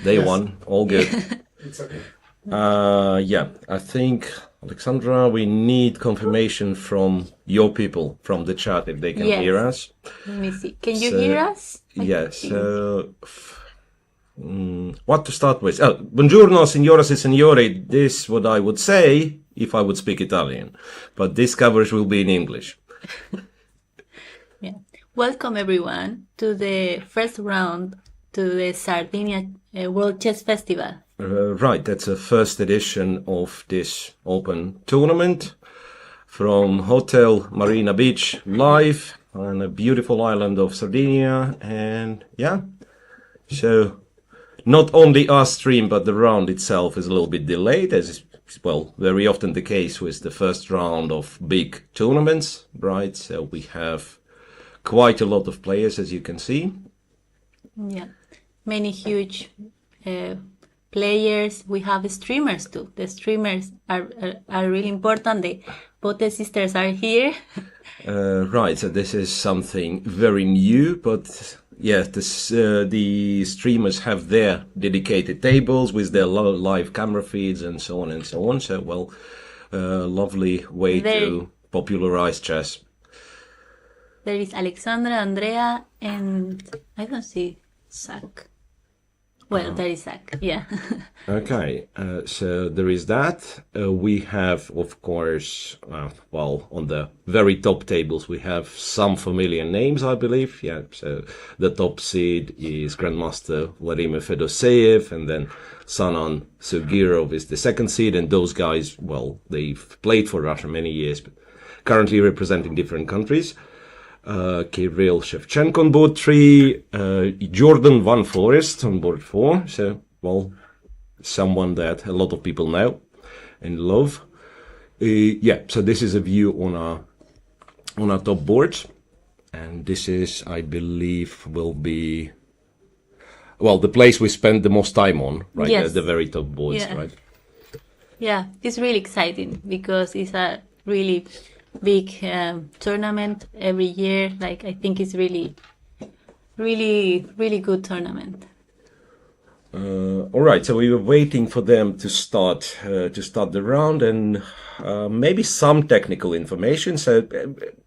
Day one, all good. It's okay. Yeah, I think, Alexandra, we need confirmation from your people, from the chat, if they can hear Yes. us. Let me see. Can you So, hear us? I yeah, think. so, what to start with? Oh, buongiorno, signoras e signori. This what I would say if I would speak Italian, but this coverage will be in English. Yeah. Welcome everyone to the first round to the Sardinia World Chess Festival. Right, that's a first edition of this open tournament from Hotel Marina Beach, live on a beautiful island of Sardinia. And yeah, so not only our stream, but the round itself is a little bit delayed, as is, well, very often the case with the first round of big tournaments, right? So we have quite a lot of players, as you can see. Yeah. Many huge players. We have streamers too. The streamers are really important. Both the sisters are here. Right, so this is something very new, but yeah, the streamers have their dedicated tables with their live camera feeds and so on and so on. So, well, lovely way to popularize chess. There is Alexandra, Andrea, and I don't see Zach. Well, there is Zach, yeah. Okay, so there is that. We have, of course, well, on the very top tables, we have some familiar names, I believe. Yeah, so the top seed is Grandmaster Vladimir Fedoseev, and then Sanan Sugirov is the second seed, and those guys, well, they've played for Russia many years, but currently representing different countries. Kirill Shevchenko on board 3, Jordan Van Forest on board 4, so, well, someone that a lot of people know and love. Yeah, so this is a view on our top boards, and this is, I believe, will be, well, the place we spend the most time on, right? Yes. The very top boards, Yeah. right? Yeah, it's really exciting because it's a really big tournament every year. Like, I think it's really good tournament. All right, so we were waiting for them to start the round, and maybe some technical information. So,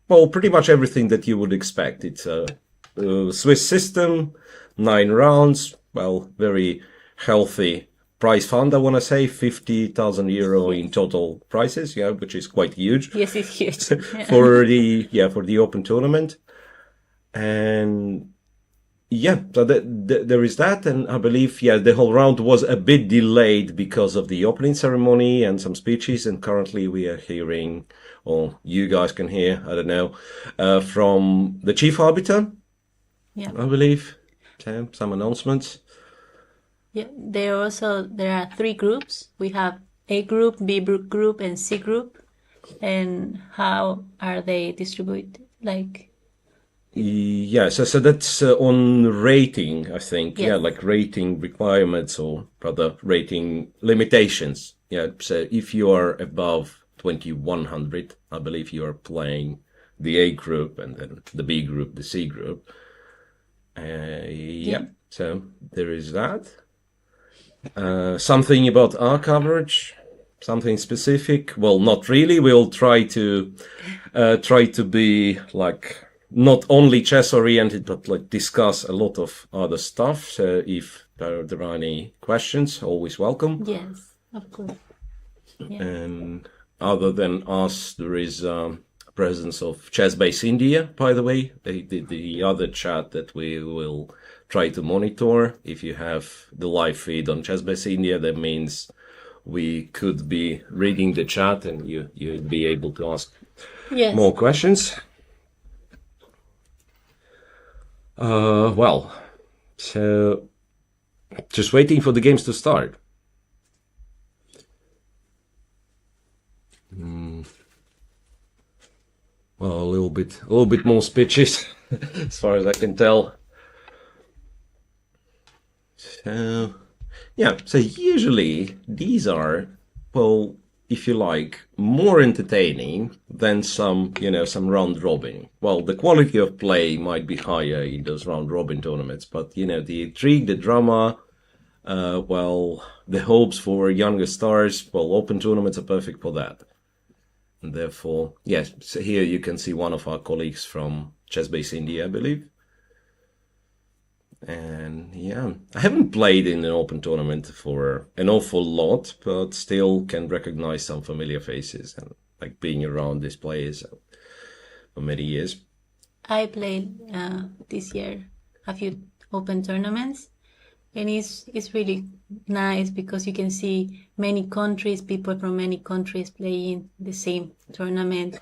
well, pretty much everything that you would expect. It's a Swiss system, 9 rounds. Well, very healthy prize fund. I want to say €50,000 in total prizes. Yeah, which is quite huge. Yes, it's huge. for the open tournament. And yeah, so there is that, and I believe, yeah, the whole round was a bit delayed because of the opening ceremony and some speeches, and currently we are hearing, or you guys can hear, I don't know, from the chief arbiter, Yeah. I believe, so, some announcements. Yeah, there are 3 groups. We have A group, B group, and C group. And how are they distributed? Like, Yeah, so that's on rating, I think. Yes. Yeah, like rating requirements, or rather rating limitations. Yeah, so if you are above 2100, I believe you are playing the A group, and then the B group, the C group. Yeah, so there is that. Something about our coverage, something specific. Well, not really. We'll try to be like not only chess oriented, but like discuss a lot of other stuff. So if there are any questions, always welcome. yes, of course. Yeah. And other than us, there is presence of Chess Base India, by the way, the other chat that we will try to monitor. If you have the live feed on Chess Base India, that means we could be reading the chat, and you'd be able to ask Yes. more questions. Well, so just waiting for the games to start. Well, a little bit more speeches, as far as I can tell. So, yeah, so usually these are, well, if you like, more entertaining than some round robin. Well, the quality of play might be higher in those round robin tournaments, but, the intrigue, the drama, Well, the hopes for younger stars, well, open tournaments are perfect for that. And therefore, yes, so here you can see one of our colleagues from Chess Base India, I believe. And yeah, I haven't played in an open tournament for an awful lot, but still can recognize some familiar faces and like being around these players for many years. I played this year a few open tournaments, and it's really nice because you can see many countries, people from many countries playing the same tournament.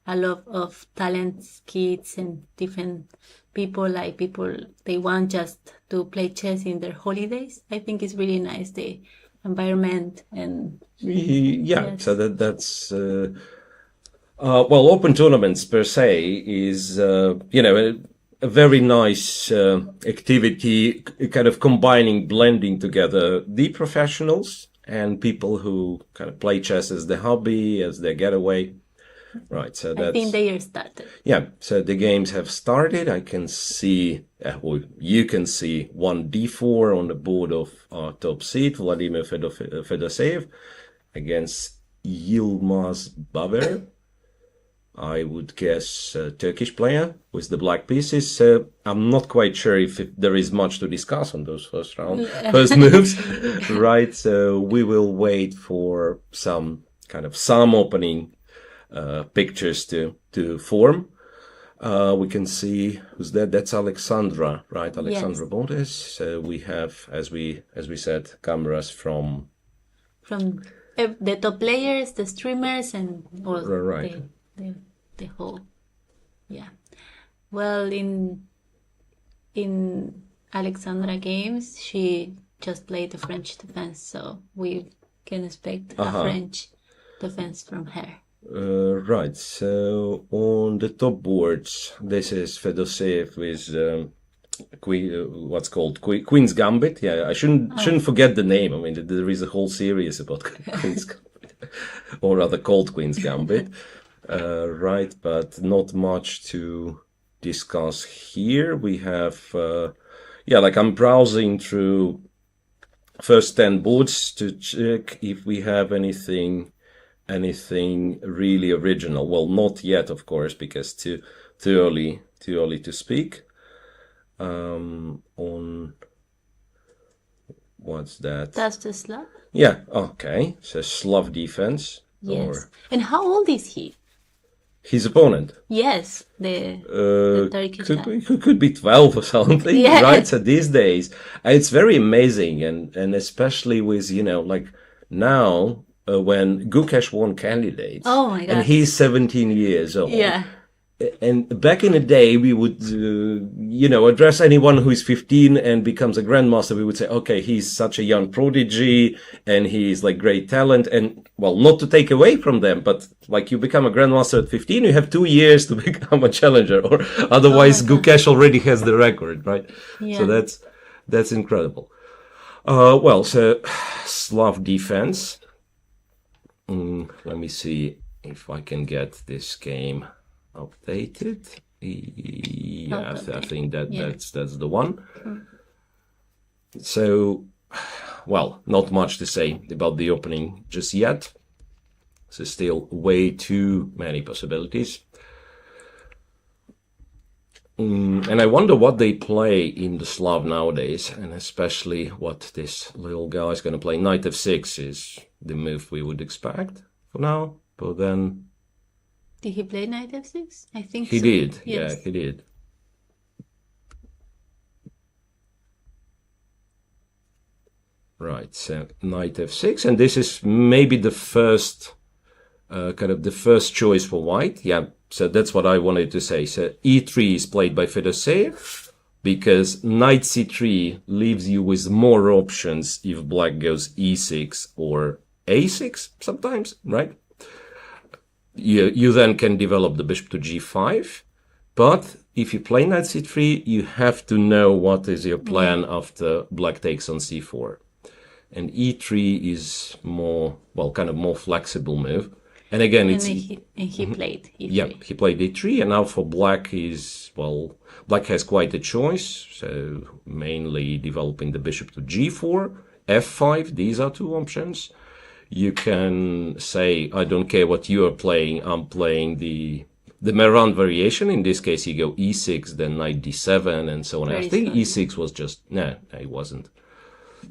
A lot of talents, kids, and different people. Like people, they want just to play chess in their holidays. I think it's really nice, the environment and Yeah, yes. so that's well, open tournaments per se is a very nice activity, kind of combining, blending together the professionals and people who kind of play chess as their hobby, as their getaway. Right, so I think that's they are started. yeah. So the games have started. I can see, well, you can see one d4 on the board of our top seed, Vladimir Fedoseev, against Yilmaz Baver. I would guess a Turkish player with the black pieces. So I'm not quite sure if there is much to discuss on those first moves, right? So we will wait for some opening pictures to form. We can see who's that. That's Alexandra, right? Alexandra Yes. Bontes. So we have, as we said, cameras from The top players, the streamers, and all right. the whole. Yeah. Well, in Alexandra games, she just played the French defense, so we can expect a French defense from her. Right. So on the top boards, this is Fedoseev with what's called Queen's Gambit. Yeah, I shouldn't forget the name. I mean, there is a whole series about Queen's Gambit, or rather called Queen's Gambit. Right, but not much to discuss here. We have, like I'm browsing through first 10 boards to check if we have anything really original. Well, not yet, of course, because too early to speak. On what's that? That's the Slav? Yeah, okay. So Slav defense. Yes. Or And how old is he? his opponent. Yes, the Turkish guy. Could be 12 or something, Yeah. right? So these days, it's very amazing, and especially with like now when Gukesh won candidates, Oh my God. and he's 17 years old. Yeah. And back in the day, we would, address anyone who is 15 and becomes a grandmaster. We would say, okay, he's such a young prodigy and he's like great talent. And well, not to take away from them, but like you become a grandmaster at 15, you have 2 years to become a challenger, or otherwise Gukesh already has the record, right? Yeah. So that's incredible. So Slav defense. Let me see if I can get this game updated. Yeah, I think that's the one. So, well, not much to say about the opening just yet. So still way too many possibilities. And I wonder what they play in the Slav nowadays, and especially what this little guy is going to play. Knight f6 is the move we would expect for now, but then Did he play knight f6? I think he so. did. Yes. Yeah, he did. Right, so knight f6, and this is maybe the first, the first choice for white. Yeah, so that's what I wanted to say. So e3 is played by Fedoseev, because knight c3 leaves you with more options if black goes e6 or a6 sometimes, right? You then can develop the bishop to g5, but if you play knight c3, you have to know what is your plan after black takes on c4. And e3 is more flexible move. And again, he played e3. Yeah, he played e3, and now for black black has quite a choice. So mainly developing the bishop to g4, f5. These are two options. You can say, I don't care what you are playing, I'm playing the Meran variation. In this case, you go e6, then knight d7, and so on. Very I think strong. e6 was just, no, it wasn't.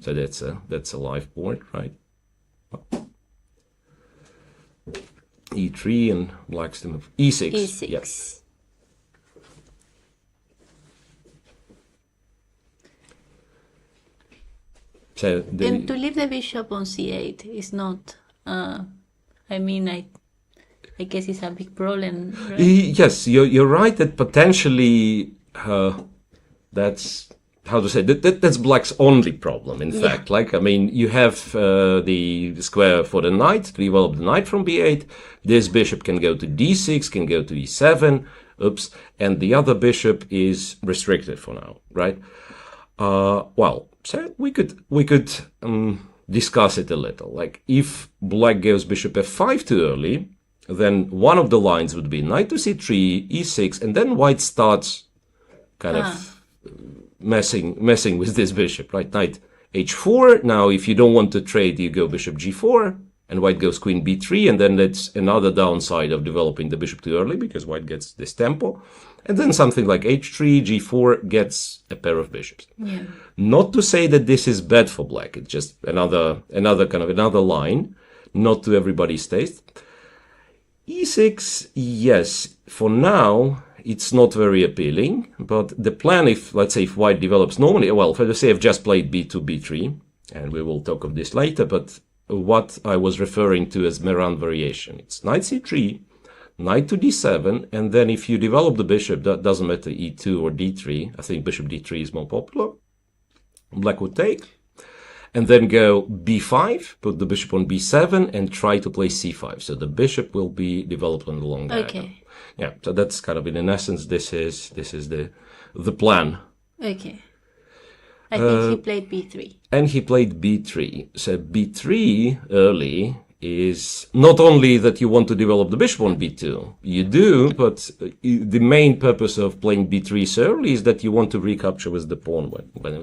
So that's a live board, right? e3 and black's to move. e6. E6. Yeah. So And to leave the bishop on c8 is not. I mean, I guess it's a big problem, right? yes, you're right that potentially that's how to say that's black's only problem. In fact, like I mean, you have the square for the knight to develop the knight from b8. This bishop can go to d6, can go to e7. Oops, and the other bishop is restricted for now, right? Well, so we could discuss it a little. Like if black goes bishop f5 too early, then one of the lines would be knight to c3, e6, and then white starts kind of messing with this bishop, right? Knight h4. Now, if you don't want to trade, you go bishop g4, and white goes queen b3, and then that's another downside of developing the bishop too early, because white gets this tempo. And then something like h3, g4 gets a pair of bishops. Yeah. Not to say that this is bad for black. It's just another line, not to everybody's taste. e6, yes, for now, it's not very appealing. But the plan, let's say, if white develops normally, well, let's say I've just played b2, b3, and we will talk of this later, but what I was referring to as Meran variation. It's knight c3, knight to d7, and then if you develop the bishop, that doesn't matter e2 or d3. I think bishop d3 is more popular. Black would take, and then go b5, put the bishop on b7, and try to play c5. So the bishop will be developed on the long diagonal. Okay. Yeah, so that's kind of, in essence, this is the plan. Okay. I think he played b3. And he played b3. So b3 early is not only that you want to develop the bishop on b2. You do, but the main purpose of playing b3 so early is that you want to recapture with the pawn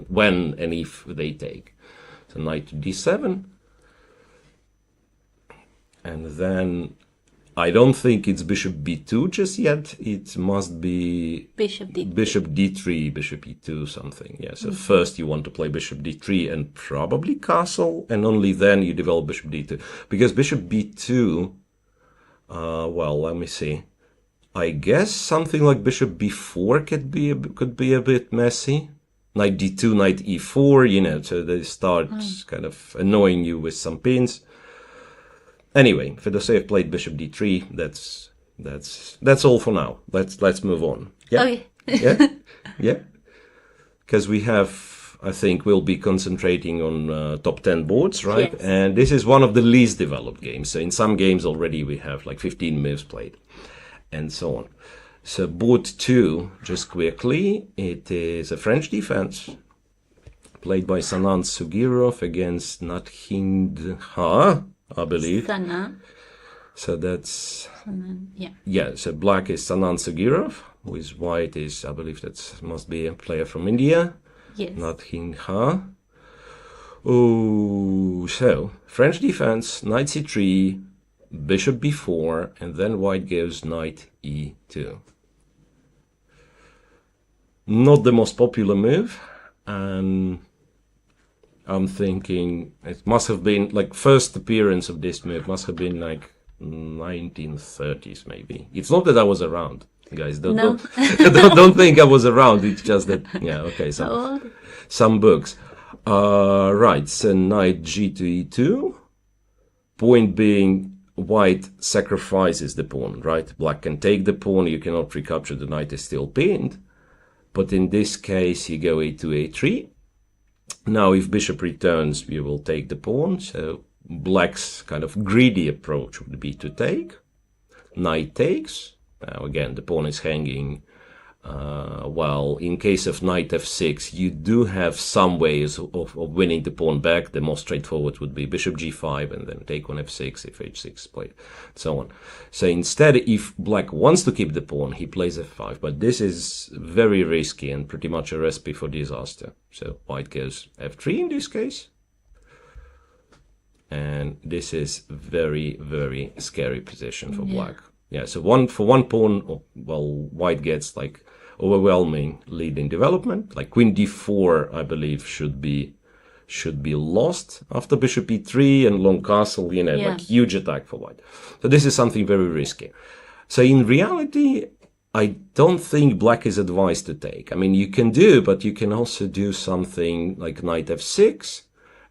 when and if they take. So knight to d7. And then I don't think it's bishop b2 just yet. It must be Bishop d3. bishop d3, bishop e2, something. Yeah, so first you want to play bishop d3 and probably castle, and only then you develop bishop d2. Because bishop b2, well, let me see. I guess something like bishop b4 could be a bit messy. Knight d2, knight e4, you know, so they start kind of annoying you with some pins. Anyway, Fedoseev played bishop d3. That's all for now. Let's move on. Yeah, Okay. yeah, yeah. Because we have, I think, we'll be concentrating on top 10 boards, right? Yes. And this is one of the least developed games. So in some games already we have like 15 moves played, and so on. So board 2, just quickly, it is a French defense played by Sanand Sugirov against Nathindha, I believe. Sana. So that's, Yeah. yeah, so black is Sanand Sugirov, with white is, I believe that must be a player from India, Yes. Nathindha. Oh, so French defense, knight c3, bishop b4, and then white goes knight e2. Not the most popular move, and I'm thinking it must have been like first appearance of this move must have been like 1930s maybe. It's not that I was around, guys. No. Don't think I was around. It's just that okay, Oh, some books. Right, so knight g to e2. Point being, white sacrifices the pawn, right? Black can take the pawn. You cannot recapture. The knight is still pinned. But in this case, you go a2, a3. Now, if bishop returns, you will take the pawn. So black's kind of greedy approach would be to take. Knight takes. Now, again, the pawn is hanging. While in case of knight f6, you do have some ways of winning the pawn back. The most straightforward would be bishop g5 and then take on f6 if h6 played, so on. So instead, if black wants to keep the pawn, he plays f5. But this is very risky and pretty much a recipe for disaster. So white goes f3 in this case. and this is very, very scary position for Yeah. black. Yeah, so one pawn, well, white gets like overwhelming lead in development. Like queen d4, I believe, should be lost after bishop e3 and long castle, Yeah. like huge attack for white. So this is something very risky. So in reality, I don't think black is advised to take. I mean, you can do, but you can also do something like knight f6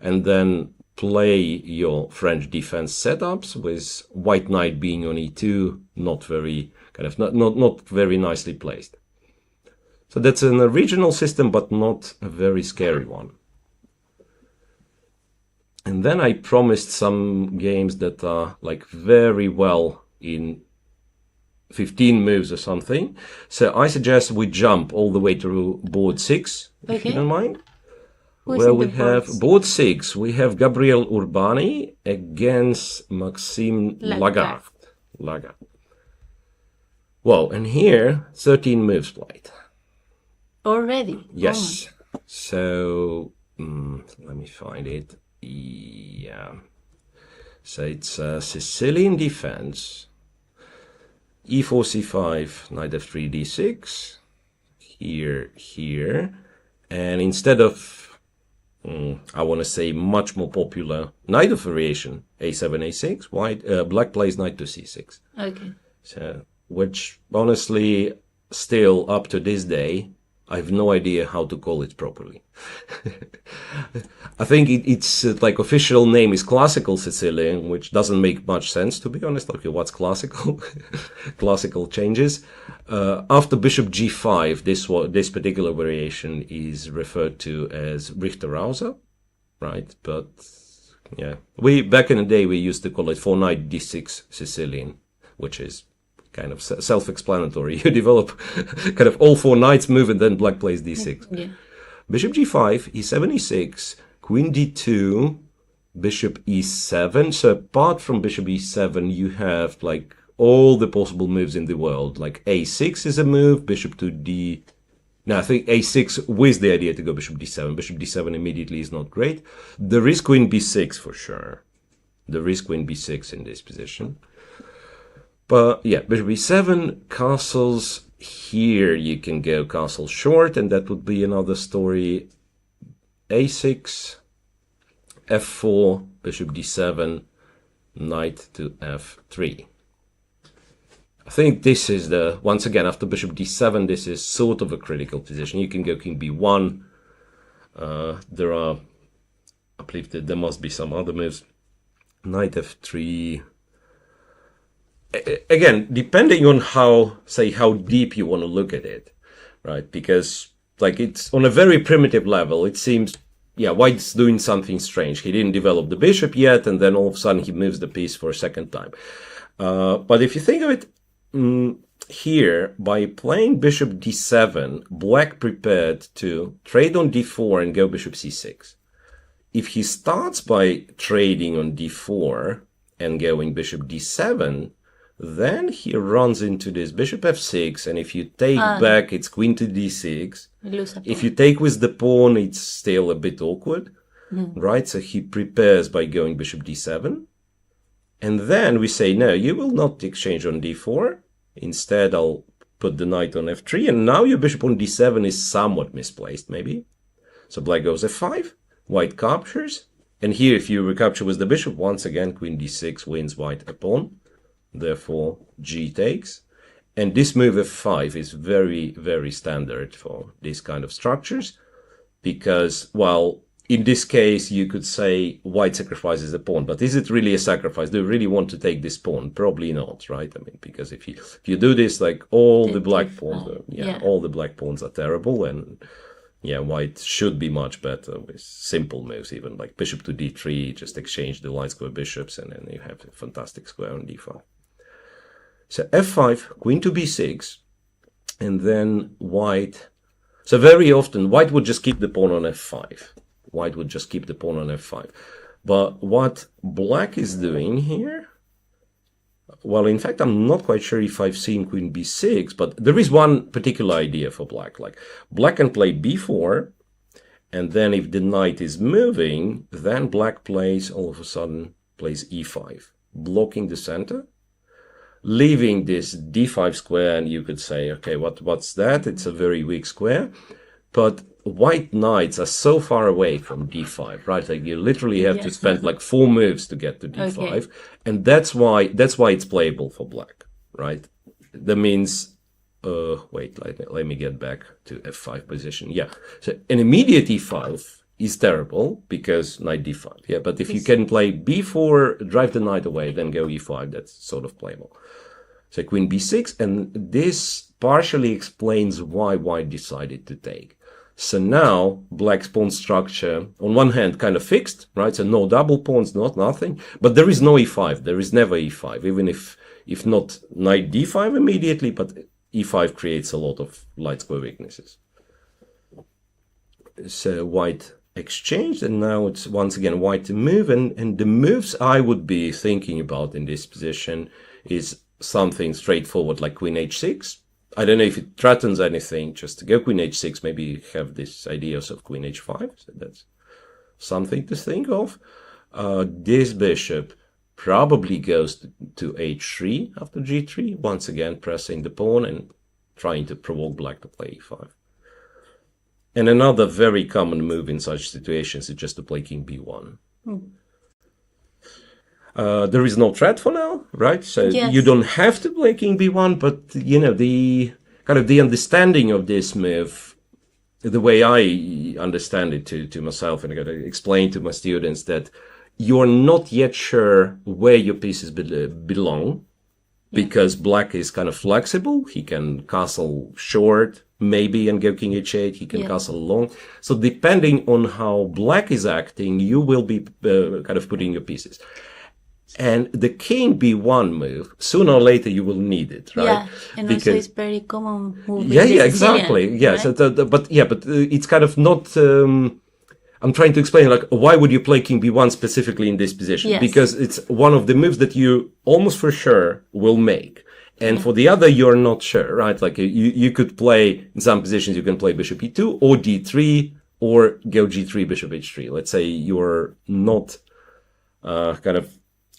and then play your French defense setups with white knight being on e2, not very nicely placed. So that's an original system, but not a very scary one. And then I promised some games that are like very well in 15 moves or something. So I suggest we jump all the way to board 6, if you don't mind. Who's Where in we the have boards? board 6, we have Gabriel Urbani against Maxime Lagarde. Lagarde. Well, and here, 13 moves played. Already? Yes. So, let me find it. Yeah. So it's Sicilian defense. e4, c5, knight f3, d6. Here. And instead of, I want to say much more popular knight of variation, a7, a6, black plays knight to c6. Okay. So, which honestly, still up to this day, I have no idea how to call it properly. I think it's like official name is classical Sicilian, which doesn't make much sense, to be honest. Okay, what's classical? Classical changes. After bishop g5, this particular variation is referred to as Richter-Rauser, right? But yeah, back in the day we used to call it 4-knight d6 Sicilian, which is kind of self-explanatory. You develop kind of all 4 knights move and then black plays d6. Yeah. Bishop g5, e7, e6, queen d2, bishop e7. So apart from bishop e7, you have like all the possible moves in the world. Like a6 is a move, bishop to d... Now I think a6 with the idea to go bishop d7. Bishop d7 immediately is not great. There is queen b6 for sure. There is queen b6 in this position. But yeah, bishop e7, castles. Here you can go castle short, and that would be another story. a6, f4, bishop d7, knight to f3. I think this is once again, after bishop d7, this is sort of a critical position. You can go king b1. I believe that there must be some other moves. Knight f3. Again, depending on how deep you want to look at it, right? Because like it's on a very primitive level, it seems, yeah, white's doing something strange. He didn't develop the bishop yet, and then all of a sudden he moves the piece for a second time. But if you think of it here, by playing bishop d7, black prepared to trade on d4 and go bishop c6. If he starts by trading on d4 and going bishop d7, then he runs into this bishop f6, and if you take back, it's queen to d6. If you take with the pawn, it's still a bit awkward, right? So he prepares by going bishop d7. And then we say, no, you will not exchange on d4. Instead, I'll put the knight on f3, and now your bishop on d7 is somewhat misplaced, maybe. So black goes f5, white captures. And here, if you recapture with the bishop, once again, queen d6 wins white a pawn. Therefore, g takes. And this move f5 is very, very standard for these kind of structures. Because, well, in this case, you could say white sacrifices the pawn. But is it really a sacrifice? Do you really want to take this pawn? Probably not, right? I mean, because if you do this, like all the black pawns, all the black pawns are terrible. And yeah, white should be much better with simple moves, even like bishop to d3, just exchange the line square bishops, and then you have a fantastic square on d5. So f5, queen to b6, and then white. So very often, white would just keep the pawn on f5. White would just keep the pawn on f5. But what black is doing here, well, in fact, I'm not quite sure if I've seen queen b6, but there is one particular idea for black. Like, black can play b4, And then if the knight is moving, then black plays, all of a sudden, plays e5, blocking the center, leaving this d5 square, and you could say, okay, what's that? It's a very weak square. But white knights are so far away from d5, right? Like you literally have to spend like 4 moves to get to d5. Okay. And that's why it's playable for black, right? That means, wait, let me get back to f5 position. Yeah, so an immediate e5 is terrible because knight d5. Yeah, but if you can play b4, drive the knight away, then go e5, that's sort of playable. So queen b6, and this partially explains why white decided to take. So now black's pawn structure, on one hand, kind of fixed, right? So no double pawns, nothing. But there is no e5. There is never e5, even if not knight d5 immediately, but e5 creates a lot of light square weaknesses. So white exchanged, and now it's once again white to move. And the moves I would be thinking about in this position is something straightforward like queen h6. I don't know if it threatens anything, just to go queen h6, maybe you have this ideas of queen h5, so that's something to think of. This bishop probably goes to h3 after g3, once again pressing the pawn and trying to provoke black to play e5. And another very common move in such situations is just to play king b1. There is no threat for now, right? So you don't have to play king b1, but you know, the kind of the understanding of this move, the way I understand it to myself, and I got to explain to my students that you're not yet sure where your pieces belong, because black is kind of flexible. He can castle short, maybe, and go king h8. He can castle long. So depending on how black is acting, you will be kind of putting your pieces. And the king b1 move, sooner or later you will need it, right? Yeah, and because also it's very common move. Yeah, exactly. Yeah, right? So but it's kind of not. I'm trying to explain, like, why would you play king b1 specifically in this position? Yes. Because it's one of the moves that you almost for sure will make. And for the other, you're not sure, right? Like you could play, in some positions, you can play bishop e2 or d3 or go g3, bishop h3. Let's say you're not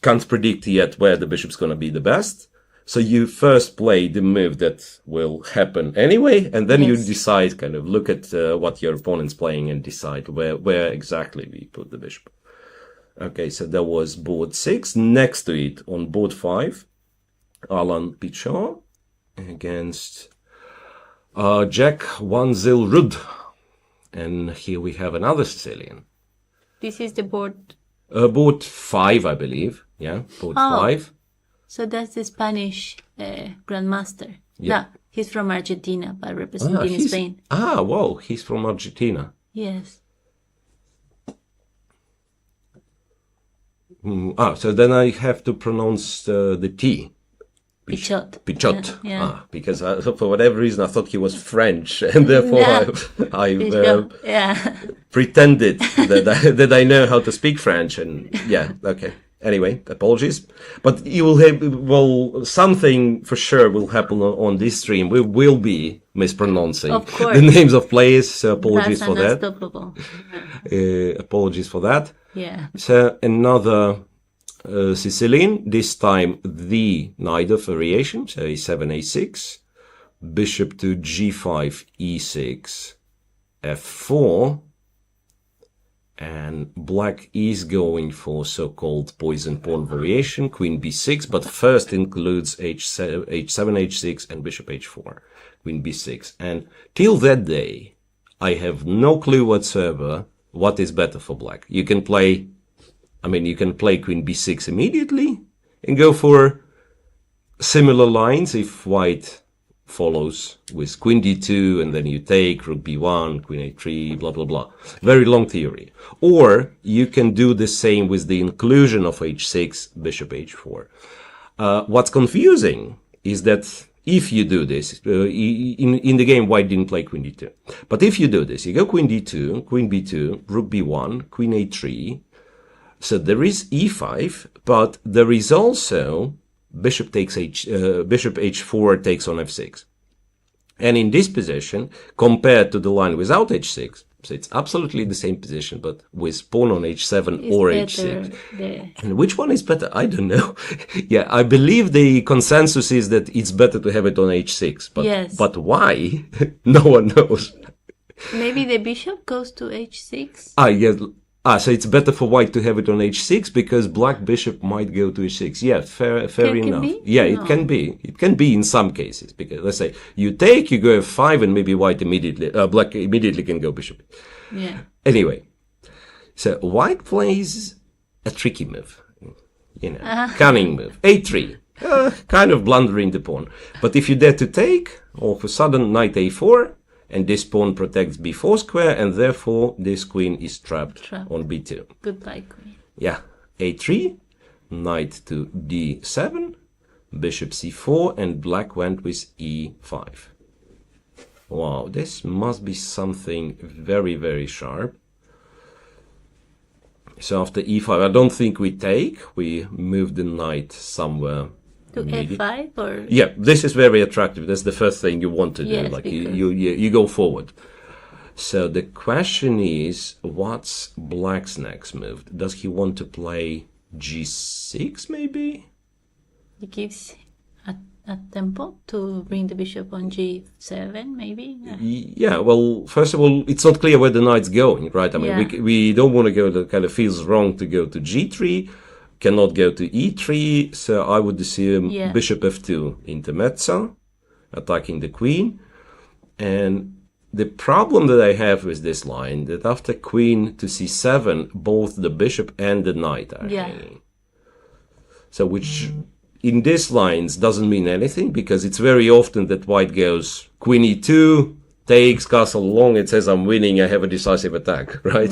can't predict yet where the bishop's going to be the best. So you first play the move that will happen anyway, and then you decide, kind of look at what your opponent's playing and decide where exactly we put the bishop. Okay, so that was board 6. Next to it, on board 5, Alan Pichot against Jack Wanzil Rud. And here we have another Sicilian. This is the board... board 5, I believe. Yeah, board 5. So that's the Spanish grandmaster. Yeah. No, he's from Argentina, but representing Spain. Wow, he's from Argentina. Yes. So then I have to pronounce the T. Pichot. Pichot. Yeah. Because for whatever reason I thought he was French, and therefore I pretended that I know how to speak French, and okay. Anyway, apologies. But you will have, something for sure will happen on this stream. We will be mispronouncing the names of players, so apologies for that. Apologies for that. Yeah. So another Sicilian, this time the Nida variation, so a7, a6, bishop to g5, e6, f4, and black is going for so-called poison pawn variation, queen b6, but first includes h7, h6, and bishop h4, queen b6. And till that day, I have no clue whatsoever what is better for black. You can play queen b6 immediately and go for similar lines if white follows with queen d2 and then you take rook b1, queen a3, blah, blah, blah. Very long theory. Or you can do the same with the inclusion of h6, bishop h4. What's confusing is that if you do this, in the game, white didn't play queen d2. But if you do this, you go queen d2, queen b2, rook b1, queen a3. So there is e5, but there is also bishop h4 takes on f6. And in this position, compared to the line without h6, So it's absolutely the same position, but with pawn on h7 It's or better h6. there. And which one is better? I don't know. Yeah, I believe the consensus is that it's better to have it on h6. But, Yes. but why? No one knows. Maybe the bishop goes to h6. Yes. So it's better for white to have it on h6 because black bishop might go to h6. Yeah, fair Can enough. be? Yeah, No. it can be. It can be in some cases because let's say you take, you go f5, and maybe white immediately, black immediately can go bishop. Yeah. Anyway, so white plays a tricky move, cunning move, a3, kind of blundering the pawn. But if you dare to take, all of a sudden knight a4, and this pawn protects b4 square, and therefore this queen is trapped on b2. Goodbye, queen. Yeah, a3, knight to d7, bishop c4, and black went with e5. Wow, this must be something very, very sharp. So after e5, I don't think we take. We move the knight somewhere. To f5 or? Yeah, this is very attractive. That's the first thing you want to do. Yes, like because... you go forward. So the question is, what's black's next move? Does he want to play g6 maybe? He gives a tempo to bring the bishop on g7 maybe? Yeah, well, first of all, it's not clear where the knight's going, right? I mean, we don't want to go, that kind of feels wrong to go to g3, cannot go to e3, so I would assume bishop f2 intermezzo, attacking the queen. And the problem that I have with this line, that after queen to c7, both the bishop and the knight are hanging. So which in these lines doesn't mean anything, because it's very often that white goes queen e2, takes castle long, it says I'm winning, I have a decisive attack, right?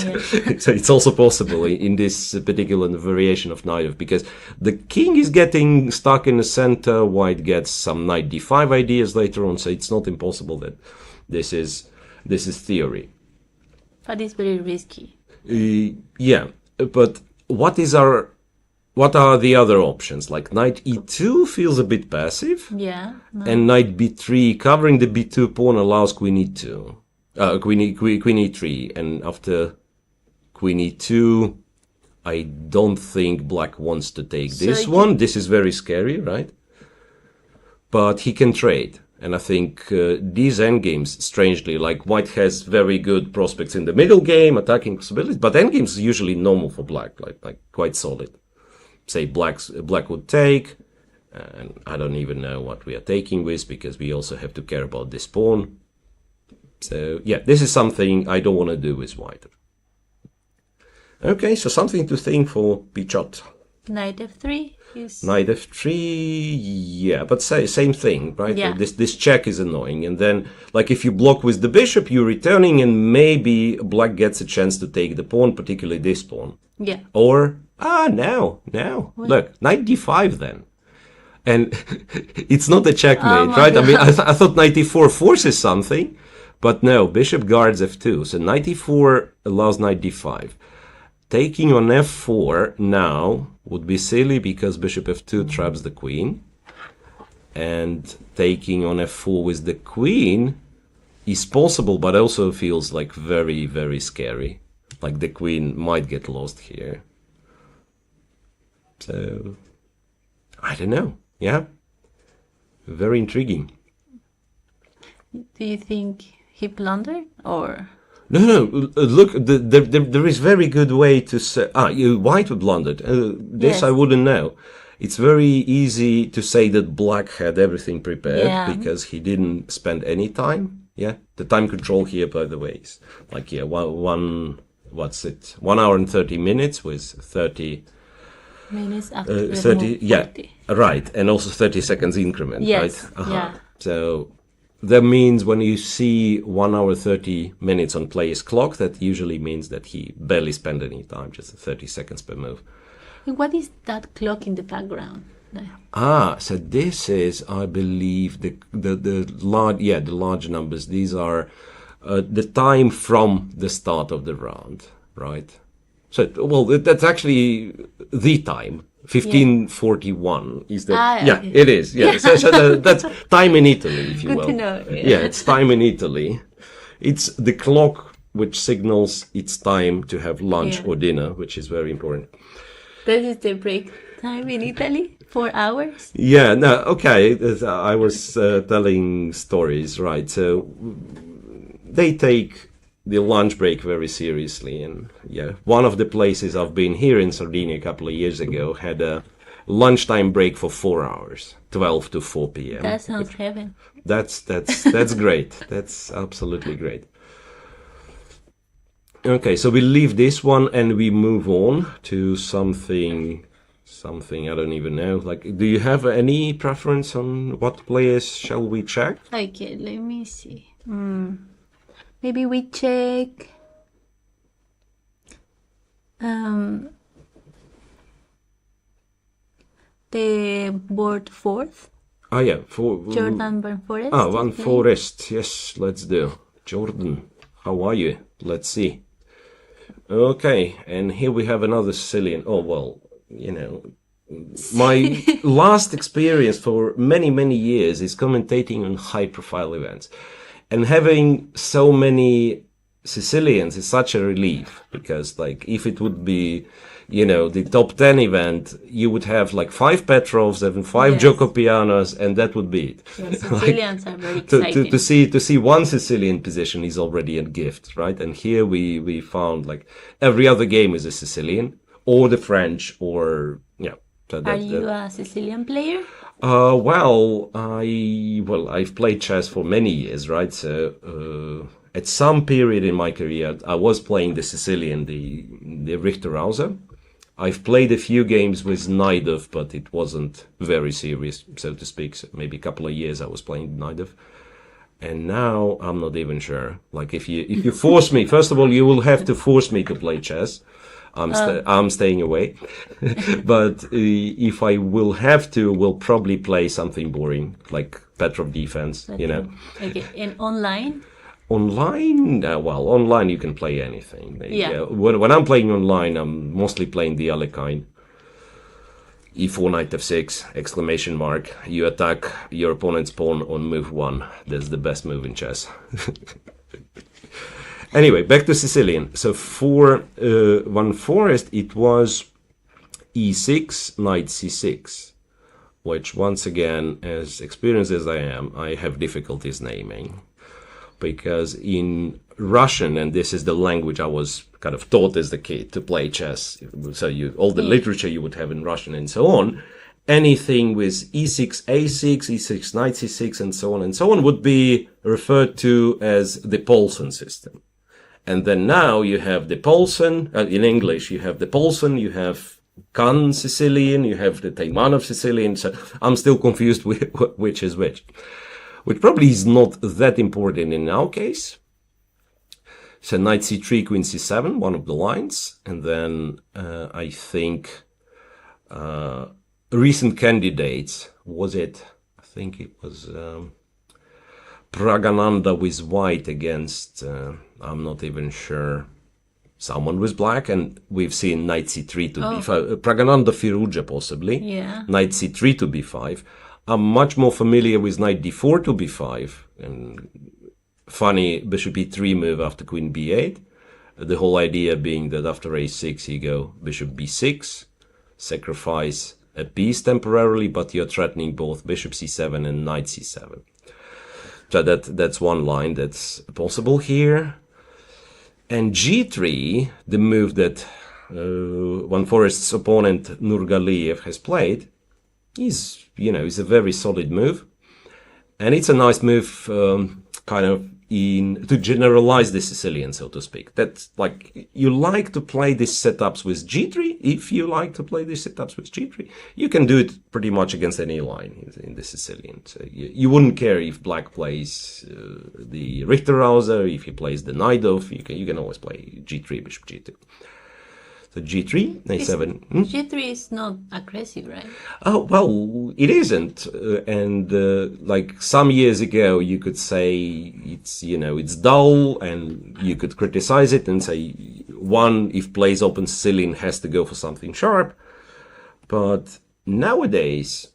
So it's also possible in this particular variation of knight, because the king is getting stuck in the center, white gets some knight d5 ideas later on, so it's not impossible that this is theory. But it's very risky. Yeah, but what are the other options? Like knight e2 feels a bit passive. Yeah. No. And knight b3, covering the b2 pawn allows queen e2. Queen e3. And after queen e2, I don't think black wants to take this one. This is very scary, right? But he can trade. And I think these endgames, strangely, like white has very good prospects in the middle game, attacking possibilities, but endgames is usually normal for black, like quite solid. Say black would take, and I don't even know what we are taking with, because we also have to care about this pawn. So yeah, this is something I don't want to do with white. Okay, so something to think for Pichot. Knight f3 is... Knight f3, yeah, but same thing, right? Yeah. This check is annoying, and then, like, if you block with the bishop, you're returning, and maybe black gets a chance to take the pawn, particularly this pawn. Yeah. Or, now, look, knight d5 then. And it's not a checkmate, right? God. I mean, I thought knight e4 forces something, but no, bishop guards f2. So knight e4 allows knight d5. Taking on f4 now would be silly because bishop f2 traps the queen. And taking on f4 with the queen is possible, but also feels like very, very scary. Like the queen might get lost here. So, I don't know. Yeah. Very intriguing. Do you think he blundered or... No. Look, there is very good way to say. White blundered. This Yes. I wouldn't know. It's very easy to say that black had everything prepared because he didn't spend any time. Yeah, the time control here, by the way, is like what's it? 1 hour and 30 minutes with 30 minutes after 30. Yeah, 40. right, and also 30 seconds increment. Yes. Right. Yeah. So that means when you see 1 hour 30 minutes on player's clock, that usually means that he barely spent any time, just 30 seconds per move. And what is that clock in the background? So this is, I believe, the large numbers. These are the time from the start of the round, right? So, well, that's actually the time. 1541 is that? Yeah, it is. Yeah, so that's time in Italy, if you will. Good to know. Yeah, it's time in Italy. It's the clock which signals it's time to have lunch Yeah. or dinner, which is very important. That is the break time in Italy, 4 hours. Yeah, no, okay. I was telling stories, right? So they take the lunch break very seriously, and yeah, one of the places I've been here in Sardinia a couple of years ago had a lunchtime break for 4 hours, 12 to 4 p.m. That sounds heaven. That's great. That's absolutely great. Okay, so we leave this one and we move on to something I don't even know. Like, do you have any preference on what players shall we check? Okay, let me see. Maybe we check the board fourth, Ah, yeah, for Jordan Van Forest. Van is playing. Forest. Yes, let's do. Jordan, how are you? Let's see. Okay, and here we have another Sicilian. Oh, well, you know, my last experience for many, many years is commentating on high-profile events. And having so many Sicilians is such a relief because, like, if it would be, you know, the top 10 event, you would have like 5 Petrovs and 5 Yes. Jokopianos, and that would be it. Yeah, Sicilians are very To, exciting. to see one Sicilian position is already a gift, right? And here we found like every other game is a Sicilian or the French or yeah. So Are you a Sicilian player? I've played chess for many years, right? So at some period in my career, I was playing the Sicilian, the Richterhauser. I've played a few games with Najdov, but it wasn't very serious, so to speak. So maybe a couple of years I was playing Najdov. And now I'm not even sure. Like if you force me, first of all, you will have to force me to play chess. I'm staying away. But if I will have to, we'll probably play something boring, like Petrov defense, you know. Okay, and online? Online, online you can play anything. Yeah. When I'm playing online, I'm mostly playing the other kind. E4, knight f6, exclamation mark. You attack your opponent's pawn on move 1. That's the best move in chess. Anyway, back to Sicilian. So for Van Forest, it was e6, knight c6, which once again, as experienced as I am, I have difficulties naming. Because in Russian, and this is the language I was kind of taught as a kid to play chess, so all the literature you would have in Russian and so on, anything with e6, a6, e6, knight c6, and so on would be referred to as the Paulsen system. And then now you have the Paulsen, in English, you have the Paulsen, you have Kan Sicilian, you have the Taimanov Sicilian, so I'm still confused with which is which probably is not that important in our case. So knight c3, queen c7, one of the lines. And then I think recent candidates, I think it was Pragananda with white against, I'm not even sure, someone with black, and we've seen knight c3 to b5. Pragananda Firuja possibly. Yeah. Knight c3 to b5. I'm much more familiar with knight d4 to b5, and funny bishop e3 move after queen b8. The whole idea being that after a6 you go bishop b6, sacrifice a piece temporarily, but you're threatening both bishop c7 and knight c7. So that's one line that's possible here. And g3, the move that Van Forest's opponent Nurgaliev has played, is a very solid move, and it's a nice move, to generalize the Sicilian, so to speak. That's like, you like to play these setups with g3. If you like to play these setups with g3, you can do it pretty much against any line in the Sicilian. So you wouldn't care if black plays the Richterhauser, if he plays the Najdov. You can always play g3, bishop g2. So g3, a7. G3 is not aggressive, right? Oh, well, it isn't. Like some years ago, you could say it's dull, and you could criticize it and say, if plays open Sicilian, has to go for something sharp. But nowadays,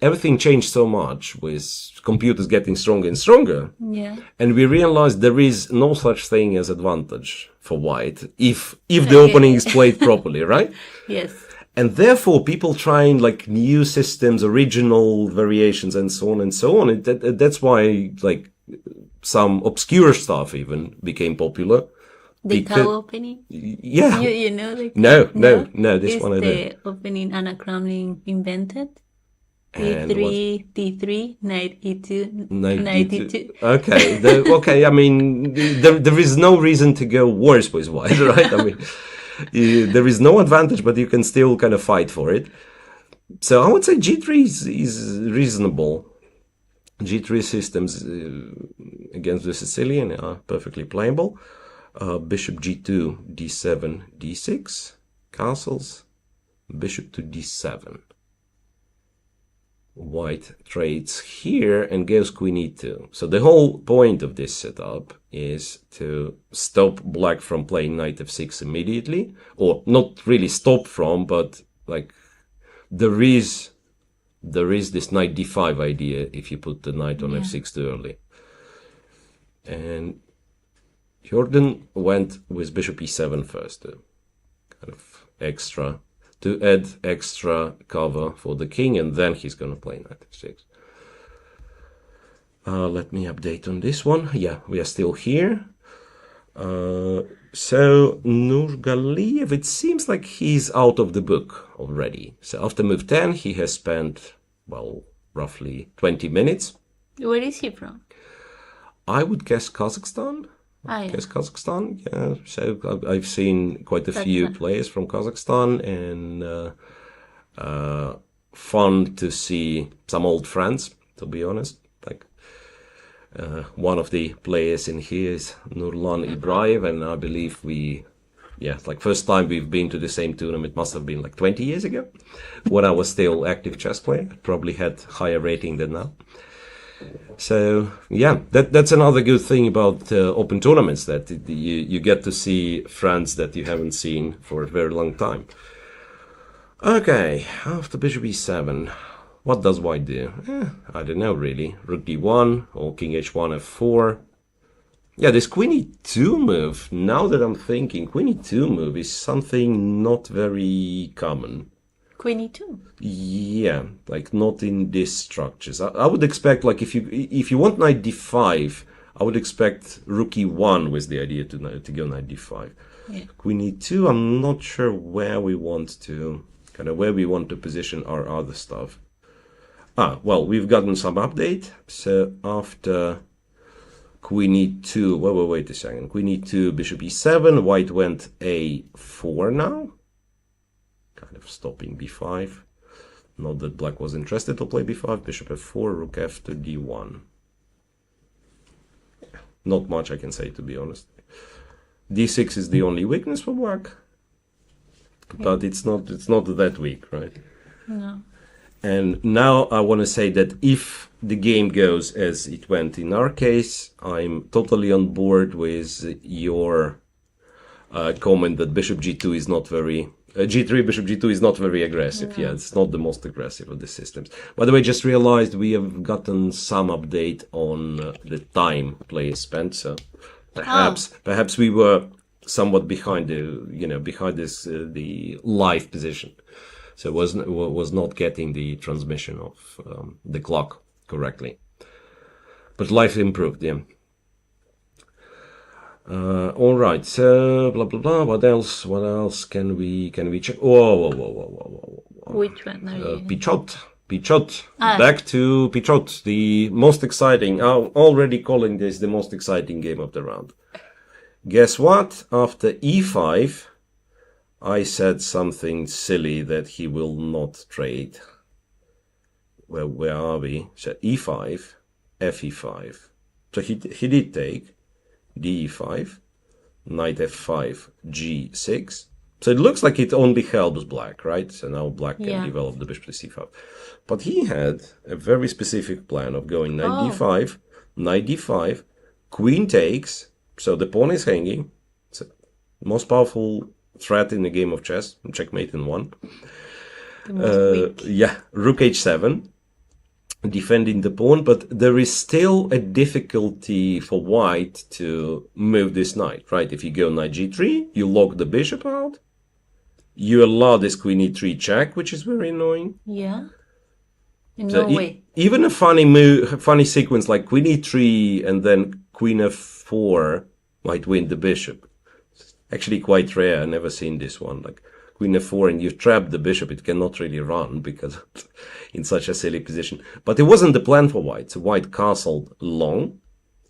everything changed so much with computers getting stronger and stronger. Yeah. And we realized there is no such thing as advantage for white if the opening is played properly, right? Yes. And therefore, people trying like new systems, original variations, and so on and so on. That's why like some obscure stuff even became popular. The cow opening? Yeah. You know the No, this it's one I don't. the opening Anna Crumlin invented. And D3, D3, knight E2, 92. knight D2. Okay, okay. I mean, there is no reason to go worse with white, right? I mean, there is no advantage, but you can still kind of fight for it. So I would say G3 is reasonable. G3 systems against the Sicilian are perfectly playable. Bishop G2, D7, D6, castles, bishop to D7. White trades here and goes queen e2. So the whole point of this setup is to stop black from playing knight f6 immediately, or not really stop from, but like there is this knight d5 idea if you put the knight on f6 too early. And Jordan went with bishop e7 first to kind of to add extra cover for the king, and then he's going to play knight f6. Let me update on this one. Yeah, we are still here. So Nurgaliev, it seems like he's out of the book already. So after move 10, he has spent, well, roughly 20 minutes. Where is he from? I would guess Kazakhstan. Yeah. Guess Kazakhstan, yeah. So I've seen quite a few players from Kazakhstan, and fun to see some old friends, to be honest. Like one of the players in here is Nurlan Ibrahim, and I believe like first time we've been to the same tournament must have been like 20 years ago, when I was still active chess player. Probably had higher rating than now. So yeah, that's another good thing about open tournaments, that you get to see friends that you haven't seen for a very long time. Okay, after bishop e7, what does white do? I don't know really. Rook d1 or king h1 f4. Yeah, this queen e2 move, now that I'm thinking, queen e2 move is something not very common. Queen e2? Yeah, like not in these structures. I would expect, like, if you want knight d5, I would expect rook e1 with the idea to go knight d5. Yeah. Queen e2, I'm not sure where we want to position our other stuff. Well, we've gotten some update. So after queen e2, wait a second. Queen e2, bishop e7, white went a4 now. Kind of stopping b5. Not that black was interested to play b5. Bishop f4, rook f to d1. Not much I can say, to be honest. d6 is the only weakness for black, but it's not that weak, right? No. And now I want to say that if the game goes as it went in our case, I'm totally on board with your comment that bishop g2 is not very g3, bishop g2 is not very aggressive. Yeah, it's not the most aggressive of the systems. By the way, just realized we have gotten some update on the time players spent. So perhaps we were somewhat behind the live position. So was not getting the transmission of the clock correctly. But life improved, yeah. All right, so blah blah blah. What else? What else can we check? Whoa. Which one are you? Pichot. Back to Pichot, the most exciting. I'm already calling this the most exciting game of the round. Guess what? After e5, I said something silly that he will not trade. Well, where are we? So e5, fe5. So he did take d5, knight f5, g6. So it looks like it only helps black, right? So now black can develop the bishop to c5. But he had a very specific plan of going knight d5, knight d5, queen takes. So the pawn is hanging. It's the most powerful threat in the game of chess. Checkmate in one. The most weak. Yeah, rook h7. defending the pawn, but there is still a difficulty for white to move this knight, right? If you go knight g3, you lock the bishop out. You allow this queen e3 check, which is very annoying. Yeah. In So no way. even a funny sequence like queen e3 and then queen f4 might win the bishop. It's actually quite rare. I've never seen this one. Like queen f4 and you trap the bishop, it cannot really run because in such a silly position. But it wasn't the plan for white. So white castled long,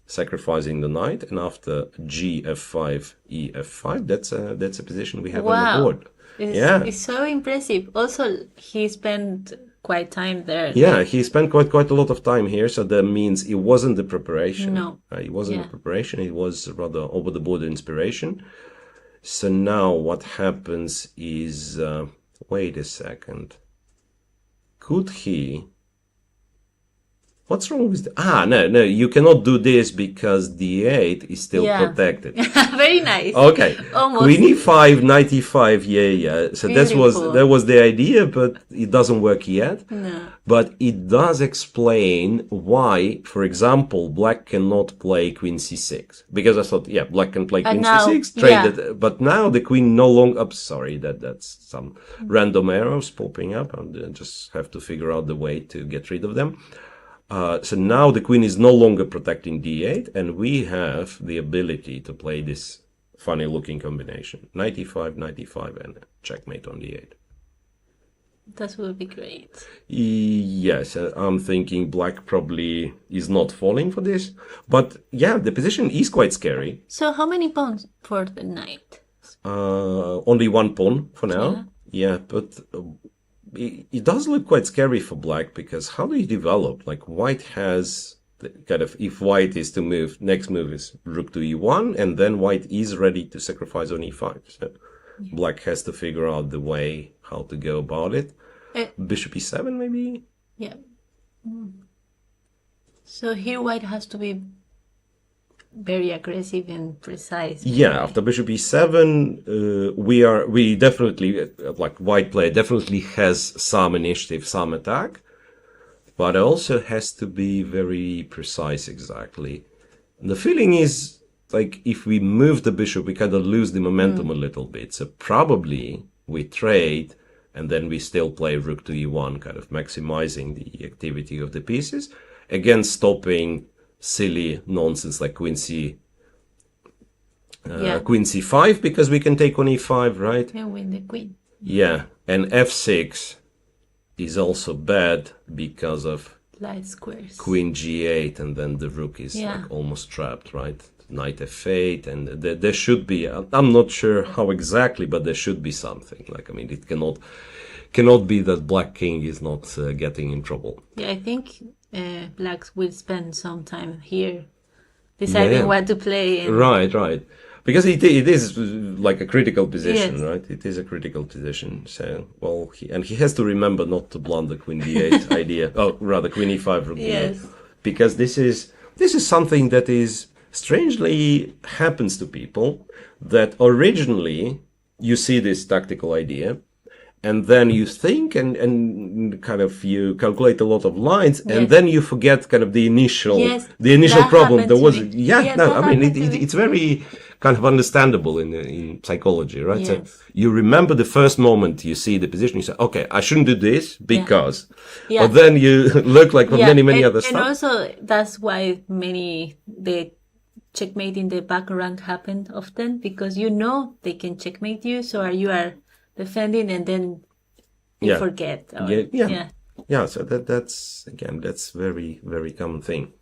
sacrificing the knight, and after g f5, e f5, that's a position we have on the board. It's so impressive. Also, he spent quite time there. Yeah, he spent quite a lot of time here, so that means it wasn't the preparation. No. It wasn't the preparation, it was rather over-the-board inspiration. So now what happens is, wait a second. Could he... What's wrong with no, you cannot do this because d8 is still protected. Very nice. Okay. Almost. Queen e5, knight e5, yeah. So that was the idea, but it doesn't work yet. No. But it does explain why, for example, black cannot play queen c6. Because I thought, black can play queen c6, trade it. But now the queen no longer... sorry, that's some random arrows popping up. I just have to figure out the way to get rid of them. So now the queen is no longer protecting d8, and we have the ability to play this funny-looking combination. Knight e5, knight e5, and checkmate on d8. That would be great. Yes, I'm thinking black probably is not falling for this. But yeah, the position is quite scary. So how many pawns for the knight? Only one pawn for now. Yeah, but... it does look quite scary for black, because how do you develop? Like white has kind of, if white is to move, next move is rook to e1, and then white is ready to sacrifice on e5. So black has to figure out the way how to go about it. Bishop e7 maybe? Yeah. So here white has to be very aggressive and precise. Yeah, after bishop e7, we definitely, like white player definitely has some initiative, some attack, but also has to be very precise exactly. And the feeling is, like, if we move the bishop, we kind of lose the momentum a little bit. So probably we trade, and then we still play rook to e1, kind of maximizing the activity of the pieces, again stopping silly nonsense like queen c5, because we can take on e5, right? And win the queen. Yeah, and f6 is also bad because of light squares. Queen g8, and then the rook is like almost trapped, right? Knight f8, and there should be, I'm not sure how exactly, but there should be something. Like, I mean, it cannot be that black king is not getting in trouble. Yeah, I think blacks will spend some time here deciding what to play. And... Right. Because it is like a critical position, right? It is a critical position. So, well, he has to remember not to blunder queen d8 idea. Oh, rather queen e5 rook d8. Because this is something that is strangely happens to people, that originally you see this tactical idea, and then you think and kind of you calculate a lot of lines, and then you forget kind of the initial problem. There was it's very kind of understandable in psychology, right? Yes. So you remember the first moment you see the position, you say, okay, I shouldn't do this because, but then you look like many other stuff. And also that's why the checkmate in the back rank happened often, because you know they can checkmate you, so you are defending, and then you forget. So that's very, very common thing.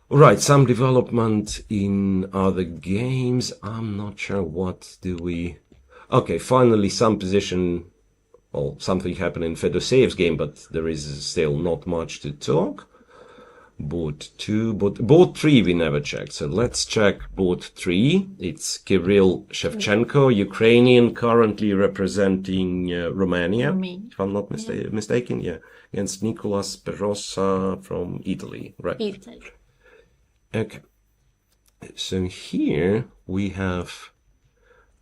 Right, some development in other games. I'm not sure what do we... Okay, finally some position... Well, something happened in Fedosev's game, but there is still not much to talk. Board 2, board 3 we never checked, so let's check board 3. It's Kirill Shevchenko, Ukrainian, currently representing Romania, if I'm not mistaken, against Nicolas Perosa from Italy, right? Italy. Okay, so here we have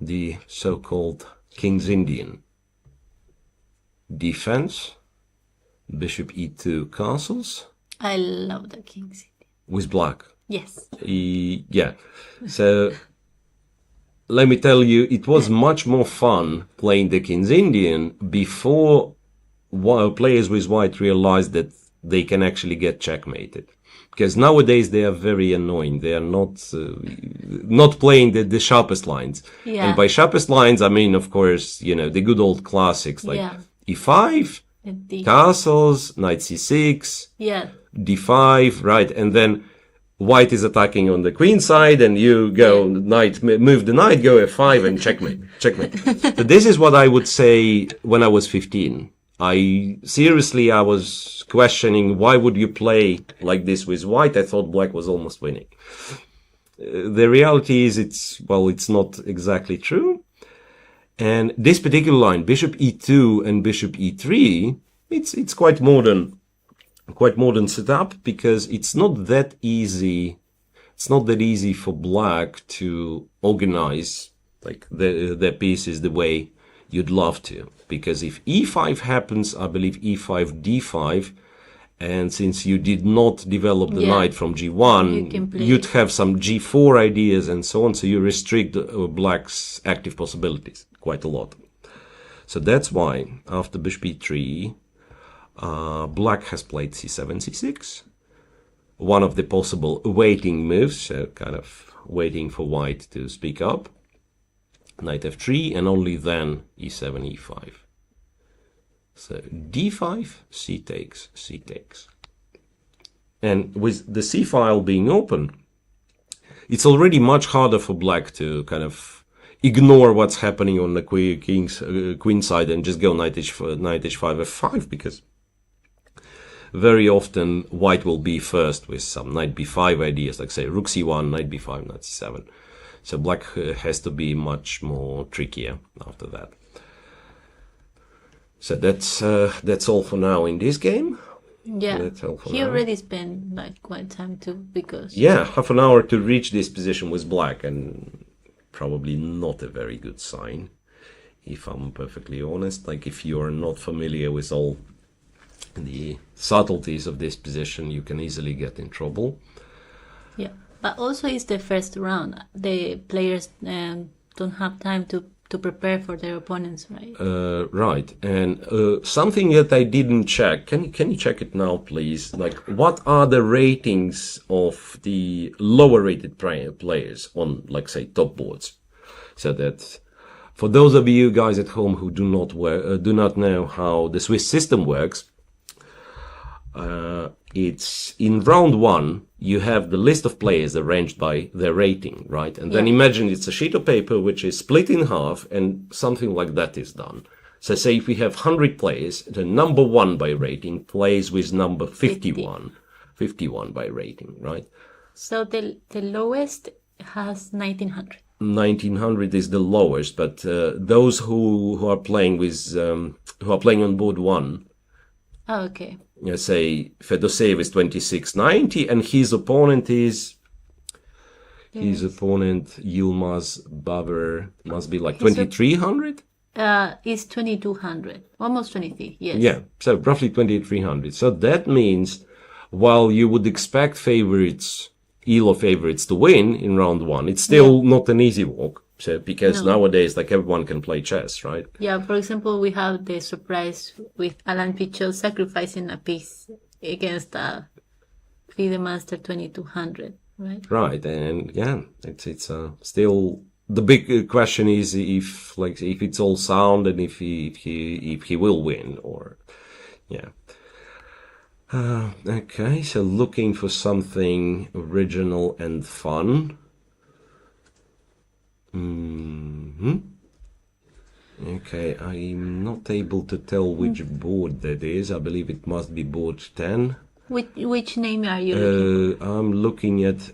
the so-called King's Indian defense, Bishop e2 castles I love the king's Indian. with black. Yes. Yeah. So let me tell you, it was much more fun playing the King's Indian before players with white realized that they can actually get checkmated. Because nowadays they are very annoying. They are not playing the sharpest lines. Yeah. And by sharpest lines, I mean, of course, the good old classics like Yeah. e5, castles, knight c6, Yeah. d5, right? And then white is attacking on the queen side, and you go knight, move the knight, go f5, and checkmate, checkmate. So this is what I would say when I was 15. I was questioning why would you play like this with white. I thought black was almost winning. The reality is it's not exactly true. And this particular line, bishop e2 and bishop e3, it's quite modern setup, because it's not that easy. It's not that easy for black to organize like their pieces the way you'd love to. Because if e5 happens, I believe e5, d5, and since you did not develop the knight from g1, you'd have some g4 ideas and so on. So you restrict black's active possibilities quite a lot. So that's why after bishop e3, black has played c7, c6. One of the possible waiting moves, so kind of waiting for white to speak up. Knight f3, and only then e7, e5. So d5, c takes, c takes. And with the c file being open, it's already much harder for black to kind of ignore what's happening on the queen side and just go knight h5, f5, because very often white will be first with some knight b5 ideas, like say rook c1, knight b5, knight c7. So black has to be much more trickier after that. So that's all for now in this game. Yeah, That's all for he now. already spent like quite time too, because half an hour to reach this position with black, and probably not a very good sign, if I'm perfectly honest. Like, if you're not familiar with all the subtleties of this position, you can easily get in trouble. Yeah, but also it's the first round. The players don't have time to prepare for their opponents, right? Right, and something that I didn't check. Can you check it now, please? Like, what are the ratings of the lower rated players on, like, say, top boards? So that for those of you guys at home who do not know how the Swiss system works, it's in round one, you have the list of players arranged by their rating, right? And then imagine it's a sheet of paper which is split in half, and something like that is done. So say if we have 100 players, the number one by rating plays with number 51 by rating, right? So the lowest has 1900. 1900 is the lowest, but those who are playing with who are playing on board one, Okay. Say Fedoseev is 2690, and his opponent Yilmaz Baber must be like 2300. It's 2200, almost 23. Yes. Yeah, so roughly 2300. So that means, while you would expect ELO favorites to win in round one, it's still not an easy walk. So, because nowadays, like, everyone can play chess, right? Yeah, for example, we have the surprise with Alan Pichot sacrificing a piece against FIDE Master 2200, right? Right, and yeah, it's still the big question is if it's all sound, and if he will win, or okay, so looking for something original and fun. Okay, I'm not able to tell which board that is. I believe it must be board 10. Which name are you looking for? I'm looking at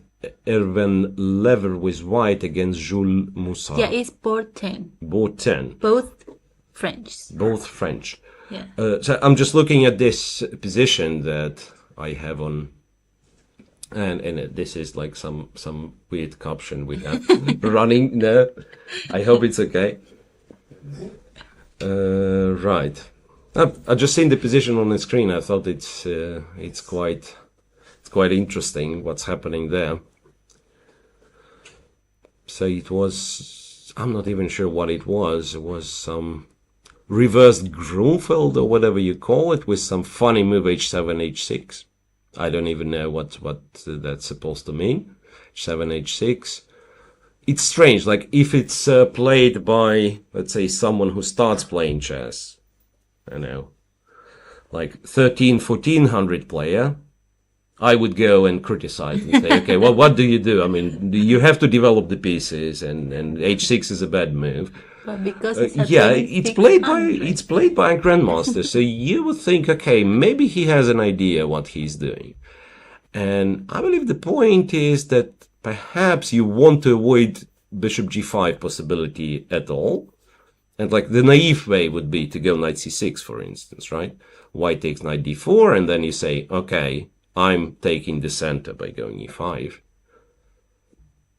Erwin Lever with white against Jules Moussa. Yeah, it's board 10. Board 10. Both French. Both French. Yeah. So I'm just looking at this position that I have on, and this is like some weird caption we have running. No, I hope it's okay. Right. I just seen the position on the screen. I thought it's quite interesting what's happening there. So it was, I'm not even sure what it was. It was some reversed Grunfeld or whatever you call it, with some funny move h7, h6. I don't even know what that's supposed to mean. h7, h6. It's strange, like if it's played by, let's say, someone who starts playing chess, I know, like 1400 player, I would go and criticize and say, okay, well, what do you do? I mean, you have to develop the pieces, and h6 is a bad move. But because it's a Yeah, it's played by a grandmaster, so you would think, okay, maybe he has an idea what he's doing. And I believe the point is that perhaps you want to avoid bishop g5 possibility at all. And like the naive way would be to go knight c6, for instance, right? White takes knight d4, and then you say, okay, I'm taking the center by going e5.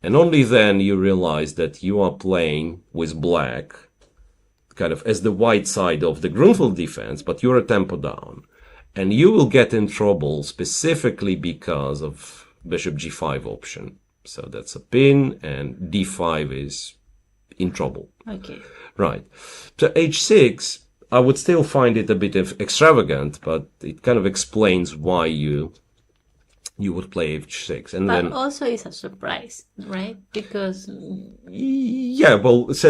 And only then you realize that you are playing with black, kind of as the white side of the Grunfeld defense, but you're a tempo down. And you will get in trouble specifically because of bishop g5 option. So that's a pin, and d5 is in trouble. Okay. Right. So h6, I would still find it a bit extravagant, but it kind of explains why you would play h6. And But then also it's a surprise, right? Because yeah, well, so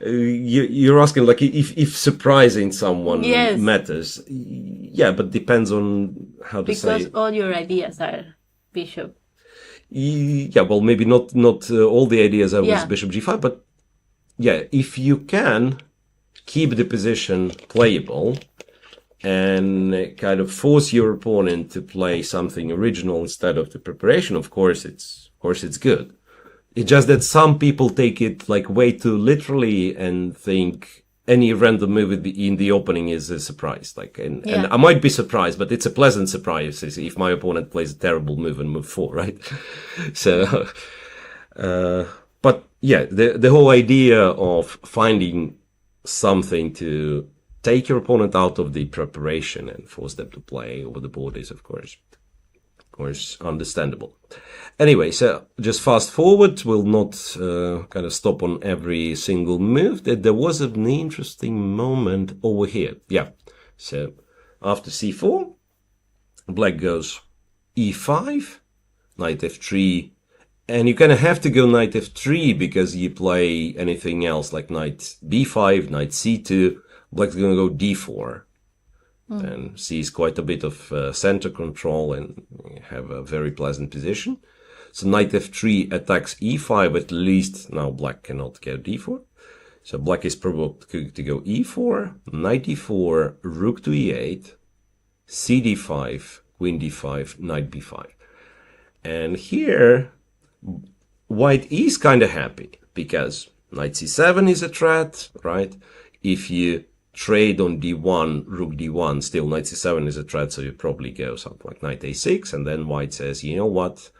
you're asking like if surprising someone Yes. matters. Yeah, but depends on how to say. because all your ideas are bishop. Yeah, well, maybe not all the ideas are Yeah. with bishop g5, but yeah, if you can keep the position playable and kind of force your opponent to play something original instead of the preparation, of course it's good. It's just that some people take it like way too literally and think any random move in the opening is a surprise. Like, and Yeah. I might be surprised, but it's a pleasant surprise if my opponent plays a terrible move in move 4, right? So, but yeah, the whole idea of finding something to take your opponent out of the preparation and force them to play over the board is, of course, understandable. Anyway, so just fast forward. We'll not kind of stop on every single move. There was an interesting moment over here. Yeah. So after c4, black goes e5, knight f3, and you kind of have to go knight f3 because you play anything else like knight b5, knight c2. Black's going to go d4. And sees quite a bit of center control and have a very pleasant position. So knight f3 attacks e5, at least now black cannot get d4. So black is provoked to go e4, knight e4, rook to e8, cd5, queen d5, knight b5. And here, white is kind of happy because knight c7 is a threat, right? If you trade on d1, rook d1, still knight c7 is a threat, so you probably go something like knight a6, and then white says, you know what,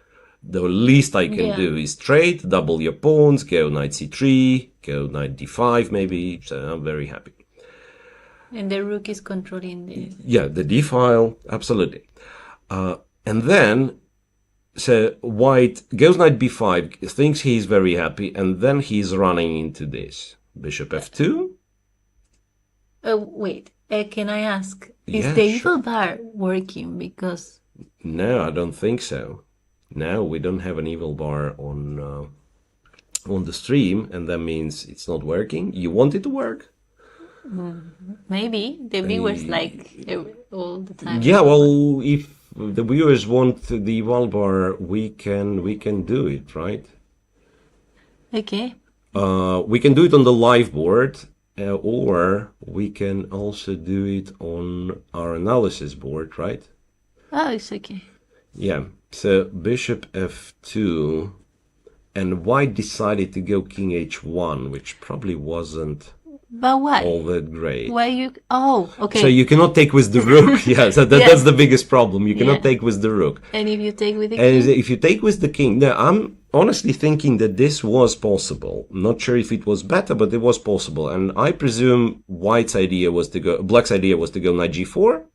the least I can do is trade, double your pawns, go knight c3, go knight d5 maybe, so I'm very happy. And the rook is controlling the... Yeah, the d file, absolutely. And then, so white goes knight b5, thinks he's very happy, and then he's running into this. Bishop f2. Wait, can I ask, Yeah, is the sure. evil bar working? Because No, I don't think so. No, we don't have an evil bar on the stream, and that means it's not working. You want it to work? maybe the viewers like all the time. Yeah, well, if the viewers want the evil bar, we can do it, right? Okay. We can do it on the live board, or we can also do it on our analysis board, right? Oh, it's okay. Yeah. So bishop f2, and white decided to go king h1, which probably wasn't But why? all that great. Why you... Oh, okay. So you cannot take with the rook. Yeah, so that's the biggest problem. You cannot Yeah. take with the rook. And if you take with the And king? if you take with the king, no, honestly thinking that this was possible. Not sure if it was better, but it was possible. And I presume black's idea was to go knight g4,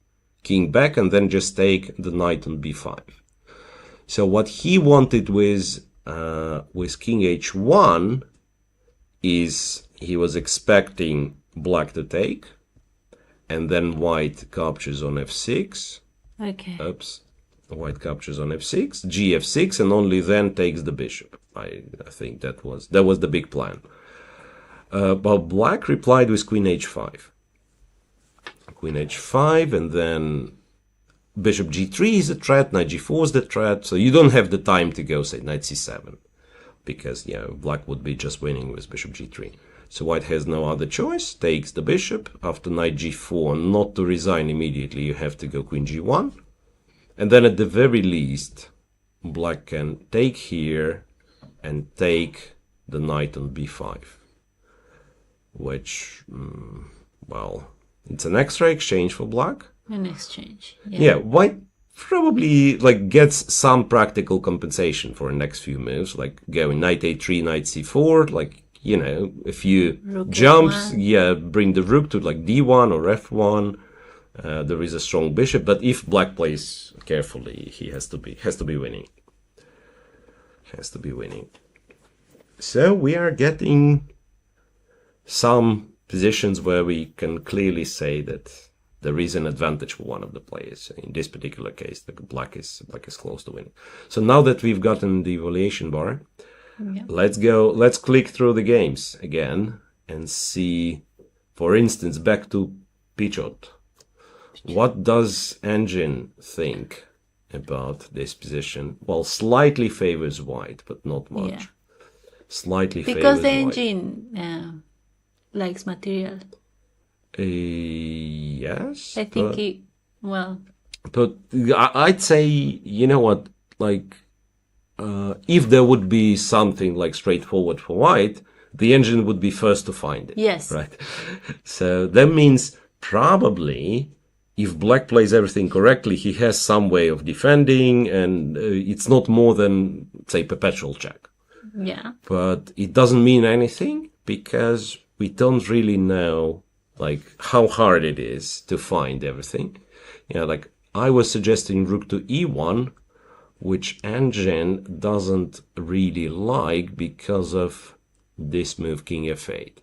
king back, and then just take the knight on b5. So what he wanted with king h1 is he was expecting black to take, and then white captures on f6. Okay. Oops. White captures on f6, gf6, and only then takes the bishop. I think that was the big plan. But black replied with queen h5. Queen h5, and then bishop g3 is a threat, knight g4 is the threat, so you don't have the time to go, say, knight c7, because, black would be just winning with bishop g3. So white has no other choice, takes the bishop. After knight g4, not to resign immediately, you have to go queen g1. And then at the very least, black can take here and take the knight on b5. Which, well, it's an extra exchange for black. An exchange. Yeah, white probably gets some practical compensation for the next few moves, like going knight a3, knight c4, a few Rook jumps, f1. bring the rook to d1 or f1. There is a strong bishop, but if black plays carefully, he has to be winning. Has to be winning. So we are getting some positions where we can clearly say that there is an advantage for one of the players. In this particular case, the black is close to winning. So now that we've gotten the evaluation bar, let's click through the games again and see, for instance, back to Pichot. What does Engine think about this position? Well, slightly favors white, but not much. Yeah. Slightly Because favors the white. engine likes material. Yes. I think But I'd say, you know what, if there would be something straightforward for white, the engine would be first to find it. Yes. Right. So that means probably if black plays everything correctly, he has some way of defending, and it's not more than, say, perpetual check. Yeah. But it doesn't mean anything because we don't really know how hard it is to find everything. I was suggesting rook to e1, which Engine doesn't really like because of this move, king f8.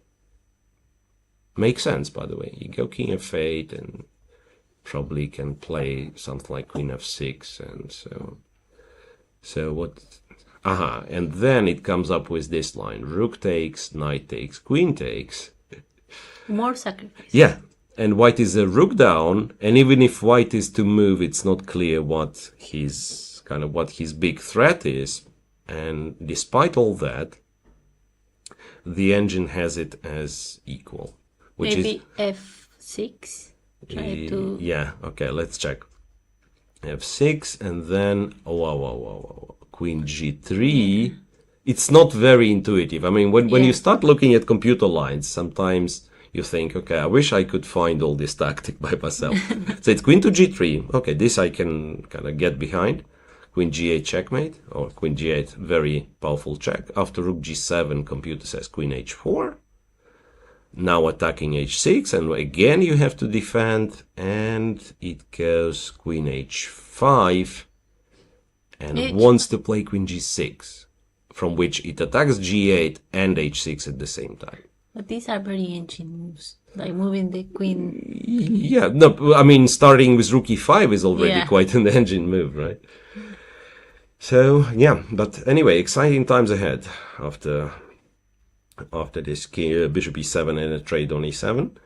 Makes sense, by the way. You go king f8 and probably can play something like queen f6, and so what? And then it comes up with this line: rook takes, knight takes, queen takes. More sacrifice. Yeah, and white is a rook down, and even if white is to move, it's not clear what his big threat is. And despite all that, the Engine has it as equal, which maybe f6. Try to. Yeah. Okay. Let's check. f6, and then queen g3. It's not very intuitive. I mean, when you start looking at computer lines, sometimes you think, okay, I wish I could find all this tactic by myself. So it's queen to g3. Okay, this I can kind of get behind. Queen g8 checkmate, or queen g8, very powerful check. After rook g7, computer says queen h4. Now attacking h6, and again you have to defend, and it goes queen h5, and wants to play queen g6, from which it attacks g8 and h6 at the same time. But these are very Engine moves, like moving the queen. Yeah, no, I mean, starting with rook e5 is already quite an Engine move, right? So, yeah, but anyway, exciting times ahead after this bishop e7 and a trade on e7.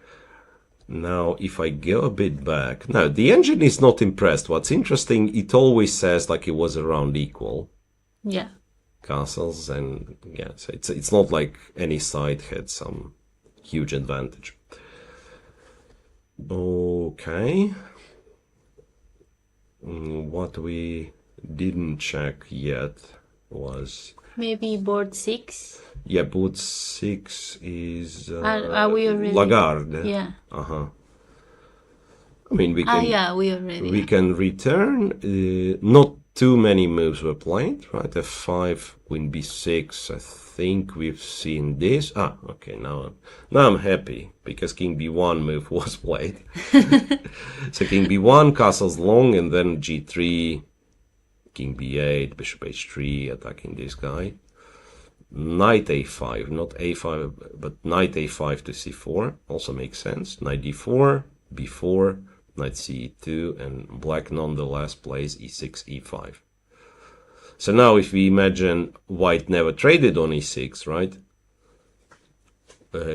Now, if I go a bit back, now the Engine is not impressed. What's interesting, it always says it was around equal. Yeah. Castles, and so it's not like any side had some huge advantage. Okay. What we didn't check yet was maybe board 6. Yeah, board 6 is Are we already? Lagarde. Yeah. I mean, we can. We already. We can return. Not too many moves were played, right? F5, queen b6. I think we've seen this. Okay, now I'm happy because king b1 move was played. So king b1, castle's long, and then g3, king b8, bishop h3, attacking this guy. Knight a5, not a5, but knight a5 to c4 also makes sense. Knight d4, b4, knight c2, and black nonetheless plays e6, e5. So now if we imagine white never traded on e6, right?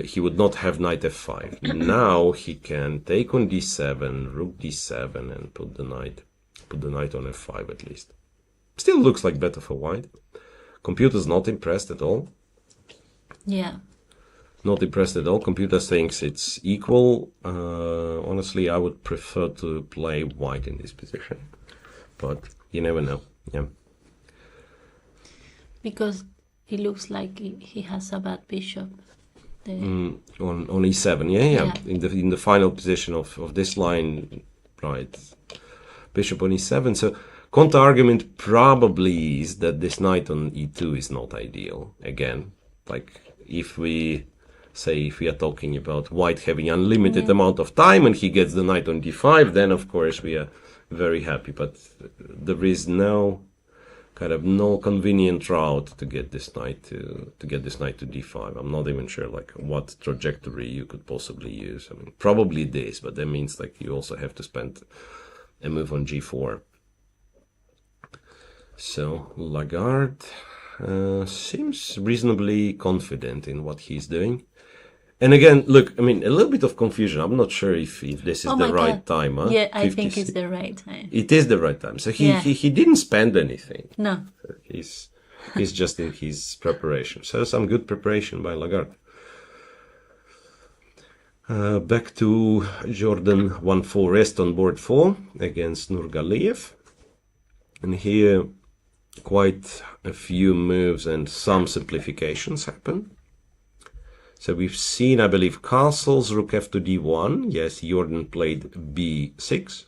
He would not have knight f5. Now he can take on d7, rook d7, and put the knight on f5 at least. Still looks like better for white. Computer's not impressed at all. Yeah. Not impressed at all. Computer thinks it's equal. Honestly, I would prefer to play white in this position. But you never know. Yeah. Because it looks like he has a bad bishop. On e7, yeah. In the final position of this line, right? Bishop on e7. So counter argument probably is that this knight on e2 is not ideal. Again, like if we are talking about white having unlimited amount of time and he gets the knight on d5, then of course we are very happy. But there is no convenient route to get this knight to d5. I'm not even sure like what trajectory you could possibly use. I mean, probably this, but that means like you also have to spend a move on g4. So Lagarde seems reasonably confident in what he's doing. And again, look, I mean, a little bit of confusion. I'm not sure if this is the right time. Huh? Yeah, I think it's the right time. It is the right time. So he didn't spend anything. No. He's just in his preparation. So some good preparation by Lagarde. Back to Jordan 1-4 rest on board 4 against Nurgaliev. And here quite a few moves and some simplifications happen. So we've seen, I believe, castles, rook f to d1. Yes, Jordan played b6.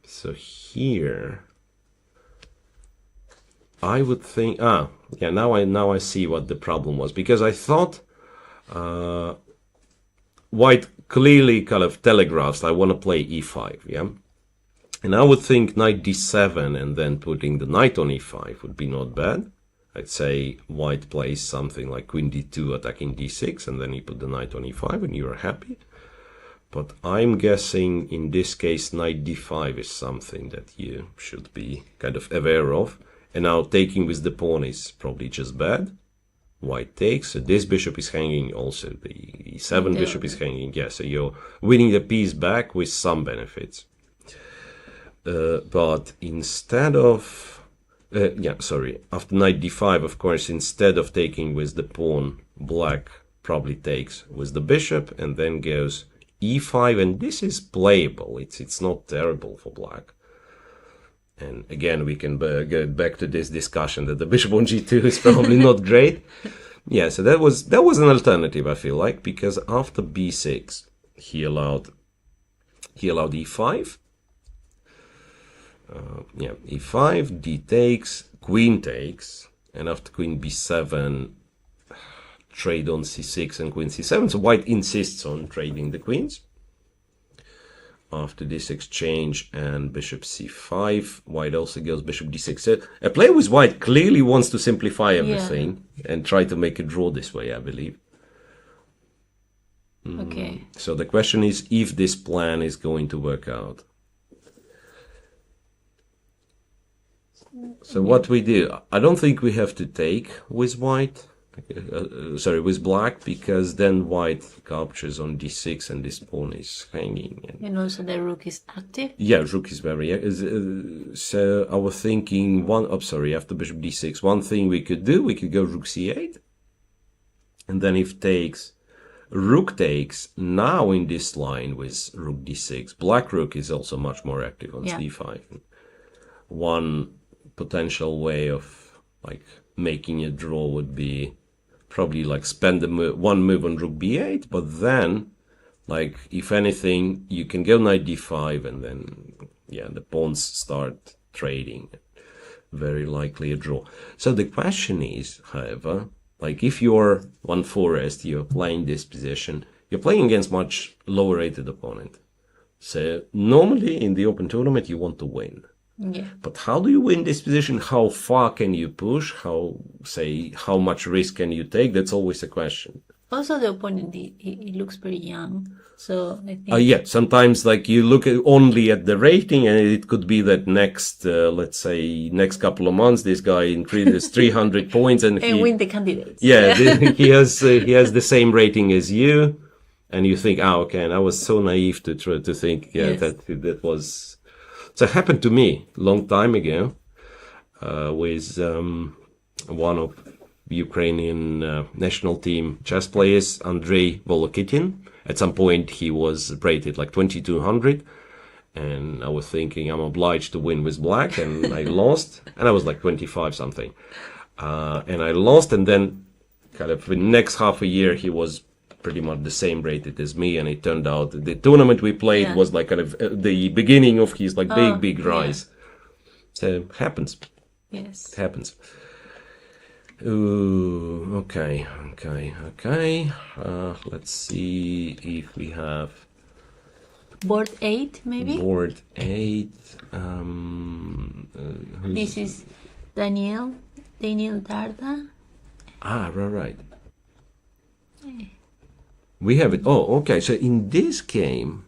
So here I would think, now I see what the problem was, because I thought white clearly kind of telegraphs I want to play e5, yeah? And I would think knight d7 and then putting the knight on e5 would be not bad. I'd say white plays something like queen d2 attacking d6 and then you put the knight on e5 and you're happy. But I'm guessing in this case knight d5 is something that you should be kind of aware of. And now taking with the pawn is probably just bad. White takes, so this bishop is hanging also, the e7 bishop is hanging, yeah, so you're winning the piece back with some benefits. But instead of after knight d5, of course, instead of taking with the pawn, black probably takes with the bishop and then goes e5, and this is playable. It's not terrible for black. And again, we can go back to this discussion that the bishop on g2 is probably not great. Yeah, so that was an alternative, I feel like, because after b6, he allowed e5. E5, d takes, queen takes, and after queen b7, trade on c6 and queen c7. So white insists on trading the queens. After this exchange and bishop c5, white also goes bishop d6. So a player with white clearly wants to simplify everything and try to make a draw this way, I believe. Okay. So the question is if this plan is going to work out. So what we do, I don't think we have to take with white, with black, because then white captures on d6 and this pawn is hanging. And also the rook is active? Yeah, rook is very so I was thinking after bishop d6, one thing we could do, we could go rook c8. And then if rook takes, now in this line with rook d6, black rook is also much more active on c5. One potential way of like making a draw would be probably like spend one move on rook b8, but then like if anything you can go knight d5 and then yeah, the pawns start trading. Very likely a draw. So the question is, however, like if you're one forest, you're playing this position, you're playing against much lower rated opponent. So normally in the open tournament you want to win. Yeah. But how do you win this position? How far can you push? How much risk can you take? That's always a question. Also, the opponent, he looks pretty young. So I think. Yeah, sometimes like you look only at the rating, and it could be that let's say next couple of months, this guy increases 300 points and win the candidates. Yeah, he has the same rating as you, and you think, okay, and I was so naive to try to think, Yes. that was. So it happened to me a long time ago, with one of Ukrainian national team chess players, Andrei Volokitin. At some point, he was rated like 2200, and I was thinking I'm obliged to win with black, and I lost, and I was like 25 something, and I lost, and then kind of the next half a year he was pretty much the same rated as me, and it turned out the tournament we played was like kind of the beginning of his like big rise. So it happens. Yes. It happens. Ooh, okay. Let's see if we have Board 8, maybe? board 8. This is Daniel Darda. Right. We have it. Oh, okay. So in this game,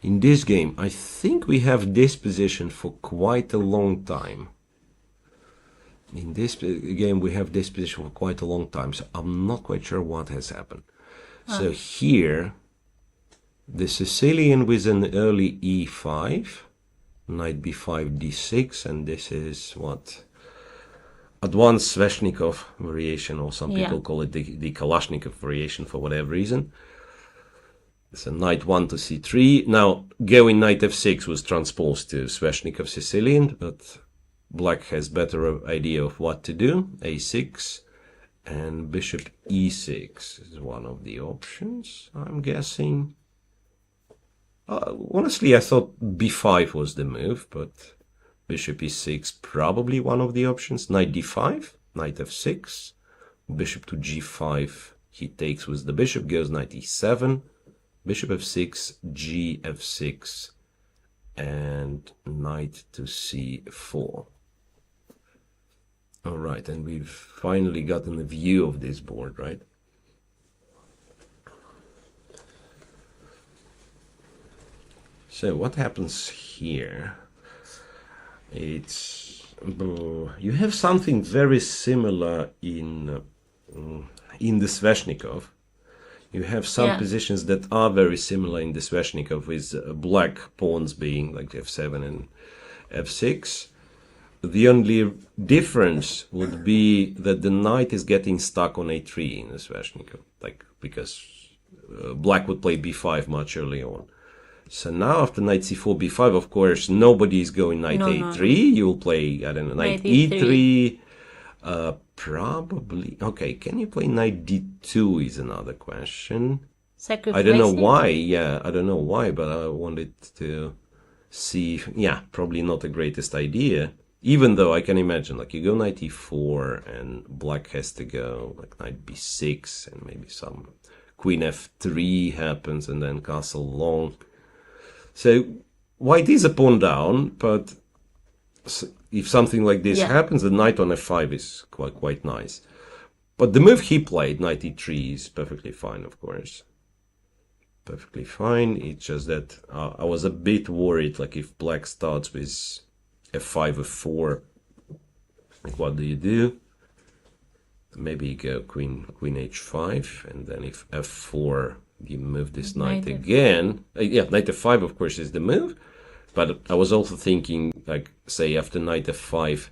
I think we have this position for quite a long time. In this game, we have this position for quite a long time, so I'm not quite sure what has happened. So here, the Sicilian with an early e5, knight b5, d6, and this is what? Advanced Sveshnikov variation, or some people call it the Kalashnikov variation for whatever reason. So knight 1 to c3. Now, going knight f6 was transposed to Sveshnikov Sicilian, but black has better idea of what to do. a6 and bishop e6 is one of the options, I'm guessing. Honestly, I thought b5 was the move, but bishop e6 probably one of the options. Knight d5, knight f6, bishop to g5. He takes with the bishop, goes knight e7, bishop f6, g f6, and knight to c4. All right, and we've finally gotten a view of this board, right? So what happens here? You have something very similar in the Sveshnikov. You have some positions that are very similar in the Sveshnikov, with black pawns being like f7 and f6. The only difference would be that the knight is getting stuck on a3 in the Sveshnikov, because black would play b5 much early on. So now after knight c4, b5, of course, nobody is going knight a3. No. You'll play, I don't know, knight e3. Probably. Okay, can you play knight d2 is another question. Sacrificing? I don't know why. Yeah, I don't know why, but I wanted to see. Yeah, probably not the greatest idea. Even though I can imagine, like, you go knight e4 and black has to go like knight b6 and maybe some queen f3 happens and then castle long. So white is a pawn down, but if something like this happens, the knight on f5 is quite nice. But the move he played, knight e3, is perfectly fine, of course. Perfectly fine. It's just that I was a bit worried, like if black starts with f5, f4, like what do you do? Maybe you go queen h5, and then if f4, you move this knight again. Knight f5, of course, is the move. But I was also thinking, like, say, after knight f5,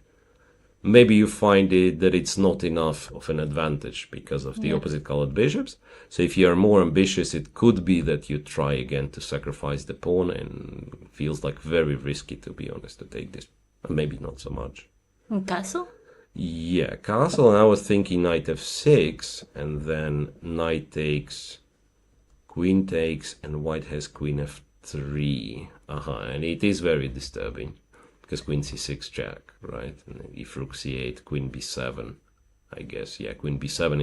maybe you find that it's not enough of an advantage because of the opposite colored bishops. So if you are more ambitious, it could be that you try again to sacrifice the pawn, and it feels like very risky, to be honest, to take this. Maybe not so much. Castle? Yeah, castle, and I was thinking knight f6, and then knight takes, queen takes, and white has queen 3. And it is very disturbing because queen c6 check, right? And then if rook c8, queen b7. I guess, yeah, queen b7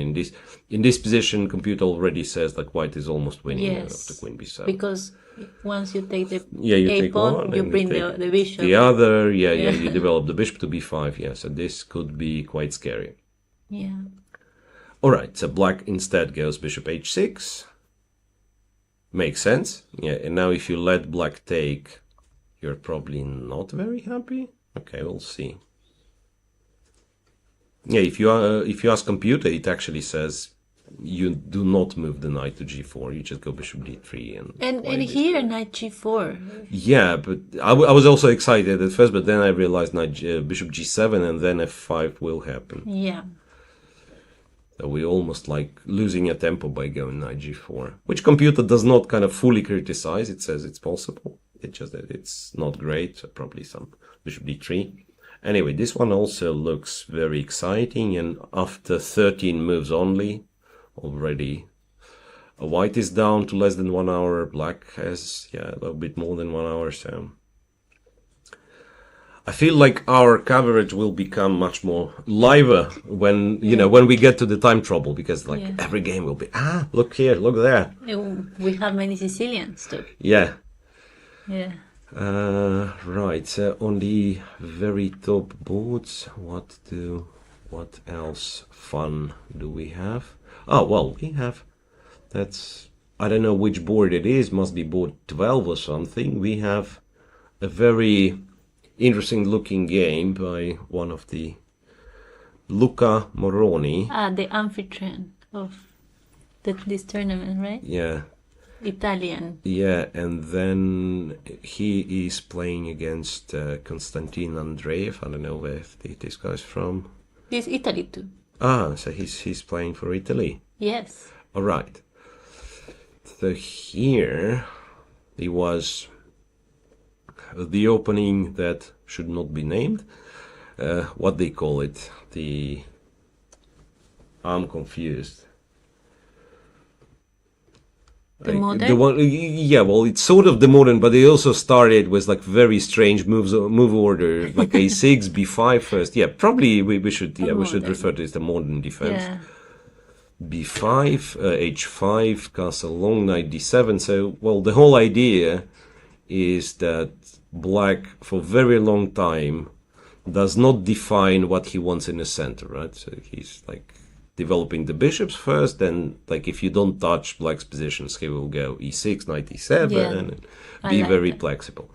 in this position. Computer already says that white is almost winning after queen b7. Because once you take the you a take pawn, one you and bring take the bishop. the other. You develop the bishop to b5. Yeah, so this could be quite scary. Yeah. All right, so black instead goes bishop h6. Makes sense. Yeah, and now if you let black take, you're probably not very happy. Okay, we'll see. Yeah, if you ask computer, it actually says you do not move the knight to g4. You just go bishop d3 and here knight g4. Yeah, but I was also excited at first, but then I realized bishop g7 and then f5 will happen. Yeah. So we almost like losing a tempo by going knight g4, which computer does not kind of fully criticize. It says it's possible. It's just that it's not great. So probably some bishop d3. Anyway, this one also looks very exciting, and after 13 moves only, already white is down to less than 1 hour, black has, a little bit more than 1 hour, so I feel like our coverage will become much more liver when, when we get to the time trouble, because every game will be, look here, look there. We have many Sicilians too. Yeah. Yeah. Right, so on the very top boards, what else fun do we have? Oh, well, we have, I don't know which board it is, must be board 12 or something. We have a very interesting looking game by one of the Luca Moroni. The amphitryon of this tournament, right? Yeah. Italian. Yeah, and then he is playing against Konstantin Andreev. I don't know where this guy's from. He's Italy too. So he's playing for Italy. Yes. All right. So here it was the opening that should not be named. What they call it? I'm confused. The modern? The one, yeah, well, it's sort of the modern, but they also started with like very strange move order, like a6, b5 first. Yeah, probably we should refer to it as the modern defense. Yeah. b5, h5, castle long, knight d7. So, well, the whole idea is that black for a very long time does not define what he wants in the center, right? So he's like developing the bishops first, then like if you don't touch black's positions, he will go e6, knight e7, and be very flexible.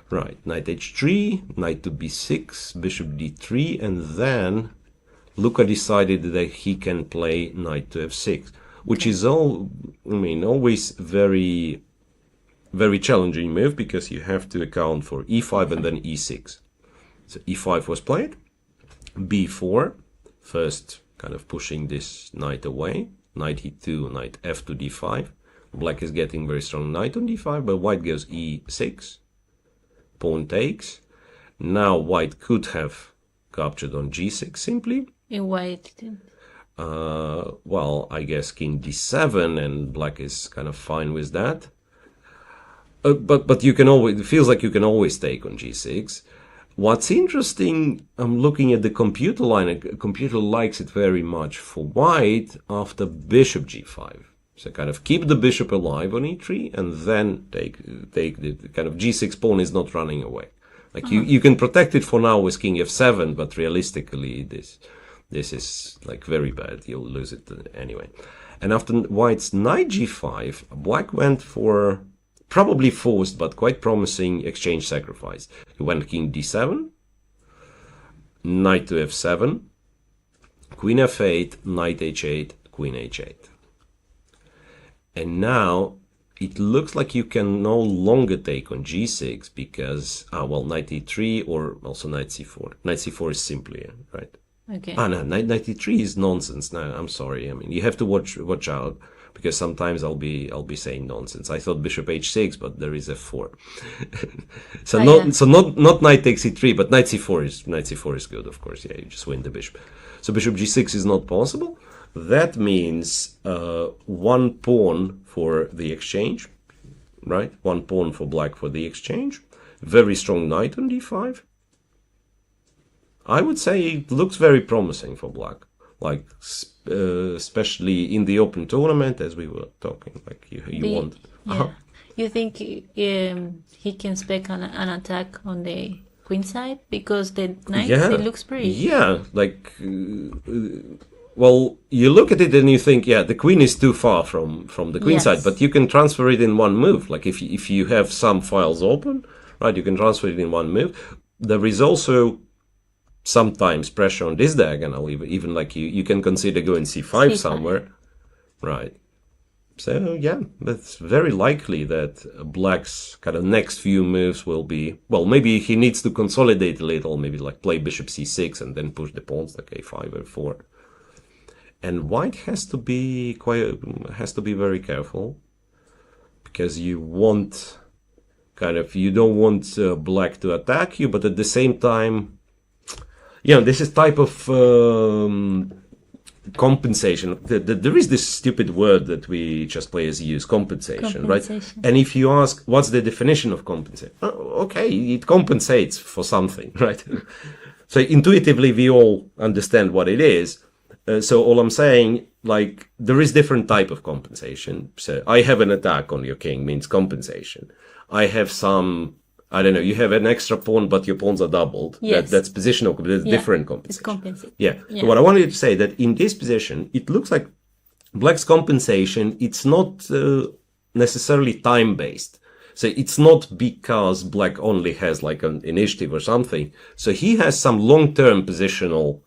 Right, knight h3, knight to b6, bishop d3, and then Luca decided that he can play knight to f6, which is always very, very challenging move, because you have to account for e5 and then e6. So e5 was played, b4, first kind of pushing this knight away, knight e2, knight f to d5. Black is getting very strong knight on d5, but white goes e6, pawn takes. Now white could have captured on g6 simply. And white didn't. Well, I guess king d7, and black is kind of fine with that. But you can always, it feels like you can always take on g6. What's interesting, I'm looking at the computer line, and computer likes it very much for white after bishop g5. So kind of keep the bishop alive on e3, and then take the kind of g6 pawn is not running away. Like you can protect it for now with king f7, but realistically this is like very bad. You'll lose it anyway. And after white's knight g5, black went for probably forced but quite promising exchange sacrifice. He went king d7, knight to f7, queen f8, knight h8, queen h8. And now it looks like you can no longer take on g6 because, knight e3 or also knight c4. Knight c4 is simpler, right? Okay. No, knight e3 is nonsense. No, I'm sorry. I mean, you have to watch out, because sometimes I'll be saying nonsense. I thought bishop h6, but there is f4. Not knight takes e3, but knight c4 is good, of course. Yeah, you just win the bishop. So bishop g6 is not possible. That means one pawn for the exchange. right? One pawn for black for the exchange. Very strong knight on d5. I would say it looks very promising for black. Like, especially in the open tournament, as we were talking, like you want. Yeah. You think he can spec an attack on the queen side? Because the knight, it looks pretty. Yeah, like, well, you look at it and you think, yeah, the queen is too far from the queen side, but you can transfer it in one move. Like, if you have some files open, right, you can transfer it in one move. There is also sometimes pressure on this diagonal, even like you can consider going c5 somewhere, right? So yeah, it's very likely that black's kind of next few moves will be, well, maybe he needs to consolidate a little, maybe like play bishop c6 and then push the pawns like a5 or 4. And white has to be very careful, because you want you don't want black to attack you, but at the same time, this is type of compensation. There is this stupid word that we chess players use, compensation, right? And if you ask, what's the definition of compensation? Okay, it compensates for something, right? So intuitively, we all understand what it is. So all I'm saying, like, there is different type of compensation. So I have an attack on your king means compensation. I have some, I don't know, you have an extra pawn, but your pawns are doubled. Yes. That's positional, that's different compensation. It's compensation. Yeah. So what I wanted to say that in this position, it looks like black's compensation, it's not necessarily time-based. So it's not because black only has like an initiative or something. So he has some long-term positional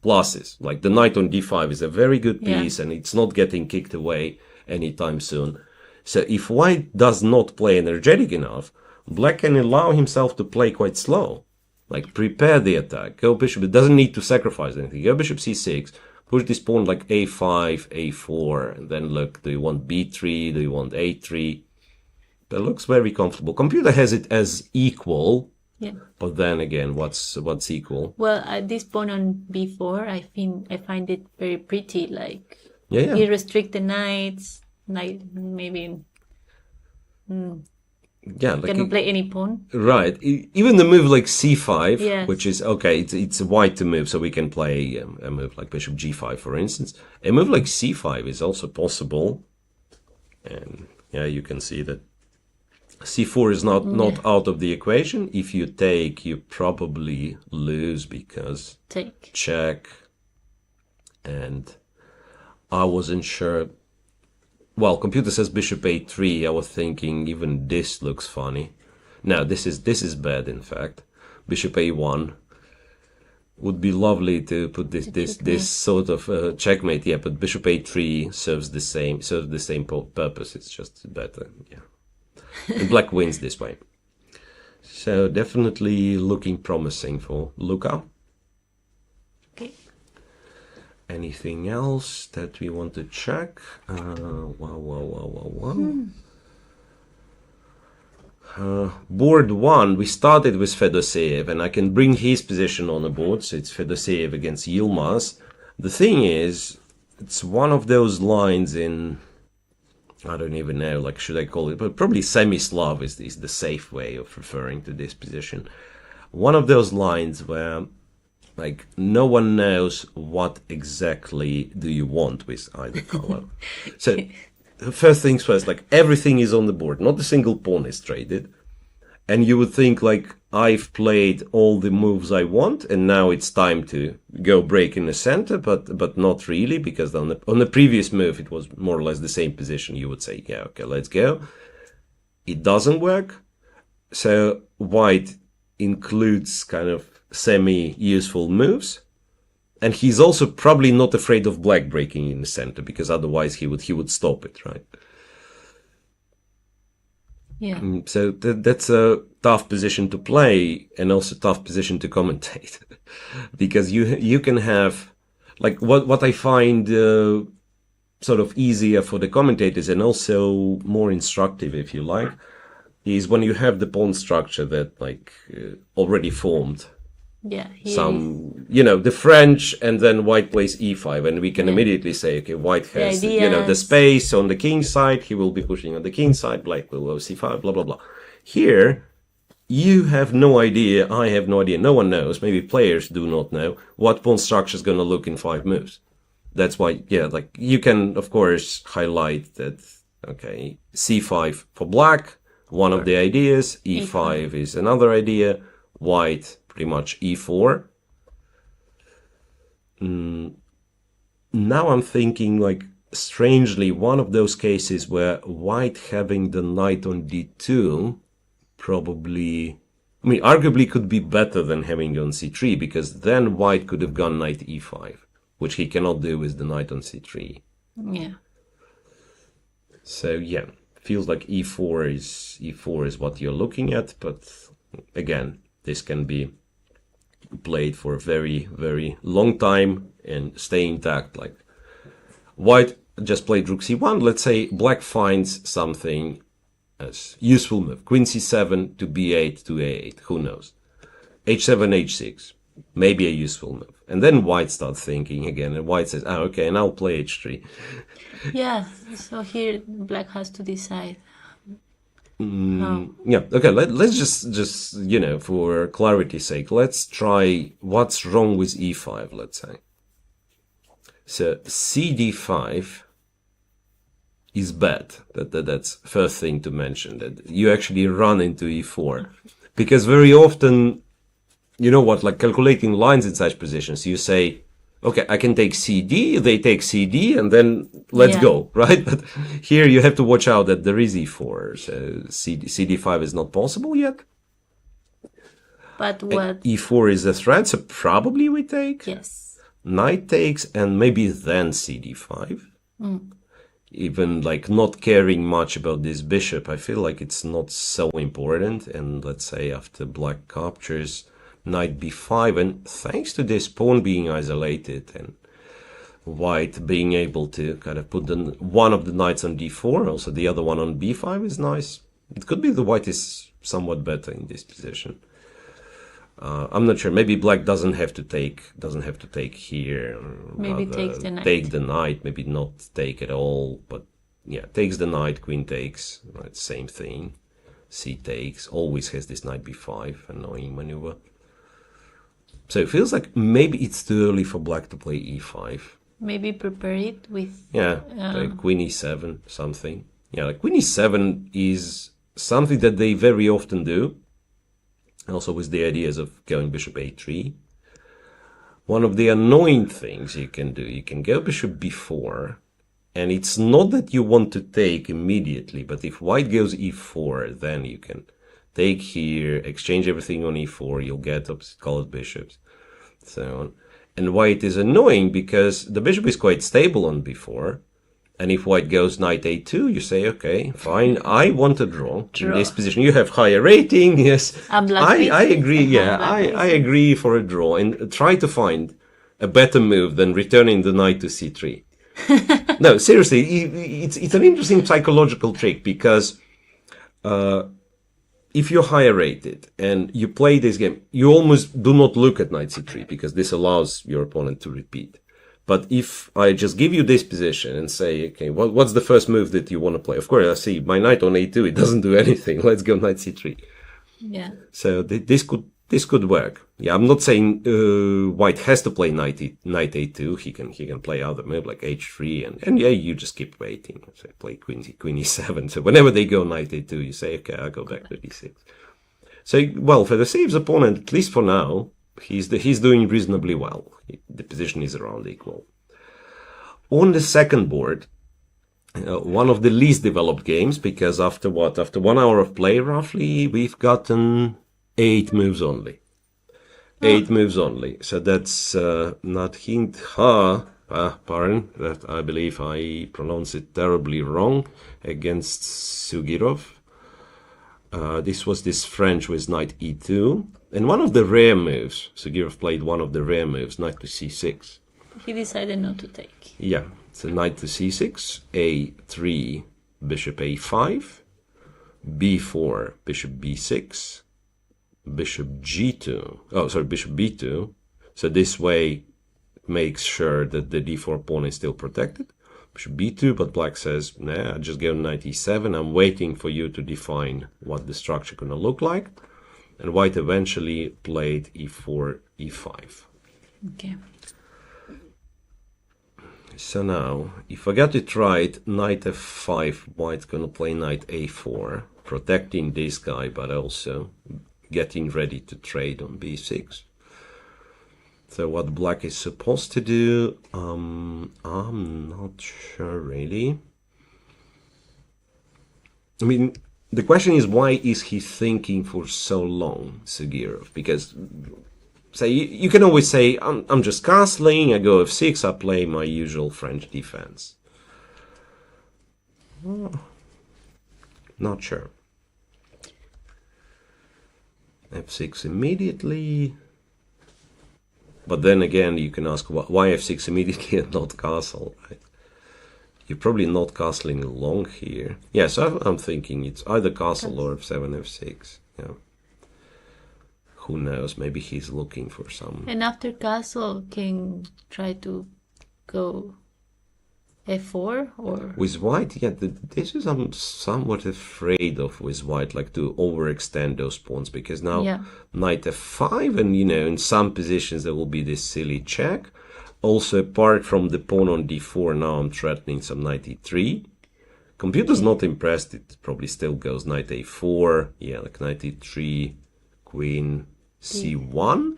pluses. Like the knight on d5 is a very good piece, and it's not getting kicked away anytime soon. So if white does not play energetic enough, black can allow himself to play quite slow. Like, prepare the attack. Go bishop. It doesn't need to sacrifice anything. Go bishop c6. Push this pawn like a5, a4. And then look, do you want b3? Do you want a3? That looks very comfortable. Computer has it as equal. Yeah. But then again, what's equal? Well, at this pawn on b4, I find it very pretty. Like, you restrict the knights. Like, maybe... like cannot play any pawn. Right. Even the move like c5, which is, okay, it's white to move, so we can play a move like bishop g5, for instance. A move like c5 is also possible. And, you can see that c4 is not out of the equation. If you take, you probably lose because check. And I wasn't sure... Well, computer says bishop a3. I was thinking even this looks funny. No, this is bad, in fact. Bishop a1 would be lovely to put this sort of checkmate. Yeah, but bishop a3 serves the same purpose. It's just better. Yeah, and black wins this way. So definitely looking promising for Luka. Okay. Anything else that we want to check? Board 1, we started with Fedoseev, and I can bring his position on the board, so it's Fedoseev against Yilmaz. The thing is, it's one of those lines in, I don't even know, like, should I call it, but probably semi-Slav is the safe way of referring to this position. One of those lines where, like, no one knows what exactly do you want with either color. So, first things first, like, everything is on the board. Not a single pawn is traded. And you would think, like, I've played all the moves I want, and now it's time to go break in the center, but not really, because on the previous move, it was more or less the same position. You would say, yeah, okay, let's go. It doesn't work. So, white includes kind of semi-useful moves, and he's also probably not afraid of black breaking in the center, because otherwise he would stop it, right? Yeah. So that's a tough position to play, and also tough position to commentate, because you can have, like, what I find sort of easier for the commentators and also more instructive, if you like, is when you have the pawn structure that, like, already formed. Yeah, he is. Some, the French, and then white plays e5, and we can immediately say, okay, white The has, the ideas. space on the king side, he will be pushing on the king side, black will go c5, blah, blah, blah. Here, you have no idea, I have no idea, no one knows, maybe players do not know, what pawn structure is going to look in 5 moves. That's why, you can, of course, highlight that, okay, c5 for black, one of the ideas, e5 is another idea, white, pretty much e4. Now I'm thinking, strangely, one of those cases where white having the knight on d2 probably, arguably could be better than having on c3, because then white could have gone knight e5, which he cannot do with the knight on c3. Yeah. So yeah, feels like e4 is what you're looking at, but again, this can be played for a very, very long time and stay intact. Like white just played rook c1. Let's say black finds something as useful move. Queen c7 to b8 to a8. Who knows? h7, h6. Maybe a useful move. And then white starts thinking again, and white says, okay, and I'll play h3. Yeah, so here black has to decide. Yeah, okay, let's just for clarity's sake, let's try what's wrong with e5, let's say. So cd5 is bad. That's first thing to mention, that you actually run into e4. Because very often, calculating lines in such positions, you say, okay, I can take CD, they take CD, and then let's go, right? But here you have to watch out that there is e4, so CD5 is not possible yet. But what? E4 is a threat, so probably we take. Yes. Knight takes, and maybe then CD5. Even not caring much about this bishop, I feel like it's not so important. And let's say after black captures, knight b5, and thanks to this pawn being isolated and white being able to kind of put one of the knights on d4, also the other one on b5 is nice. It could be the white is somewhat better in this position. I'm not sure. Maybe black doesn't have to take here. Maybe takes the knight. Take the knight. Maybe not take at all. But yeah, takes the knight. Queen takes. Right, same thing. C takes. Always has this knight b5. Annoying maneuver. So it feels like maybe it's too early for black to play e5. Maybe prepare it with... Yeah, like queen e7, something. Yeah, like queen e7 is something that they very often do. Also with the ideas of going bishop a3. One of the annoying things you can do, you can go bishop b4. And it's not that you want to take immediately, but if white goes e4, then you can take here, exchange everything on e4, you'll get opposite colored bishops, so on. And white is annoying because the bishop is quite stable on b4. And if white goes knight a2, you say, okay, fine, I want a draw. In this position. You have higher rating, yes. I agree, yeah, I agree for a draw. And try to find a better move than returning the knight to c3. No, seriously, it's an interesting psychological trick because if you're higher rated and you play this game, you almost do not look at knight c3 because this allows your opponent to repeat. But if I just give you this position and say, okay, what's the first move that you want to play? Of course, I see my knight on a2, it doesn't do anything. Let's go knight c3. Yeah. So this could work. Yeah, I'm not saying white has to play knight a2. He can play other move like h3, and yeah, you just keep waiting. So play queen e7. So whenever they go knight a2, you say, okay, I'll go back to d6. So well, for the Sieve's opponent, at least for now, he's doing reasonably well. The position is around equal. On the second board, one of the least developed games, because after 1 hour of play roughly, we've gotten 8 moves only. 8 moves only. So that's not hint ha. Pardon, that I believe I pronounce it terribly wrong against Sugirov. This was this French with knight e2. And one of the rare moves, Sugirov played one of the rare moves, knight to c6. He decided not to take. Yeah, so knight to c6, a3, bishop a5, b4, bishop b6, bishop g2. Oh, sorry, bishop b2. So this way makes sure that the d4 pawn is still protected. Bishop b2, but black says, nah, I just go knight e7. I'm waiting for you to define what the structure gonna look like. And white eventually played e4, e5. Okay. So now, if I got it right, knight f5, white's gonna play knight a4, protecting this guy, but also getting ready to trade on b6. So what black is supposed to do, I'm not sure really. I mean, the question is, why is he thinking for so long, Sagirov? Because, say, you can always say, I'm just castling, I go f6, I play my usual French defense. Not sure. f6 immediately. But then again, you can ask, why f6 immediately and not castle, right? You're probably not castling long here. Yes, I'm thinking it's either castle or f7, f6. Yeah. Who knows? Maybe he's looking for some. And after castle, can try to go f4 or with white. Yeah, this is I'm somewhat afraid of with white, like to overextend those pawns, because now knight f5, and in some positions there will be this silly check. Also, apart from the pawn on d4, now I'm threatening some knight e3. Computer's not impressed. It probably still goes knight a4. Yeah, like knight e3, queen c1.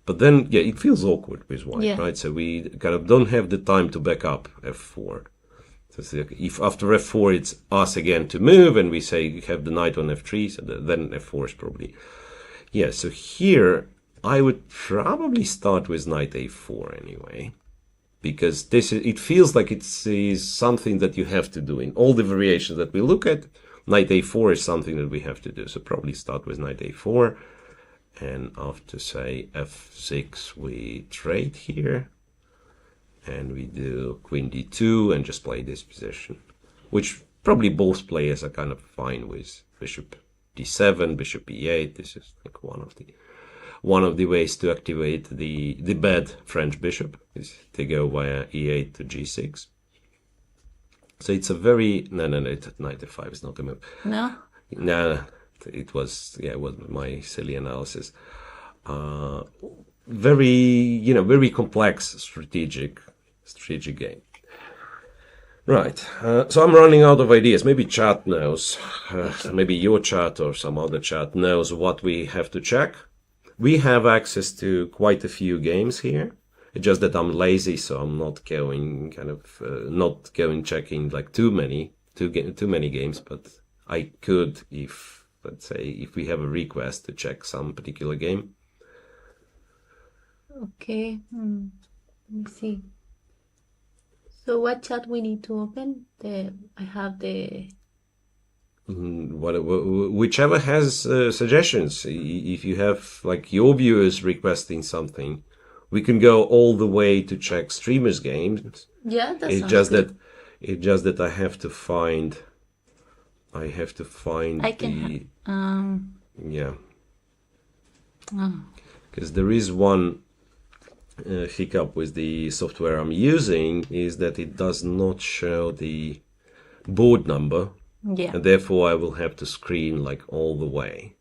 But then, yeah, it feels awkward with white, right? So we kind of don't have the time to back up f4. So if after f4 it's us again to move, and we say you have the knight on f3, so then f4 is probably... Yeah, so here I would probably start with knight a4 anyway, because it feels like it's something that you have to do in all the variations that we look at. Knight a4 is something that we have to do, so probably start with knight a4. And after, say, f6, we trade here. And we do queen d2 and just play this position, which probably both players are kind of fine with. Bishop d7, bishop e8. This is like one of the ways to activate the bad French bishop, is to go via e8 to g6. So it's a very... No, knight f5 is not a move. No? No. It was my silly analysis. Very complex strategic game. Right. So I'm running out of ideas. Maybe chat knows. Maybe your chat or some other chat knows what we have to check. We have access to quite a few games here. It's just that I'm lazy, so I'm not going checking like too many games. But I could if. Let's say if we have a request to check some particular game. Okay, let me see. So what chat we need to open? I have the... Whichever has suggestions. If you have like your viewers requesting something, we can go all the way to check streamers' games. Yeah, that's It's just that I have to find... I can because there is one hiccup with the software I'm using, is that it does not show the board number, and therefore I will have to screen like all the way,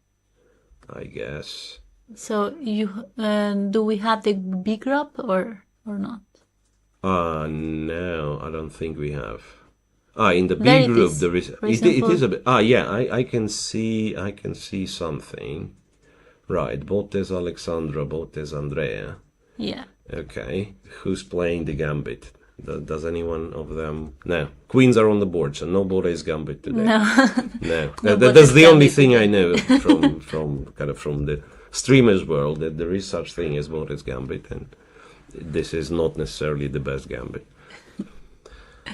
I guess. So you do we have the big group or not? No, I don't think we have. In the B group there is. It is a bit. I can see something. Right, Botes Alexandra, Botes Andrea. Yeah. Okay, who's playing the gambit? Does anyone of them? No, queens are on the board, so no Botes gambit today. No. That's the only thing I know from the streamers world, that there is such thing as Botes gambit, and this is not necessarily the best gambit.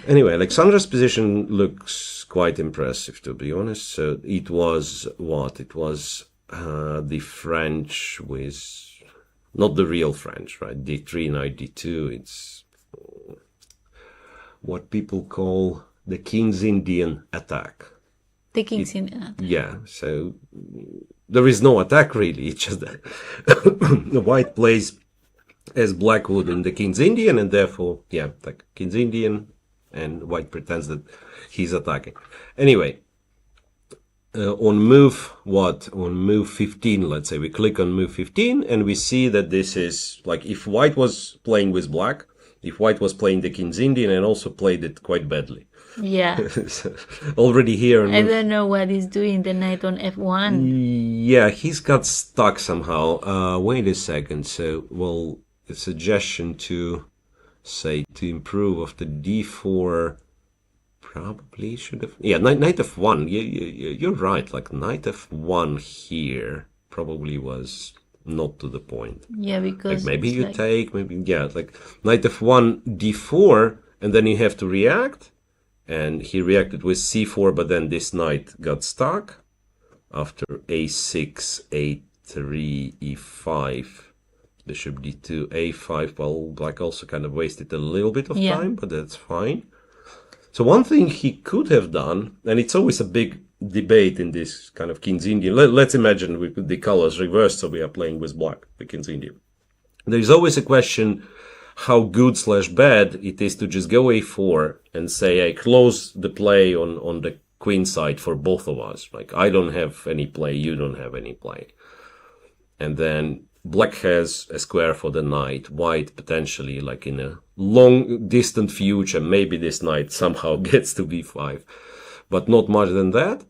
Anyway, Alexandra's position looks quite impressive, to be honest. So it was what? It was the French with... Not the real French, right? d3, knight d2. It's what people call the King's Indian attack. The king's in Yeah, so there is no attack really. It's just that the white plays as Blackwood in the King's Indian, and therefore, yeah, like King's Indian, and white pretends that he's attacking. Anyway, on move 15, let's say we click on move 15, and we see that this is like if white was playing with black, if white was playing the King's Indian and also played it quite badly. Yeah. So, already here on I don't know what he's doing the knight on f1. Yeah, he's got stuck somehow. Wait a second. So, well, a suggestion to say to improve of the d4 probably should have. Yeah, knight f1. You're right. Like knight f1 here probably was not to the point. Yeah, because like maybe you take like knight f1 d4, and then you have to react. And he reacted with c4, but then this knight got stuck after a6, a3, e5, bishop d2, a5. Well, black also kind of wasted a little bit of time, but that's fine. So one thing he could have done, and it's always a big debate in this kind of King's Indian. Let's imagine we put the colors reversed, so we are playing with black, the King's Indian. There's always a question how good/bad it is to just go a4 and say I close the play on the queen side for both of us. Like I don't have any play, you don't have any play. And then black has a square for the knight, white potentially like in a long distant future, maybe this knight somehow gets to b5, but not much than that.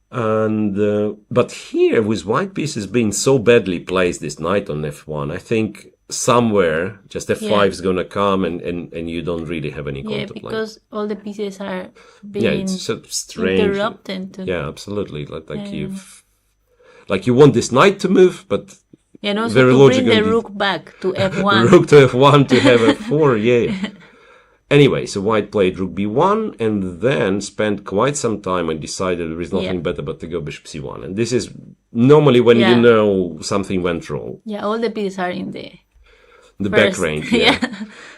And but here with white pieces being so badly placed, this knight on f1, I think somewhere just f5 is gonna come and you don't really have any counterplay. Yeah, because all the pieces are being it's so strange. interrupted. Yeah, absolutely. Like you want this knight to move, but and also very to bring the rook back to f1. Rook to f1 to have f4. Yeah. Anyway, so white played rook b1 and then spent quite some time and decided there is nothing better but to go bishop c1. And this is normally when you know something went wrong. Yeah, all the pieces are in the back range. Yeah.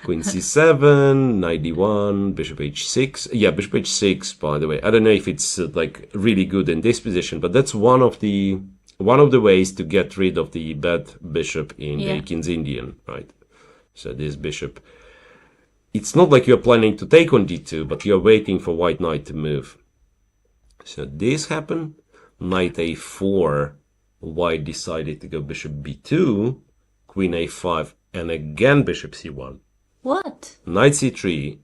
Queen c7, knight d1, bishop h6. Yeah, bishop h6, by the way. I don't know if it's like really good in this position, but that's one of the ways to get rid of the bad bishop in the King's Indian, right? So this bishop, it's not like you're planning to take on d2, but you're waiting for white knight to move. So this happened. Knight a4, white decided to go bishop b2, queen a5, and again bishop c1. What? Knight c3,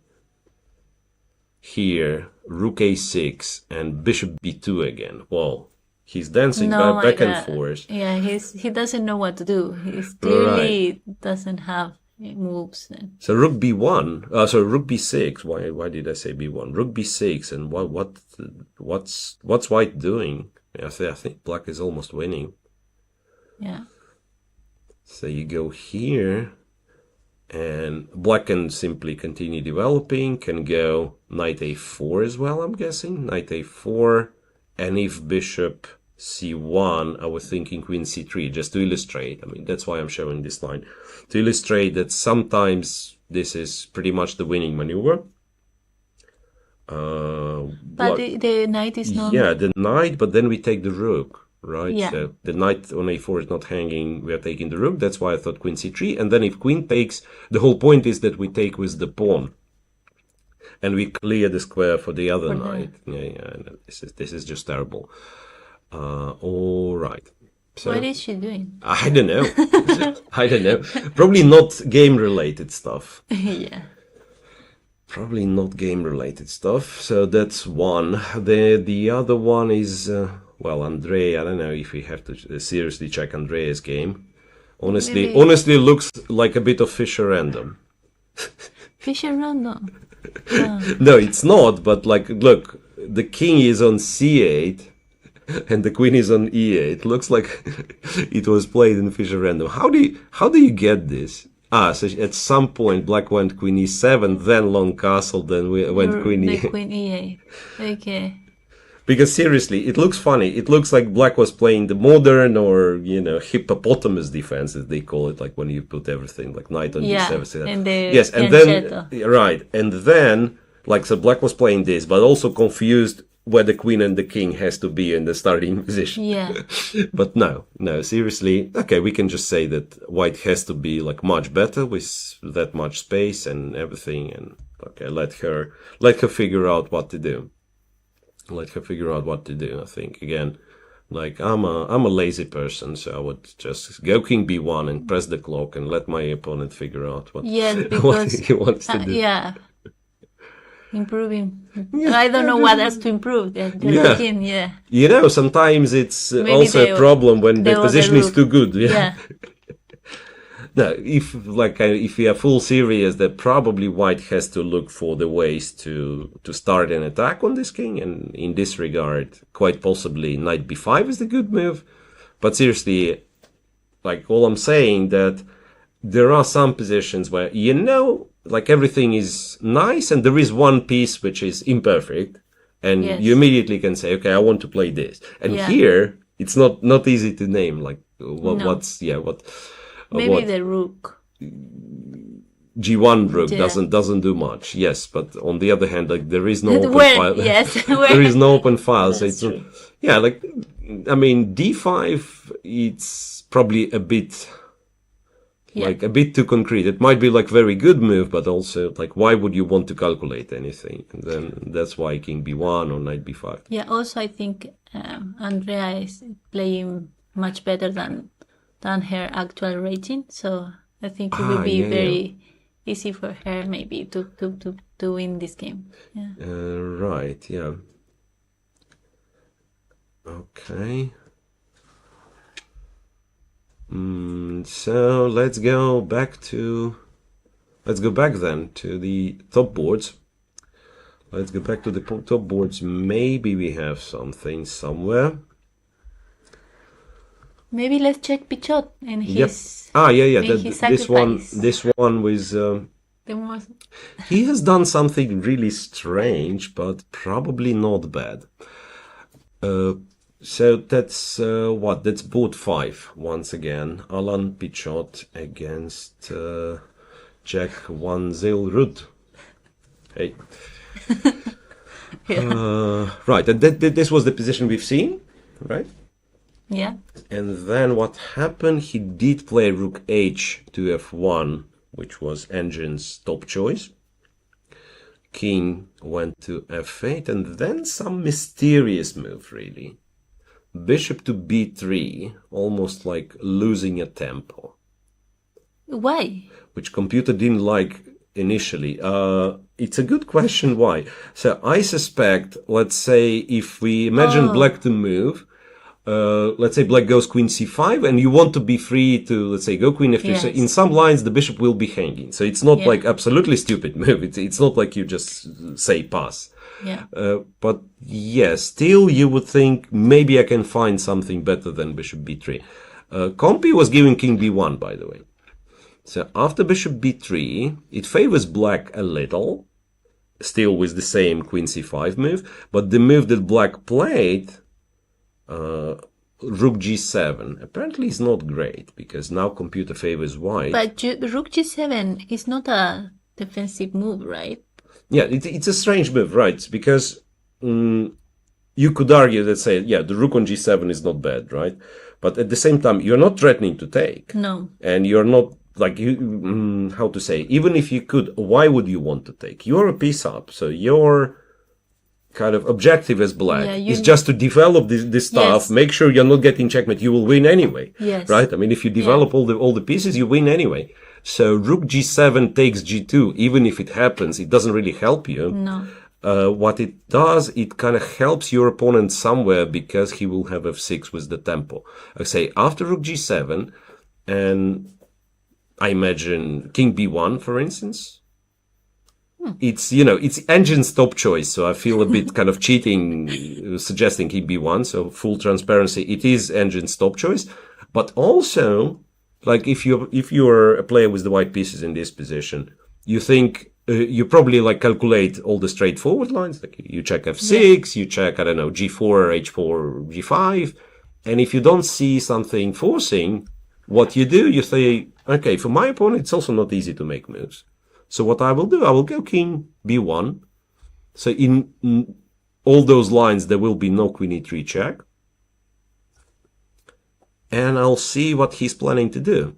here, rook a6, and bishop b2 again. Whoa. He's dancing back and forth. Yeah, he doesn't know what to do. He clearly doesn't have moves. So rook b1, rook b6. Why did I say b1? Rook b6, and what's white doing? I think black is almost winning. Yeah. So you go here, and black can simply continue developing. Can go knight a4 as well. I'm guessing knight a4, and if bishop c1, I was thinking queen c3, just to illustrate. I mean, that's why I'm showing this line, to illustrate that sometimes this is pretty much the winning maneuver. But the knight is not... Yeah, the knight, but then we take the rook, right? Yeah. So the knight on a4 is not hanging, we are taking the rook. That's why I thought queen c3. And then if queen takes, the whole point is that we take with the pawn. And we clear the square for the other knight. Yeah. This is just terrible. All right. So, what is she doing? I don't know. I don't know. Probably not game-related stuff. Yeah. Probably not game-related stuff. So that's one. The other one is, Andrea. I don't know if we have to seriously check Andrea's game. Honestly, looks like a bit of Fischer random. Fischer random? No, it's not, but like, look, the king is on c8 and the queen is on e8. Looks like it was played in Fischer random. How do you get this? So at some point black went queen e7, then long castle, then we went queen e8. Queen e8. Okay. Because seriously, it looks funny. It looks like black was playing the modern or, hippopotamus defense, as they call it, like when you put everything, like knight on d7. And the yes, and then, right. And then, so black was playing this, but also confused where the queen and the king has to be in the starting position. Yeah. But no, seriously. Okay, we can just say that white has to be like much better with that much space and everything. And okay, let her figure out what to do. Let her figure out what to do. I think again, like I'm a lazy person, so I would just go king b1 and press the clock and let my opponent figure out what, Yes, what because he wants to do. yeah, improving. I don't know what else to improve. The Yeah. king, yeah. You know, sometimes it's Maybe also a problem when the other position is rook. too good. Yeah. No, if we are full serious, that probably white has to look for the ways to start an attack on this king, and in this regard, quite possibly knight b5 is the good move. But seriously, like all I'm saying that there are some positions where like everything is nice, and there is one piece which is imperfect, and Yes. you immediately can say, okay, I want to play this. And Yeah. here, it's not easy to name. Like No. Maybe what the rook. G1 rook Yeah. doesn't do much. Yes, but on the other hand, like there is no open Where? file. Yes. There is no open file, so That's it's not, true. yeah. Like I mean, D5. It's probably a bit. Yeah. Like a bit too concrete. It might be like very good move, but also like why would you want to calculate anything? And then that's why king b1 or knight b5. Yeah. Also, I think Andrea is playing much better than her actual rating, so I think it will be very easy for her maybe to win this game. Yeah. Right. Yeah. Okay. So let's go back then to the top boards. Let's go back to the top boards. Maybe we have something somewhere. Maybe let's check Pichot and his. Yep. Yeah. and his sacrifice. This one was. The most. He has done something really strange, but probably not bad. So that's what? That's board 5 once again. Alan Pichot against Jack Wanzil-Rud. Hey. Right, and this was the position we've seen, right? Yeah. And then what happened? He did play rook h to f1, which was Engine's top choice. King went to f8, and then some mysterious move, really. Bishop to b3, almost like losing a tempo. Why? Which computer didn't like initially. It's a good question why. So I suspect, let's say, if we imagine black to move, let's say black goes queen c5, and you want to be free to, let's say, go queen f2. Yes. So in some lines, the bishop will be hanging. So it's not Yeah. like absolutely stupid move. It's not like you just say pass. Yeah. But yes, still you would think maybe I can find something better than bishop b3. Compi was giving king b1, by the way. So after bishop b3, it favors black a little, still with the same queen c5 move, but the move that black played, rook g7, apparently is not great, because now computer favors white. But rook g7 is not a defensive move, right? Yeah, it's a strange move, right? Because you could argue that, say, yeah, the rook on g7 is not bad, right? But at the same time, you're not threatening to take. No. And you're not, like, how to say, even if you could, why would you want to take? You're a piece up, so your kind of objective as black is just to develop this stuff, Yes. make sure you're not getting checkmate, you will win anyway. Yes. Right? I mean, if you develop all the pieces, you win anyway. So rook g7 takes g2, even if it happens, it doesn't really help you. No. What it does, it kind of helps your opponent somewhere, because he will have f6 with the tempo. I say after rook g7, and I imagine king b1, for instance. It's, it's Engine's top choice, so I feel a bit kind of cheating suggesting king b1, so full transparency, it is Engine's top choice. But also, like if you're a player with the white pieces in this position, you think you probably like calculate all the straightforward lines, like you check f6, you check, I don't know, g4, h4, g5, and if you don't see something forcing, what you do, you say, okay, for my opponent, it's also not easy to make moves. So what I will do, I will go king b1. So all those lines, there will be no queen e3 check. And I'll see what he's planning to do.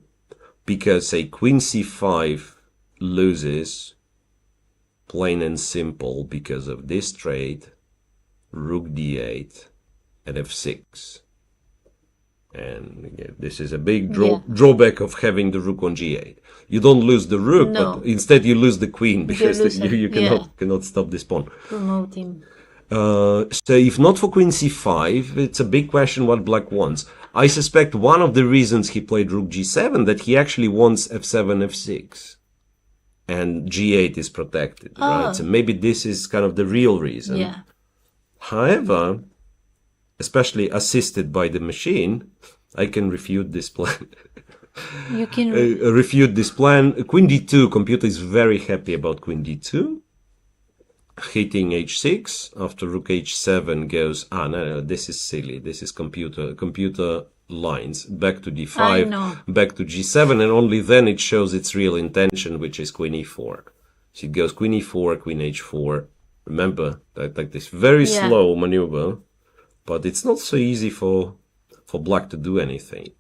Because, say, queen c5 loses, plain and simple, because of this trade, rook d8 and f6. And again, this is a big drawback of having the rook on g8. You don't lose the rook, but instead you lose the queen, because you cannot stop this pawn. Promote him. So if not for queen c5, it's a big question what black wants. I suspect one of the reasons he played rook g7 that he actually wants f7, f6. And g8 is protected, right? So maybe this is kind of the real reason. Yeah. However, especially assisted by the machine, I can refute this plan. You can refute this plan. Queen d2, computer is very happy about queen d2. Hitting h6 after rook h7 goes, no, this is silly. This is computer lines. Back to d5, back to g7, and only then it shows its real intention, which is queen e4. So it goes queen e4, queen h4. Remember, that like this very slow maneuver, but it's not so easy for black to do anything.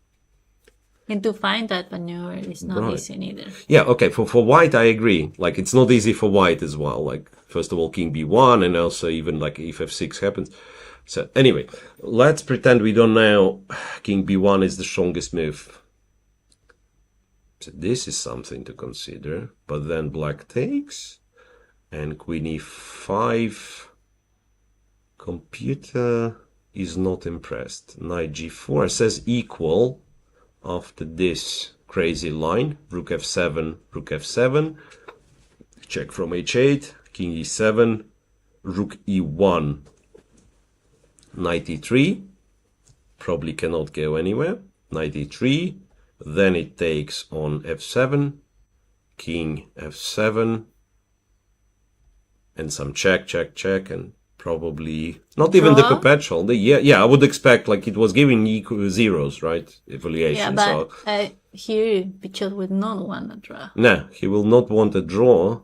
And to find that maneuver is not easy either. Yeah, okay, for white I agree. Like, it's not easy for white as well. Like, first of all, king b1, and also even like if f6 happens. So anyway, let's pretend we don't know king b1 is the strongest move. So this is something to consider. But then black takes, and queen e5. Computer is not impressed. Knight g4 says equal. After this crazy line, rook f7, rook f7, check from h8, king e7, rook e1, knight e3, probably cannot go anywhere, knight e3, then it takes on f7, king f7, and some check, and probably not even the perpetual. I would expect, like, it was giving equal zeros, right? Evaluation. Yeah, but here Pichot would not want a draw. No, he will not want a draw,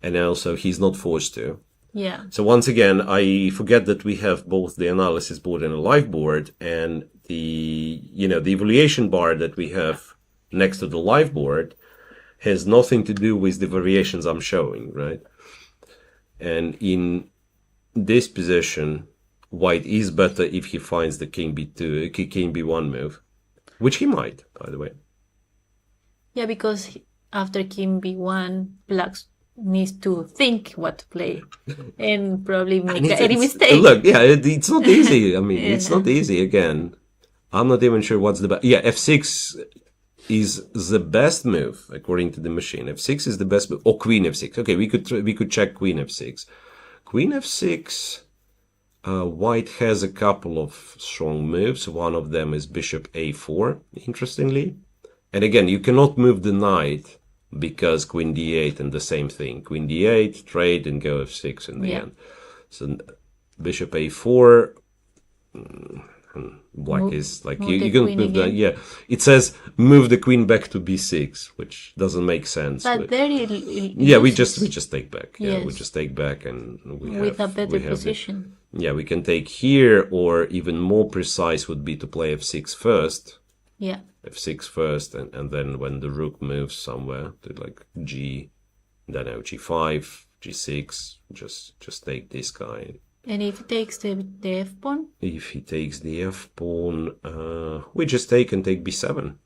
and also he's not forced to. Yeah. So once again, I forget that we have both the analysis board and a live board, and the evaluation bar that we have next to the live board has nothing to do with the variations I'm showing, right? And in this position, white is better if he finds the king b2, king b1 move, which he might, by the way. Yeah, because after king b1, black needs to think what to play and probably make any mistake. Look, it's not easy. I mean, it's not easy. Again, I'm not even sure what's the best. Yeah, f6 is the best move according to the machine. f6 is the best move, or queen f6. Okay, we could check queen f6. Queen f6, white has a couple of strong moves. One of them is bishop a4, interestingly. And again, you cannot move the knight because queen d8 and the same thing. Queen d8, trade, and go f6 in the end. So bishop a4, black is like, you can move that. Yeah, it says move the queen back to b6, which doesn't make sense. But there we just take back. Yeah, we just take back, and with a better position. We can take here, or even more precise would be to play f6 first. Yeah. f6 first, and then when the rook moves somewhere to like g, then g5, g6, just take this guy. And if he takes the f pawn? If he takes the f pawn, we just take and take b7.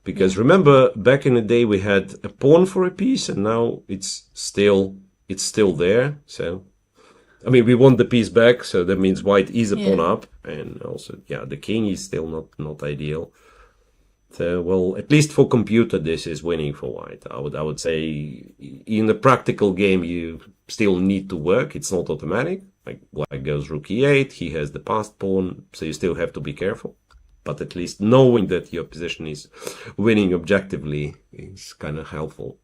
Because remember, back in the day we had a pawn for a piece, and now it's still there. So, I mean, we want the piece back, so that means white is a pawn up, and also, the king is still not ideal. So, well, at least for computer, this is winning for white. I would say in the practical game, you still need to work. It's not automatic. Like black goes rook e8, he has the passed pawn, so you still have to be careful. But at least knowing that your position is winning objectively is kind of helpful.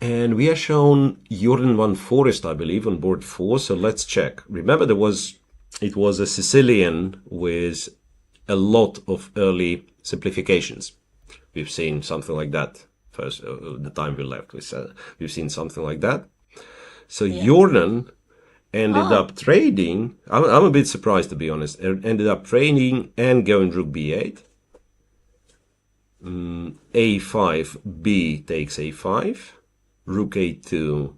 And we are shown Jordan van Forest, I believe, on board 4, so let's check. Remember, it was a Sicilian with a lot of early simplifications. We've seen something like that first, the time we left. We've seen something like that. So Jordan, ended up trading. I'm a bit surprised, to be honest. Ended up trading and going rook b8. A5, B takes A5. Rook A2,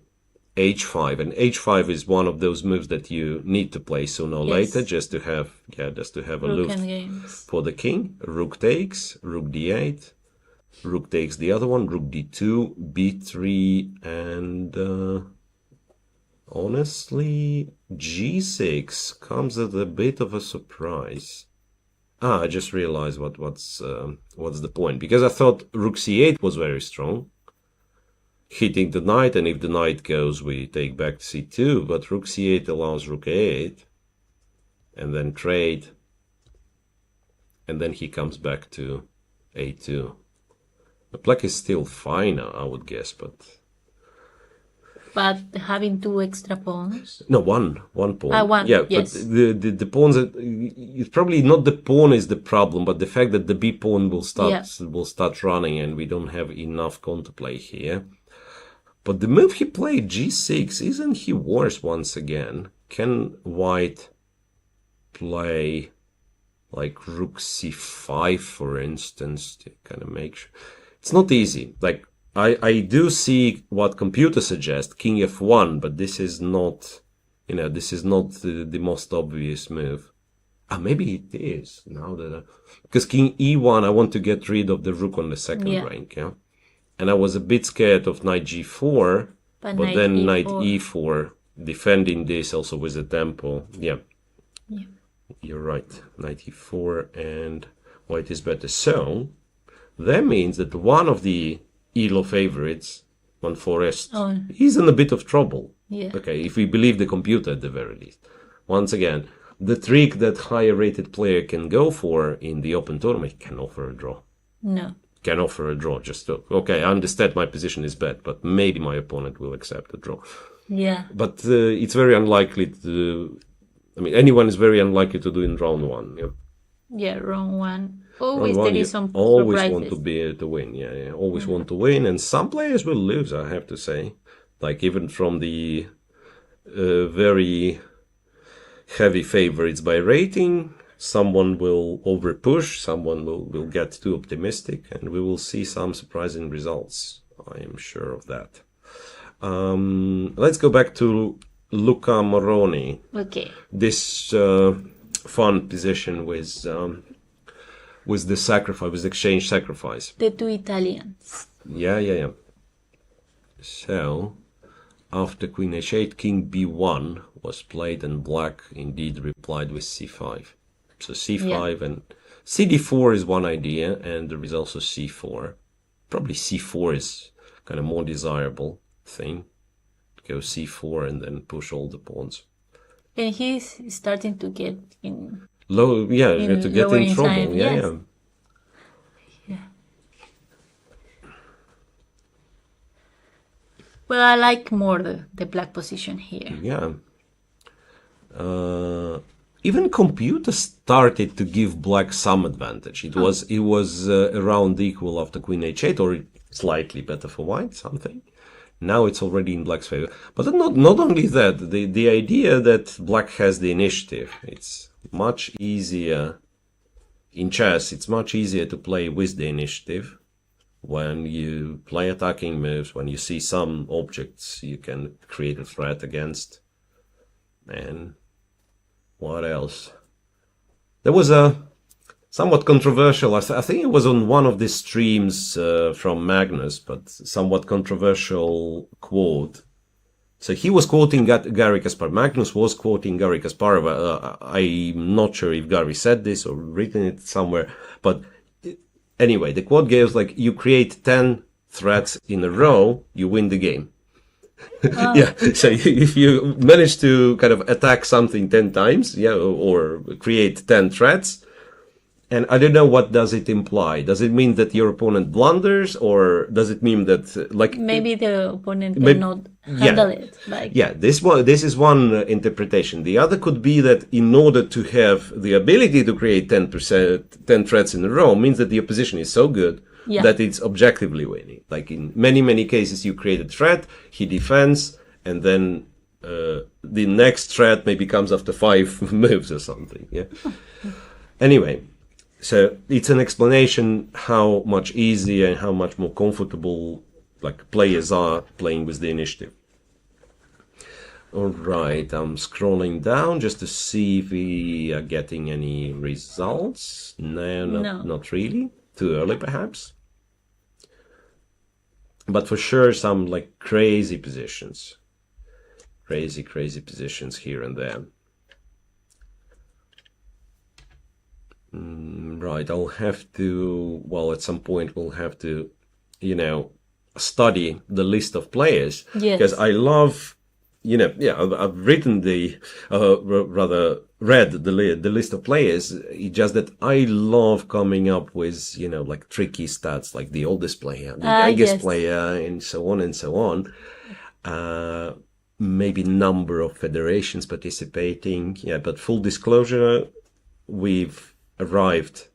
H5. And H5 is one of those moves that you need to play sooner or later, just to have a Rook loop games. for the king. Rook takes, rook d8. Rook takes the other one, rook d2, b3, and honestly, g6 comes at a bit of a surprise. I just realized what's the point, because I thought rook c8 was very strong, hitting the knight, and if the knight goes, we take back to c2. But rook c8 allows rook a8, and then trade, and then he comes back to a2. The black is still fine, I would guess, but having two extra pawns. no, one pawn. One, yeah, yes. But the pawns, it's probably not the pawn is the problem, but the fact that the b pawn will start running, and we don't have enough counterplay here. But the move he played, g6, isn't he worse once again? Can white play like rook c5, for instance, to kind of make sure? It's not easy. Like, I do see what computers suggest, king f1, but this is not, this is not the most obvious move. Maybe it is, now that because king e1, I want to get rid of the rook on the second rank, yeah? And I was a bit scared of knight g4, but then knight e4, defending this also with the tempo. Yeah, you're right, knight e4, and white is better. So that means that one of the ELO favorites, Van Forest, he's in a bit of trouble. Yeah. Okay, if we believe the computer at the very least. Once again, the trick that higher rated player can go for in the open tournament can offer a draw. No. Can offer a draw. Just okay, I understand my position is bad, but maybe my opponent will accept a draw. Yeah. But it's very unlikely to. I mean, anyone is very unlikely to do in round one. Yeah. Yeah, round one. Always round one, there is some always surprises. want to win. Yeah. Always want to win, and some players will lose. I have to say, like even from the very heavy favorites by rating. Someone will overpush, someone will get too optimistic, and we will see some surprising results. I am sure of that. Let's go back to Luca Moroni. Okay. This fun position with the sacrifice, with exchange sacrifice. The two Italians. Yeah. So, after queen h8, king b1 was played, and black indeed replied with c5. So c5 and cd4 is one idea, and there is also c4. Probably c4 is kind of more desirable thing. Go c4 and then push all the pawns. And he's starting to get in to get in trouble. Time, yes. Yeah. Well, I like more the black position here. Yeah. Even computers started to give black some advantage. It was around equal after queen h8, or slightly better for white, something. Now it's already in black's favor. But not only that, the idea that black has the initiative, it's much easier in chess. It's much easier to play with the initiative when you play attacking moves, when you see some objects you can create a threat against. And what else? There was a somewhat controversial, I think it was on one of the streams from Magnus, but somewhat controversial quote. So he was quoting Gary Kasparov. Magnus was quoting Gary Kasparov. I'm not sure if Gary said this or written it somewhere, but anyway, the quote goes like, you create 10 threats in a row, you win the game. Yeah, so if you manage to kind of attack something 10 times, or create 10 threats, and I don't know, what does it imply? Does it mean that your opponent blunders, or does it mean that maybe the opponent cannot handle it? This is one interpretation. The other could be that in order to have the ability to create 10 threats in a row means that the opposition is so good that it's objectively winning. Like in many cases, you create a threat, he defends, and then the next threat maybe comes after 5 moves or something. Yeah. Anyway, so it's an explanation how much easier and how much more comfortable like players are playing with the initiative. All right, I'm scrolling down just to see if we are getting any results. No, No. not really. Too early, perhaps. But for sure, some like crazy positions. Crazy positions here and there. Right, I'll have to, well, at some point we'll have to, study the list of players. Yes. Because I love, I've written rather read the list of players. It's just that I love coming up with, like tricky stats, like the oldest player, the youngest Yes. player, and so on and so on. Maybe number of federations participating. Yeah, but full disclosure, we've arrived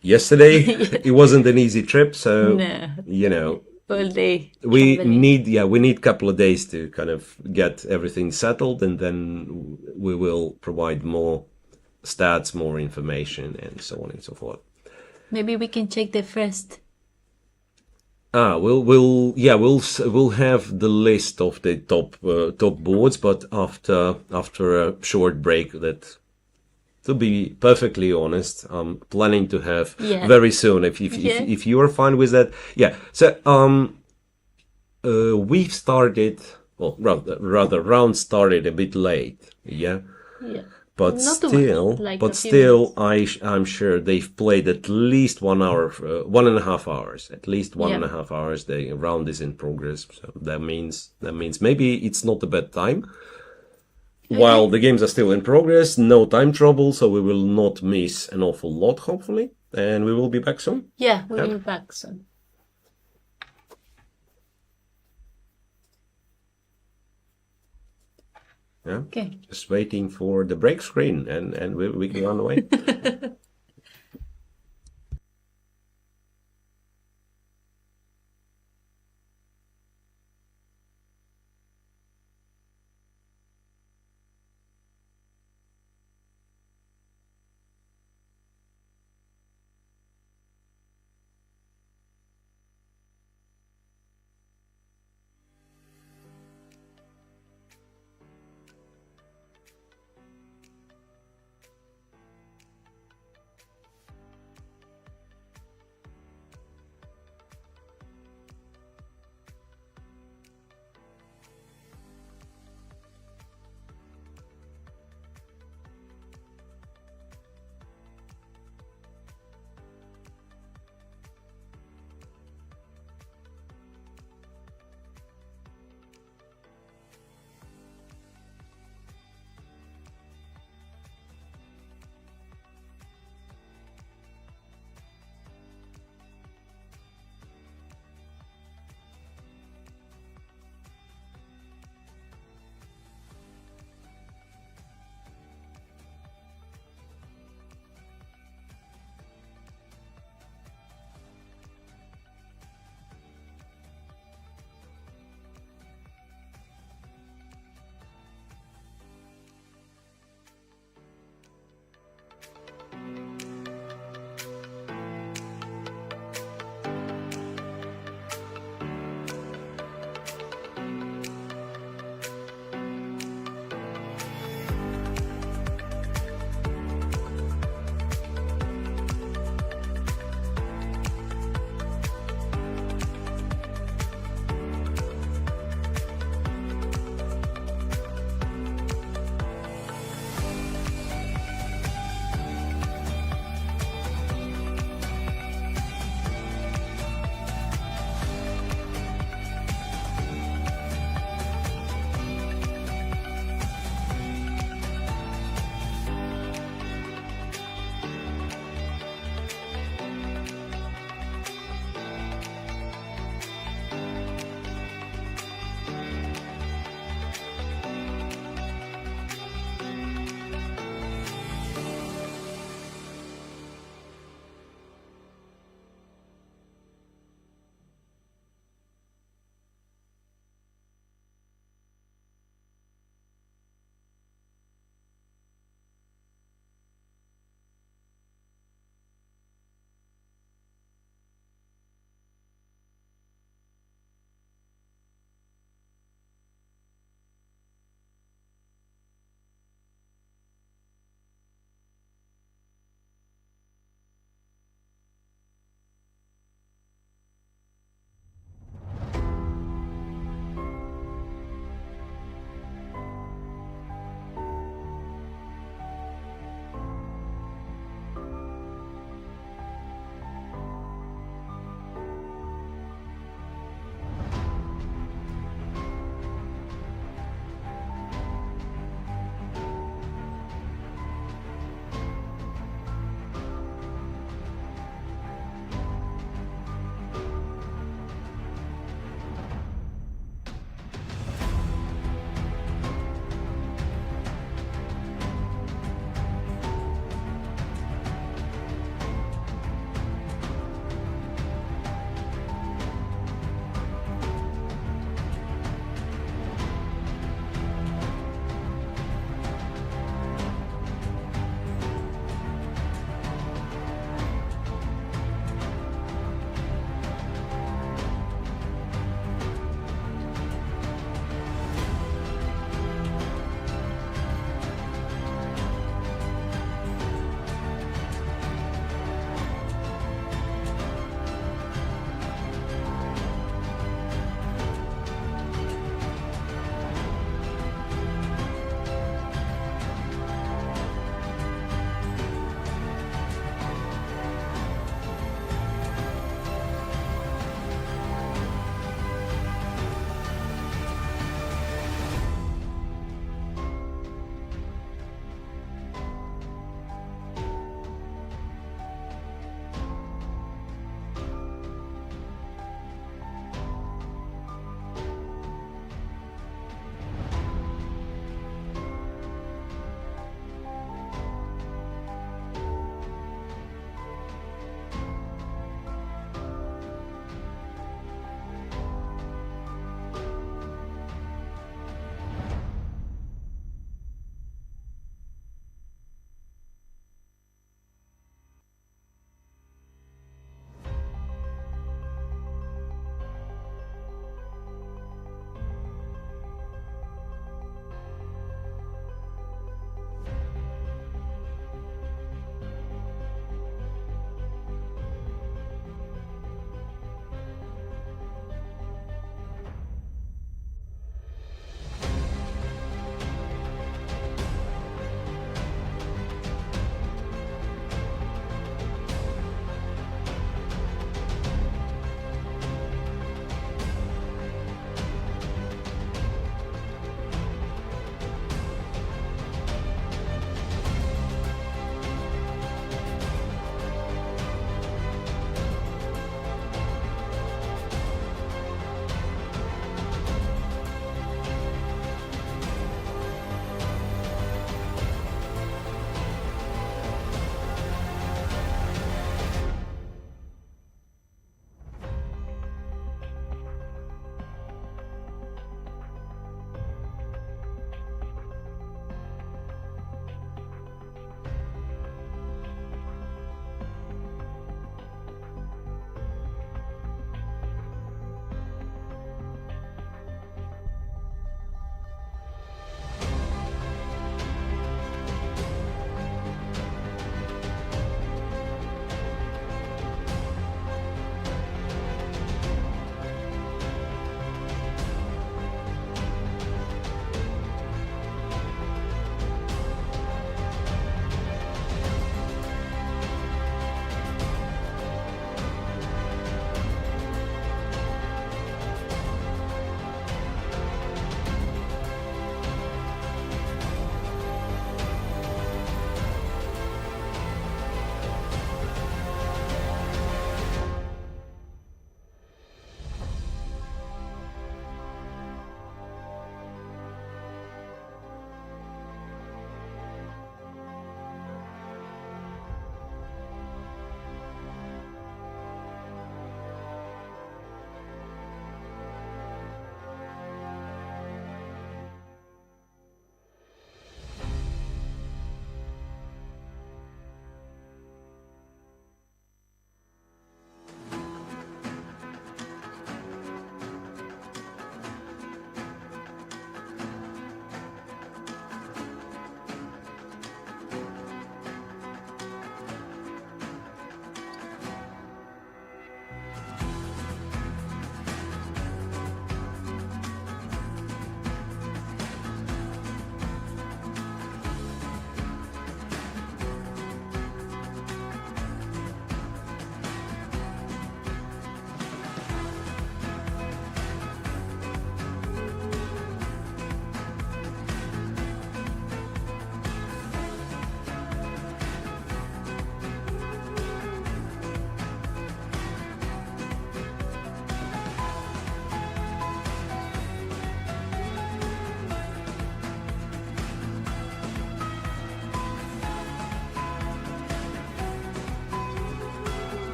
yesterday. It wasn't an easy trip, so No. All day we traveling. need we need a couple of days to kind of get everything settled, and then we will provide more stats, more information, and so on and so forth. Maybe we can check the first. We'll have the list of the top boards, but after a short break. That, to be perfectly honest, I'm planning to have very soon. If you are fine with that, yeah. So we've started, well, rather round started a bit late, yeah. Yeah. But Not too still, much, like a few minutes. I'm sure they've played at least 1 hour, 1.5 hours. At least one and a half hours. The round is in progress, so that means maybe it's not a bad time. While the games are still in progress, no time trouble, so we will not miss an awful lot, hopefully, and we will be back soon. Yeah, we will be back soon. Yeah. Okay. Just waiting for the break screen, and we can run away.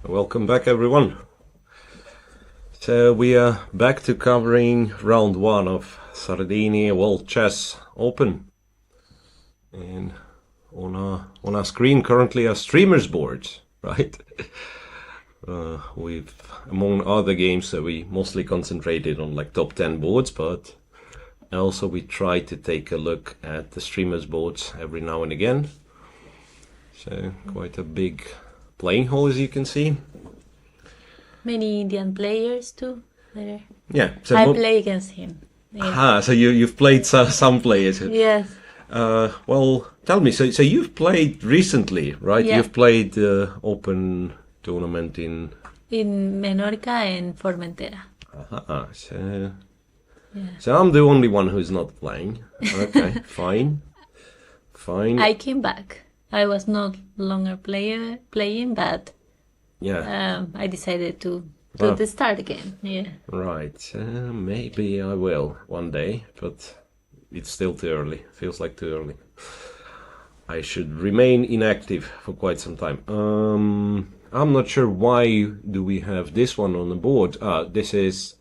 Welcome back, everyone. So we are back to covering round 1 of Sardinia World Chess Open. And on our screen currently are streamers boards, right? We've, among other games, we mostly concentrated on like top 10 boards, but also we try to take a look at the streamers boards every now and again. So quite a big playing hall, as you can see. Many Indian players too there. Yeah, so I play against him. Yeah. Aha, so you've played some players. Yes. Well, tell me. So you've played recently, right? Yeah. You've played the Open tournament in Menorca and Formentera. Aha. So Yeah. so I'm the only one who's not playing. Okay, fine. I came back. I was not longer playing, but Yeah. I decided to Oh. start again. Yeah. Right. Maybe I will one day, but it's still too early. Feels like too early. I should remain inactive for quite some time. I'm not sure why do we have this one on the board. This is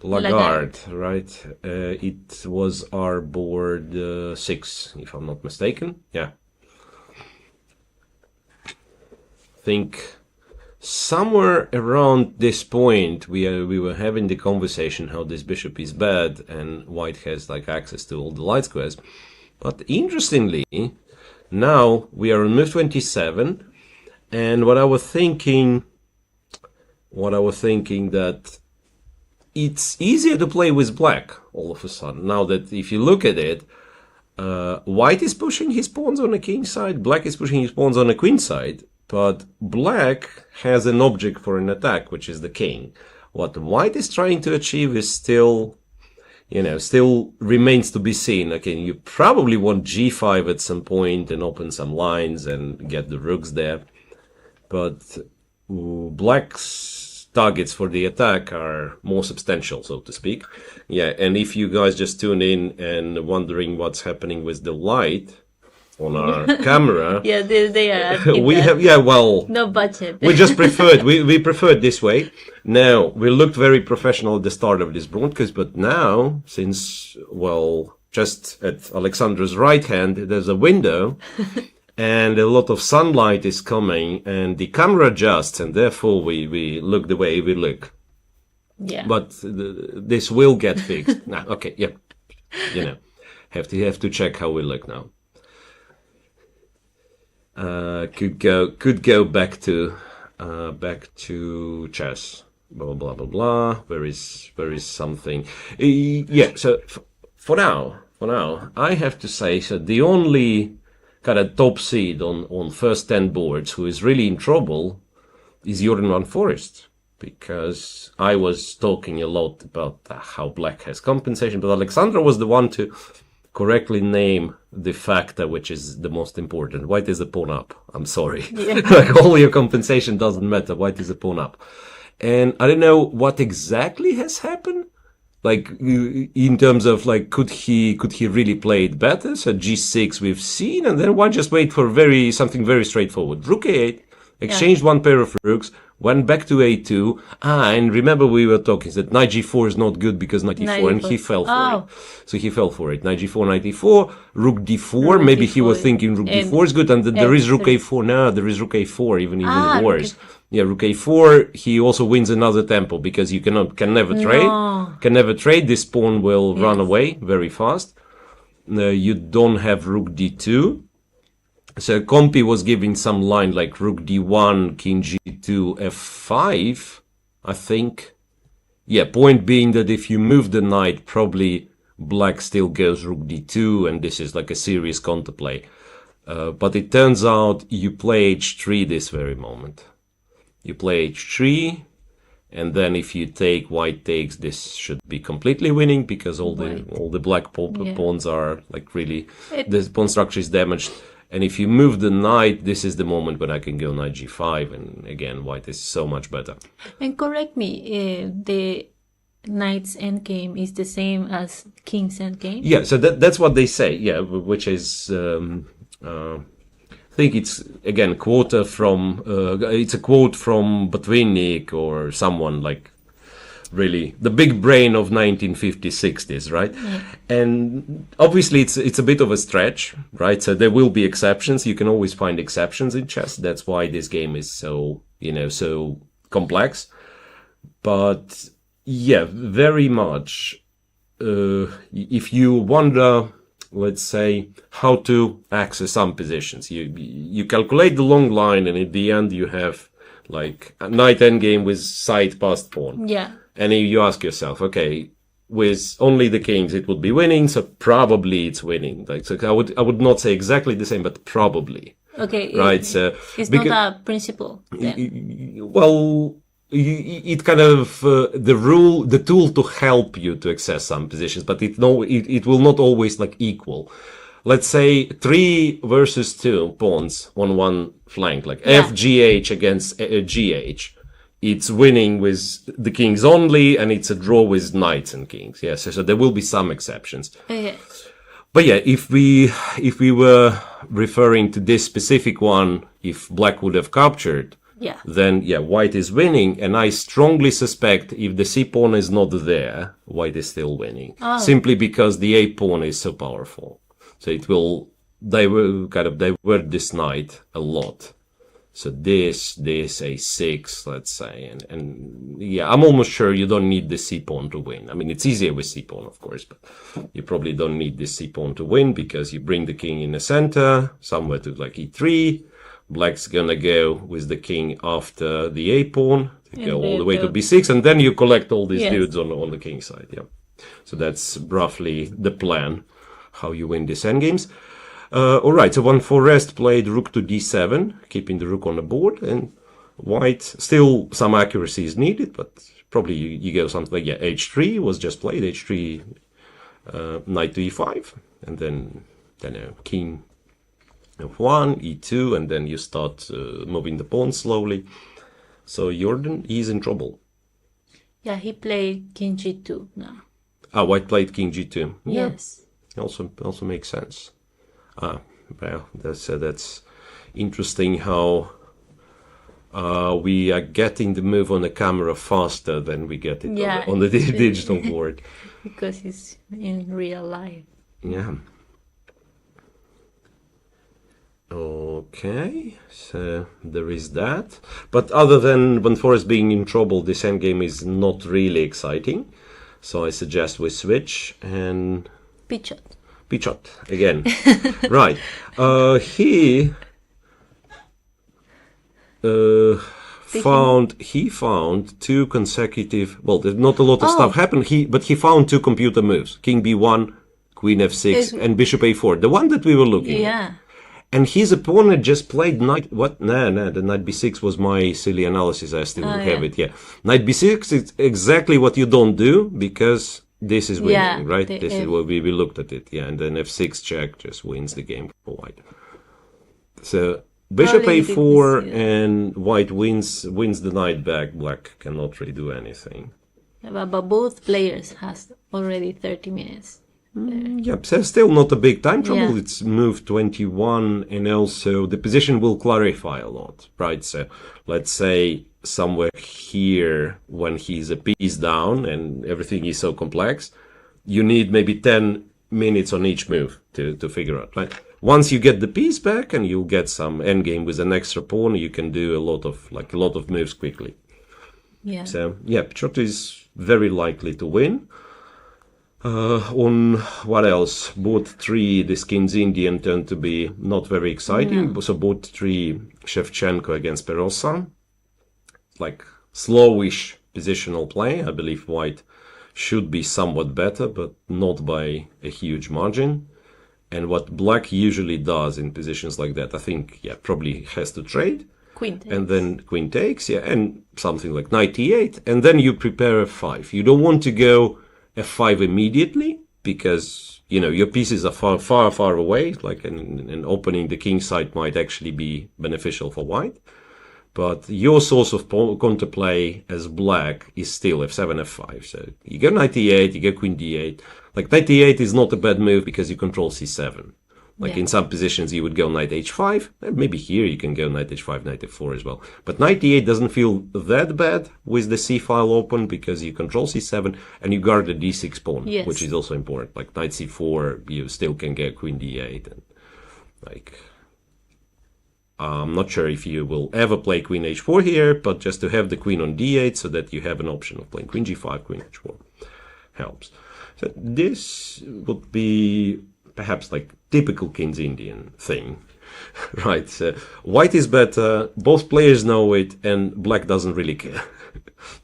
Lagarde, right? It was our board 6, if I'm not mistaken. Yeah. Think somewhere around this point we were having the conversation how this bishop is bad and white has like access to all the light squares. But interestingly, now we are on move 27, and what I was thinking that it's easier to play with black all of a sudden. Now that if you look at it, white is pushing his pawns on the king side, black is pushing his pawns on the queen side, but black has an object for an attack, which is the king. What white is trying to achieve is still remains to be seen. Okay, you probably want g5 at some point and open some lines and get the rooks there. But black's targets for the attack are more substantial, so to speak. Yeah, and if you guys just tune in and wondering what's happening with the light on our camera. Yeah, they are asking We that. have, yeah, well, No budget. we just preferred, we preferred this way. Now, we looked very professional at the start of this broadcast, but now, since, well, just at Alexandra's right hand, there's a window, and a lot of sunlight is coming, and the camera adjusts, and therefore we look the way we look. Yeah. But this will get fixed. Nah, okay, yeah. Have to check how we look now. Could go back to chess. Blah blah blah blah. Where is something? Yeah. So for now, I have to say, so the only kind of top seed on first 10 boards who is really in trouble is Joran van Forest, because I was talking a lot about how black has compensation, but Alexandra was the one to correctly name the factor which is the most important. White is a pawn up. I'm sorry. Yeah. Like all your compensation doesn't matter. White is a pawn up. And I don't know what exactly has happened. Like in terms of like, could he really play it better? So g6 we've seen, and then why just wait for something very straightforward. Rook a8, exchanged one pair of rooks, went back to a2. And remember we were talking that knight g4 is not good because knight e4, and he fell for it. So he fell for it. Knight g4, knight e4, rook d4. Maybe he was thinking rook d4 is good, and there is rook a4 now. There is rook a4 even worse. Yeah, rook a4. He also wins another tempo because you can never trade. Can never trade. This pawn will run away very fast. You don't have rook d2. So Compi was giving some line like rook d1, king g2, f5, I think. Yeah, point being that if you move the knight, probably black still goes rook d2, and this is like a serious counterplay. But it turns out you play h3 this very moment. You play h3, and then if you take, white takes, this should be completely winning because all the black pawns are like really, the pawn structure is damaged. And if you move the knight, this is the moment when I can go knight g5, and again, white is so much better. And correct me, the knight's endgame is the same as king's endgame? Yeah, so that's what they say, yeah, which is think it's again quote from it's a quote from Botvinnik or someone like really the big brain of 1950s 60s, right? And obviously it's a bit of a stretch, right? So there will be exceptions. You can always find exceptions in chess. That's why this game is so, so complex. But yeah, very much if you wonder, let's say, how to access some positions, you calculate the long line, and at the end you have like a knight endgame with side past pawn. Yeah. And you ask yourself, okay, with only the kings it would be winning, so probably it's winning. Like, so I would not say exactly the same, but probably. Okay. Right. So it's not a principle. Then. Well, it kind of the tool to help you to access some positions, but it will not always like equal. Let's say 3 versus 2 pawns on one flank, like FGH against GH. It's winning with the kings only, and it's a draw with knights and kings. Yes, so there will be some exceptions. Okay. But yeah, if we were referring to this specific one, if black would have captured, then white is winning, and I strongly suspect if the c pawn is not there, white is still winning, simply because the a pawn is so powerful. So it will divert this knight a lot. So this a6, let's say, and yeah, I'm almost sure you don't need the c pawn to win. I mean, it's easier with c pawn, of course, but you probably don't need the c pawn to win, because you bring the king in the center, somewhere to like e3. Black's gonna go with the king after the a pawn, to go all the way to b6, and then you collect all these dudes on the king side. Yeah, so that's roughly the plan, how you win these endgames. All right, so when Forrest played rook to d7, keeping the rook on the board, and white, still some accuracy is needed, but probably you go something like, h3 was just played, h3, knight to e5, and then king f1, e2, and then you start moving the pawn slowly. So Jordan, he's in trouble. Yeah, he played king g2 now. White played king g2. Yes. Also makes sense. Well, that's interesting how we are getting the move on the camera faster than we get it on the digital board. Because it's in real life. Yeah. Okay, so there is that. But other than Van Forest being in trouble, this endgame is not really exciting. So I suggest we switch and... Pichot again. Right. He found 2 consecutive. Well, there's not a lot of stuff happened. But he found 2 computer moves: King B1, Queen F6, and Bishop A4. The one that we were looking at. And his opponent just played knight. What? No. The knight B6 was my silly analysis. I still have it. Yeah. Knight B6 is exactly what you don't do, because this is winning, right? This is what we looked at it. Yeah. And then F6 check just wins the game for white. So Bishop A4 and white wins the knight back. Black cannot really do anything. Yeah, but both players has already 30 minutes. Yep, so still not a big time trouble. It's move 21, and also the position will clarify a lot, right? So let's say somewhere here, when he's a piece down and everything is so complex, you need maybe 10 minutes on each move to figure out, right? Once you get the piece back and you get some endgame with an extra pawn, you can do a lot of moves quickly. Yeah. So yeah, Pichot is very likely to win. On what else? Board 3, this King's Indian turned to be not very exciting. No. So board 3, Shevchenko against Perosa. Like slowish positional play. I believe white should be somewhat better, but not by a huge margin. And what black usually does in positions like that, I think, probably has to trade. Queen takes. And then queen takes, and something like knight e8. And then you prepare f5. You don't want to go f5 immediately, because your pieces are far away, like and opening the king side might actually be beneficial for white. But your source of counterplay as black is still f7, f5. So you go knight e8, you go queen d8. Like knight e8 is not a bad move because you control c7. Like Yeah. in some positions you would go knight h5, and maybe here you can go knight h5, knight f4 as well. But knight d8 doesn't feel that bad with the c file open because you control c7 and you guard the d6 pawn, Yes. which is also important. Like knight c4, you still can get queen d8. And like, I'm not sure if you will ever play queen h4 here, but just to have the queen on d8 so that you have an option of playing queen g5, queen h4 helps. So this would be perhaps like typical King's Indian thing, right? So white is better, both players know it, and black doesn't really care.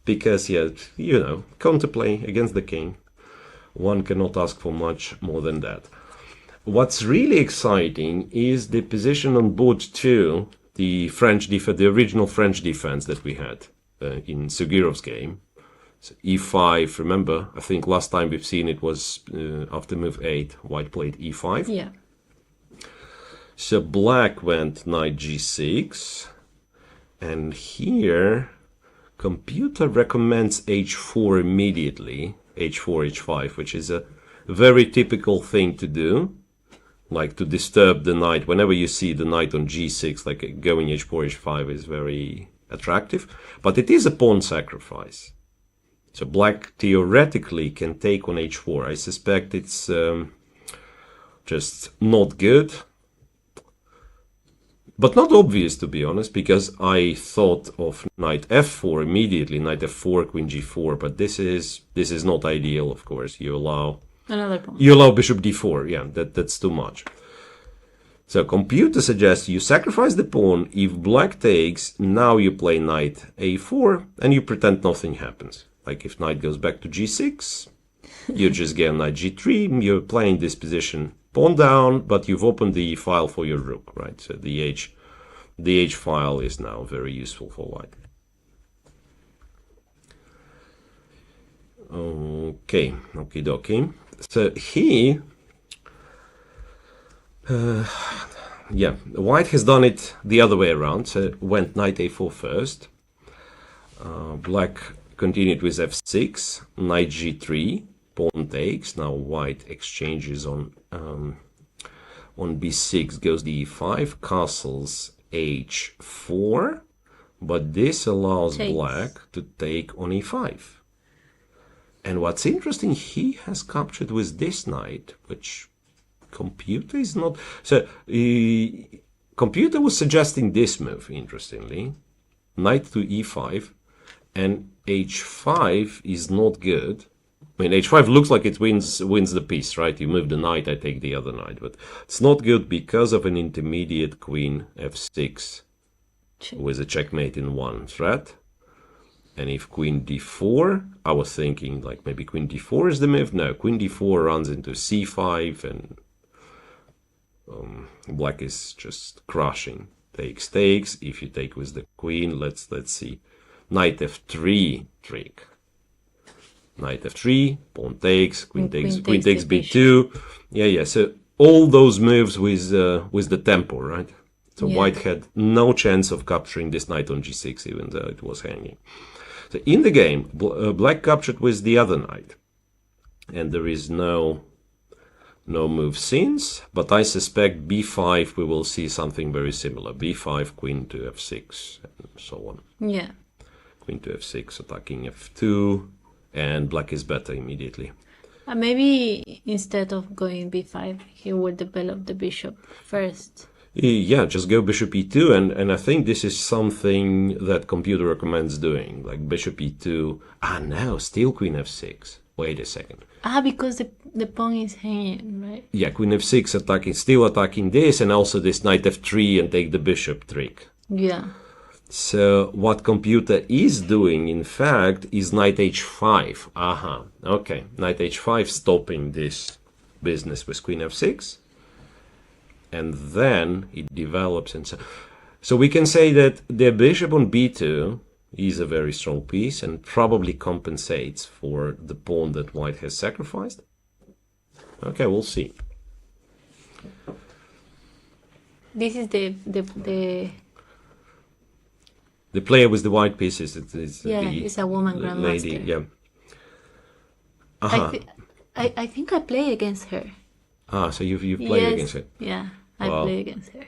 Because, yeah, you know, counterplay against the king. One cannot ask for much more than that. What's really exciting is the position on board 2, the original French defense that we had in Sugirov's game. So e5, remember, I think last time we've seen it was after move 8, white played e5. Yeah. So black went knight g6, and here computer recommends h4 immediately, h4, h5, which is a very typical thing to do, like to disturb the knight. Whenever you see the knight on g6, like going h4, h5 is very attractive, but it is a pawn sacrifice. So black theoretically can take on h4. I suspect it's just not good. But not obvious, to be honest, because I thought of knight f4 immediately, knight f4, queen g4, but this is not ideal, of course. You allow bishop d4, yeah, that's too much. So computer suggests you sacrifice the pawn. If black takes, now you play knight a4, and you pretend nothing happens. Like if knight goes back to g6, you just get knight g3, you're playing this position pawn down, but you've opened the file for your rook, right? So the h file is now very useful for white. Okay, okie dokie. So here, yeah, white has done it the other way around. So went knight a4 first. Black continued with f6, knight g3, pawn takes. Now white exchanges on b6, goes d5, castles h4, but this allows black to take on e5. And what's interesting, he has captured with this knight, which computer is not. So computer was suggesting this move, interestingly, knight to e5, and h5 is not good. I mean, h5 looks like it wins the piece, right? You move the knight, I take the other knight, but it's not good because of an intermediate queen f6 with a checkmate in one threat. And if queen d4, I was thinking like maybe queen d4 is the move. No, queen d4 runs into c5, and black is just crushing. Takes. If you take with the queen, let's see. Knight f3 trick. Knight f3, pawn takes, queen takes b2. Yeah. So all those moves with the tempo, right? So white had no chance of capturing this knight on g6, even though it was hanging. So in the game, black captured with the other knight, and there is no move since. But I suspect b5 we will see something very similar. b5, queen to f6, and so on. Yeah. Queen to f6, attacking f2. And black is better immediately. Maybe instead of going b5, he would develop the bishop first. Yeah, just go bishop e2, and I think this is something that computer recommends doing, like bishop e2. No, still queen f6. Wait a second. Because the pawn is hanging, right? Yeah, queen f6 still attacking this, and also this knight f3 and take the bishop trick. Yeah. So what computer is doing, in fact, is knight h5. Okay, knight h5 stopping this business with queen f6. And then it develops. And so we can say that the bishop on b2 is a very strong piece and probably compensates for the pawn that white has sacrificed. Okay, we'll see. This is the player with the white pieces. It's a woman grandmaster. Lady, yeah. I think I play against her. So you've played Yes, against it. yeah, I Wow. play against her.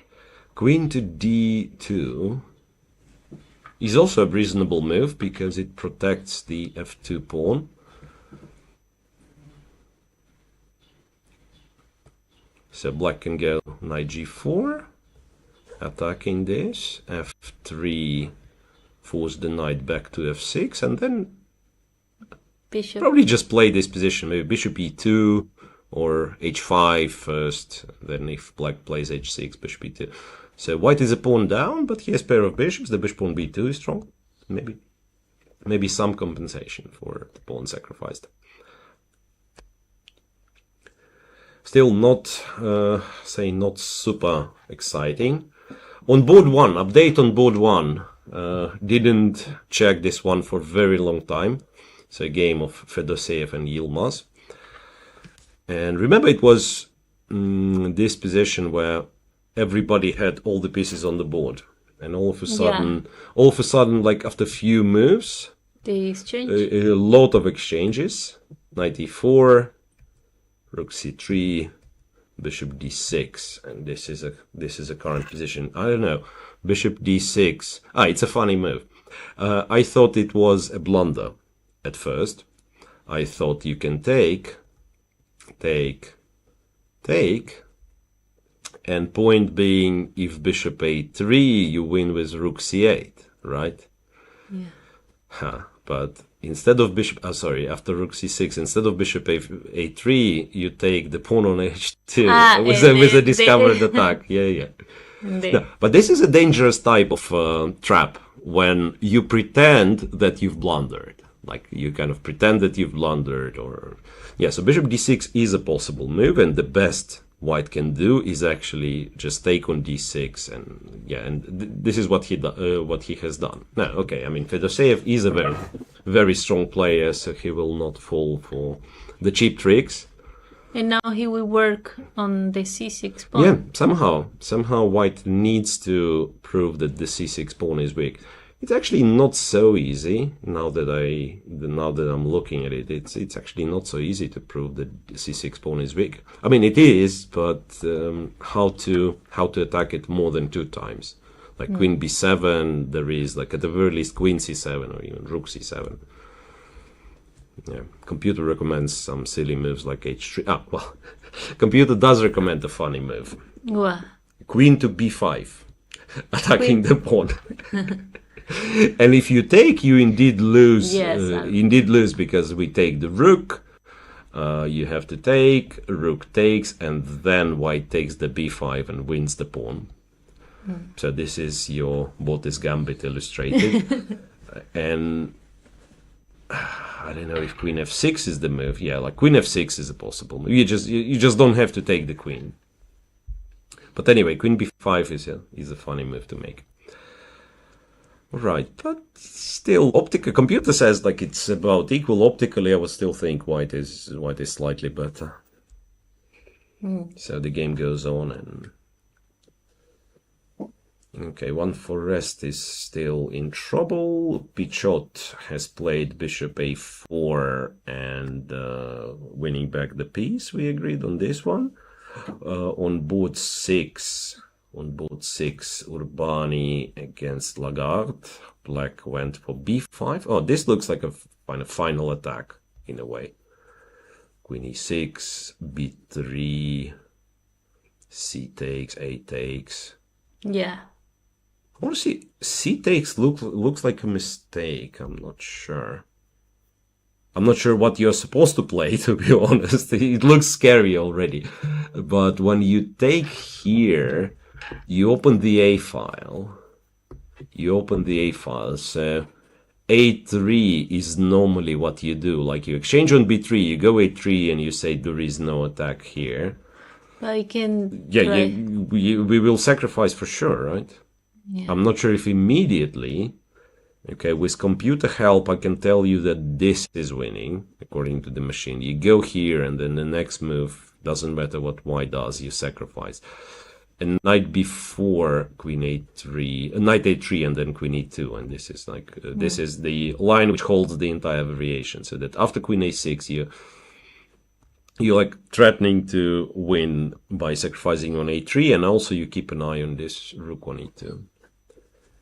Queen to d2 is also a reasonable move because it protects the f2 pawn. So black can go knight g4, attacking this, f3, force the knight back to f6, and then Bishop. probably just play this position, maybe bishop e2 or h5 first, then if black plays h6, bishop e2. So white is a pawn down, but he has pair of bishops, the bishop on b2 is strong, maybe some compensation for the pawn sacrificed. Still not, not super exciting. On board one, update on board one. Didn't check this one for a very long time. It's a game of Fedoseev and Yilmaz. And remember, it was this position where everybody had all the pieces on the board. And all of a sudden, like after a few moves, They exchange. a lot of exchanges. Knight e4, rook c3, bishop d6, and this is a current position. I don't know. Bishop d6. It's a funny move. I thought it was a blunder at first. I thought you can take, and point being if bishop a3, you win with rook c8, right? Yeah. But instead of bishop, after rook c6, instead of bishop a3, you take the pawn on h2 with a discovered attack. Yeah. No, but this is a dangerous type of trap when you pretend that you've blundered. Like you kind of pretend that you've blundered, so bishop d6 is a possible move, and the best white can do is actually just take on d6, and this is what he has done. Now, okay, I mean Fedoseev is a very, very strong player, so he will not fall for the cheap tricks. And now he will work on the c6 pawn. Yeah, somehow white needs to prove that the c6 pawn is weak. It's actually not so easy now that I'm looking at it. It's actually not so easy to prove that the c6 pawn is weak. I mean, it is, but how to attack it more than 2 times? Like queen b7, there is like at the very least queen c7 or even rook c7. Yeah, computer recommends some silly moves like h3. Computer does recommend a funny move. What? Queen to b5, attacking the pawn. And if you take, you indeed lose. Yes, indeed lose because we take the rook. You have to take, rook takes, and then white takes the b5 and wins the pawn. So this is your Botis Gambit illustrated. And I don't know if queen f6 is the move. Yeah, like queen f6 is a possible move. You just don't have to take the queen. But anyway, queen b5 is a funny move to make. Right, but still, computer says like it's about equal optically. I would still think white is slightly better. So the game goes on, and okay, one for rest is still in trouble. Pichot has played bishop a4 and winning back the piece. We agreed on this one. On board 6. Urbani against Lagarde. Black went for b5. Oh, this looks like a kind of final attack in a way. Queen e6, b3, c takes, a takes. Yeah. Honestly, c takes looks like a mistake. I'm not sure. I'm not sure what you're supposed to play, to be honest. It looks scary already. But when you take here, you open the A file. So A3 is normally what you do. Like you exchange on B3, you go A3 and you say there is no attack here. I can. Yeah, we will sacrifice for sure, right? Yeah. I'm not sure if immediately. Okay, with computer help, I can tell you that this is winning, according to the machine. You go here, and then the next move, doesn't matter what white does, you sacrifice. And knight before queen a3, knight a3, and then queen e2, and this is like this is the line which holds the entire variation. So that after queen a6, you're like threatening to win by sacrificing on a3, and also you keep an eye on this rook on e2.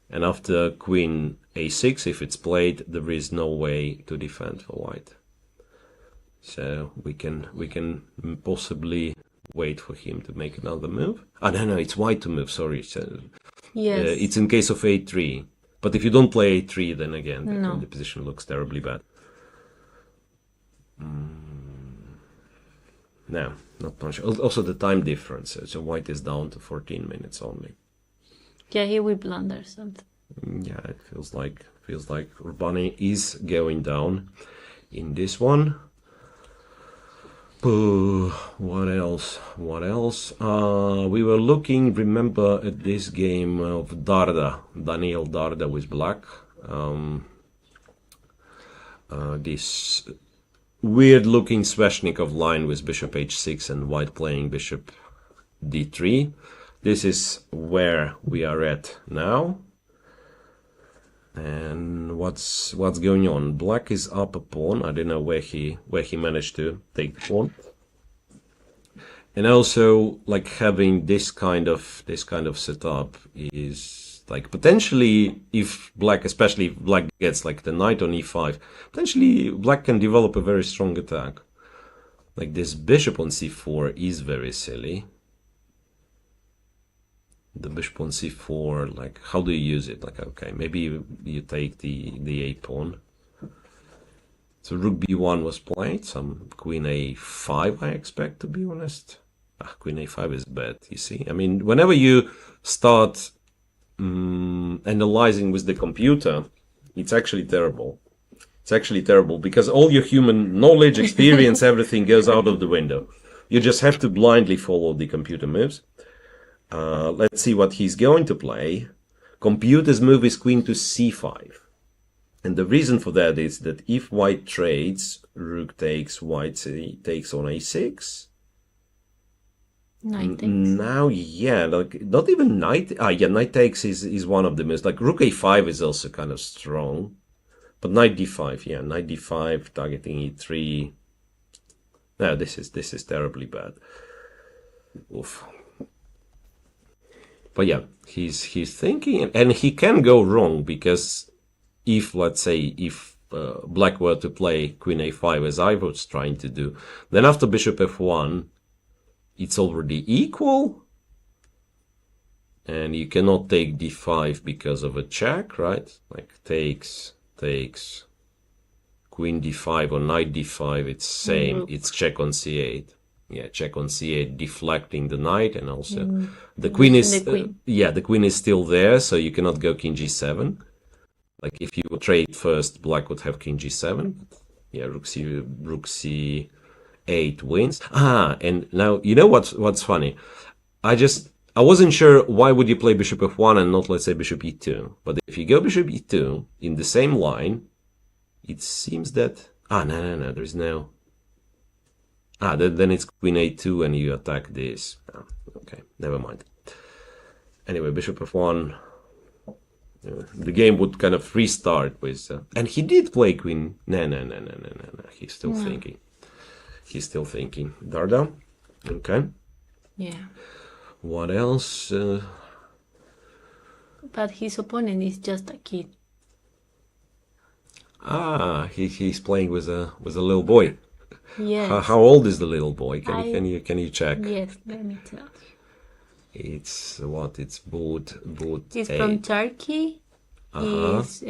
And after queen a6, if it's played, there is no way to defend for white. So we can possibly wait for him to make another move. No, it's white to move, sorry. So, Yes. it's in case of a3. But if you don't play a3, then again, No. the position looks terribly bad. No, not much. Also the time difference. So white is down to 14 minutes only. Yeah, he will blunder something. Yeah, it feels like Urbani is going down in this one. What else? We were looking, remember, at this game of Daniel Darda with black. This weird-looking Sveshnikov line with bishop h6 and white playing bishop d3. This is where we are at now. And what's going on? Black is up a pawn. I don't know where he managed to take the pawn. And also, like, having this kind of setup is like potentially, if black, especially if black gets like the knight on e5, potentially black can develop a very strong attack. Like this bishop on c4 is very silly. The bishop on c4, like, how do you use it? Like, okay, maybe you take the a pawn. So rook b1 was played, some queen a5, I expect, to be honest. Queen a5 is bad, you see. I mean, whenever you start analyzing with the computer, it's actually terrible. It's actually terrible because all your human knowledge, experience, everything goes out of the window. You just have to blindly follow the computer moves. Let's see what he's going to play. Computer's move is queen to c5. And the reason for that is that if white trades, rook takes, white takes on a6. Knight takes. Now, yeah, like, not even knight. Knight takes is one of the moves. Like, rook a5 is also kind of strong. But knight d5, yeah, knight d5, targeting e3. No, this is terribly bad. Oof. But yeah, he's thinking, and he can go wrong, because if, let's say, black were to play queen a5 as I was trying to do, then after bishop f1, it's already equal, and you cannot take d5 because of a check, right? Like takes, queen d5 or knight d5, it's same, it's check on c8. Yeah, check on c8, deflecting the knight, and also the queen is the queen is still there, so you cannot go king g7. Like if you trade first, black would have king g7. Yeah, rook c8 wins. And now you know what's funny? I wasn't sure why would you play bishop f1 and not, let's say, bishop e2. But if you go bishop e2 in the same line, it seems that no, there's no. Then it's queen a2 and you attack this. Okay, never mind. Anyway, bishop f1. The game would kind of restart with... and he did play queen... No. He's still thinking. Darda. Okay. Yeah. What else? But his opponent is just a kid. He's playing with a little boy. Yes. How old is the little boy? Can you check? Yes, let me tell you. It's what? It's boot. He's from Turkey. He's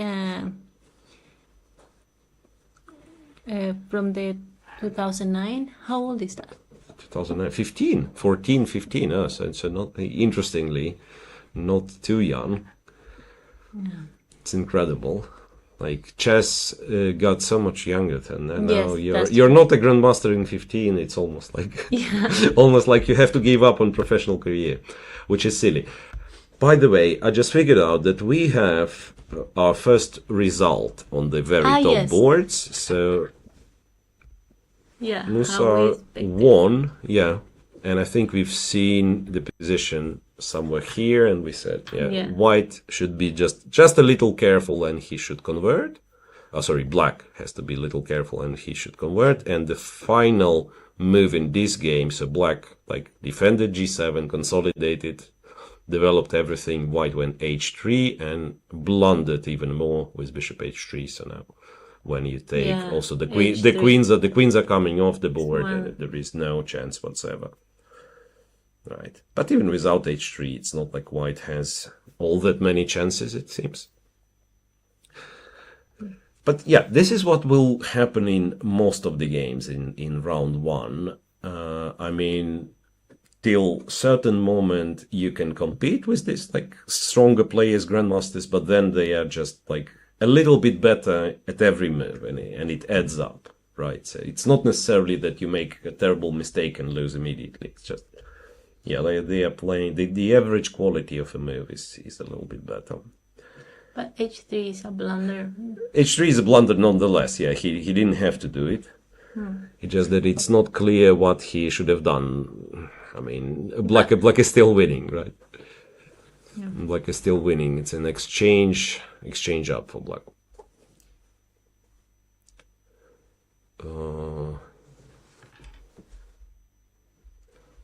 from the 2009. How old is that? 2009, 14, 15. So not, interestingly, not too young. No. It's incredible. Like chess got so much younger than and now Yes, you're not a grandmaster in 15. It's almost like almost like you have to give up on professional career, which is silly. By the way, I just figured out that we have our first result on the very top boards. So Musa won, and I think we've seen the position somewhere here, and we said, white should be just a little careful, and he should convert. Black has to be a little careful, and he should convert. And the final move in this game. So black like defended g7, consolidated, developed everything. White went h3 and blundered even more with bishop h3. So now when you take also the queen, h3. the queens are coming off the board, and there is no chance whatsoever. Right, but even without h3, it's not like white has all that many chances, it seems. But yeah, this is what will happen in most of the games in round one. I mean, till certain moment you can compete with this like stronger players, grandmasters, but then they are just like a little bit better at every move, and it adds up, right? So it's not necessarily that you make a terrible mistake and lose immediately. It's just, yeah, they are playing, the average quality of a move is a little bit better. But h3 is a blunder. h3 is a blunder nonetheless, yeah, he didn't have to do it. It's just that it's not clear what he should have done. I mean, black is still winning, right? Yeah. Black is still winning. It's an exchange up for black.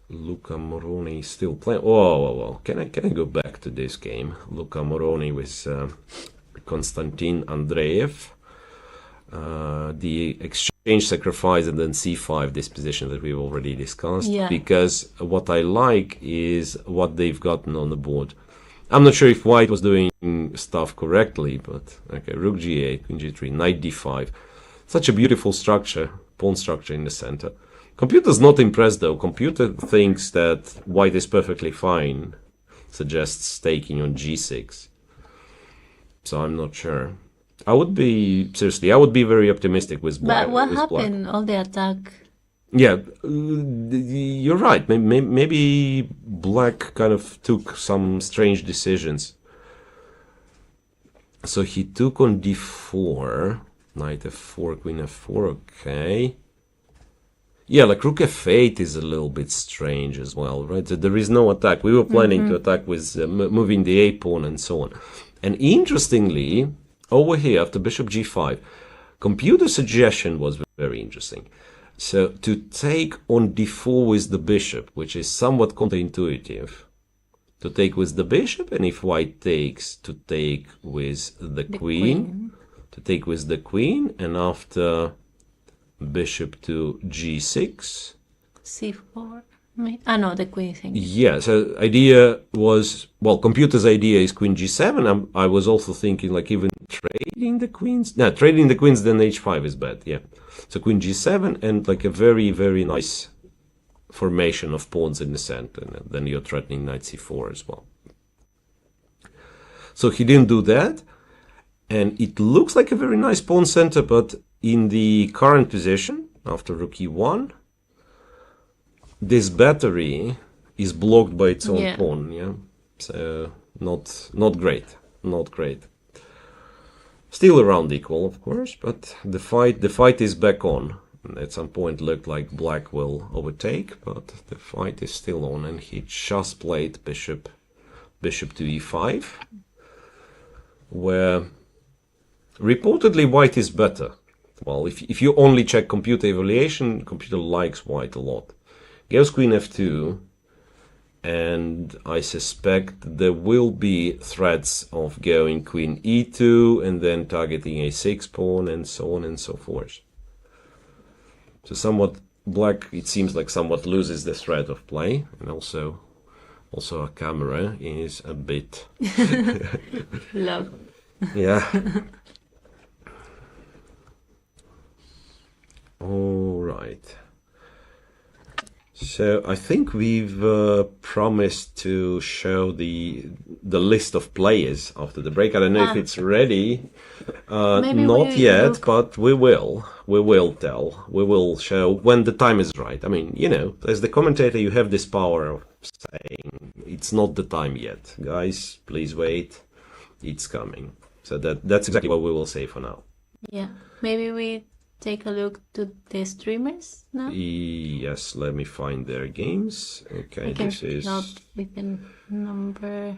Luca Moroni is still playing. Oh. Can I go back to this game? Luca Moroni with Konstantin Andreev. The exchange sacrifice and then c5, this position that we've already discussed. Yeah. Because what I like is what they've gotten on the board. I'm not sure if white was doing stuff correctly, but okay, rook g8, queen g3, knight d5. Such a beautiful structure, pawn structure in the center. Computer's not impressed though. Computer thinks that white is perfectly fine. Suggests taking on g6. So I'm not sure. I would be very optimistic with black. But what happened? Black. All the attack. Yeah, you're right. Maybe black kind of took some strange decisions. So he took on d4, knight f4, queen f4, okay. Yeah, like rook f8 is a little bit strange as well, right? So there is no attack. We were planning to attack with moving the a pawn and so on. And interestingly, over here after bishop g5, computer suggestion was very interesting. So to take on d4 with the bishop, which is somewhat counterintuitive, to take with the bishop, and if white takes, to take with the queen, to take with the queen, and after bishop to g6, c4. No, the queen thing. Yeah, so idea was, well, computer's idea is queen g7. I was also thinking like even trading the queens. No, trading the queens, then h5 is bad, yeah. So queen g7 and like a very, very nice formation of pawns in the center. And then you're threatening knight c4 as well. So he didn't do that. And it looks like a very nice pawn center, but in the current position, after rook e1, this battery is blocked by its own pawn, yeah. So not great. Still around equal, of course, but the fight is back on. At some point looked like black will overtake, but the fight is still on, and he just played bishop to e5, where reportedly white is better. Well, if you only check computer evaluation, computer likes white a lot. Goes queen f2, and I suspect there will be threats of going queen e2 and then targeting a6 pawn and so on and so forth. So somewhat black, it seems like somewhat loses the threat of play, and also our camera is a bit low. Yeah. All right. So I think we've promised to show the list of players after the break. I don't know if it's ready. Not yet, but we will. We will tell. We will show when the time is right. I mean, you know, as the commentator, you have this power of saying it's not the time yet. Guys, please wait. It's coming. So that's exactly what we will say for now. Yeah. Maybe we take a look to the streamers now? Yes, let me find their games. Okay, this is... with the number...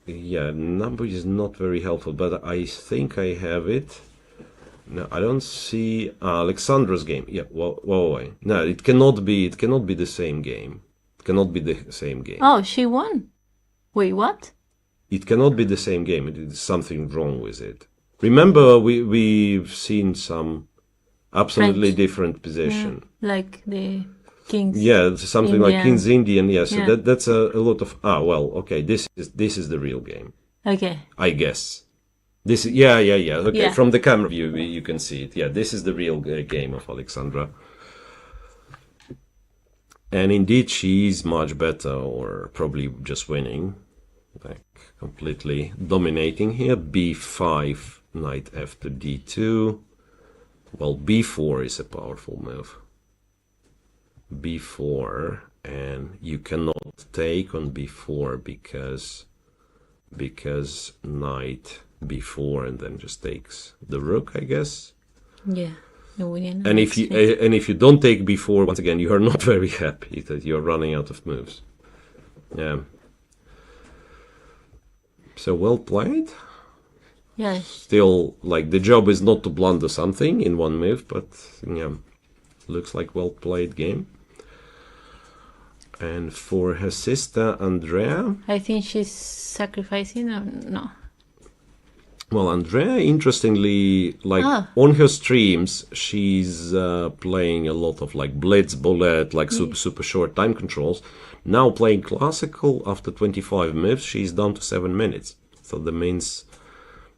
Yeah, number is not very helpful, but I think I have it. No, I don't see Alexandra's game. Yeah, wait. No, it cannot be. It cannot be the same game. It cannot be the same game. Oh, she won. Wait, what? It cannot be the same game. It is something wrong with it. Remember, we've seen some absolutely French. different position. Like the King's. Yeah, something like Indian. King's Indian. Yeah, so Yeah. that's a lot of. Well, okay. This is the real game, Okay. I guess. This yeah. Okay, Yeah. from the camera view, you can see it. Yeah, this is the real game of Alexandra. And indeed, she's much better, or probably just winning, like completely dominating here. B5, knight f to d2. Well, b4 is a powerful move. b4, and you cannot take on b4 because knight b4 and then just takes the rook, I guess. Yeah. No, we didn't. And if you don't take b4, once again, you are not very happy that you're running out of moves. Yeah. So well played. Yeah. Still, like, the job is not to blunder something in one move, but yeah, looks like well played game. And for her sister Andrea, I think she's sacrificing or no. well, Andrea, interestingly, like on her streams, she's playing a lot of like blitz, bullet, like super short time controls. Now playing classical after 25 moves, she's down to 7 minutes. So that means,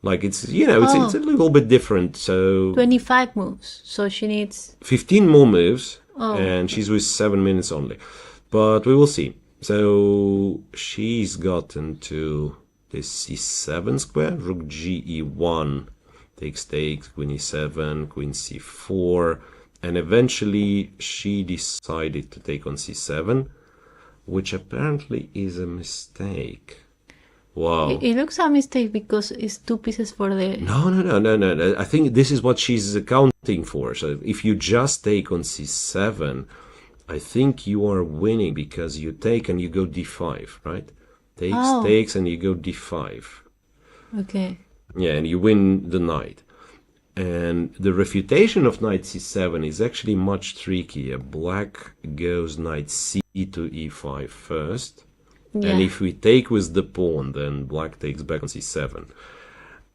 like, it's it's a little bit different. So 25 moves. So she needs 15 more moves, and she's with 7 minutes only. But we will see. So she's gotten to this c7 square, rook ge1, takes, queen e7, queen c4, and eventually she decided to take on c7, which apparently is a mistake. Wow. It looks a mistake because it's 2 pieces for the... No. I think this is what she's accounting for. So if you just take on c7, I think you are winning because you take and you go d5, right? Takes, and you go d5. Okay. Yeah, and you win the knight. And the refutation of knight c7 is actually much trickier. Black goes knight c to e5 first. Yeah. And if we take with the pawn, then black takes back on c7.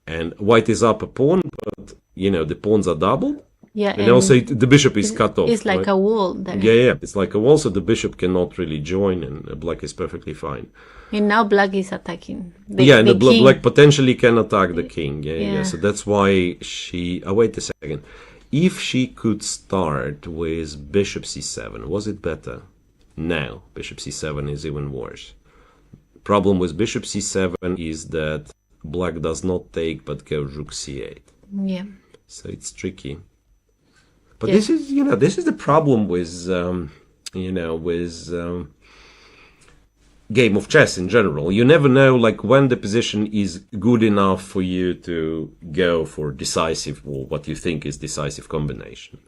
And white is up a pawn, but, the pawns are doubled. Yeah, and also the bishop is cut off. It's like right? a wall there. Yeah, it's like a wall, so the bishop cannot really join, and black is perfectly fine. And now black is attacking. The king. black potentially can attack the king. Yeah. So that's why she... wait a second. If she could start with bishop c7, was it better? No, bishop c7 is even worse. Problem with bishop c7 is that black does not take but goes rook c8. Yeah. So it's tricky. But this is the problem with game of chess in general. You never know, like, when the position is good enough for you to go for decisive, or what you think is decisive combination.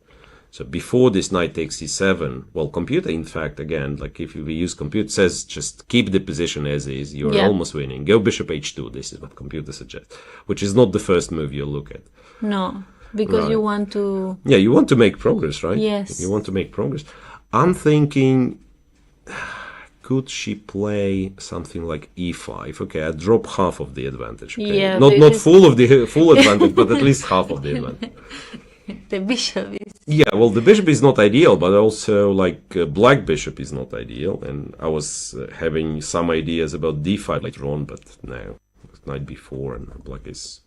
So before this knight takes c7, well, computer, in fact, again, like if we use computer, says just keep the position as is. You're almost winning. Go bishop h2. This is what computer suggests, which is not the first move you look at. No. Because you want to... Yeah, you want to make progress, right? Yes. You want to make progress. I'm thinking, could she play something like e5? Okay, I drop half of the advantage. Okay? Yeah, not full advantage, but at least half of the advantage. The bishop is... Yeah, well, the bishop is not ideal, but also, like, black bishop is not ideal. And I was having some ideas about d5 later on, but no. Knight b4 and black is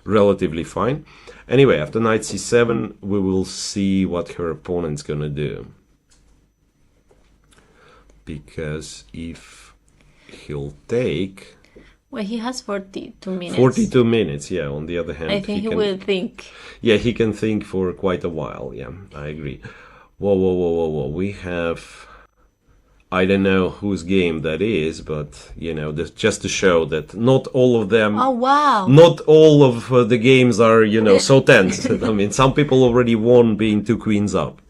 relatively fine. Anyway, after knight c7, we will see what her opponent's gonna do. Because if he'll take... Well, he has 42 minutes. 42 minutes, yeah. On the other hand, I think he will think. Yeah, he can think for quite a while, yeah. I agree. Whoa. We have... I don't know whose game that is, but, just to show that not all of them... Oh, wow. Not all of the games are, so tense. I mean, some people already won being 2 queens up.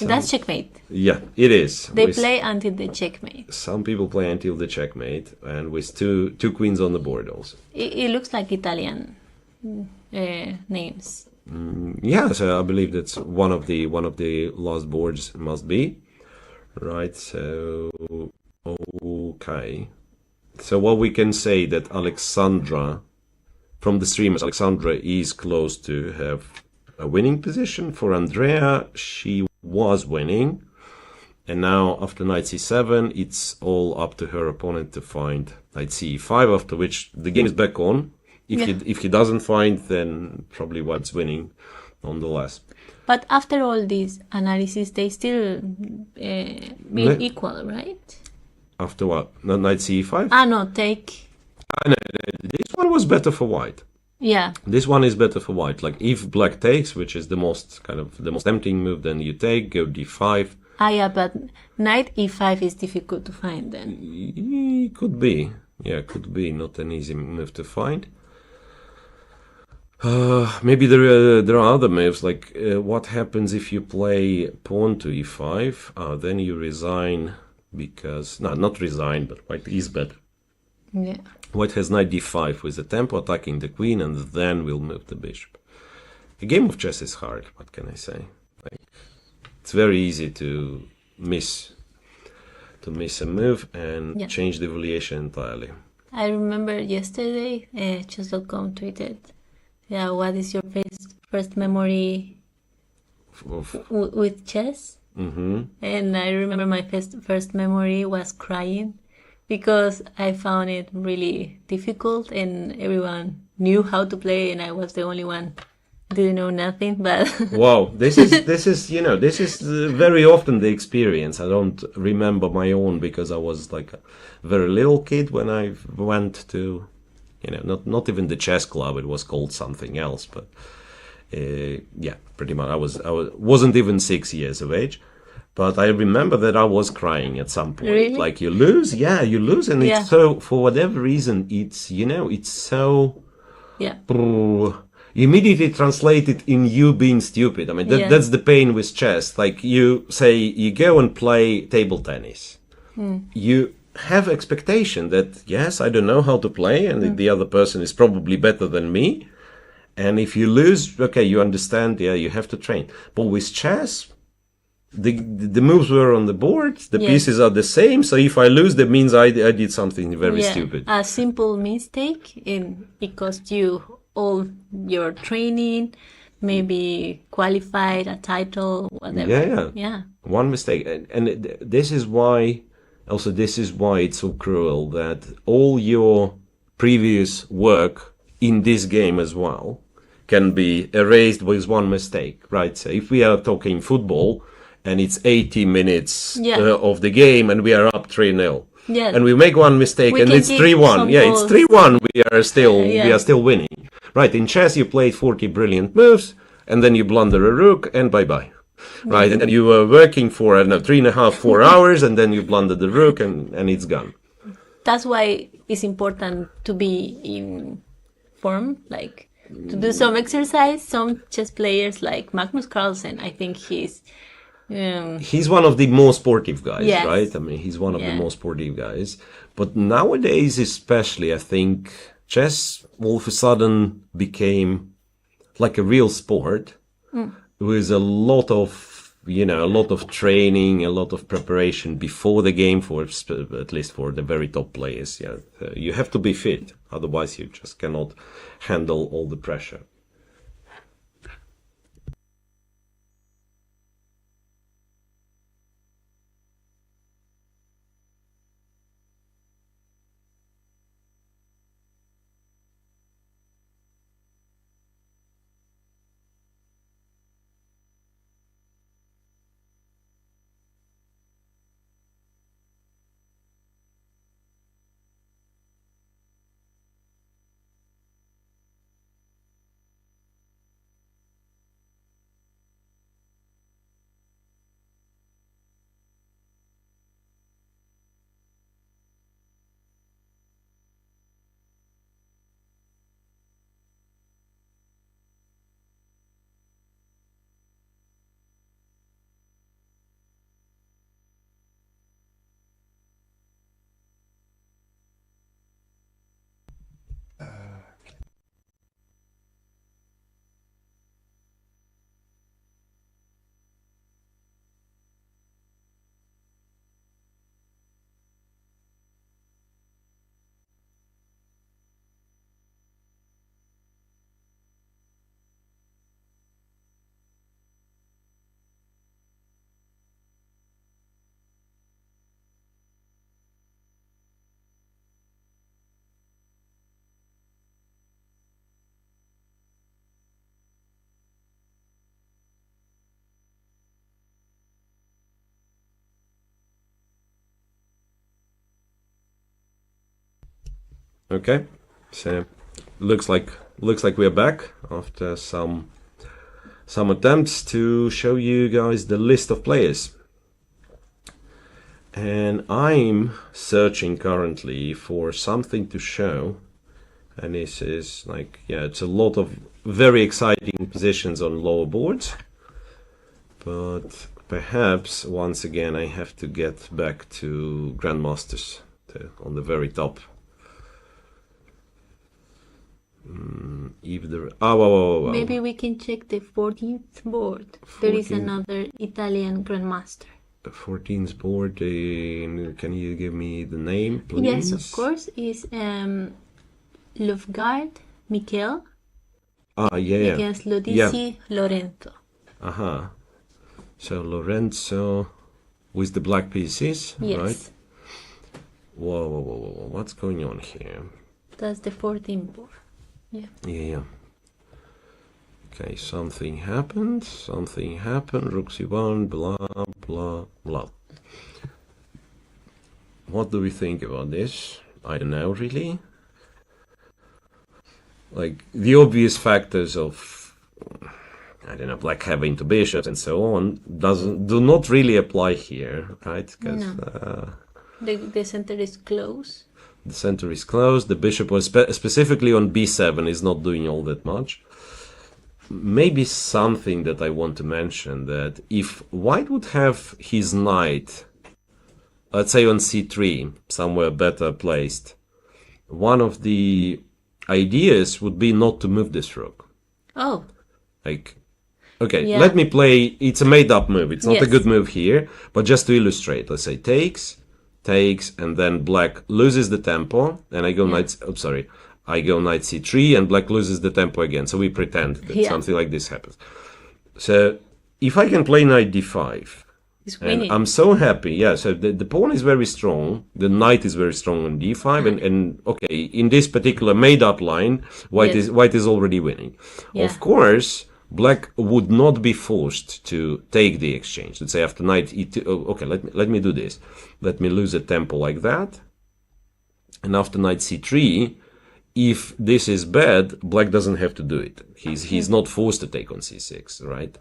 That's checkmate. Yeah, it is. They play until the checkmate. Some people play until the checkmate, and with two queens on the board also. It looks like Italian names. Yeah, so I believe that's one of the last boards must be right. So okay. So what we can say that Alexandra, from the streamers, Alexandra is close to have a winning position. For Andrea, she was winning, and now after knight c7, it's all up to her opponent to find knight c5. After which the game is back on. If he doesn't find, then probably White's winning, nonetheless. But after all this analysis, they still been equal, right? After what? Knight c5? Ah, no, take. No, this one was better for White. Yeah. This one is better for White. Like if Black takes, which is the most tempting move, then you take, go d5. Ah, yeah, but knight e5 is difficult to find then. Could be. Yeah, could be. Not an easy move to find. Maybe there are other moves, like what happens if you play pawn to e5? Then you resign because... No, not resign, but White is better. Yeah. White has knight d5 with the tempo attacking the queen, and then we'll move the bishop. A game of chess is hard, what can I say? Like, it's very easy to miss a move and change the evaluation entirely. I remember yesterday, chess.com tweeted, yeah, what is your first memory with chess? Mm-hmm. And I remember my first memory was crying because I found it really difficult and everyone knew how to play and I was the only one didn't know nothing. But wow, this is very often the experience. I don't remember my own because I was like a very little kid when I went to, not even the chess club. It was called something else, but yeah, pretty much. I wasn't even 6 years of age. But I remember that I was crying at some point. Really? Like you lose, and it's so, for whatever reason, it's so. Yeah. Immediately translated in you being stupid. I mean, that's the pain with chess. Like you say, you go and play table tennis. You have expectation that yes, I don't know how to play, and the other person is probably better than me. And if you lose, okay, you understand. Yeah, you have to train. But with chess. The moves were on the board, the pieces are the same, so if I lose, that means I did something very stupid. A simple mistake, and it cost you all your training, maybe qualified, a title, whatever. Yeah. One mistake. And this is why it's so cruel that all your previous work in this game as well can be erased with one mistake, right? So if we are talking football, and it's 80 minutes of the game, and we are up 3-0. Yeah. And we make one mistake, and it's 3-1. Yeah, it's 3-1. We are still winning. Right, in chess, you played 40 brilliant moves, and then you blunder a rook, and bye-bye. Right, and then you were working for, 3.5, 4 hours, and then you blunder the rook, and it's gone. That's why it's important to be in form, like to do some exercise. Some chess players, like Magnus Carlsen, I think he's one of the most sportive guys, yes. right? I mean, he's one of the most sportive guys. But nowadays, especially, I think chess all of a sudden became like a real sport with a lot of training, a lot of preparation before the game, at least for the very top players. Yeah, you have to be fit, otherwise you just cannot handle all the pressure. Okay, so looks like we're back after some attempts to show you guys the list of players. And I'm searching currently for something to show, and this is like, yeah, it's a lot of very exciting positions on lower boards, but perhaps once again I have to get back to Grandmasters on the very top. If there, Maybe we can check the 14th board. There is another Italian grandmaster. The 14th board. Can you give me the name, please? Yes, of course. Is Lufgard Mikel yeah. against Lodici Lorenzo. So Lorenzo with the black pieces, Yes. right? Whoa, what's going on here? That's the 14th board. Yeah. Okay, something happened. Rook c1, blah, blah, blah. What do we think about this? I don't know, really. Like, the obvious factors of, I don't know, black having two bishops and so on do not really apply here, right? Because the center is close. The center is closed. The bishop was specifically on b7 is not doing all that much. Maybe something that I want to mention, that if white would have his knight, let's say on c3, somewhere better placed, one of the ideas would be not to move this rook. Oh. Like, okay, let me play, it's a made up move. It's not a good move here, but just to illustrate, let's say takes, and then black loses the tempo, and I go I go knight c3, and black loses the tempo again. So we pretend that something like this happens. So if I can play knight d5, and I'm so happy, so the pawn is very strong, the knight is very strong on d5, and okay, in this particular made-up line, white is already winning. Of course, black would not be forced to take the exchange. Let's say after knight e2, okay, let me do this. Let me lose a tempo like that. And after knight c3, if this is bad, black doesn't have to do it. He's not forced to take on c6, right?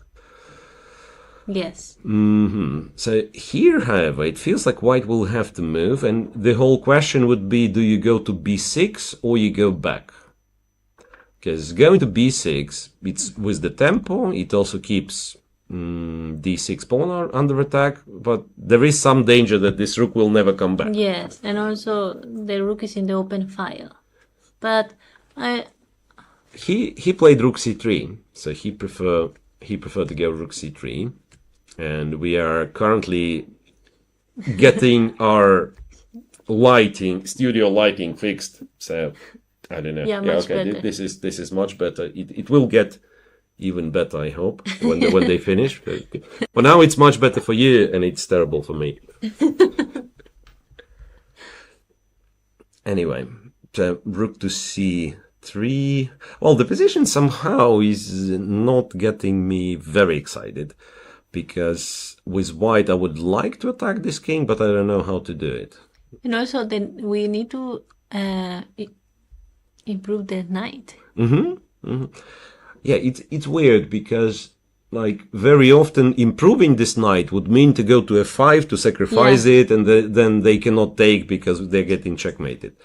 Yes. So here, however, it feels like white will have to move, and the whole question would be, do you go to b6 or you go back? Because going to b6, it's with the tempo, it also keeps d6 pawn under attack, but there is some danger that this rook will never come back. Yes, and also the rook is in the open file. But he played rook c3, so he preferred to go rook c3, and we are currently getting our studio lighting fixed. So I don't know. Better. This is much better. It will get even better, I hope, when they finish. But now it's much better for you, and it's terrible for me. Anyway, so rook to c3. Well, the position somehow is not getting me very excited, because with white I would like to attack this king, but I don't know how to do it. And also then we need to improve the knight. Yeah, it's weird, because like very often improving this knight would mean to go to f5 to sacrifice it, and then they cannot take because they're getting checkmated.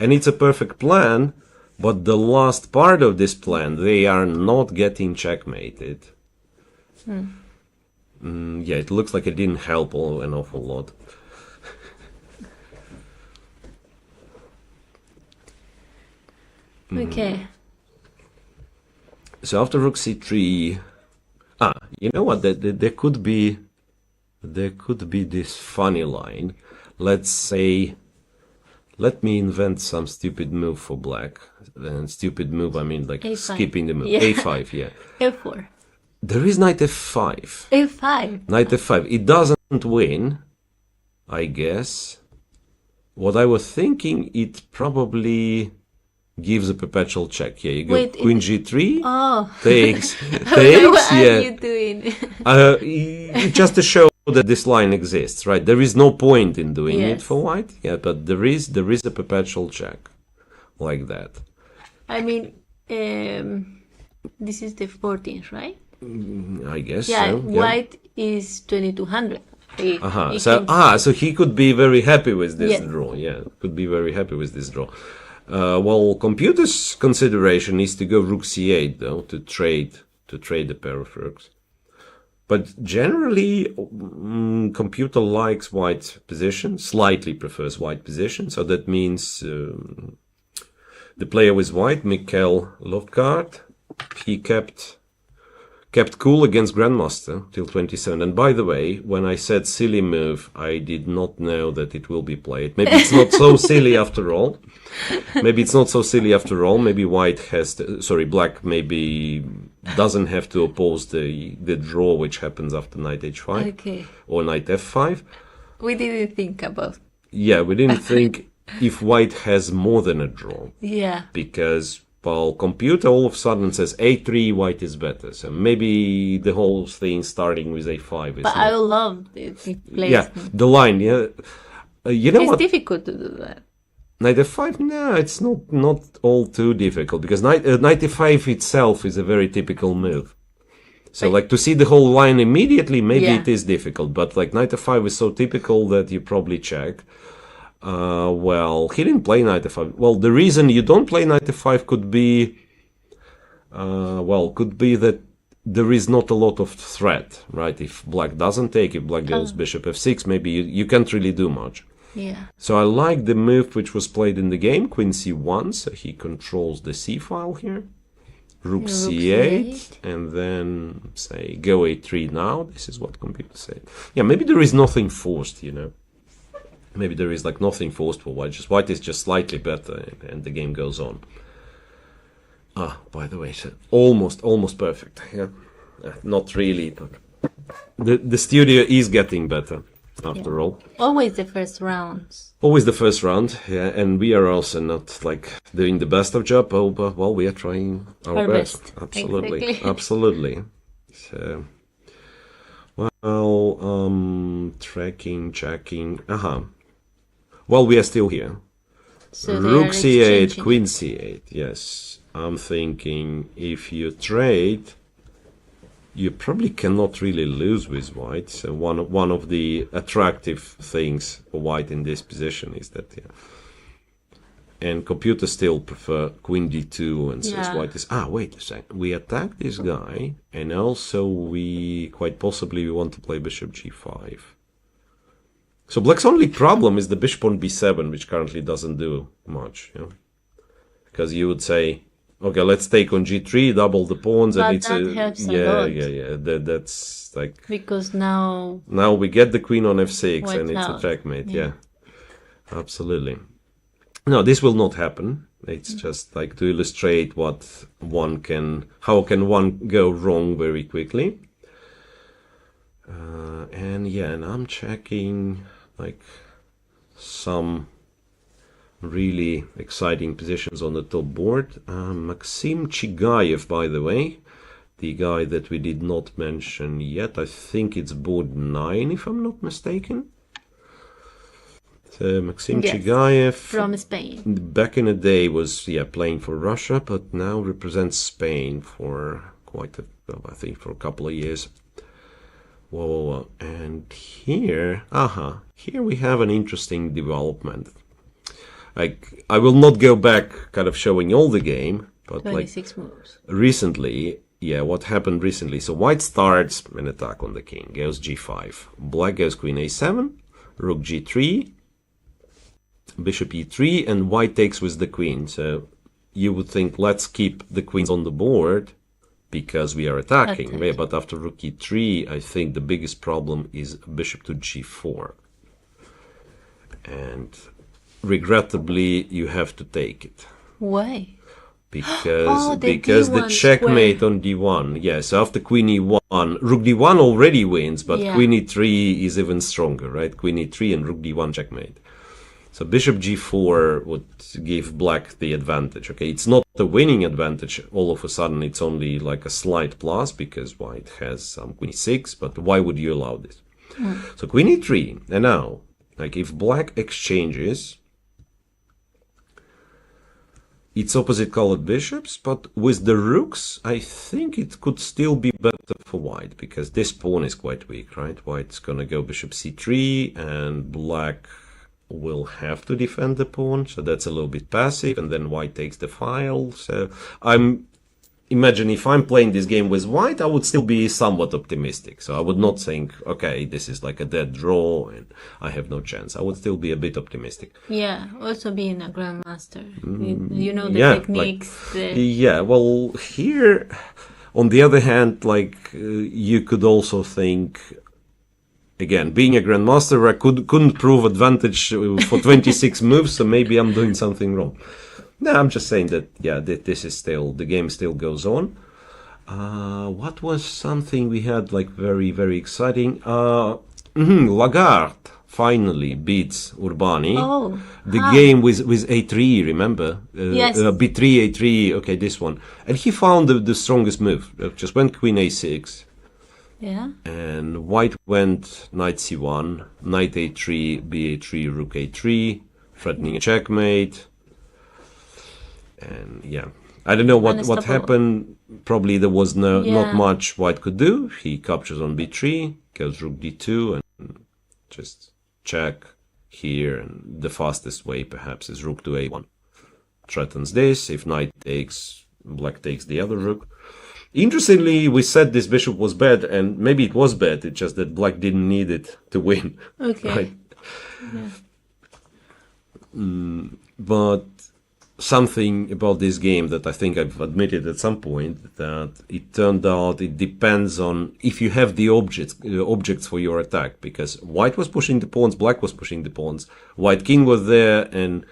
And it's a perfect plan, but the last part of this plan, they are not getting checkmated. Yeah, it looks like it didn't help an awful lot. Okay. So after rook c3, you know what? There could be this funny line. Let's say, let me invent some stupid move for black. And stupid move, I mean like A5. skipping the move. Yeah. A5, yeah. F4. There is knight f5. F5. Knight f5. It doesn't win, I guess. What I was thinking, it probably gives a perpetual check. Here you go. Wait, Queen g3. Oh. Takes. What are you doing? Just to show that this line exists, right? There is no point in doing it for white. Yeah, but there is a perpetual check. like that. I mean, this is the 14th, right? I guess Yeah, so. white is 2200. He So can- so he could be very happy with this Yes. draw. Yeah, could be very happy with this draw. Well, computer's consideration is to go rook c8 though to trade the pair of rooks. But generally, computer likes white position, slightly prefers white position. So that means the player with white, Mikhail Lovgard, he kept cool against Grandmaster till 27. And by the way, when I said silly move, I did not know that it will be played. Maybe it's not so silly after all. Maybe white has black maybe doesn't have to oppose the draw which happens after knight h5 Okay. or knight f5. We didn't think about. Yeah, we didn't think if white has more than a draw. Yeah. Because well, computer all of a sudden says a3, white is better. So maybe the whole thing starting with a5 is But I love it. yeah, the line, yeah. You know It's what? difficult to do that. Knight f5, no, it's not all too difficult because knight f5 itself is a very typical move. So like to see the whole line immediately, maybe Yeah. it is difficult, but like knight f5 is so typical that you probably check. Well, he didn't play knight f5. Well, the reason you don't play knight f5 could be that there is not a lot of threat, right? If black doesn't take, if black goes bishop f6, maybe you can't really do much. Yeah. So I like the move which was played in the game, queen c1, so he controls the c file here. Rook c8, and then say go a3 now. This is what computer said. Yeah, maybe there is nothing forced, you know. Maybe there is like nothing forced for white. Just white is just slightly better, and the game goes on. By the way, so almost perfect. Yeah, not really, but the studio is getting better after all. Always the first rounds. Always the first round, yeah, and we are also not like doing the best of job. Oh, but well, we are trying our best. Absolutely, Exactly. absolutely. So, well, tracking, checking. Well, we are still here. So they Rook are c8, exchanging. queen c8. Yes, I'm thinking if you trade, you probably cannot really lose with white. So one of the attractive things for white in this position is that, yeah. And computer still prefer queen d2 and says Yeah. white is wait a second. We attack this guy, and also we quite possibly want to play bishop g5. So black's only problem is the bishop on b7, which currently doesn't do much, you know? Because you would say, okay, let's take on g3, double the pawns, But and it's that helps a lot. yeah. That's like Because now we get the queen on f6, White and it's a out. checkmate. Yeah. Yeah, absolutely. No, this will not happen. It's just like to illustrate how can one go wrong very quickly. And I'm checking like some really exciting positions on the top board. Maxim Chigayev, by the way, the guy that we did not mention yet. I think it's board 9, if I'm not mistaken. So Maxim Yes, Chigayev from Spain. back in the day was playing for Russia, but now represents Spain for I think for a couple of years. Whoa. And here we have an interesting development. Like, I will not go back kind of showing all the game, but 26 moves. Recently, what happened recently. So white starts an attack on the king, goes g5. Black goes queen a7, rook g3, bishop e3, and white takes with the queen. So you would think, let's keep the queens on the board because we are attacking. But after rook e3, I think the biggest problem is bishop to g4. And regrettably, you have to take it. Why? Because the the D1 checkmate square. on d1. Yes, after queen e1, rook d1 already wins, but Yeah. queen e3 is even stronger, right? Queen e3 and rook d1 checkmate. So bishop g4 would give black the advantage. Okay, it's not a winning advantage. All of a sudden, it's only like a slight plus because white has some queen e6. But why would you allow this? So queen e3, and now, like if black exchanges, it's opposite colored bishops, but with the rooks, I think it could still be better for white, because this pawn is quite weak, right? White's gonna go bishop c3, and black will have to defend the pawn, so that's a little bit passive, and then white takes the file. So imagine if I'm playing this game with white, I would still be somewhat optimistic. So I would not think, okay, this is like a dead draw and I have no chance. I would still be a bit optimistic. Yeah, also being a grandmaster. You know the Yeah, techniques. Yeah, well, here, on the other hand, you could also think, again, being a grandmaster, I couldn't prove advantage for 26 moves, so maybe I'm doing something wrong. No, I'm just saying that, yeah, this is still, the game still goes on. What was something we had, like, very, very exciting? Lagarde finally beats Urbani. Oh, the game with A3, remember? Yes. B3, A3, okay, this one. And he found the strongest move. Just went queen A6. yeah. And white went knight C1, knight A3, B3, rook A3, threatening a checkmate. And yeah, I don't know what Unstoppable. happened. Probably there was not Yeah. much white could do. He captures on B3, goes rook D2, and just check here. And the fastest way perhaps is rook to A1. Threatens this. If knight takes, black takes the other rook. Interestingly, we said this bishop was bad, and maybe it was bad. It's just that black didn't need it to win. Okay. Right? Yeah. But something about this game that I think I've admitted at some point, that it turned out it depends on if you have the objects for your attack, because white was pushing the pawns, black was pushing the pawns, white king was there, and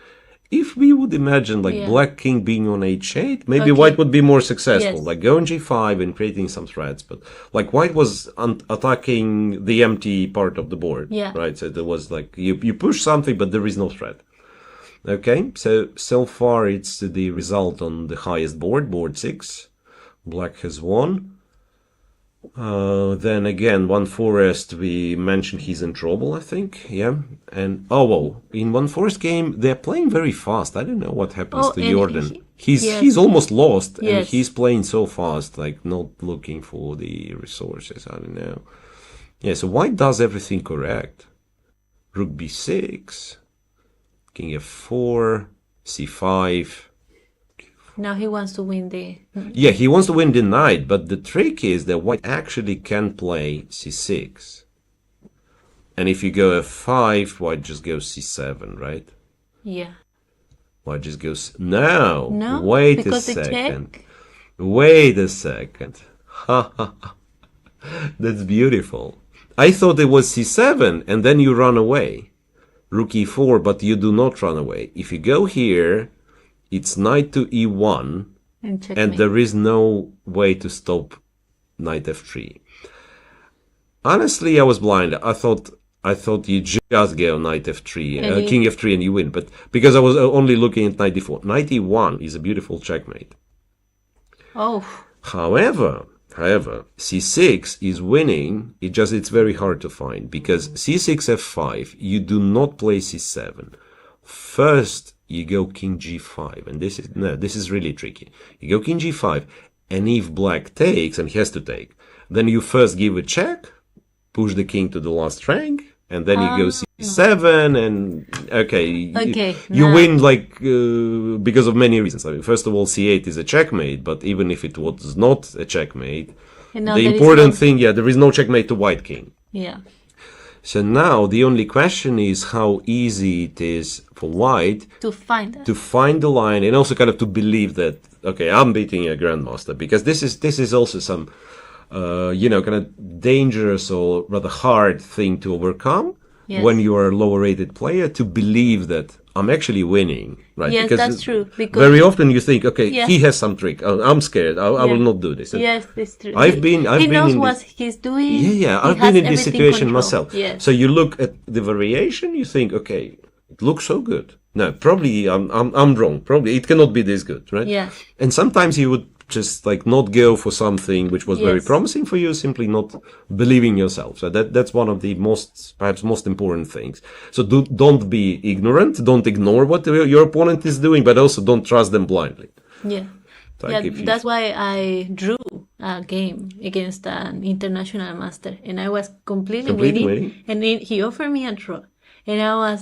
if we would imagine like Yeah. black king being on h8, maybe Okay. white would be more successful, Yes. like going g5 and creating some threats. But like white was attacking the empty part of the board, Yeah. right? So there was like you push something, but there is no threat. Okay, so far it's the result on the highest board, board 6. Black has won. Then again, one forest, we mentioned he's in trouble, I think. Yeah. And, in one forest game, they're playing very fast. I don't know what happens Oh, to and Jordan. yes. He's almost lost, and Yes. he's playing so fast, like not looking for the resources. I don't know. Yeah, so white does everything correct. Rook b6, king f4, c5. Now he wants to win the. Yeah, he wants to win the knight, but the trick is that white actually can play c6. And if you go f5, white just goes c7, right? Yeah. White just goes... No, No, wait a because the second. check. Wait a second. That's beautiful. I thought it was c7, and then you run away. Rook e4, but you do not run away. If you go here, it's knight to e1, And checkmate. and there is no way to stop knight f3. Honestly, I was blind. I thought you just go knight f3, And king f3, and you win. But because I was only looking at knight d4, knight e1 is a beautiful checkmate. Oh, However, c6 is winning. It's very hard to find, because c6 f5, you do not play c7. First, you go king g5, and this is really tricky. You go king g5, and if black takes, and he has to take, then you first give a check, push the king to the last rank, and then you go c7, and okay, you now- win because of many reasons. I mean, first of all, c8 is a checkmate, but even if it was not a checkmate, and now the there is important no- thing, there is no checkmate to white king. Yeah. So now the only question is how easy it is for white To find that. to find the line, and also kind of to believe that, okay, I'm beating a grandmaster, because this is also some kind of dangerous or rather hard thing to overcome. Yes. When you are a lower rated player, to believe that I'm actually winning, right? Yes, that's true, because- very often you think, okay, Yeah. he has some trick. I'm scared. I will not do this. And Yes, that's true. I've been he knows in what this- he's doing. Yeah, He I've has been in this everything situation controlled. myself. Yes. So you look at the variation, you think, okay, it looks so good. No, probably I'm wrong. Probably it cannot be this good, right? Yeah. And sometimes you would just like not go for something which was very Yes. promising for you, simply not believing yourself. So that's one of the perhaps most important things. So don't be ignorant, don't ignore what your opponent is doing, but also don't trust them blindly. Yeah. Like Yeah, if you that's why I drew a game against an international master, and I was completely completely winning, winning, and then he offered me a draw, and I was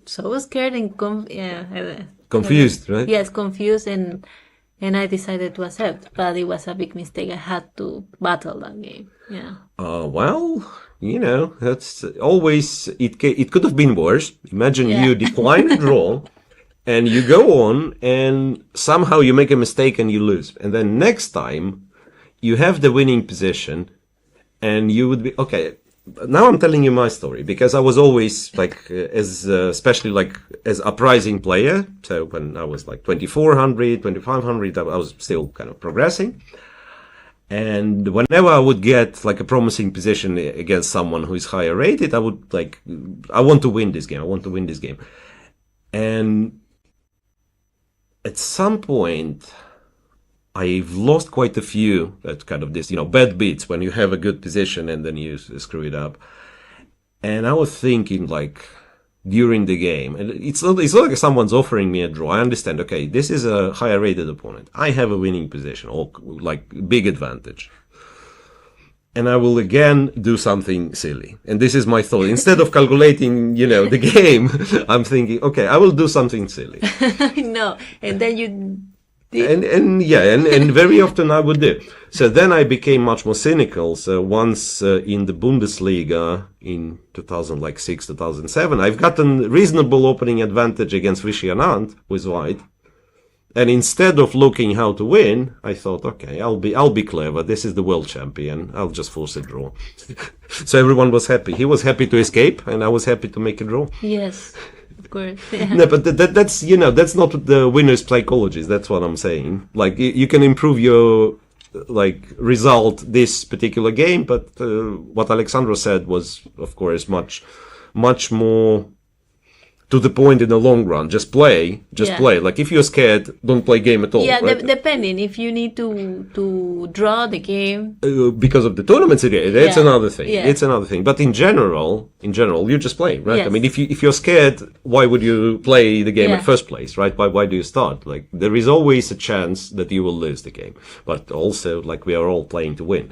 so scared and confused, right? yes, confused, and I decided to accept, but it was a big mistake. I had to battle that game. Yeah. Well, that's always it could have been worse. Imagine Yeah. you decline a draw and you go on and somehow you make a mistake and you lose. And then next time you have the winning position and you would be okay. Now I'm telling you my story because I was always like especially like as a prizing player. So when I was like 2400, 2500, I was still kind of progressing. And whenever I would get like a promising position against someone who is higher rated, I would like, I want to win this game. I want to win this game. And at some point, I've lost quite a few that kind of this, bad beats when you have a good position and then you screw it up. And I was thinking like during the game, and it's not like someone's offering me a draw. I understand, okay, this is a higher rated opponent. I have a winning position or like big advantage. And I will again do something silly. And this is my thought. Instead of calculating, the game, I'm thinking, okay, I will do something silly. No, and then you did. And very often I would do. So then I became much more cynical. So once in the Bundesliga in 2006, 2007, I've gotten reasonable opening advantage against Vichy Anand with white. And instead of looking how to win, I thought, okay, I'll be clever. This is the world champion. I'll just force a draw. So everyone was happy. He was happy to escape, and I was happy to make a draw. Yes, of course. Yeah. No, but that's that's not the winner's psychology. That's what I'm saying. Like you can improve your like result this particular game, but what Alexandro said was, of course, much more to the point in the long run. Just play. Like if you're scared, don't play game at all. Yeah, right? depending if you need to draw the game. Because of the tournaments, it's Yeah. another thing. Yeah. It's another thing. But in general, you just play, right? Yes. I mean, if you're scared, why would you play the game Yeah. at first place, right? Why do you start? Like there is always a chance that you will lose the game, but also like we are all playing to win.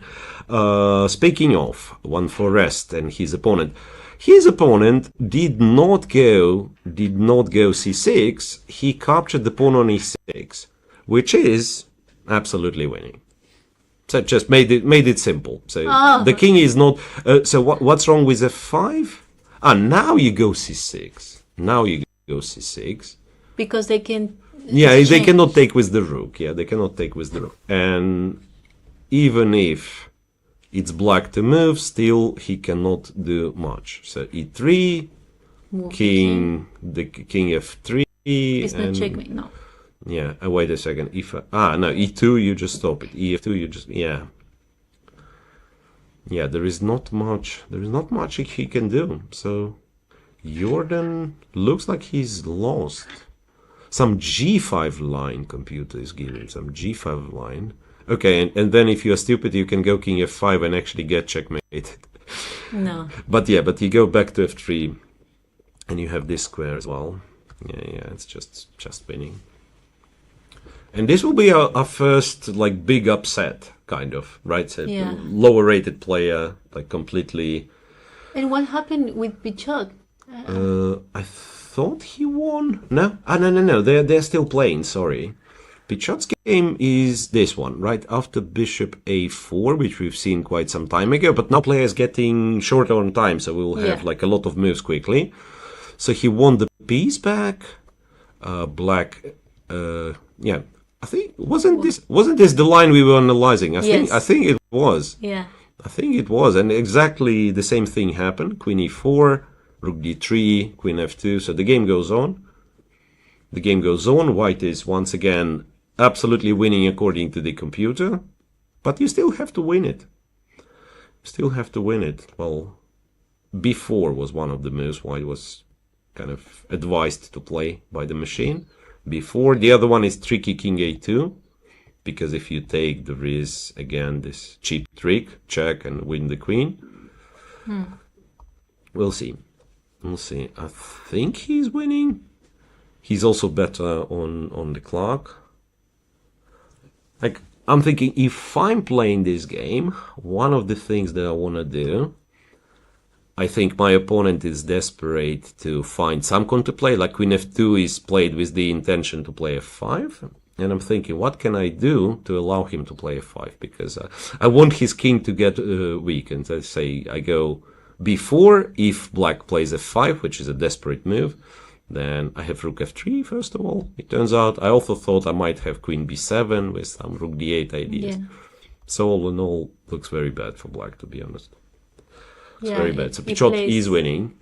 Speaking of one for rest and his opponent. His opponent did not go c6. He captured the pawn on e6, which is absolutely winning. So just made it simple. So the king is not. So what's wrong with f5? Now you go c6. Now you go c6 Because they can. Yeah, they exchange. cannot take with the rook. Yeah, they cannot take with the rook. And even if it's black to move, still he cannot do much. So e3, Move the king f3. It's not and checkmate, no. yeah, wait a second. No, e2 you just stop it. ef2 you just yeah. There is not much he can do. So Jordan looks like he's lost. Some g5 line computer is giving some g5 line. Okay, and then if you're stupid, you can go king f5 and actually get checkmated. No. But you go back to f3, and you have this square as well. Yeah, it's just winning. And this will be our first like big upset, kind of, right? So Yeah. lower rated player, like completely. And what happened with Pichot? I thought he won. No, no. They're still playing. Sorry. Pichot's game is this one, right after bishop a4, which we've seen quite some time ago, but now players getting shorter on time, so we'll have like a lot of moves quickly. So he won the piece back. Black, I think wasn't this the line we were analyzing? I think it was. Yeah. I think it was, and exactly the same thing happened. Queen e4, rook d3, queen f2. So the game goes on. The game goes on. White is once again absolutely winning according to the computer, but you still have to win it. Well, b4 was one of the moves White was kind of advised to play by the machine. before. The other one is tricky king a2, because if you take, there is again this cheap trick, check and win the queen. We'll see. We'll see. I think he's winning. He's also better on the clock. Like, I'm thinking, if I'm playing this game, one of the things that I want to do, I think my opponent is desperate to find some counterplay, like queen f2 is played with the intention to play f5. And I'm thinking, what can I do to allow him to play f5? Because I want his king to get weak. And I say I go b4, if black plays f5, which is a desperate move. Then I have rook f3, first of all. It turns out I also thought I might have queen b7 with some rook d8 ideas. Yeah. So all in all, looks very bad for black, to be honest. It's Yeah, very bad. So he Pichot plays- is winning.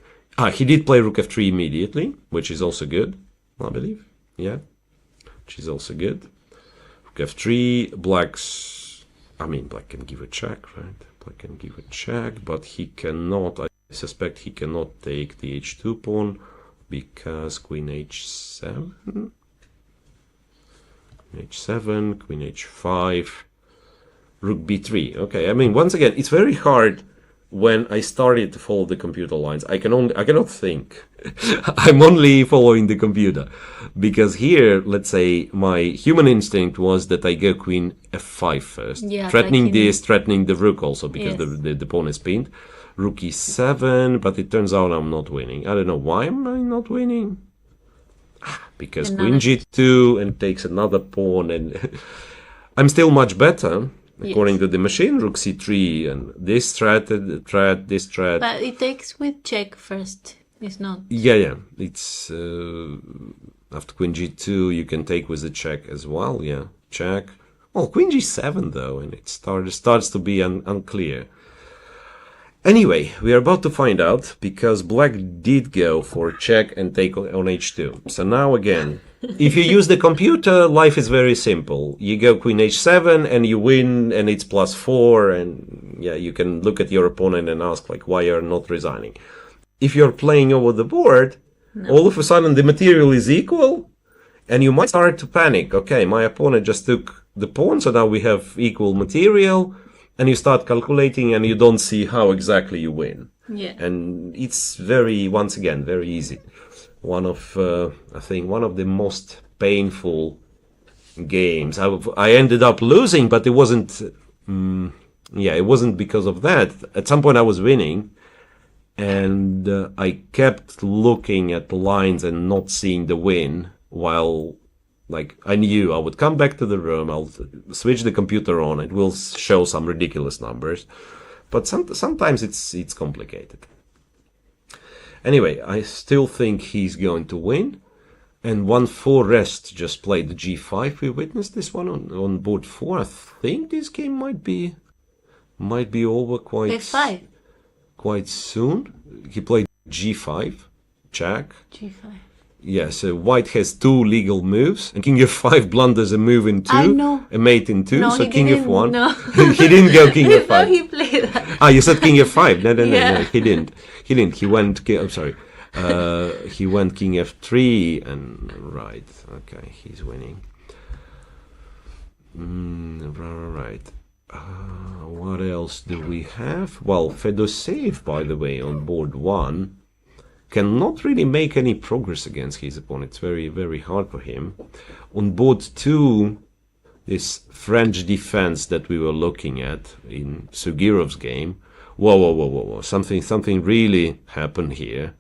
He did play rook f3 immediately, which is also good, I believe. Yeah, which is also good. Rook f3, black can give a check, right? Black can give a check, but he cannot, I suspect he cannot take the h2 pawn, because queen h7, queen h5, rook b3. Okay, I mean, once again, it's very hard when I started to follow the computer lines. I cannot think. I'm only following the computer, because here, let's say, my human instinct was that I go queen f5 first, Yeah, threatening like in- this, threatening the rook also, because Yes. the pawn is pinned. Rook e7, but it turns out I'm not winning. I don't know why am I not winning. Because Another- queen g2 and takes another pawn, and I'm still much better according Yes. to the machine. Rook c3 and this threat, this threat. But it takes with check first. It's not. Yeah. It's after queen g2, you can take with the check as well. Yeah, check. Well, queen g7 though, and it starts to be unclear. Anyway, we are about to find out, because black did go for check and take on h2. So now again, if you use the computer, life is very simple. You go queen h7 and you win, and it's +4, and yeah, you can look at your opponent and ask, like, why you're not resigning. If you're playing over the board, all of a sudden the material is equal, and you might start to panic. Okay, my opponent just took the pawn, so now we have equal material. And you start calculating, and you don't see how exactly you win. Yeah. And it's once again, very easy. I think one of the most painful games. I ended up losing, but it wasn't, it wasn't because of that. At some point I was winning, and I kept looking at the lines and not seeing the win, while, like, I knew I would come back to the room, I'll switch the computer on, it will show some ridiculous numbers. But sometimes it's complicated. Anyway, I still think he's going to win. And 1-4 rest just played the g5. We witnessed this one on board 4. I think this game might be over f5. quite soon. He played g5, check. G5. Yeah, so white has 2 legal moves, and king f5 blunders a move in 2, I know. a mate in 2, No, so he king didn't, f1. no. He didn't go king No, f5. he played that. Ah, you said king f5. No, Yeah. he didn't. He went, I'm sorry. He went king f3, and right, okay, he's winning. Right. What else do we have? Well, Fedoseev, by the way, on board 1, cannot really make any progress against his opponent. It's very, very hard for him. On board 2, this French defense that we were looking at in Sugirov's game. Whoa. Something really happened here.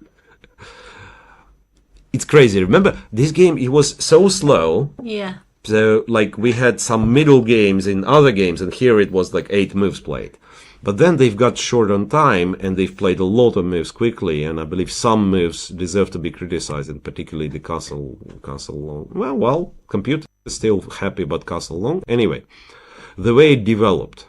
It's crazy. Remember, this game, it was so slow. Yeah. So, like, we had some middle games in other games, and here it was like 8 moves played. But then they've got short on time, and they've played a lot of moves quickly, and I believe some moves deserve to be criticized, and particularly the castle long. Well, computer is still happy about castle long. Anyway, the way it developed.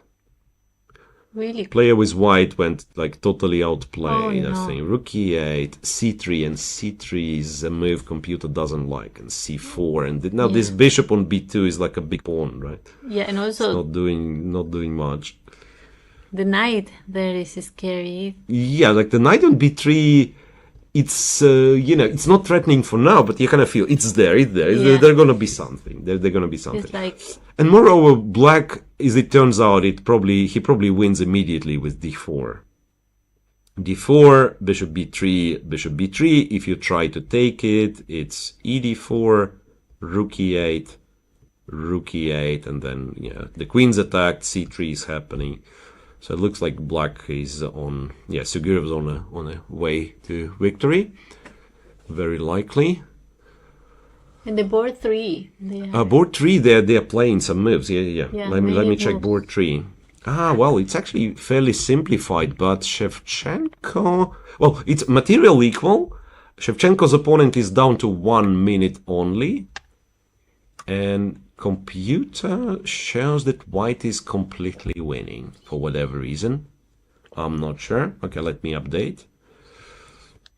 Really? Player with white went, like, totally outplayed, Oh, no. I think. Rook e8, c3, and c3 is a move computer doesn't like, and c4, and now this bishop on b2 is like a big pawn, right? Yeah, and also Not doing much. the knight there is scary. Yeah, like the knight on b3 it's it's not threatening for now, but you kind of feel it's there. Yeah. There's gonna be something. There's gonna be something. It's like, And moreover, black, as it turns out, he probably wins immediately with d4. d4, bishop b3, bishop b3. If you try to take it, it's ed4, rook e8, rook e8, and then the queen's attacked, c3 is happening. So it looks like black is on, Sugirov's on a way to victory, very likely. and the board 3. Board 3, they're playing some moves. Yeah. Yeah, Let me many check moves. board 3. Well, it's actually fairly simplified, but Shevchenko, well, it's material equal. Shevchenko's opponent is down to 1 minute only, and computer shows that white is completely winning for whatever reason. I'm not sure. Okay, let me update.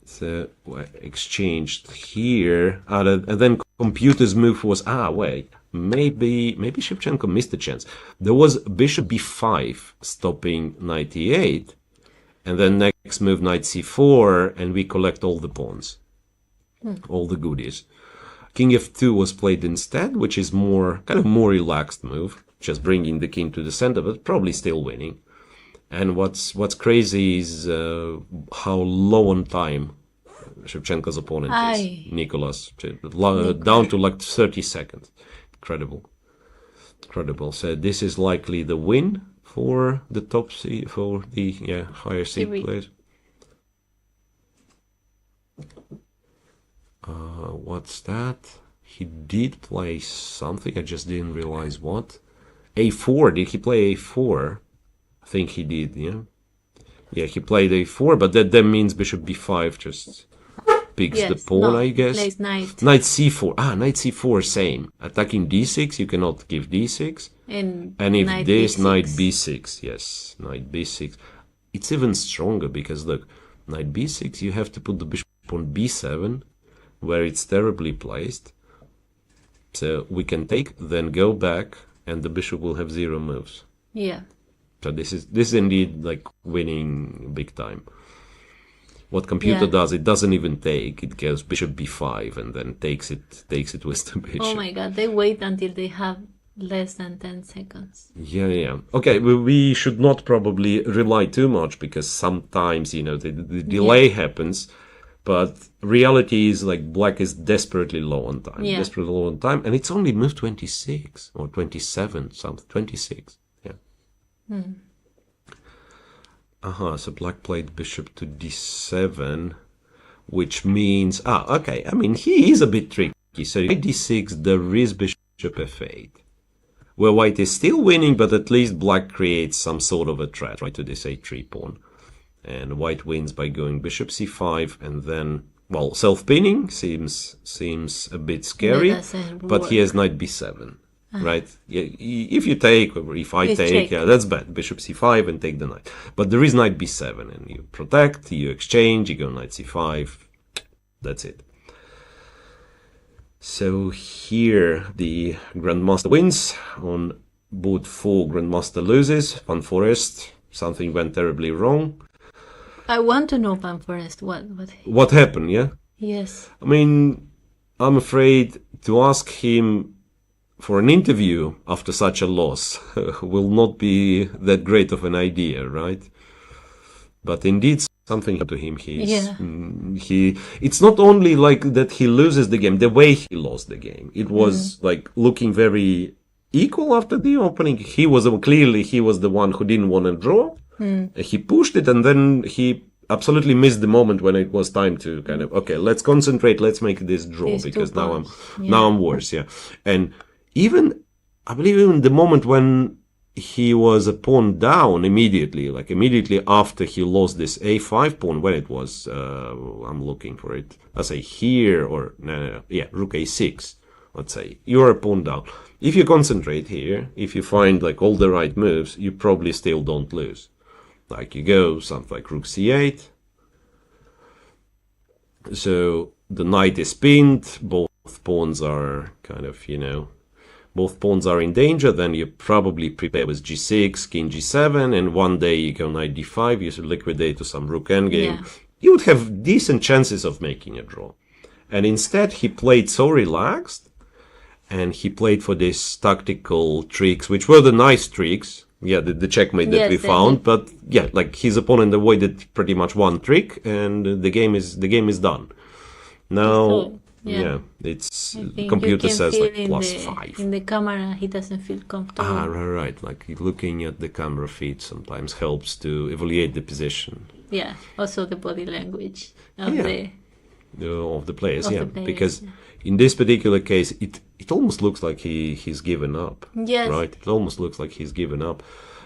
So exchanged here, and then computer's move was wait, maybe Shevchenko missed a chance. There was bishop b5 stopping knight e8, and then next move knight c4, and we collect all the pawns, all the goodies. King f2 was played instead, which is more relaxed move, just bringing the king to the center, but probably still winning. And what's crazy is how low on time Shevchenko's opponent is, Nicholas, down to like 30 seconds. Incredible. So this is likely the win for the top seed, for the higher seed players. What's that? He did play something, I just didn't realize what. a4, did he play a4? I think he did, yeah, he played a4, but that means bishop b5 just picks the pawn, I guess. Plays knight c4. Knight c4, same. Attacking d6, you cannot give d6. and if knight this, b6. knight b6, yes, knight b6. It's even stronger because look, knight b6, you have to put the bishop on b7, where it's terribly placed. So we can take, then go back, and the bishop will have 0 moves. Yeah. So this is indeed like winning big time. What computer does, it doesn't even take. It goes bishop b5 and then takes it with the bishop. Oh my god, they wait until they have less than 10 seconds. Yeah. Okay, we should not probably rely too much because sometimes, the delay happens. But reality is like black is desperately low on time. Yeah. Desperately low on time. And it's only move 26 or 27, something, 26. Yeah. So black played bishop to d7, which means, okay. I mean, he is a bit tricky. So knight d6, there is bishop f8. Where white is still winning, but at least black creates some sort of a threat, right, to this a3 pawn. And white wins by going bishop c5, and then, well, self-pinning seems a bit scary, but he has knight b7, right? Yeah, if you take, or if I take, that's bad. Bishop c5 and take the knight. But there is knight b7, and you protect, you exchange, you go knight c5, that's it. So here the Grandmaster wins. On board 4, Grandmaster loses. Van Forest, something went terribly wrong. I want to know, Van Forest, what happened, yeah? Yes. I mean, I'm afraid to ask him for an interview after such a loss will not be that great of an idea, right? But indeed, something happened to him. It's not only like that he loses the game, the way he lost the game. It was like looking very equal after the opening. He was the one who didn't want to draw. He pushed it, and then he absolutely missed the moment when it was time to kind of, okay, let's concentrate, let's make this draw, because now I'm worse, And I believe even the moment when he was a pawn down immediately after he lost this a5 pawn, when it was, I'm looking for it, let's say here, or rook a6, let's say, you're a pawn down. If you concentrate here, if you find like all the right moves, you probably still don't lose. Like you go something like rook c8. So the knight is pinned, both pawns are kind of, both pawns are in danger. Then you probably prepare with g6, king g7, and one day you go knight d5, you liquidate to some rook endgame, you would have decent chances of making a draw. And instead he played so relaxed, and he played for these tactical tricks, which were the nice tricks. Yeah, the checkmate that Yes, we found, but yeah, like his opponent avoided pretty much one trick, and the game is done. Now, So, yeah, it's I think you computer can says feel like in +5. in the camera he doesn't feel comfortable. Ah, right. Like looking at the camera feed sometimes helps to evaluate the position Yeah, also the body language of Yeah. Of the players. Of Yeah, the players, because yeah. in this particular case, it almost looks like he's given up. Yes. Right. It almost looks like he's given up.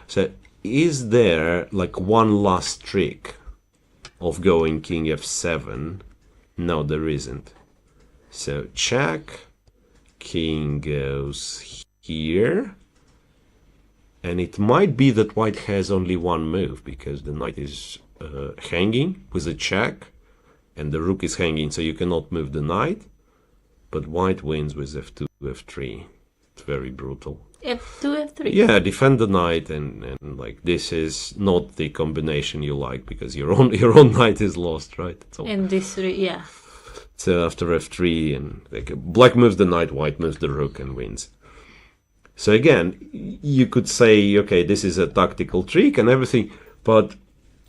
So, is there like one last trick of going King F7? No, there isn't. So check. King goes here. And it might be that white has only one move, because the knight is hanging with a check, and the rook is hanging, so you cannot move the knight. But white wins with f2, f3. It's very brutal. F2, F3. Yeah, defend the knight, and like this is not the combination you like, because your own knight is lost, right? So, And this three, yeah. so after f3, and like, black moves the knight, white moves the rook and wins. So again, you could say, okay, this is a tactical trick and everything, but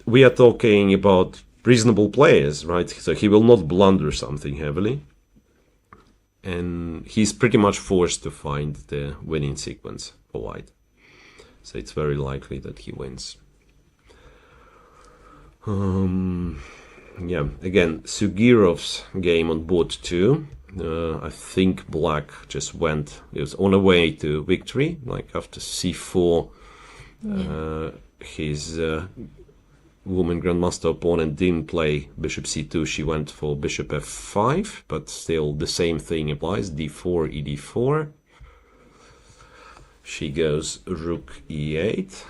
we are talking about reasonable players, right? So he will not blunder something heavily, and he's pretty much forced to find the winning sequence for white. So it's very likely that he wins. Yeah, again, Sugirov's game on board 2. I think black just went, it was on a way to victory, like after c4. His woman grandmaster opponent didn't play bishop c2, she went for bishop f5, but still the same thing applies, d4, ed4. She goes rook e8,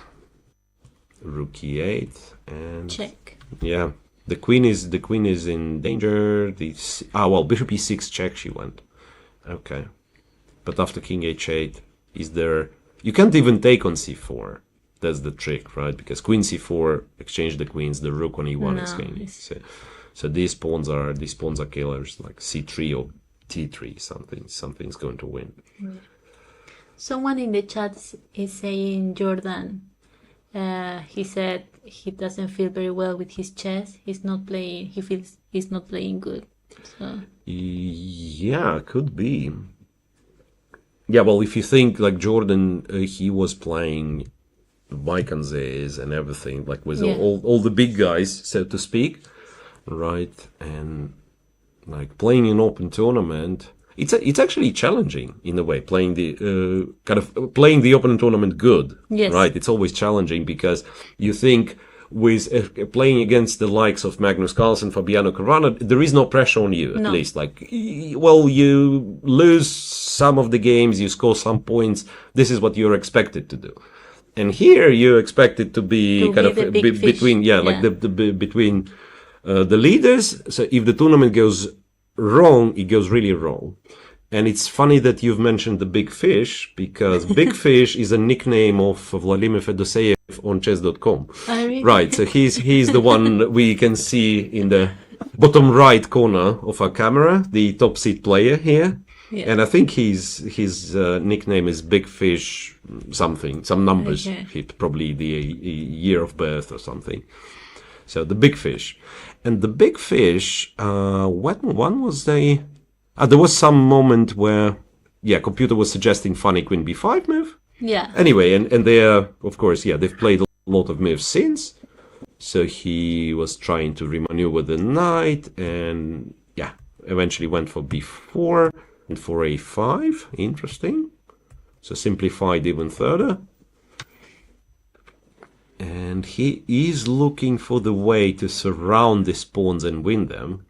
and Check. yeah, the queen is in danger. Bishop e6 check she went. Okay, but after king h8, is there? You can't even take on c4. That's the trick, right? Because queen c4 exchange the queens. The rook on e1 is No, gaining. So these pawns are killers. Like c3 or t3. Something's going to win. Someone in the chat is saying Jordan. He said he doesn't feel very well with his chess. He's not playing. He feels he's not playing good. So Yeah, could be. Yeah, well, if you think like Jordan, he was playing Vikanzes and everything, like with Yeah. all the big guys, so to speak, right? And like playing an open tournament, it's actually challenging in a way. Playing the open tournament good, Yes. right? It's always challenging because you think with playing against the likes of Magnus Carlsen, Fabiano Caruana, there is no pressure on you, at No. least. Like, well, you lose some of the games, you score some points. This is what you're expected to do. And here you're expected to be To kind be of the big fish. like between the leaders. So if the tournament goes wrong, it goes really wrong. And it's funny that you've mentioned the Big Fish, because Big Fish is a nickname of Vladimir Fedoseev on chess.com. I really Right, so he's the one we can see in the bottom right corner of our camera, the top seed player here. Yeah. And I think his nickname is Big Fish something, some numbers, Okay. probably the year of birth or something. So the Big Fish. And the Big Fish, when was they... there was some moment where, computer was suggesting funny queen b5 move. Yeah. Anyway, and they are, of course, they've played a lot of moves since. So he was trying to remaneuver the knight, and eventually went for b4 and for a5. Interesting. So simplified even further. And he is looking for the way to surround these pawns and win them.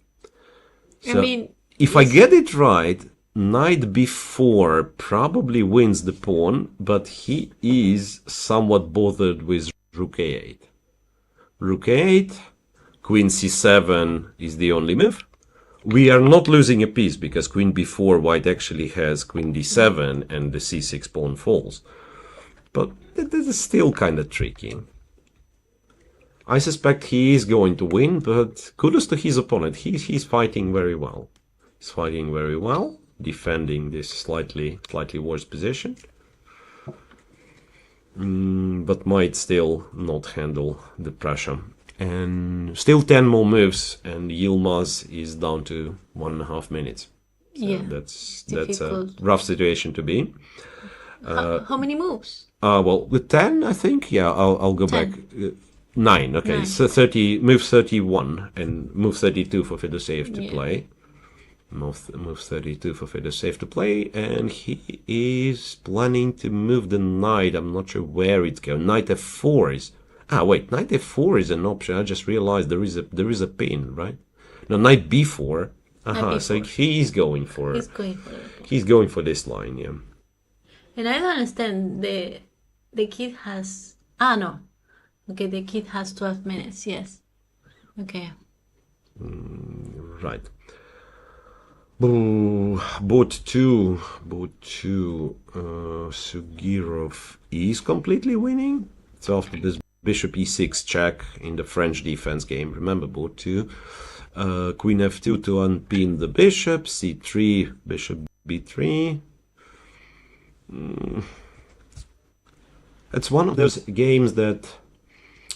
So, I mean, if I get it right, knight b4 probably wins the pawn, but he is somewhat bothered with rook a8. Rook a8, queen c7 is the only move. We are not losing a piece because queen b4, white actually has queen d7 and the c6 pawn falls. But this is still kind of tricky. I suspect he is going to win, but kudos to his opponent. He's fighting very well. He's fighting very well, defending this slightly worse position. But might still not handle the pressure. And still 10 more moves, and Yilmaz is down to 1.5 minutes. So Yeah, that's a difficult. rough situation to be. How many moves? Well, with 10, I think. Yeah, I'll go 10. back. 9. Okay, 9. so 30 move 31 and move 32 for Fedoseev to Yeah. play. Move 32 for Fedoseev to play, and he is planning to move the knight. I'm not sure where it's going. Knight f4 is. Wait, knight f4 is an option. I just realized there is a pin, right? No, knight b4. So B4. he's going for He's going for it. he's going for this line, yeah. And I don't understand. The kid has. Ah, no. Okay, the kid has 12 minutes. Yes. Okay. Right. Boat 2. Sugirov is completely winning. So after this bishop e6 check in the French defense game, remember boat 2. Queen f2 to unpin the bishop. c3, bishop b3. It's one of those games that,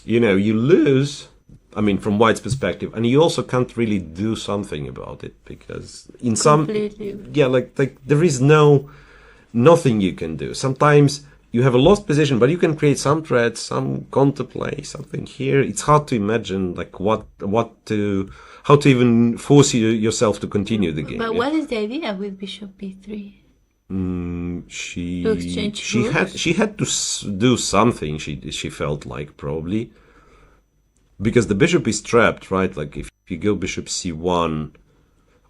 you lose. I mean, from White's perspective, and you also can't really do something about it because in some, Completely. like there is nothing you can do. Sometimes you have a lost position, but you can create some threats, some counterplay, something here. It's hard to imagine like how to even force yourself to continue the game. But what is the idea with bishop b3? To exchange She had to do something. She felt like probably. Because the bishop is trapped, right? Like if you go bishop c1,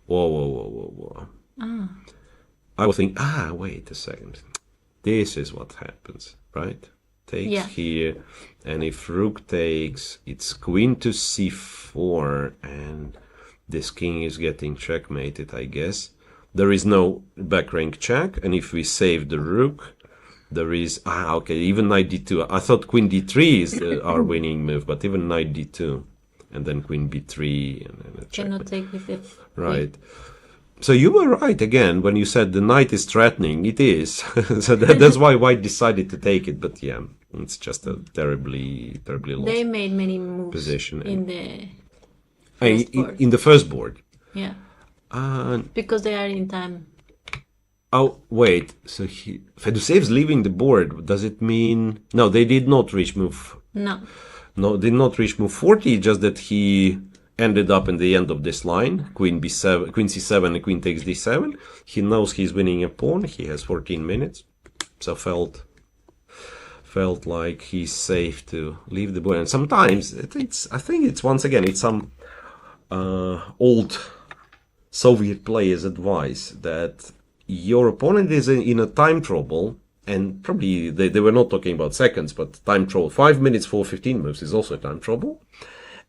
whoa. I would think, wait a second. This is what happens, right? Takes here, and if rook takes, it's queen to c4, and this king is getting checkmated, I guess. There is no back rank check, and if we save the rook, there is even knight d2. I thought queen d3 is our winning move, but even knight d2, and then queen b3, and then a check. Cannot take with it. Right. So you were right again when you said the knight is threatening. It is. So that's why White decided to take it. But yeah, it's just a terribly lost They made many moves position in the in the first board. Yeah. Because they are in time. Oh, wait. So Fedoseev's leaving the board. Does it mean... No, they did not reach move... No, did not reach move 40, just that he ended up in the end of this line. Queen b7, queen c7, and queen takes d7. He knows he's winning a pawn. He has 14 minutes. So felt like he's safe to leave the board. And sometimes, I think it's once again, it's some old Soviet players' advice that your opponent is in a time trouble, and probably they were not talking about seconds, but time trouble. 5 minutes for 15 moves is also time trouble.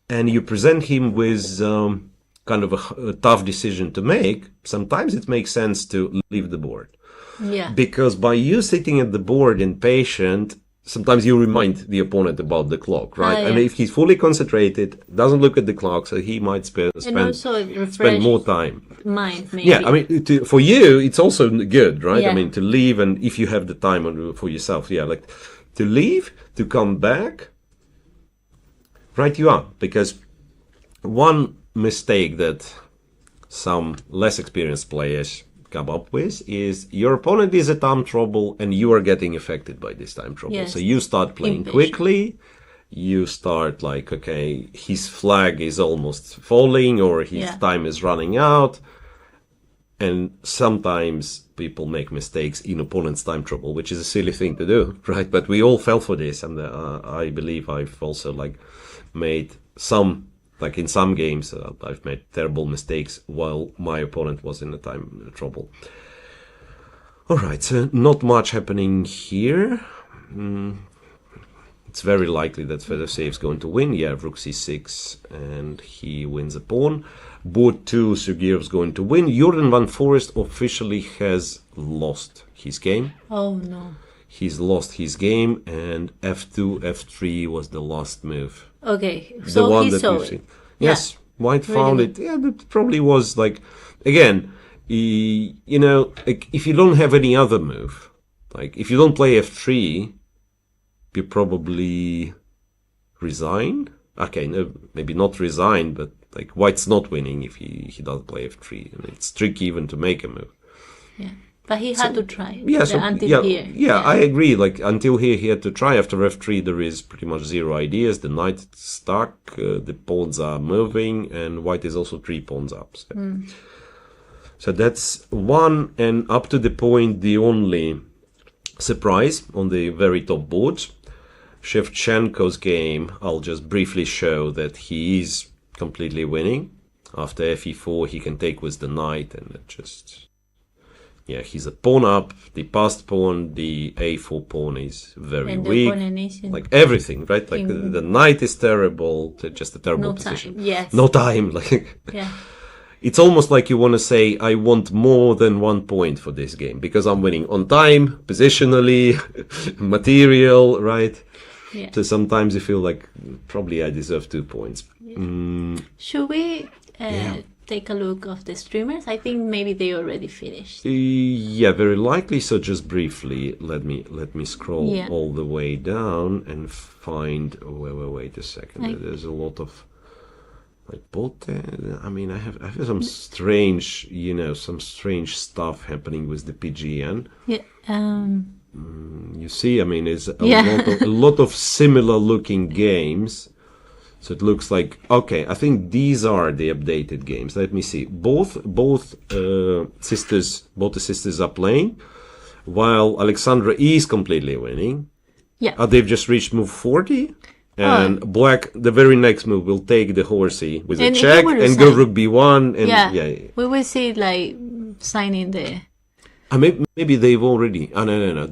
And you present him with kind of a tough decision to make. Sometimes it makes sense to leave the board. Yeah. Because by you sitting at the board and patient, sometimes you remind the opponent about the clock, right? Yeah. And if he's fully concentrated, doesn't look at the clock, so he might spend more time. Mind, maybe. Yeah, I mean, for you, it's also good, right? Yeah. I mean, to leave, and if you have the time for yourself, yeah, like to leave, to come back, right you are. Because one mistake that some less experienced players come up with is your opponent is at time trouble and you are getting affected by this time trouble. Yes. So you start playing quickly. You start like, okay, his flag is almost falling or his time is running out. And sometimes people make mistakes in opponent's time trouble, which is a silly thing to do, right? But we all fell for this. And I believe I've also made some, in some games, I've made terrible mistakes while my opponent was in the time trouble. All right, so not much happening here. It's very likely that Fedoseev's going to win. Yeah, rook c6, and he wins a pawn. Board 2, Sergeyev's going to win. Jordan Van Forest officially has lost his game. Oh, no. He's lost his game, and f2, f3 was the last move Okay, The so one he that saw we've it. seen. Yeah, Yes, White found really. it. Yeah, that probably was like, again, you know, like if you don't have any other move, like if you don't play f3, you probably resign. Okay, no, maybe not resign, but like White's not winning if he doesn't play f3, and it's tricky even to make a move. Yeah, but he had to try Yeah, so until yeah, here. yeah, I agree. Like until here, he had to try. After f3, there is pretty much zero ideas. The knight is stuck. The pawns are moving, and White is also 3 pawns up. So that's one, and up to the point, the only surprise on the very top board. Shevchenko's game, I'll just briefly show that he is completely winning. After fe4, he can take with the knight, and it just... Yeah, he's a pawn up. The passed pawn, the a4 pawn is very And the weak. opponent is in Like everything, right? Like the knight is terrible. Just a terrible no position. time. Yes. No time. Like Yeah. it's almost like you want to say, I want more than 1 point for this game because I'm winning on time, positionally, material, right? Yeah. So sometimes you feel like probably I deserve 2 points. Should we take a look of the streamers? I think maybe they already finished. Yeah, very likely. So just briefly, let me scroll Yeah. all the way down and find. Wait a second. There's a lot of like both. I mean, I have some strange, some strange stuff happening with the PGN. Yeah. You see, I mean, it's Yeah. a lot of similar looking games. So it looks like, okay, I think these are the updated games. Let me see. Both the sisters are playing, while Alexandra is completely winning. Yeah. They've just reached move 40. And Black, the very next move, will take the horsey with a And he check will and go resign. rook b1. And Yeah. We will see like signing the. Maybe they've already. Oh, no.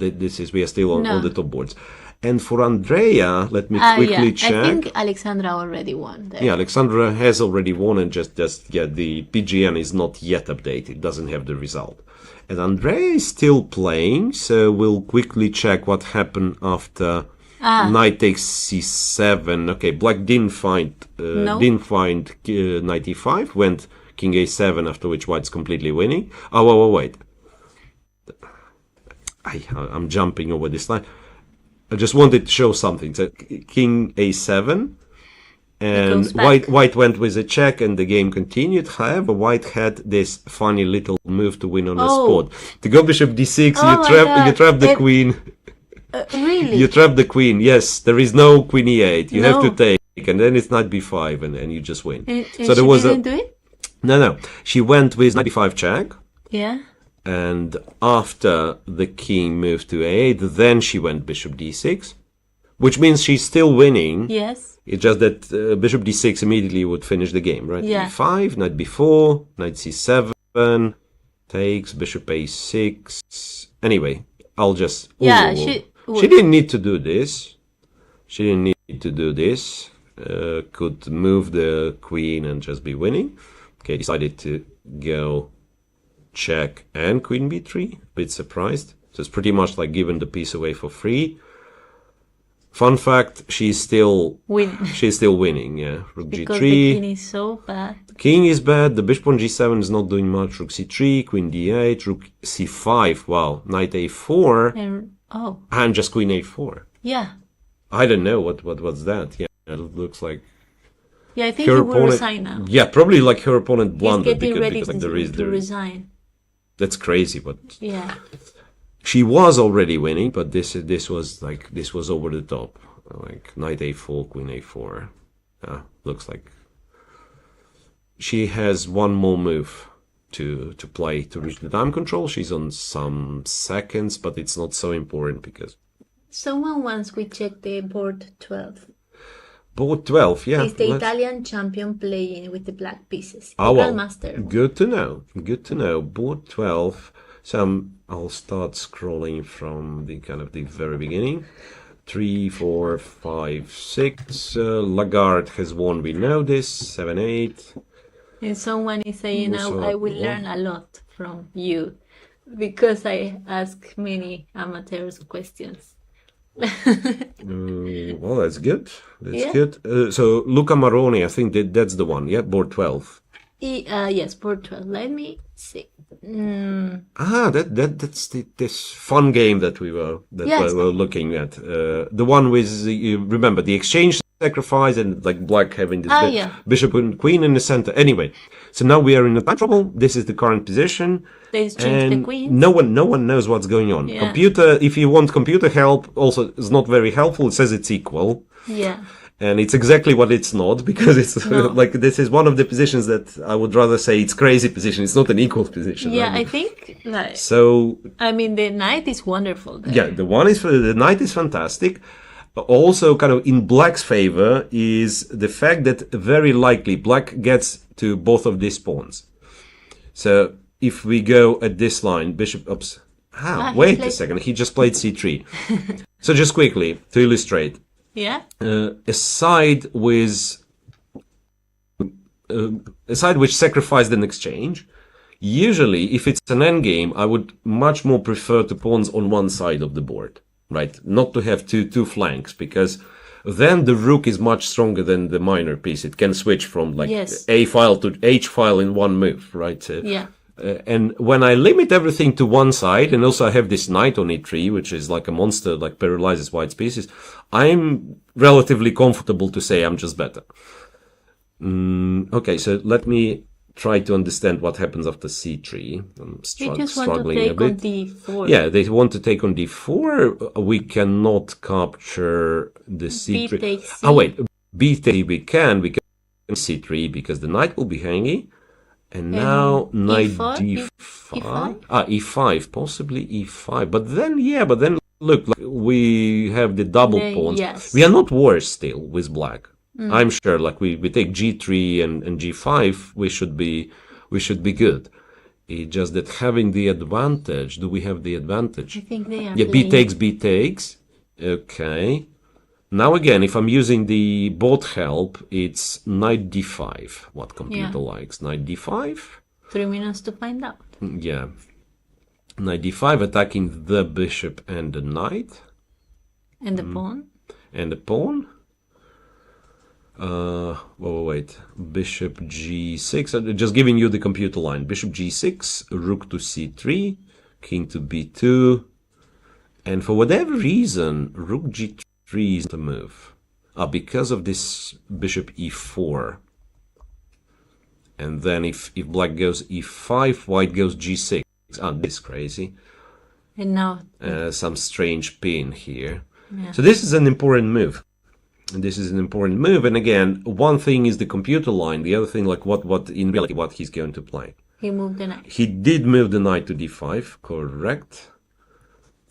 We are still on the top boards. And for Andrea, let me quickly check. I think Alexandra already won there. Yeah, Alexandra has already won, and just the PGN is not yet updated, doesn't have the result. And Andrea is still playing, so we'll quickly check what happened after knight takes c7. Okay, Black didn't find knight e5, went king a7, after which White's completely winning. Oh, wait. I'm jumping over this line. I just wanted to show something. So king a7, and White went with a check, and the game continued. However, White had this funny little move to win on a spot. To go bishop d6, you trap the queen. Really? You trap the queen. Yes, there is no queen e8. You have to take, and then it's knight b5, and you just win. And so there was didn't do it? No. She went with knight b5 check. Yeah. And after the king moved to a8, then she went bishop d6, which means she's still winning. Yes. It's just that bishop d6 immediately would finish the game, right? Yeah. e5, knight b4, knight c7, takes, bishop a6. Anyway, I'll just... Yeah, she didn't need to do this. She didn't need to do this. Could move the queen and just be winning. Okay, decided to go... check and queen b3. Bit surprised. So it's pretty much like giving the piece away for free. Fun fact: she's still winning. Yeah, rook because g3. The king is so bad. King is bad. The bishop on g7 is not doing much. Rook c3, queen d8, rook c5. Wow, knight a4, and just queen a4. Yeah. I don't know what's that. Yeah, it looks like. Yeah, I think he will resign now. Yeah, probably like her opponent blundered because like there is to resign. That's crazy, but yeah, she was already winning, but this was over the top, like knight a4, queen a4. Looks like she has one more move to play to reach the time control. She's on some seconds, but it's not so important because someone wants we check the board 12. Board 12, yeah. Is the Italian champion playing with the black pieces? Master. Good to know. Board 12. So I'll start scrolling from the very beginning. 3, 4, 5, 6. Lagarde has won. We know this. 7, 8. And someone is saying, I will learn a lot from you because I ask many amateurs questions. Well, that's good. That's Yeah. good. So Luca Maroni, I think that's the one. Yeah, board 12. Yes, board 12. Let me see. That's this fun game that we Yes. were looking at. The one with you remember the exchange sacrifice and like black having this Yeah. bishop and queen in the center. Anyway, so now we are in a time trouble. This is the current position. They changed the And queens. no one knows what's going on. Yeah. Computer, if you want computer help, also is not very helpful. It says it's equal. Yeah. And it's exactly what it's not, because it's No. like this is one of the positions that I would rather say it's crazy position. It's not an equal position. Yeah, right? I think like So I mean the knight is wonderful there. yeah, the knight is fantastic. Also, kind of in black's favor is the fact that very likely black gets to both of these pawns. So if we go at this line, bishop, oops. he Wait a played- second. He just played c3. So just quickly to illustrate, Yeah. a side which sacrificed an exchange. Usually, if it's an endgame, I would much more prefer to pawns on one side of the board, right? Not to have two flanks, because then the rook is much stronger than the minor piece. It can switch from like Yes. A file to H file in one move, right? Yeah. And when I limit everything to one side, and also I have this knight on e3, which is like a monster, like paralyzes white pieces, I'm relatively comfortable to say I'm just better. Okay, so let me try to understand what happens after c3. I'm They just want to struggling a take on bit. d4. Yeah, they want to take on d4. We cannot capture the c3. B takes C. Oh, wait. b3 we can c3 because the knight will be hanging. And now knight E4, d5. E5? E5, possibly e5. But then look, like we have the double pawns. Yes. We are not worse still with black. I'm sure, like we take g3 and g5, we should be good. It's just that having the advantage, do we have the advantage? I think they are Yeah, playing. b takes. Okay. Now again, if I'm using the bot help, it's knight d5. What computer likes? Knight d5? 3 minutes to find out. Yeah. Knight d5 attacking the bishop and the knight And the pawn. and the pawn. Wait. Bishop g6. Just giving you the computer line. Bishop g6, rook to c3, king to b2. And for whatever reason, rook g3 is the move. Because of this bishop e4. And then if black goes e5, white goes g6. This is crazy. And now Some strange pin here. Yeah. So this is an important move. And again, one thing is the computer line. The other thing, like what in reality, what he's going to play. he moved the knight. He did move the knight to d5, correct.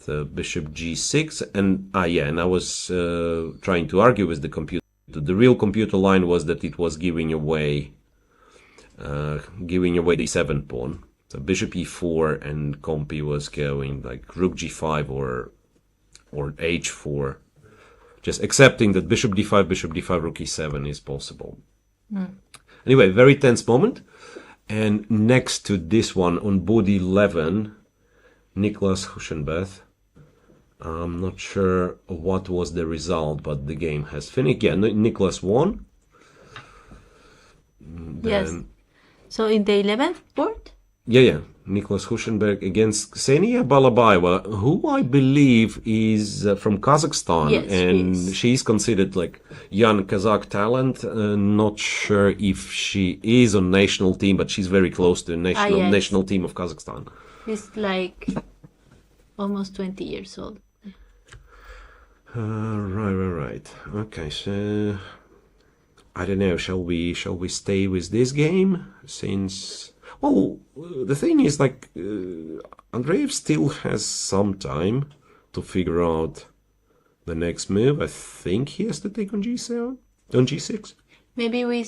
The bishop g6, and I was trying to argue with the computer. The real computer line was that it was giving away the 7th pawn. So bishop e4, and Compy was going like rook g5 or h4, just accepting that bishop d5, rook e7 is possible. Anyway, very tense moment. And next to this one on board 11, Niklas Huschenbeth. I'm not sure what was the result, but the game has finished. Yeah, Niklas won. Yes. So in the 11th board? Yeah. Niklas Huschenberg against Ksenia Balabaeva, who I believe is from Kazakhstan. Yes, and she is. she's considered like young Kazakh talent. Not sure if she is on national team, but she's very close to the yes. national team of Kazakhstan. He's like almost 20 years old. Right. Okay, so I don't know. Shall we stay with this game? Since the thing is, like, Andreev still has some time to figure out the next move. I think he has to take on g7, on g6. Maybe we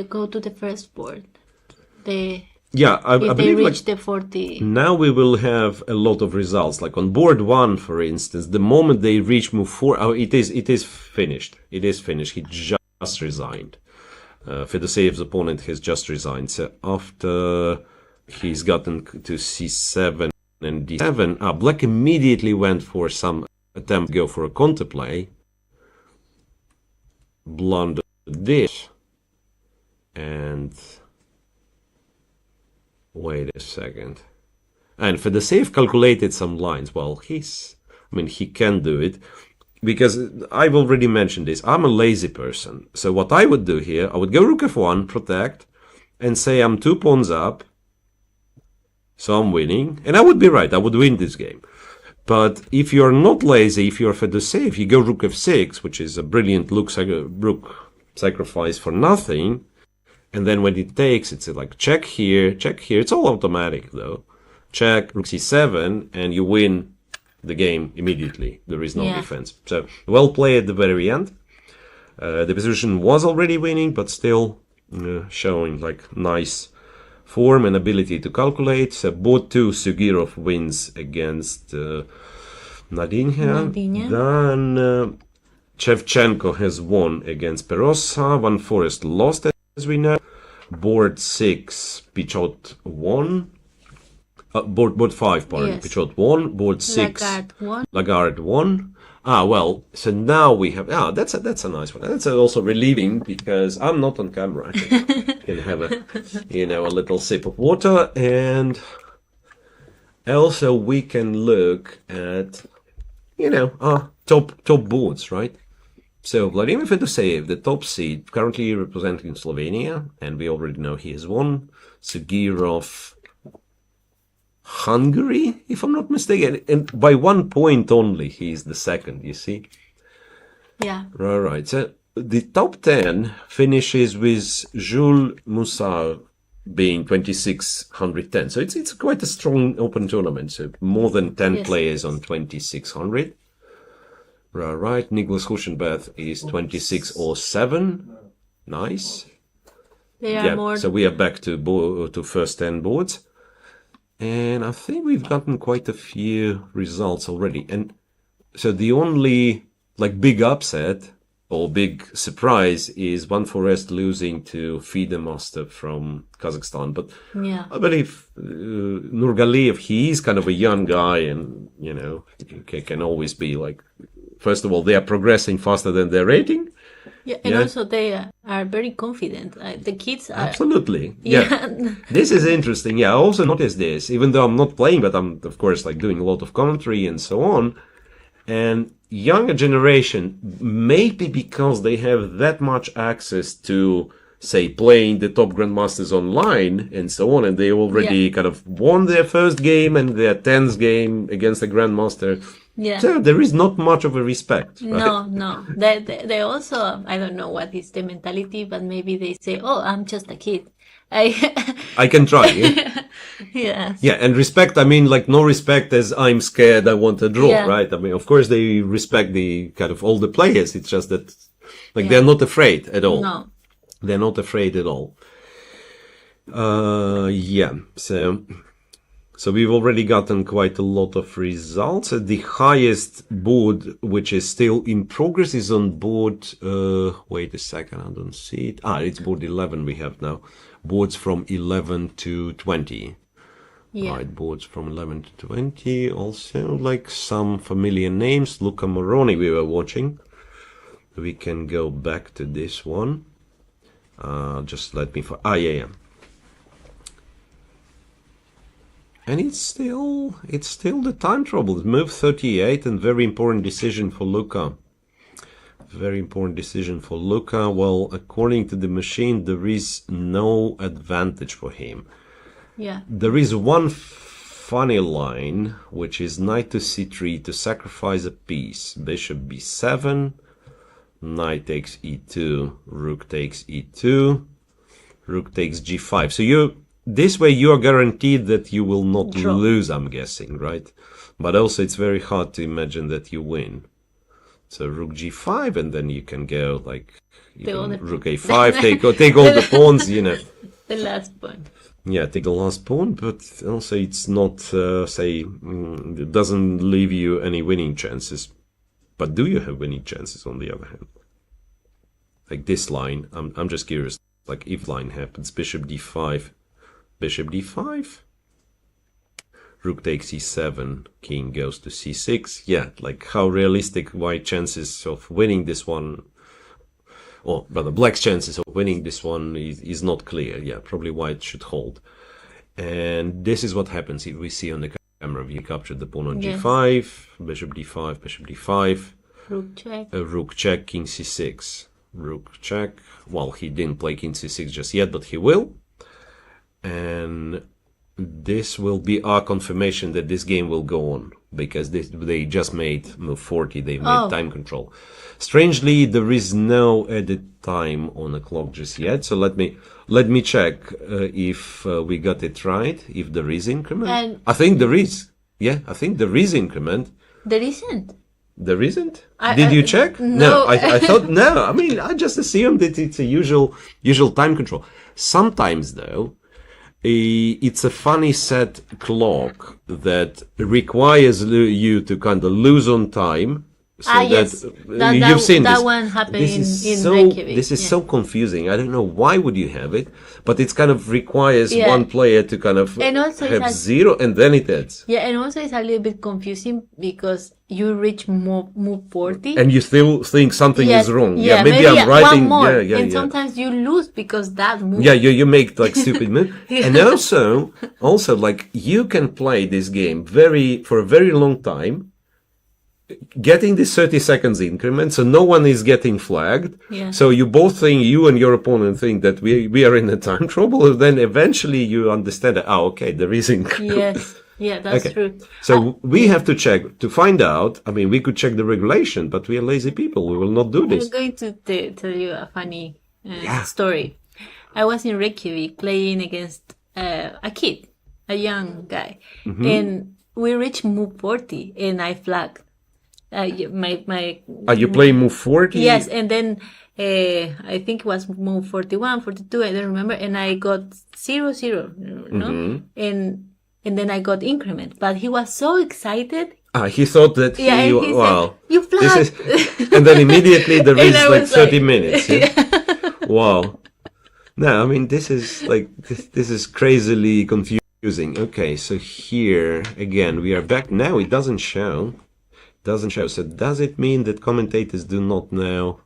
go to the first board. I I if they believe like reach the 40. now we will have a lot of results. Like on board 1, for instance, the moment they reach move 4, it is finished. It is finished. He just resigned. Fedoseyev's opponent has just resigned. So after he's gotten to c7 and d7, black immediately went for some attempt to go for a counterplay, blunder this, and wait a second. And for the save, calculated some lines. Well, he can do it. Because I've already mentioned this, I'm a lazy person. So what I would do here, I would go rook f1, protect, and say I'm 2 pawns up, so I'm winning. And I would be right, I would win this game. But if you're not lazy, if you're for the save, you go rook f6, which is a brilliant rook sacrifice for nothing. And then when it takes, it's like check here, check here. It's all automatic though. Check, rook c7, and you win the game immediately. There is no defense. So well played at the very end. The position was already winning, but still showing like nice form and ability to calculate. So both two, Sugirov wins against Nadinya. Then Shevchenko has won against Perosa. Van Forest lost, as we know. Board 6, Pichot won. Board 5, pardon. Yes. Pichot won. Board 6, Lagarde won. Well, so now we have... that's a nice one. That's also relieving because I'm not on camera. I can have a little sip of water. And also we can look at, top boards, right? So Vladimir Fedoseev, the top seed, currently representing Slovenia, and we already know he has won. Sugirov, Hungary, if I'm not mistaken, and by 1 point only, he's the second, you see? Yeah. All right, so the top 10 finishes with Jules Moussard being 2610. So it's quite a strong open tournament, so more than 10 players on 2600. Right, Nicholas Huschenbeth is 2607. Nice. So we are back to first 10 boards. And I think we've gotten quite a few results already. And so the only big upset or big surprise is Van Forest losing to FIDE master from Kazakhstan. But I believe Nurgaliev, he's kind of a young guy and, can always be first of all, they are progressing faster than their rating. Yeah, and also they are very confident. The kids are... Absolutely. Yeah. This is interesting. Yeah, I also noticed this, even though I'm not playing, but I'm, of course, doing a lot of commentary and so on. And younger generation, maybe because they have that much access to, say, playing the top grandmasters online and so on, and they already kind of won their first game and their 10th game against the grandmaster. Yeah. So there is not much of a respect. Right? No. They also, I don't know what is the mentality, but maybe they say, "Oh, I'm just a kid. I can try." Yeah. Yes. Yeah, and respect, I mean, no respect as I'm scared, I want a draw, right? I mean, of course they respect the kind of all the players. It's just that, they're not afraid at all. No. They're not afraid at all. So we've already gotten quite a lot of results. The highest board, which is still in progress, is on board... wait a second, I don't see it. It's board 11 we have now. Boards from 11 to 20. Yeah. Right, boards from 11 to 20. Also, some familiar names. Luca Moroni we were watching. We can go back to this one. Just let me... yeah. And it's still the time trouble. Move 38 and very important decision for Luca. Very important decision for Luca. Well, according to the machine, there is no advantage for him. Yeah. There is one funny line, which is knight to c3 to sacrifice a piece. Bishop b7, knight takes e2, rook takes e2, rook takes g5. So this way you are guaranteed that you will not lose, I'm guessing, right? But also it's very hard to imagine that you win. So rook g5, and then you can go rook a5, take all the pawns, The last pawn. Yeah, take the last pawn, but also it's not, it doesn't leave you any winning chances. But do you have winning chances on the other hand? This line, I'm just curious, if line happens, bishop d5, bishop d5, rook takes e7, king goes to c6. Yeah, like how realistic white chances of winning this one, or rather black's chances of winning this one is not clear. Yeah, probably white should hold. And this is what happens. We see on the camera, we captured the pawn on g5, bishop d5, bishop d5, Rook check. Rook check, king c6, rook check. Well, he didn't play king c6 just yet, but he will. And this will be our confirmation that this game will go on, because they just made move 40, they made time control. Strangely, there is no edit time on the clock just yet, so let me check if we got it right, if there is increment. And I think there is. Yeah, I think there is increment. there isn't. There isn't? Did you check? No. I thought, no. I mean, I just assumed that it's a usual time control. Sometimes, though, it's a funny set clock that requires you to kind of lose on time. So yes. You've seen that this. one happened in Reykjavik. This is so confusing. I don't know why would you have it, but it kind of requires one player to kind of And also have zero, and then it adds. Yeah, and also it's a little bit confusing because you reach move 40. And you still think something is wrong. Yeah, maybe I'm writing. one more. Yeah. And sometimes you lose because that move. Yeah, you make like stupid moves. And also like you can play this game for a very long time, getting this 30 seconds increment, so no one is getting flagged. Yeah. So you both think, you and your opponent think that we are in a time trouble, and then eventually you understand that, okay, there is increment. Yes. Yeah, that's true. So we have to check to find out. I mean, we could check the regulation, but we are lazy people. We will not do this. I'm going to tell you a funny story. I was in Reykjavik playing against a kid, a young guy, and we reached move 40, and I flagged. Are you playing move 40? Yes, and then I think it was move 41, 42, I don't remember, and I got 0-0, no? And then I got increment, but he was so excited. He thought that said, you flagged. And then immediately there is like 30 like, minutes. Yeah? Wow. No, I mean, this is crazily confusing. Okay, so here again, we are back now. It doesn't show. So does it mean that commentators do not know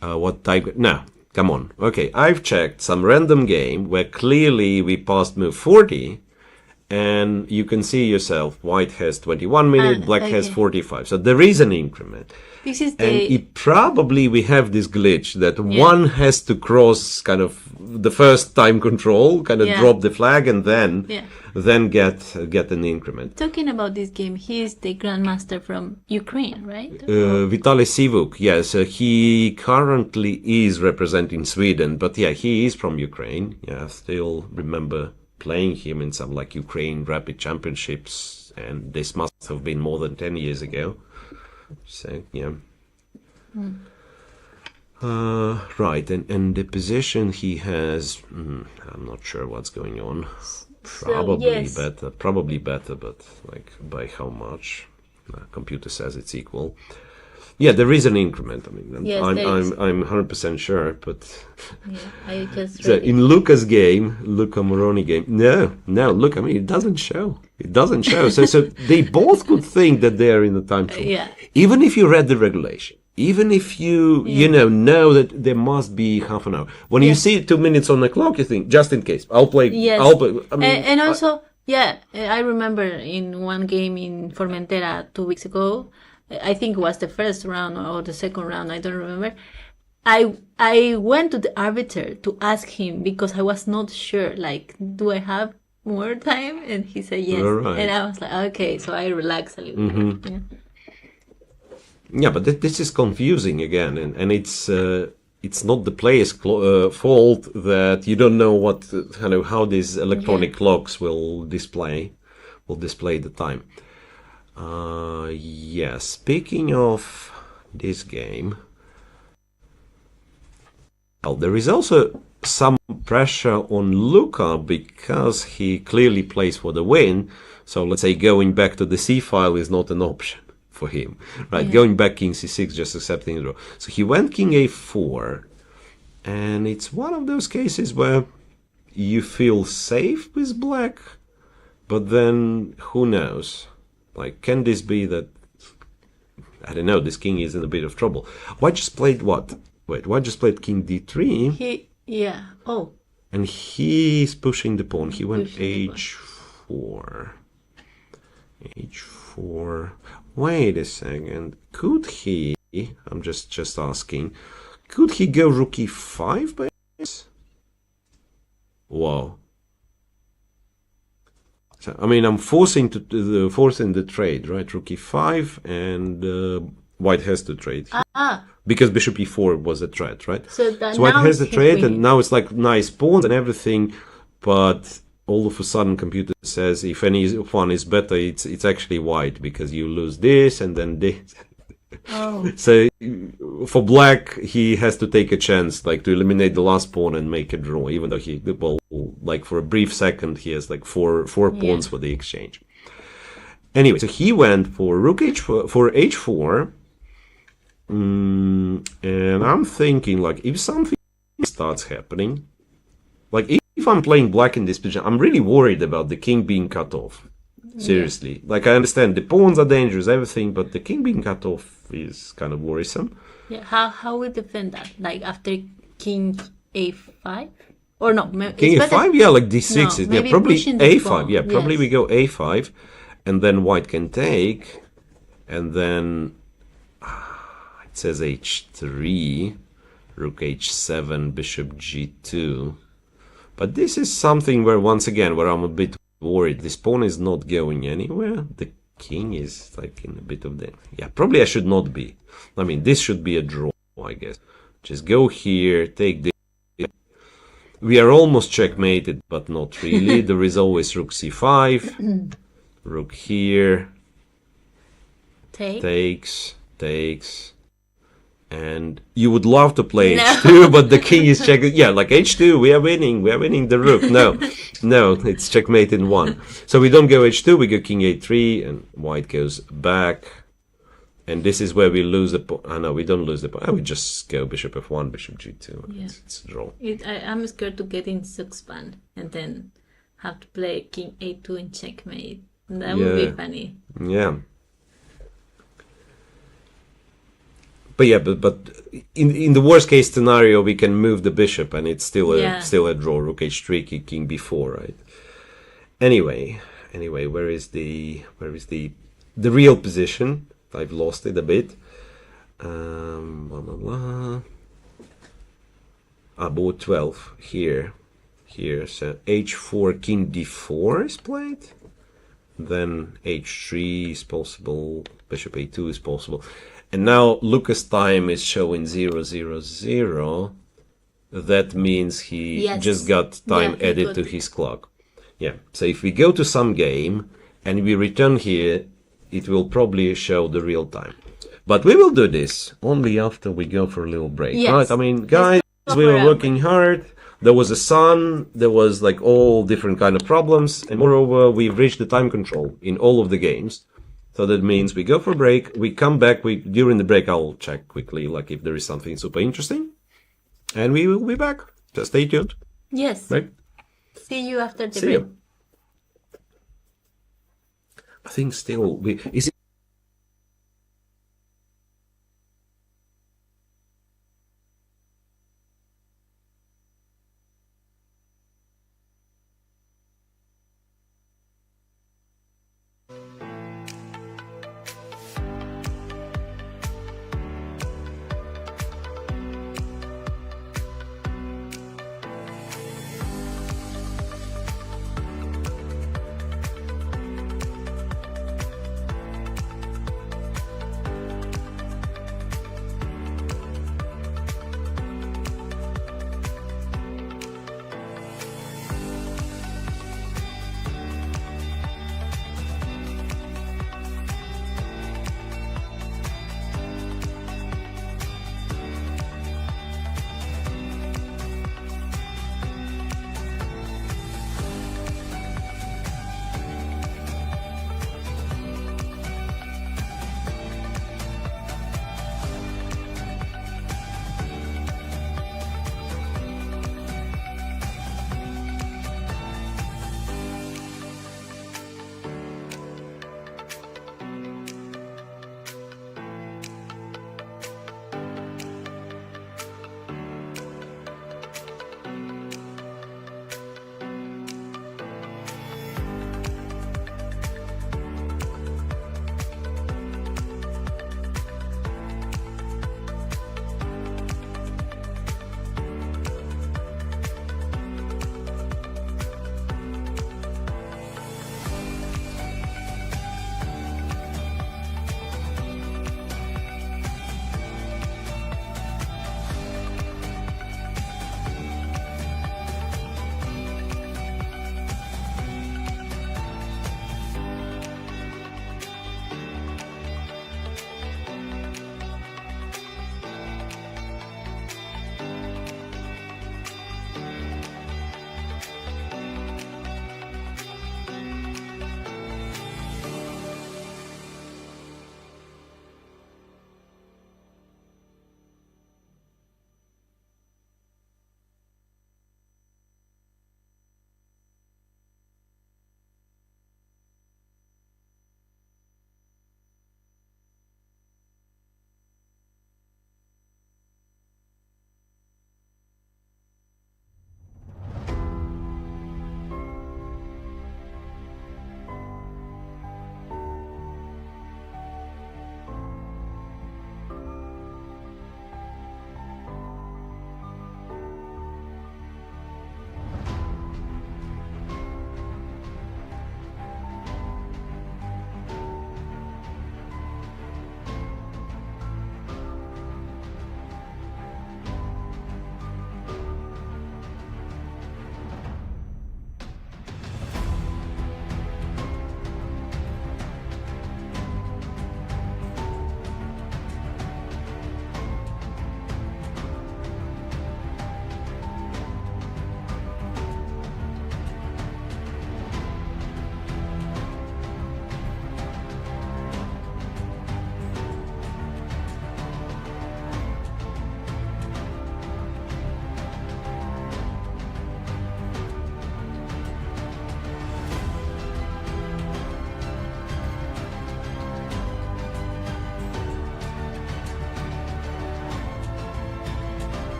what type? No, come on. Okay, I've checked some random game where clearly we passed move 40, and you can see yourself, white has 21 minutes, black has 45. So there is an increment. This is And probably we have this glitch that one has to cross kind of the first time control, kind of drop the flag, and then get an increment. Talking about this game, he is the grandmaster from Ukraine, right? Vitaly Sivuk, yes, he currently is representing Sweden, but yeah, he is from Ukraine. Yeah, I still remember playing him in some like Ukraine Rapid Championships, and this must have been more than 10 years ago. So yeah. Right, and the position he has, I'm not sure what's going on. Probably better, but like by how much? Computer says it's equal. Yeah, there is an increment. I mean, I'm 100% sure, but I just so in Luca's game, Luca Moroni game, no, look, I mean, it doesn't show. So they both could think that they are in the time trouble. Even if you read the regulation, even if you know that there must be half an hour. When you see 2 minutes on the clock, you think, just in case, I'll play. Yes. I mean, and also, I remember in one game in Formentera 2 weeks ago, I think it was the first round or the second round, I don't remember. I went to the arbiter to ask him because I was not sure, like, do I have more time? And he said yes. Right. And I was like, okay, so I relaxed a little bit. Yeah, but this is confusing again, and it's not the player's fault that you don't know how these electronic clocks will display the time. Speaking of this game, well, there is also some pressure on Luca because he clearly plays for the win. So let's say going back to the C file is not an option for him, right? Going back king c6, just accepting the draw. So he went king a4, and it's one of those cases where you feel safe with black, But then, who knows? Like, can this be that? I don't know. This king is in a bit of trouble. White just played what? Wait, White just played king d3, Yeah. Oh, and he's pushing the pawn. He went Pushing the h4. h4. Wait a second. Could he? I'm just asking. Could he go rook e5 by this? Whoa. So, I mean, I'm forcing the trade, right? Rook e5, and White has to trade because bishop e4 was a threat, right? so White now has the he's trade, winning. and now it's like nice pawns and everything, but all of a sudden, computer says if any one is better, it's actually White because you lose this and then this. Oh, So for Black, he has to take a chance, like to eliminate the last pawn and make a draw, even though like for a brief second, he has like four pawns for the exchange. Anyway, so he went for rook h4, for h4, and I'm thinking like if something starts happening, like if I'm playing Black in this position, I'm really worried about the king being cut off. Seriously, like I understand the pawns are dangerous, everything, but the king being cut off is kind of worrisome. yeah. How we defend that? Like after king a5, or no? King it's better- a5, yeah, like d6 No, is maybe probably pushing the a5. pawn, Yeah, probably yes. we go a5, and then White can take, and then it says h3, rook h7, bishop g2. But this is something where once again where I'm a bit worried. This pawn is not going anywhere. The king is like in a bit of the... Yeah, probably I should not be. I mean, this should be a draw, I guess. Just go here, take this. We are almost checkmated, but not really. There is always rook c5. Rook here. Takes. And you would love to play h2, but the king is check. Yeah, like h2, we are winning the rook. No, it's checkmate in one. So we don't go h2, we go king a3, and White goes back. And this is where we lose the pawn. No, we don't lose the pawn. We just go bishop f1, bishop g2. Yeah. It's a draw. I'm scared to get in suckspan and then have to play king a2 in checkmate. That would be funny. Yeah. But yeah, but in the worst case scenario, we can move the bishop, and it's still a draw. Rook h3, king b4, right? Anyway, where is the real position? I've lost it a bit. Blah blah blah. Board 12 here. So h4, king d4 is played. Then h3 is possible. Bishop a2 is possible. And now Lucas time is showing 000. That means he just got time added to his clock. Yeah. So if we go to some game and we return here, it will probably show the real time. But we will do this only after we go for a little break, right? I mean, guys, we were working hard. There was a sun. There was like all different kind of problems. And moreover, we've reached the time control in all of the games. So that means we go for a break, we come back, during the break I'll check quickly like if there is something super interesting, and we will be back. Just stay tuned. Yes. Right? See you after the See break. you. I think still is it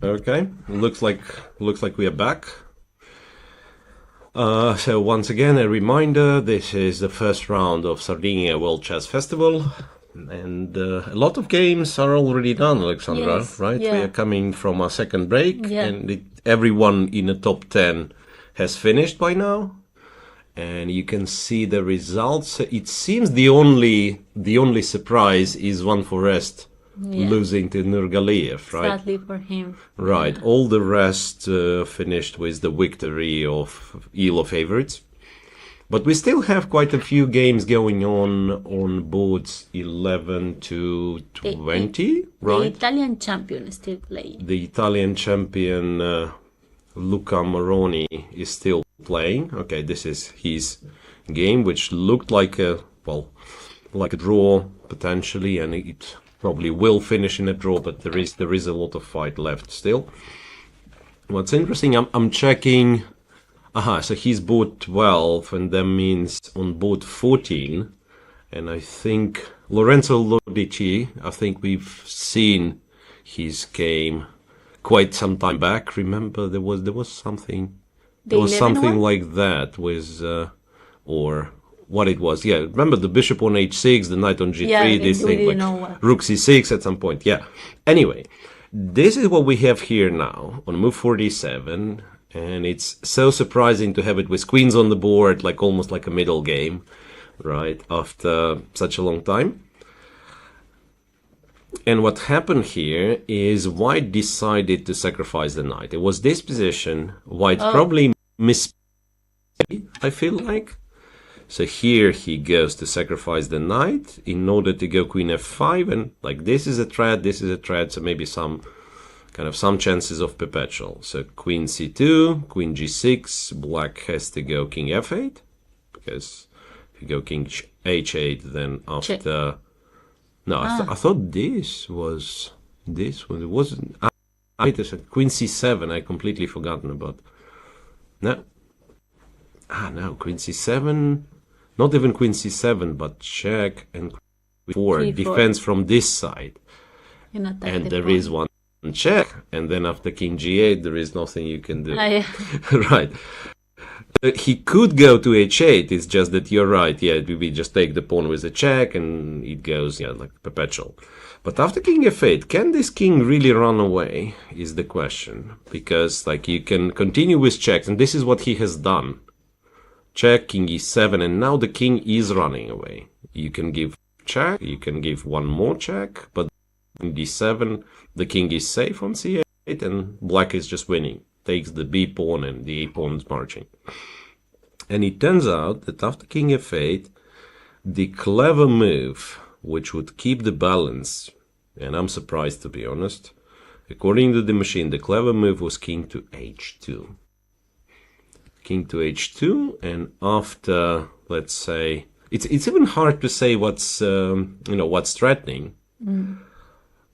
Okay, looks like we are back. So once again, a reminder: this is the first round of Sardinia World Chess Festival, and a lot of games are already done, Alexandra. Yes, Right? We yeah. are coming from our second break, Yeah. and everyone in the top 10 has finished by now. And you can see the results. It seems the only surprise is One Forest Yeah. losing to Nurgaliev, right? Sadly for him. Right. All the rest finished with the victory of ELO favorites. But we still have quite a few games going on boards 11 to 20, The right? Italian champion is still playing. The Italian champion Luca Moroni is still playing. Okay, this is his game, which looked like a draw potentially, and it probably will finish in a draw. But there is a lot of fight left still. What's interesting, I'm checking. So he's board 12, and that means on board 14. And I think Lorenzo Lodici, I think we've seen his game quite some time back. Remember, there was something. There was 11 something one? like that with, or what it was. Yeah, remember the bishop on h6, the knight on g3, Yeah, this we thing, didn't like know what. rook c6 at some point. Yeah. Anyway, this is what we have here now on move 47, and it's so surprising to have it with queens on the board, like almost like a middle game, right, after such a long time. And what happened here is White decided to sacrifice the knight. It was this position. White probably missed, I feel like. So here he goes to sacrifice the knight in order to go queen f5. And like this is a threat, this is a threat. So maybe some chances of perpetual. So queen c2, queen g6. Black has to go king f8. Because if you go king h8, then after... No, I thought this was this one. It wasn't. It was queen c7. I completely forgotten about. No. No, queen c7. Not even queen c7, but check and queen 4 G4. defense from this side. And there is one check, and then after king g8, there is nothing you can do. Yeah. Right. He could go to h8, it's just that you're right, yeah, we just take the pawn with a check and it goes, yeah, like perpetual. But after king f8, can this king really run away, is the question. Because, like, you can continue with checks, and this is what he has done. Check, king e7, and now the king is running away. You can give check, you can give one more check, but in d7, the king is safe on c8, and black is just winning. Takes the b pawn and the a pawn is marching. And it turns out that after king f8, the clever move, which would keep the balance, and I'm surprised to be honest, according to the machine, the clever move was king to h2. King to h2, and after, let's say, it's even hard to say what's threatening.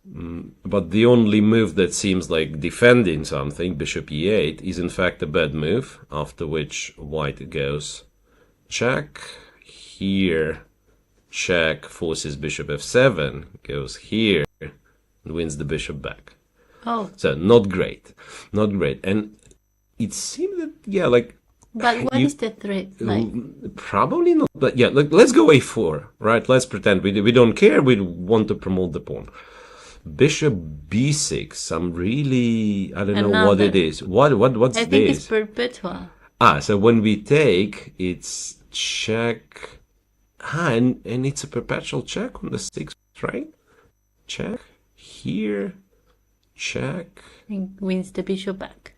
But the only move that seems like defending something, bishop e8, is in fact a bad move, after which white goes check, here check, forces bishop f7, goes here, and wins the bishop back. Oh. So not great. And it seemed that, yeah, like... But what is the threat like? Probably not, but yeah, let's go a4, right? Let's pretend we don't care, we want to promote the pawn. Bishop b6. I don't know what it is. What's this? I think it's perpetual. So when we take, it's check. And it's a perpetual check on the 6th, right? Check here, check. And wins the bishop back.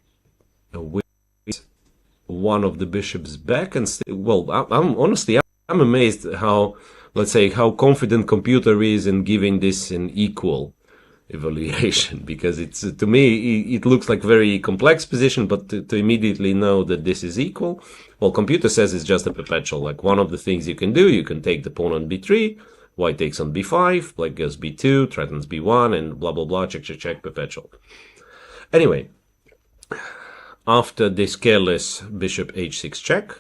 Wins one of the bishops back, and I'm honestly amazed how confident computer is in giving this an equal evaluation, because it's, to me, it looks like very complex position, but to immediately know that this is equal, well, computer says it's just a perpetual. Like, one of the things you can do, you can take the pawn on b3, white takes on b5, black goes b2, threatens b1, and blah blah blah, check, perpetual. Anyway, after this careless bishop h6 check,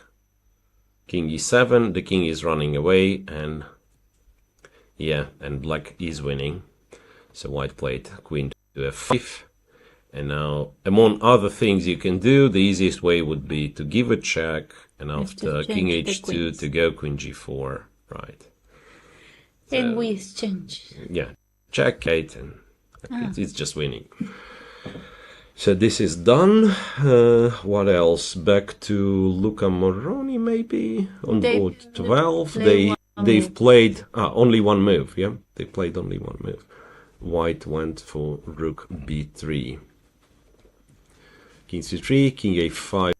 king e7, the king is running away, and black is winning. So white played queen to f5, And now, among other things you can do, the easiest way would be to give a check, and after king h2 to go queen g4, right? And we exchange. Yeah, check 8, and it's just winning. So this is done. What else? Back to Luca Moroni, maybe on board 12. They've played only one move. Yeah, they played only one move. White went for rook b3. King c3, king a5.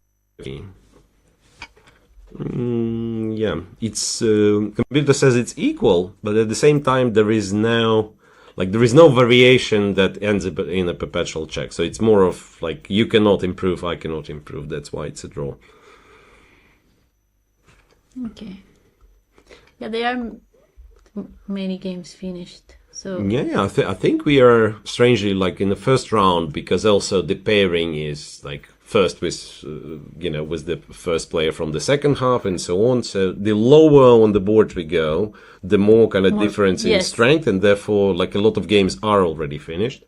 Yeah, it's computer says it's equal, but at the same time there is no variation that ends up in a perpetual check. So it's more of like you cannot improve, I cannot improve. That's why it's a draw. Okay. Yeah, there are many games finished. So yeah, I think we are strangely like in the first round, because also the pairing is like first with with the first player from the second half and so on. So the lower on the board we go, the more kind of difference in strength, and therefore like a lot of games are already finished.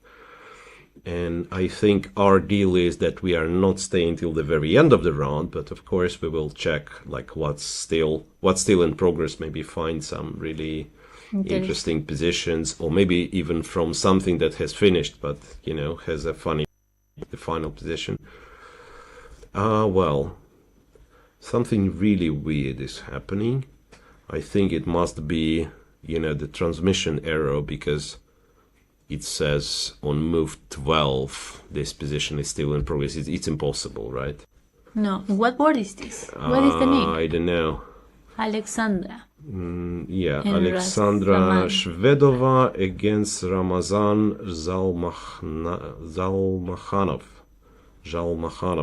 And I think our deal is that we are not staying till the very end of the round, but of course we will check like what's still in progress, maybe find some really interesting positions, or maybe even from something that has finished but has a funny the final position. Well, something really weird is happening. I think it must be the transmission error, because it says on move 12 this position is still in progress. It's impossible, right? No. What board is this? What is the name? I don't know. Alexandra. Yeah, Alexandra Shvedova against Ramazan Zalmakhanov.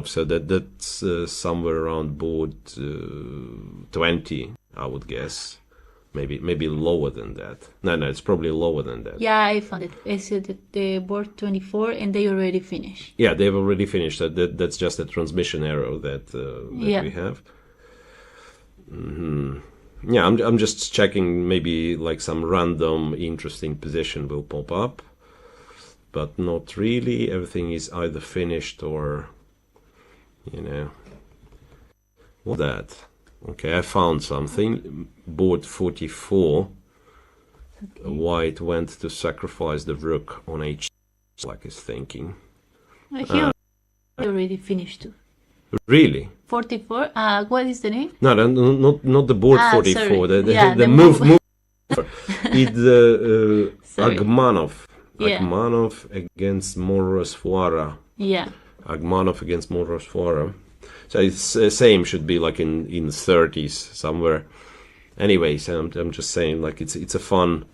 So that's somewhere around board 20, I would guess. Maybe lower than that. No, it's probably lower than that. Yeah, I found it. It's the board 24, and they already finished. Yeah, they've already finished. That's just a transmission error that we have. Yeah, I'm just checking. Maybe like some random interesting position will pop up, but not really. Everything is either finished or, what's that? Okay, I found something. Board 44. Okay. White went to sacrifice the rook on h, like he's thinking. He already finished too. Really? 44? What is the name? No, not the board 44. Sorry. The move. It's Agmanov. Yeah. Agmanov against Morosfora. Yeah. Agmanov against Morosfora. So it's same, should be like in 30s somewhere. Anyways, I'm just saying like it's a fun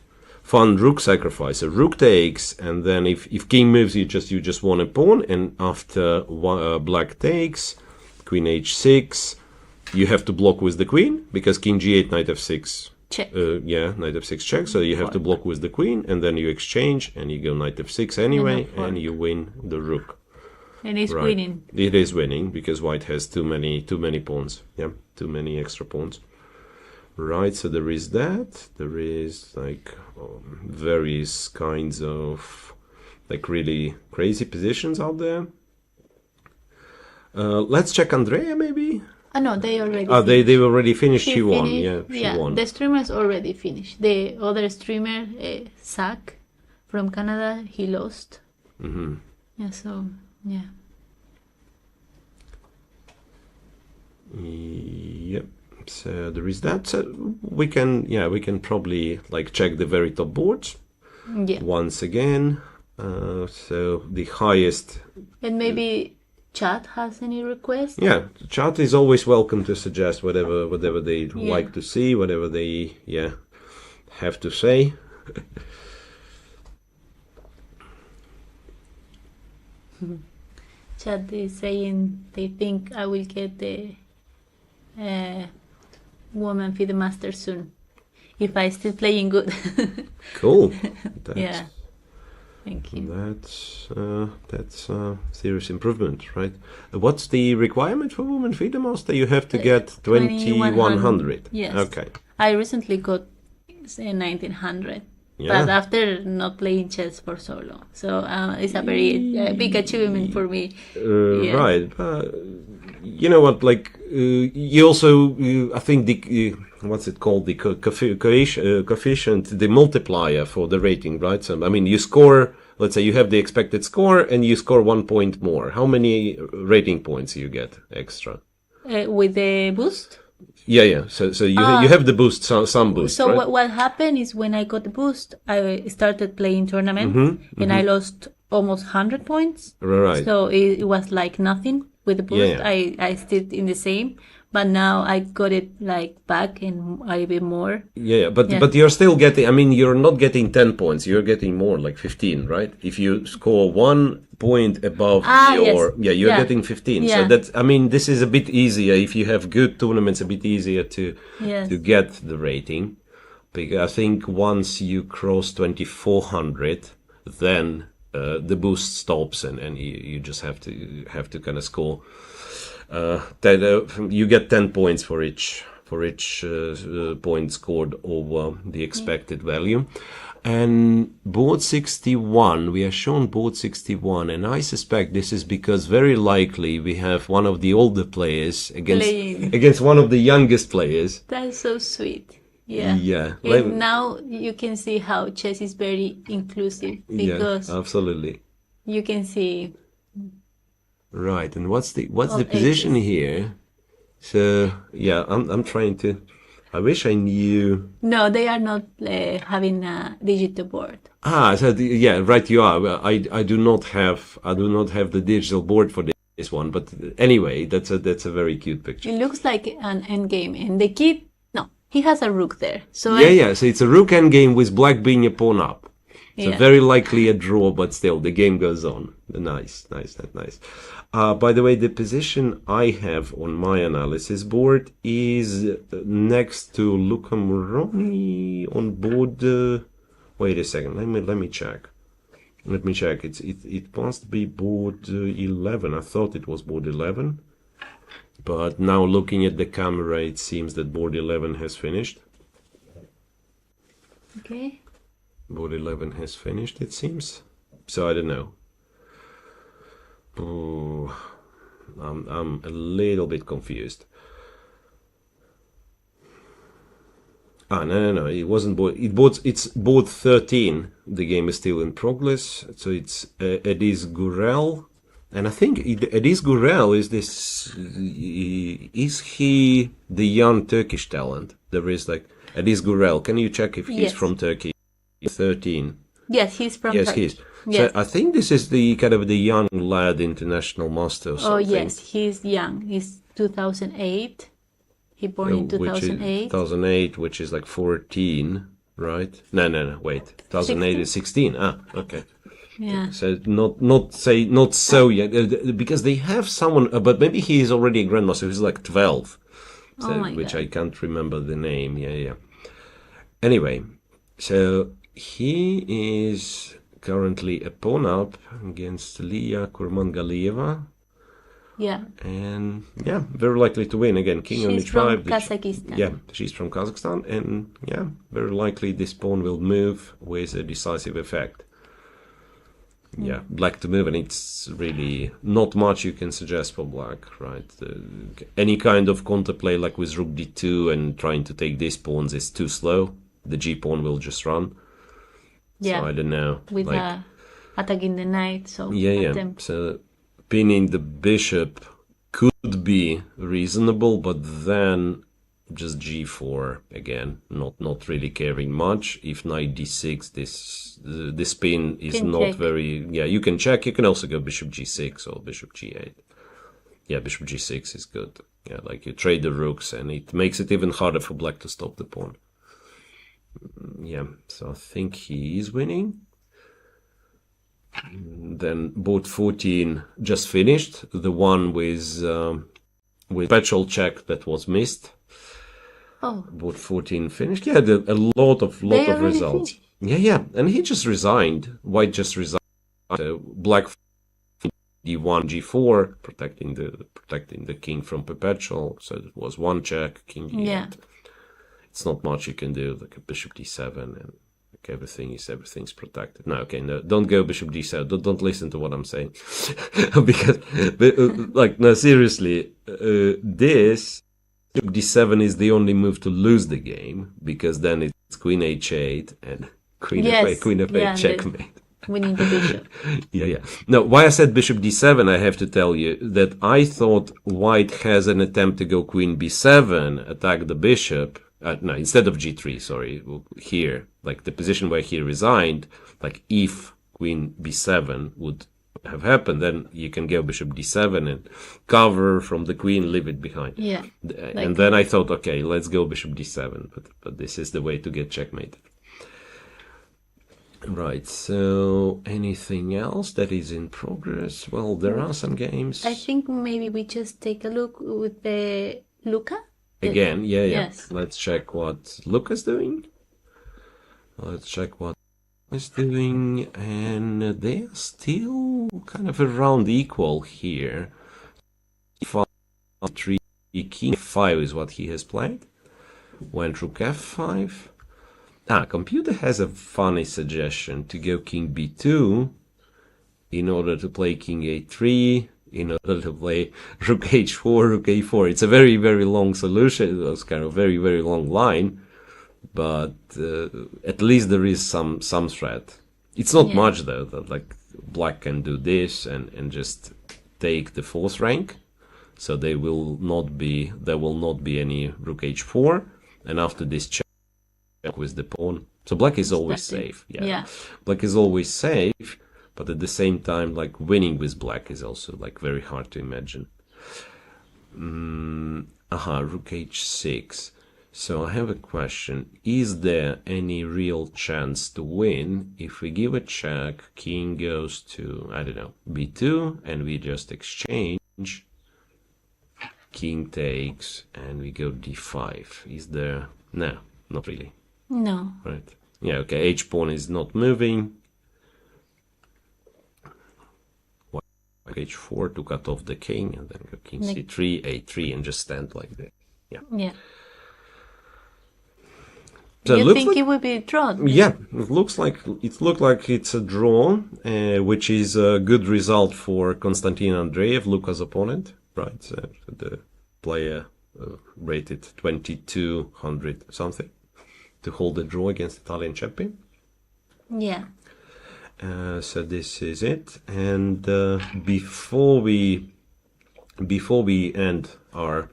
rook sacrifice. So rook takes, and then if king moves, you just want a pawn, and after black takes, queen h6, you have to block with the queen, because king g8, knight f6 check. Knight f6 check. So you have to block with the queen, and then you exchange, and you go knight f6 anyway, and you win the rook. And it's winning. It is winning because white has too many pawns. Yeah, too many extra pawns. Right, so there is that. There is like various kinds of like really crazy positions out there. Let's check Andrea, maybe. No, they already. They already finished. She won. Yeah, she won. The streamers already finished. The other streamer, Zach, from Canada, he lost. Yeah. So. Yeah. Yep. So there is that. So we can probably like check the very top boards. Yeah. Once again. So the highest. And maybe chat has any requests? Yeah, chat is always welcome to suggest whatever they like to see, whatever they have to say. Chat is saying they think I will get the Woman FIDE Master soon, if I still playing good. Cool. Yeah. Thank you. That's serious improvement, right? What's the requirement for Woman FIDE Master? You have to get 2100. Yes. Okay. I recently got 1900. but Yeah. after not playing chess for so long. So it's a very big achievement for me. Yes. Right. You know what? Like, you also, I think what's it called? The coefficient, the multiplier for the rating, right? So, I mean, you score, let's say you have the expected score and you score 1 point more. How many rating points you get extra? With the boost. Yeah. So you have the boost, some boost, So right? what happened is when I got the boost, I started playing tournaments and I lost almost 100 points. Right. So it was like nothing with the boost. Yeah. I stayed in the same, but now I got it like back and a bit more. Yeah, but Yeah. but you're still getting. I mean, you're not getting 10 points. You're getting more, like 15, right? If you score 1 point above your, Yes. you're Yeah. getting 15. So Yeah. that's. I mean, this is a bit easier if you have good tournaments. A bit easier to Yes. get the rating. Because I think once you cross 2400, then the boost stops, and you just have to kind of score. You get 10 points for each point scored over the expected value. And board 61, we are shown board 61, and I suspect this is because very likely we have one of the older players Playing. against one of the youngest players. That's so sweet. Yeah. Yeah. And now you can see how chess is very inclusive because Absolutely. you can see Right. And what's the all position ages. here? So yeah, I'm trying to. I wish I knew. No, they are not having a digital board. So yeah, right. You are. Well, I do not have the digital board for this one. But anyway, that's a very cute picture. It looks like an endgame, and the kid, no, he has a rook there. So Yeah. So it's a rook endgame with black being a pawn up. So Yeah. very likely a draw, but still the game goes on. Nice. By the way, the position I have on my analysis board is next to Luca Moroni on board. Wait a second. Let me check. It must be board 11. I thought it was board 11, but now looking at the camera, it seems that board 11 has finished. Okay. Board 11 has finished, it seems. So I don't know. Oh, I'm a little bit confused. No. It wasn't board. It's board 13. The game is still in progress. So it's Edis Gurel. And I think Edis Gurel is this. Is he the young Turkish talent? There is like Edis Gurel. Can you check if he's Yes. from Turkey? 13. Yes, he's from Yes, Turkey. he is. Yes. So I think this is the kind of the young lad international master or Oh, something. yes, he's young. He's 2008. He born in Which is 2008. 2008, which is like 14, right? No, wait. 2008 is 16. Okay. Yeah. So not so young, because they have someone, but maybe he is already a grandmaster who's like 12, so, Oh my which God. I can't remember the name. Yeah. Anyway, so he is currently a pawn up against Lia Kurmangalieva. Yeah. And yeah, very likely to win again. King on She's h5. from Kazakhstan. Yeah, she's from Kazakhstan, and yeah, very likely this pawn will move with a decisive effect. Yeah, black to move, and it's really not much you can suggest for black, right? Any kind of counterplay like with rook d2 and trying to take these pawns is too slow. The g pawn will just run. Yeah. So I don't know. With attacking the knight. So Yeah. attempt. So pinning the bishop could be reasonable, but then just g4 again, not really caring much. If knight d6, this pin is Can not check. very. Yeah, you can check. You can also go bishop g6 or bishop g8. Yeah, bishop g6 is good. Yeah, like you trade the rooks, and it makes it even harder for black to stop the pawn. Yeah, so I think he is winning. Then board 14 just finished, the one with special check that was missed. Oh, Board 14 finished. Yeah, a lot of they already results. finished. Yeah, and he just resigned. White just resigned. Black d1 g4, protecting the king from perpetual. So it was one check, king e8. Yeah. It's not much you can do, like a bishop d7 and like everything's protected. No, okay, no, don't go bishop d7. Don't listen to what I'm saying, because like no, seriously, this bishop d7 is the only move to lose the game, because then it's queen h8 and queen f8, queen f8, checkmate. Winning the bishop. Yeah. No, why I said bishop d7, I have to tell you that I thought white has an attempt to go queen b7, attack the bishop. No, instead of g3, sorry, here, like the position where he resigned, like if queen b7 would have happened, then you can go bishop d7 and cover from the queen, leave it behind. Yeah. And then I thought, okay, let's go bishop d7, but this is the way to get checkmated. Right, so anything else that is in progress? Well, there are some games. I think maybe we just take a look with the Luca. Again, yeah. Yes. Let's check what Luca's doing. Let's check what is doing, and they're still kind of around equal here. 5, 3, king 5 is what he has played. Went rook f5. Computer has a funny suggestion to go king b2 in order to play king a3, in order to play rook h4, rook a4. It's a very, very long solution. It was kind of very, very long line, but at least there is some threat. It's not much though, that like black can do this and just take the fourth rank. So there will not be any rook h4, and after this check with the pawn. So black is always safe. Yeah. Black is always safe, but at the same time, like winning with black is also like very hard to imagine. Rook h6. So I have a question. Is there any real chance to win if we give a check, king goes to, I don't know, b2, and we just exchange, king takes, and we go d5? Is there? No, not really. No. Right. Yeah, okay, h-pawn is not moving. H4 to cut off the king, and then go king c3, a3, and just stand like that. Yeah. So you think it will be drawn? Yeah, it looks like it's a draw, which is a good result for Konstantin Andreev, Luca's opponent, right? So the player rated 2200 something to hold a draw against Italian champion. Yeah. So this is it, and before we end our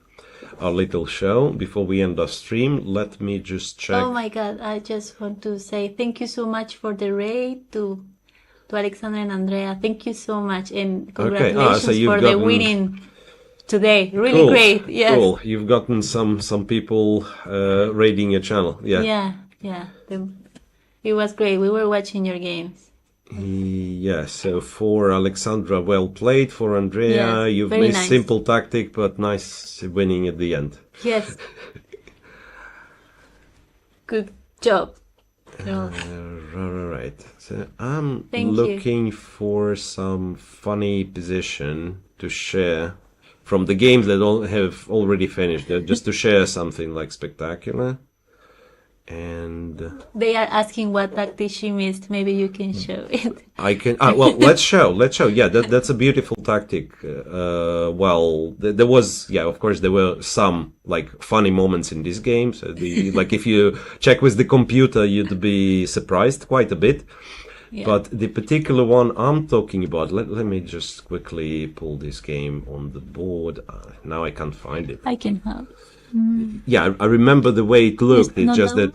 little show, before we end our stream, let me just check. Oh my God! I just want to say thank you so much for the raid to Alexander and Andrea. Thank you so much, and congratulations for the winning today. Really cool, great. Yes. Cool. You've gotten some people raiding your channel. Yeah. Yeah. It was great. We were watching your games. Yeah, so for Alexandra, well played. For Andrea, you've made nice. Simple tactic, but nice winning at the end. Yes. Good job. Right. So I'm looking for some funny position to share from the games that have already finished, just to share something like spectacular. And they are asking what tactic she missed. Maybe you can show it. I can. Well, let's show. Yeah, that's a beautiful tactic. Well, there was, of course, there were some like funny moments in this game. So like if you check with the computer, you'd be surprised quite a bit. Yeah. But the particular one I'm talking about, let me just quickly pull this game on the board. Now I can't find it. I can help. Yeah, I remember the way it looked. It's just that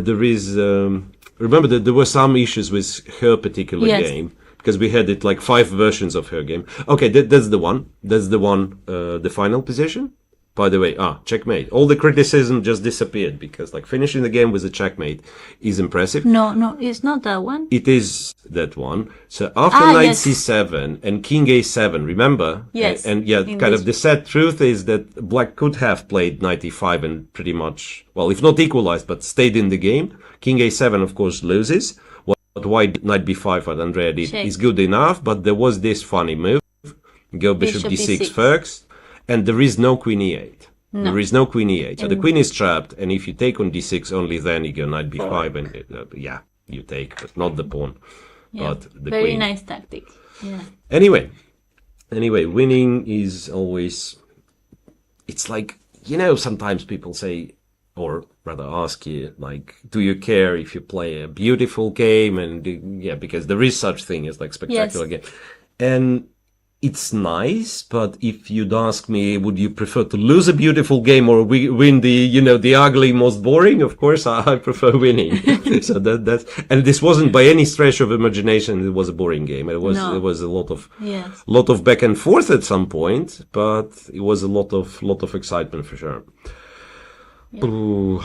there is. Remember that there were some issues with her particular game, because we had it like 5 versions of her game. Okay, that's the one. That's the one. The final position. By the way, checkmate. All the criticism just disappeared, because like finishing the game with a checkmate is impressive. No, it's not that one. It is that one. So after knight c7 and king a7, remember? Yes. And kind of the sad truth is that black could have played knight e5 and pretty much, well, if not equalized, but stayed in the game. King a7, of course, loses. What white knight b5, what Andrea did, is good enough, but there was this funny move. Go bishop d6 first. And there is no queen e8. No. There is no queen e8. So the queen is trapped, and if you take on d6, only then you go knight b5, and you take, but not the pawn, Yeah, but the very queen. nice tactic. Yeah. Anyway, winning is always, it's like, sometimes people say, or rather ask you, like, do you care if you play a beautiful game? And because there is such thing as like spectacular Yes. game. And it's nice, but if you'd ask me, would you prefer to lose a beautiful game or win the ugly, most boring? Of course, I prefer winning. So and this wasn't by any stretch of imagination. It was a boring game. It was No. a Yes. lot of back and forth at some point, but it was a lot of excitement for sure. Yeah. Ooh,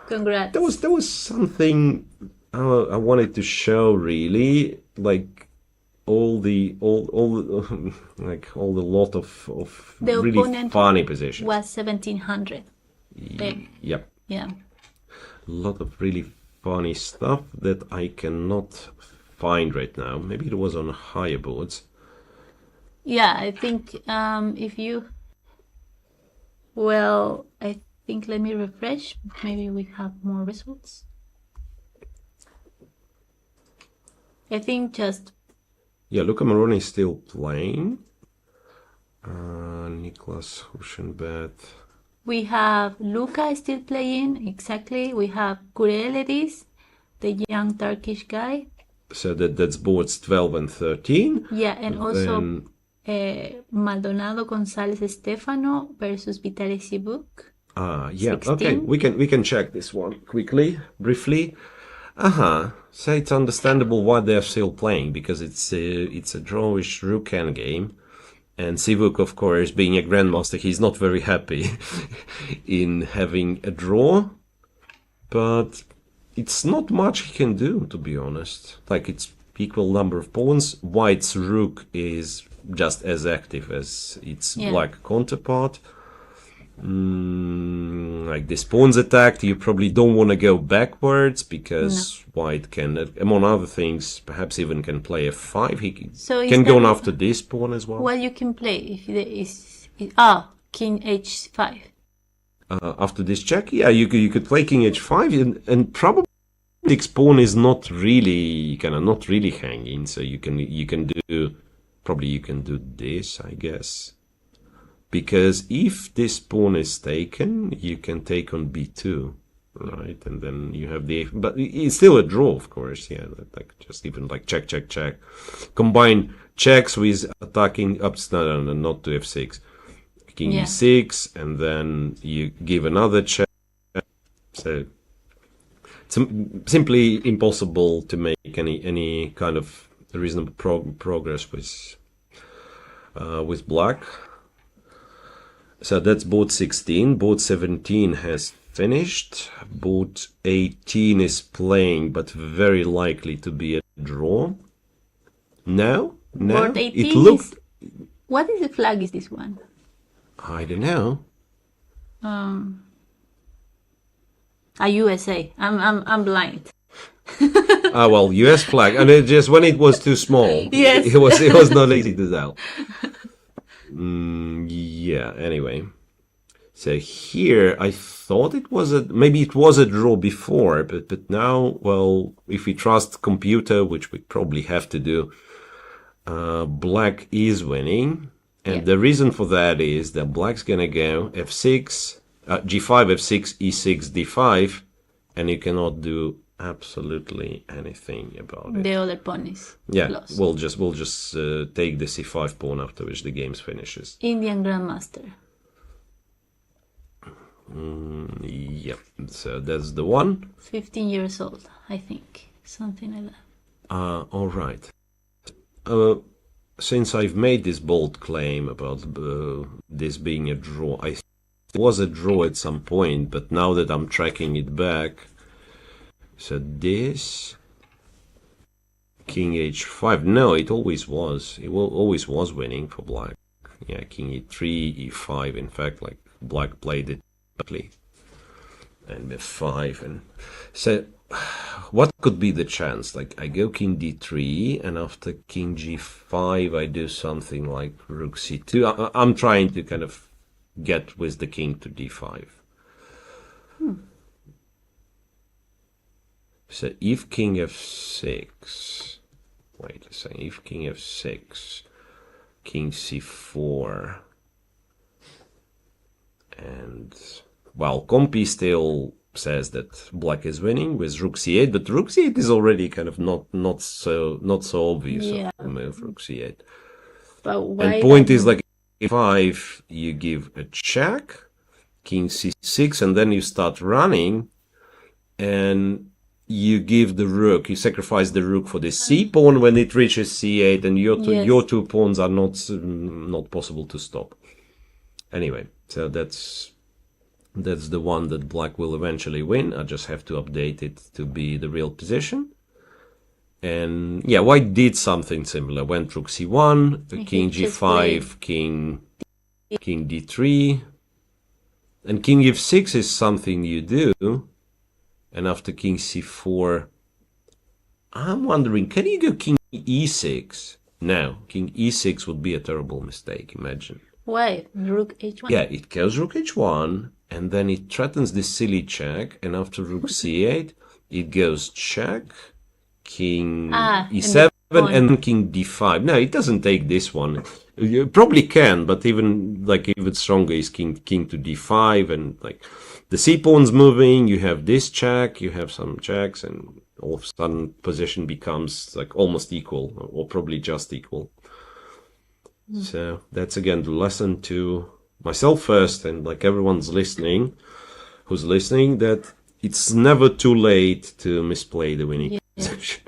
Congrats. there was something I wanted to show, really, like all the lot of The really opponent funny positions. was 1700. Yep, Yeah. a lot of really funny stuff that I cannot find right now. Maybe it was on higher boards. Yeah, I think if you, well, I think let me refresh. Maybe we have more results. I think just Yeah, Luca Moroni is still playing. Niklas Huschenbeth. we have Luca still playing, exactly. We have Kureledis, the young Turkish guy. So that's boards 12 and 13. Yeah, and also Then Maldonado González Estefano versus Vitaly Sibuk. yeah, 16. okay, we can check this one quickly, briefly. So it's understandable why they're still playing, because it's a drawish rook game, and Sivuk, of course, being a grandmaster, he's not very happy in having a draw, but it's not much he can do, to be honest. Like, it's equal number of pawns. White's rook is just as active as its black counterpart. Like, this pawn's attacked, you probably don't want to go backwards, because White can, among other things, perhaps even can play f5. He can go on after this pawn as well. Well, you can play if there is King h5. After this check, yeah, you could play King h5, and probably this pawn is not really hanging, so you can do this, I guess. Because if this pawn is taken, you can take on b2, right? And then you have but it's still a draw, of course. Yeah, like just even like check, check, check. Combine checks with attacking up, no, not to f6. King e6, and then you give another check. So it's simply impossible to make any kind of reasonable progress with black. So that's board 16. Board 17 has finished. Board 18 is playing, but very likely to be a draw. No. Board 18 it looked. What is the flag? Is this one? I don't know. A USA. I'm blind. Well, US flag, and it just when it was too small. Yes. It was not easy to tell. Yeah, anyway. So here, I thought maybe it was a draw before, but now, well, if we trust computer, which we probably have to do, black is winning. And the reason for that is that black's gonna go f6, g5, f6, e6, d5, and you cannot do absolutely anything about it. The other pawn is lost. we'll just take the c5 pawn, after which the game finishes. Indian Grandmaster. Yep, so that's the one. 15 years old, I think. Something like that. All right. Since I've made this bold claim about this being a draw, I think it was a draw at some point, but now that I'm tracking it back, so this King h5, no, it always was. It always was winning for black. Yeah, King e3, e5. In fact, like black played it perfectly, and f5, and so. What could be the chance? Like, I go King d3, and after King g5, I do something like Rook c2. I'm trying to kind of get with the king to d5. So if king f6, wait a second, if king f6, king c4, and well, Compy still says that black is winning with rook c8, but rook c8 is already kind of not so obvious Yeah. of the move, rook c8. But why And point that is move? like e5, you give a check, king c6, and then you start running, and you give the rook, you sacrifice the rook for the c pawn when it reaches c8, and your Yes. two pawns are not possible to stop. Anyway, so that's the one that black will eventually win. I just have to update it to be the real position. And yeah, white did something similar. Went rook c1, And king he just played. g5, king d3, and king f6 is something you do. And after king c4, I'm wondering, can you go king e6? No, king e6 would be a terrible mistake, imagine. Why? Rook h1? Yeah, it goes rook h1, and then it threatens this silly check, and after rook c8, it goes check, king And e7, the pawn. and king d5. No, it doesn't take this one. You probably can, but even stronger is king to d5, and like the c pawn's moving, you have this check, you have some checks, and all of a sudden position becomes like almost equal, or probably just equal. So that's again the lesson to myself first, and like everyone's listening, who's listening, that it's never too late to misplay the winning position.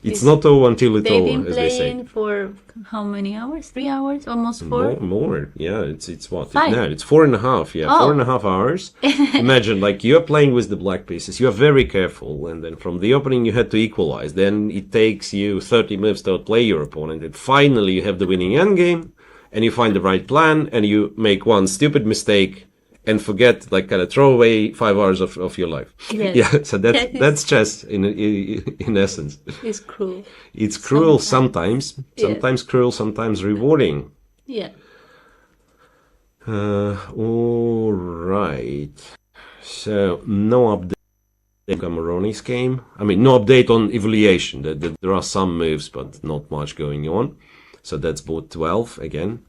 It's not over until it's They've over, been as they say. playing for how many hours? 3 hours? Almost 4? More. Yeah, it's what? 5. No, it's 4.5. Yeah, Oh. 4.5 hours. Imagine, like, you're playing with the black pieces. You're very careful, and then from the opening you had to equalize. Then it takes you 30 moves to outplay your opponent, and finally you have the winning endgame, and you find the right plan, and you make one stupid mistake and forget, like, kind of throw away 5 hours of your life. Yes. Yeah, so That is- that's chess in essence. It's cruel. It's cruel Sometimes. sometimes cruel, sometimes rewarding. Yeah. All right. So no update on Cameroni's game. I mean, no update on evaluation. There are some moves, but not much going on. So that's both 12 again.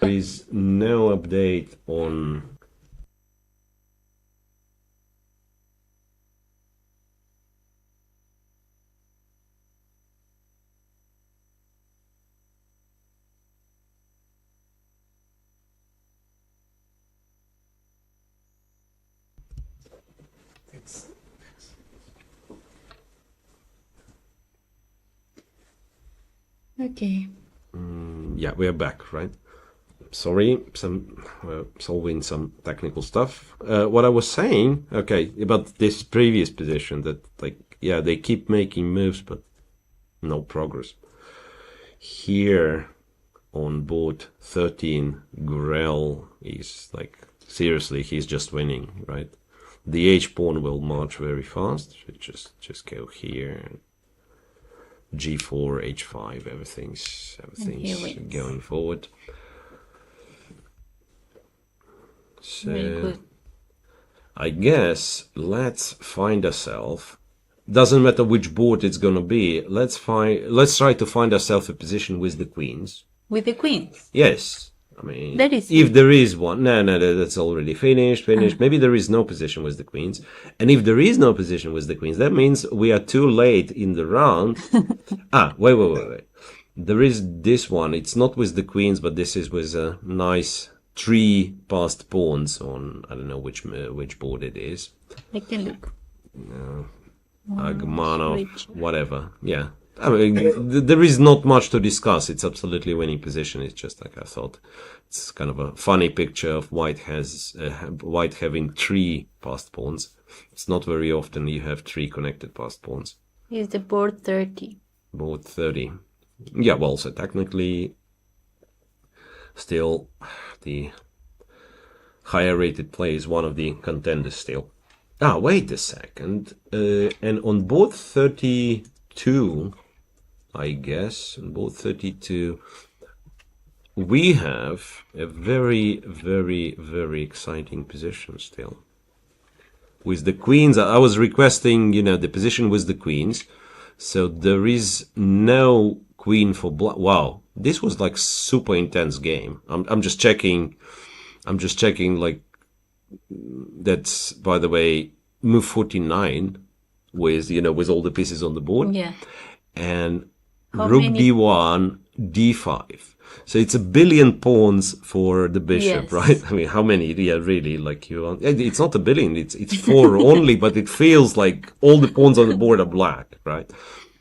There is no update on Okay. yeah, we are back, right? Sorry, solving some technical stuff. What I was saying, okay, about this previous position, that like, yeah, they keep making moves, but no progress. Here on board 13, Gurel is like, seriously, he's just winning, right? The H pawn will march very fast. Just go here. G4, H5, everything's going forward. So Very good. I guess let's find ourselves. Doesn't matter which board it's gonna be. Let's try to find ourselves a position with the queens. With the queens. Yes. I mean, That is if there is one, no, that's already finished. Maybe there is no position with the queens, and if there is no position with the queens, that means we are too late in the round. Wait. There is this one. It's not with the queens, but this is with a nice 3 passed pawns on. I don't know which board it is. I can look. Agmanov, whatever. Yeah. I mean, there is not much to discuss. It's absolutely winning position. It's just like I thought. It's kind of a funny picture of white having 3 passed pawns. It's not very often you have 3 connected passed pawns. Is the board 30? Board 30. Yeah, well, so technically, still the higher rated play is one of the contenders still. Wait a second. And on board 32. I guess, on both 32, we have a very, very, very exciting position still. with the queens. I was requesting, the position with the queens. So there is no queen for black. Wow, this was like super intense game. I'm just checking. Like that's, by the way, move 49 with with all the pieces on the board. Yeah. And How rook many? d1, d5. So it's a billion pawns for the bishop, Yes. right? I mean, how many? Yeah, really, like it's not a billion, it's four only, but it feels like all the pawns on the board are black, right?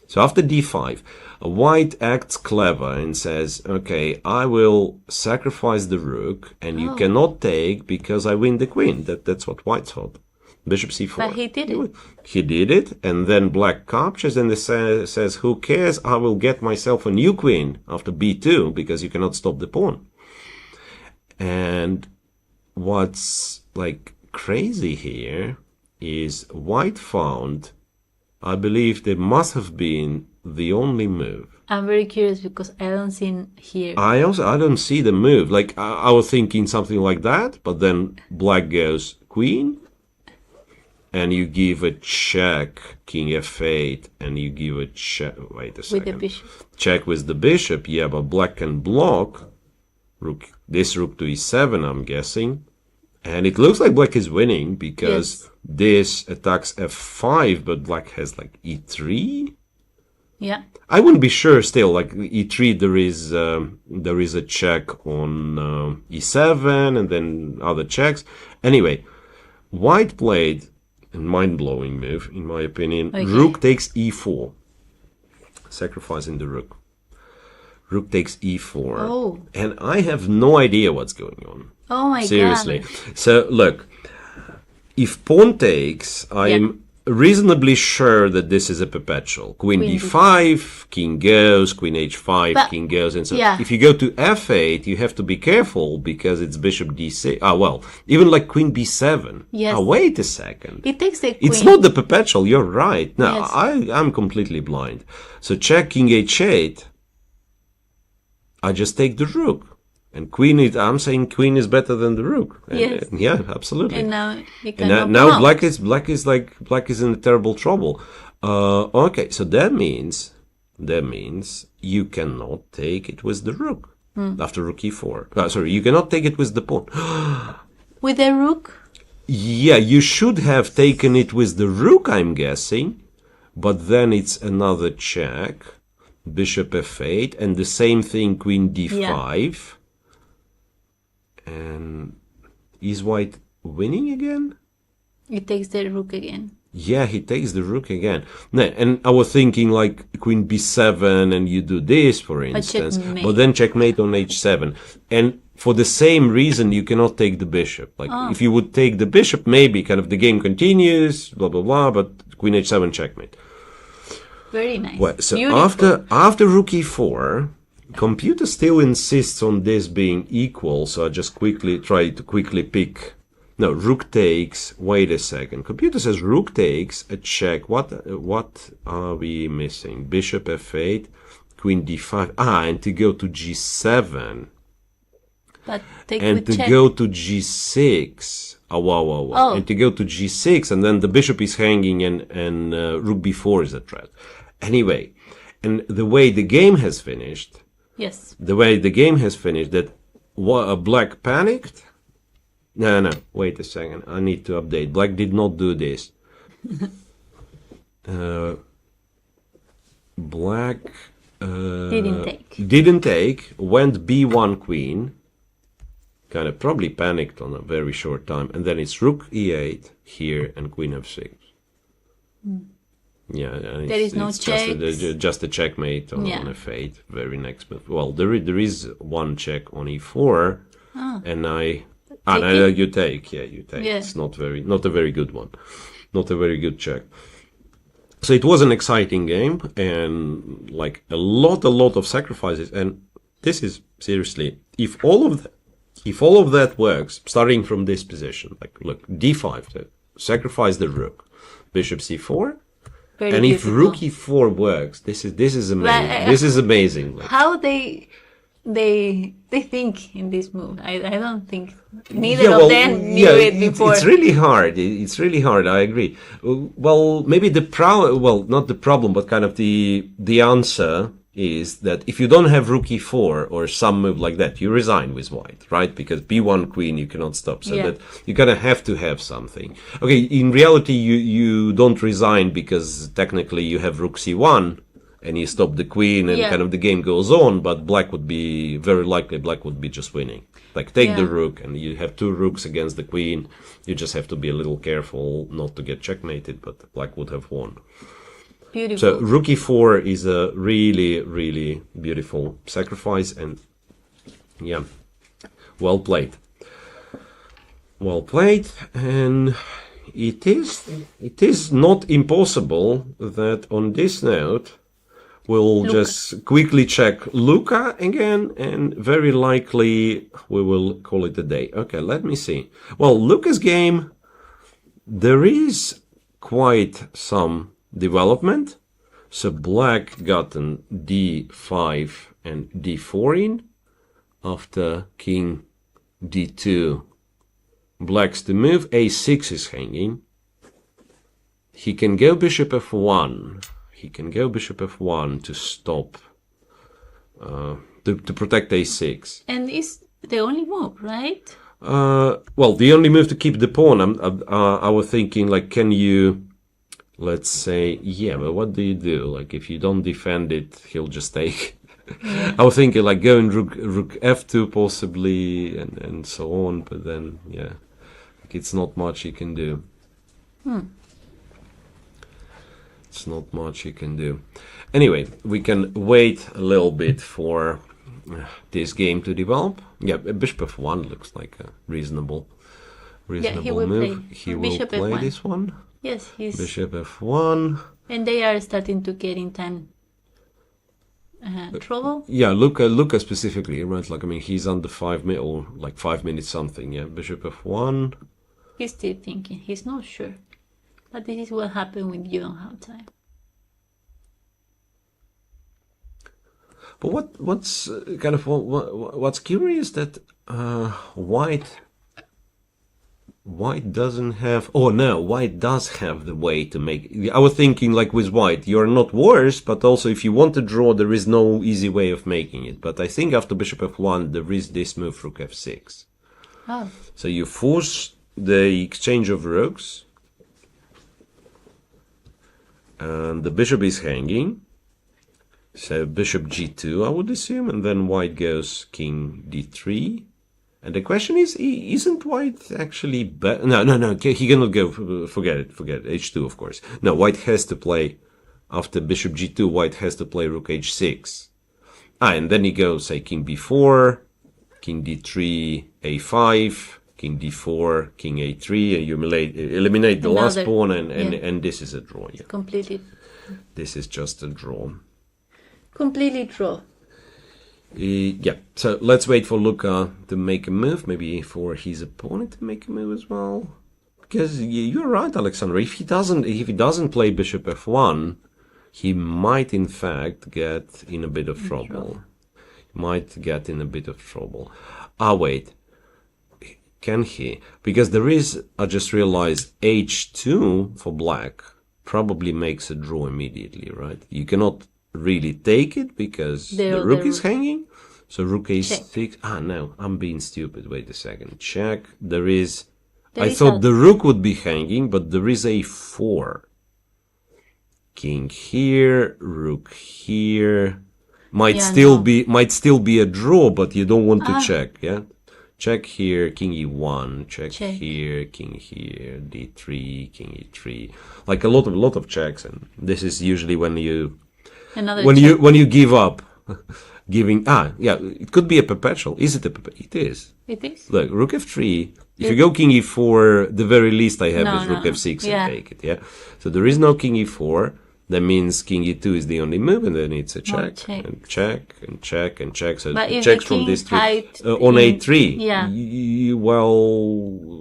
So after d5, white acts clever and says, okay, I will sacrifice the rook, and you cannot take because I win the queen. That's what white thought. Bishop c4. But he did it. He did it, and then black captures and says, who cares? I will get myself a new queen after b2 because you cannot stop the pawn. And what's like crazy here is white found, I believe there must have been the only move. I'm very curious because I don't see here. I don't see the move. Like I was thinking something like that, but then black goes queen, and you give a check, king f8, and you give a check. Wait a second. With the bishop. Check with the bishop, yeah, but black can block. This rook to e7, I'm guessing. And it looks like black is winning because this attacks f5, but black has like e3. Yeah. I wouldn't be sure still, like e3 there is a check on e7 and then other checks. Anyway, white played a mind-blowing move, in my opinion. Okay. Rook takes e4, sacrificing the rook. Rook takes e4. Oh. And I have no idea what's going on. Oh my Seriously. God. So, look, if pawn takes, I'm reasonably sure that this is a perpetual. Queen d5, king goes, queen h5, But- king goes, and so yeah. if you go to f8, you have to be careful because it's bishop d6. Well, even like queen b7. Yes. Wait a second. It takes the queen. It's not the perpetual, you're right. No, Yes. I'm completely blind. So check king h8. I just take the rook. And I'm saying queen is better than the rook. And, Yes. yeah, absolutely. And now you And cannot now block. black is in terrible trouble. Okay, so that means you cannot take it with the rook after rook e4. Sorry, you cannot take it with the pawn. With the rook? Yeah, you should have taken it with the rook, I'm guessing, but then it's another check, bishop f8, and the same thing, queen d5. And is white winning again? It takes the rook again. Yeah, he takes the rook again. No, and I was thinking like queen b7 and you do this, for instance. checkmate. But then checkmate on h7. And for the same reason, you cannot take the bishop. Like if you would take the bishop, maybe kind of the game continues, blah, blah, blah, but queen h7 checkmate. Very nice. Well, so Beautiful. after rook e4, computer still insists on this being equal, so I just try to pick. No, rook takes. Wait a second. Computer says rook takes a check. What are we missing? Bishop f8, queen d5. And to go to g7 But take and with to check. go to g6. Wow. Oh. And to go to g6, and then the bishop is hanging, and rook b4 is a threat. Anyway, and the way the game has finished. Yes. That black panicked. No, wait a second. I need to update. Black did not do this. Black didn't take, went b1 queen, kind of probably panicked on a very short time, and then it's rook e8 here and queen f6. Yeah, and There is no it's checks. just a checkmate on Yeah. f8. Very next move. Well, there is one check on e4, and you take. Yeah, you take. Yeah. It's not a very good one, not a very good check. So it was an exciting game, and like a lot of sacrifices. And this is seriously, if all of that works, starting from this position, like look, d5, so sacrifice the rook, bishop c4. Very And if beautiful. rook e4 works, this is amazing. But, this is amazing. Like, How they they think in this move. I don't think neither Yeah, well, of them knew yeah, it before. it's really hard. It's really hard. I agree. Well, maybe not the problem, but kind of the answer is that if you don't have rook e4 or some move like that, you resign with white, right? Because b1 queen you cannot stop, so that you're gonna have to have something. Okay, in reality, you don't resign because technically you have rook c1. And you stop the queen and kind of the game goes on, but black would be just winning. Like take the rook and you have two rooks against the queen. You just have to be a little careful not to get checkmated, but black would have won. Beautiful. So rook e4 is a really, really beautiful sacrifice and yeah, well played. Well played, and it is not impossible that on this note we'll just quickly check Luca again, and very likely we will call it a day. Okay, let me see. Well, Luca's game, there is quite some development. So black got an d5 and d4 in after king d2. Black's to move, a6 is hanging. He can go bishop f1. He can go bishop f1 to stop, to protect a6. And it's the only move, right? Well, the only move to keep the pawn. I was thinking, like, can you, let's say, yeah, but what do you do? Like, if you don't defend it, he'll just take. Yeah. I was thinking, like, going rook f2 possibly, and so on. But then, yeah, like, it's not much you can do. It's not much you can do. Anyway, we can wait a little bit for this game to develop. Yeah, bishop f1 looks like a reasonable he will move. Play. He will play F1. This one. Yes, he's Bishop f1. And they are starting to get in time trouble. Yeah, Luca specifically, right? Like, I mean, he's under 5 minutes or like 5 minutes something. Yeah, bishop f1. He's still thinking. He's not sure. But this is what happens when you don't have time. But what's kind of what's curious that white doesn't have. Oh no, white does have the way to make. I was thinking, like, with white, you're not worse, but also if you want to draw, there is no easy way of making it. But I think after bishop f1, there is this move rook f6. Oh. So you force the exchange of rooks. And the bishop is hanging. So bishop g2, I would assume, and then white goes king d3. And the question is, isn't white actually better? No, he cannot go, forget it, h2, of course. No, white has to play, after bishop g2, white has to play rook h6. And then he goes, say, king b4, king d3, a5, king d4, king a3, and you eliminate the last pawn, and this is a draw. Yeah. Completely. This is just a draw. Completely draw. Yeah, so let's wait for Luca to make a move, maybe for his opponent to make a move as well. Because you're right, Alexander. If he doesn't play bishop f1, he might in fact get in a bit of trouble. Wait. Can he? Because there is, I just realized, h2 for black probably makes a draw immediately, right? You cannot really take it because the rook is hanging. So rook a6. No, I'm being stupid. Wait a second. Check. I thought the rook would be hanging, but there is a4. King here, rook here. Might still be a draw, but you don't want to check, yeah? Check here, king e1, check here, king here, d3, king e3. Like a lot of checks, and this is usually when you give up. It could be a perpetual. Is it a perpetual? It is. It is. Look, rook f3. If you go king e4, the very least I have is rook f6 and take it, yeah? So there is no king e4. That means king e2 is the only move, and then it's a check, and check, and check, and check. So checks from this three. On a3,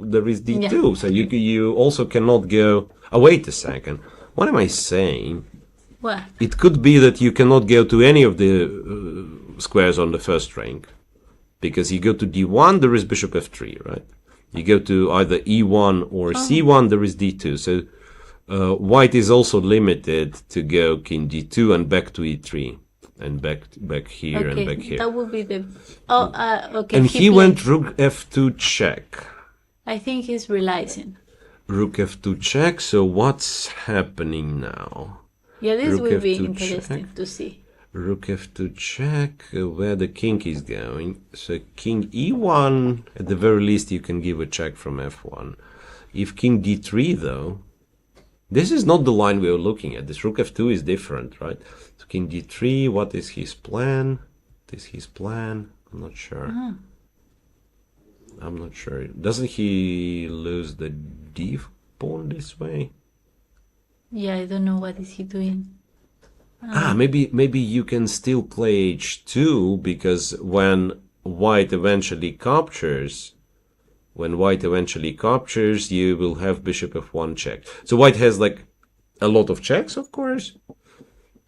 there is d2. Yeah. So you also cannot go... Oh, wait a second. What am I saying? What? It could be that you cannot go to any of the squares on the first rank. Because you go to d1, there is bishop f3, right? You go to either e1 or c1, there is d2. So white is also limited to go king d2 and back to e3. And back here and back here. That would be the... okay. And he went rook f2 check. I think he's realizing. Rook f2 check. So what's happening now? Yeah, this Rook will be F2 interesting check. to see. Rook f2 check, where the king is going. So king e1, at the very least you can give a check from f1. If king d3 though, this is not the line we were looking at. This rook f2 is different, right? So king d3, what is his plan? What is his plan? I'm not sure. I'm not sure. Doesn't he lose the d pawn this way? Yeah, I don't know what is he doing. Maybe you can still play h2 because when white eventually captures, you will have bishop f1 check. So white has like a lot of checks, of course,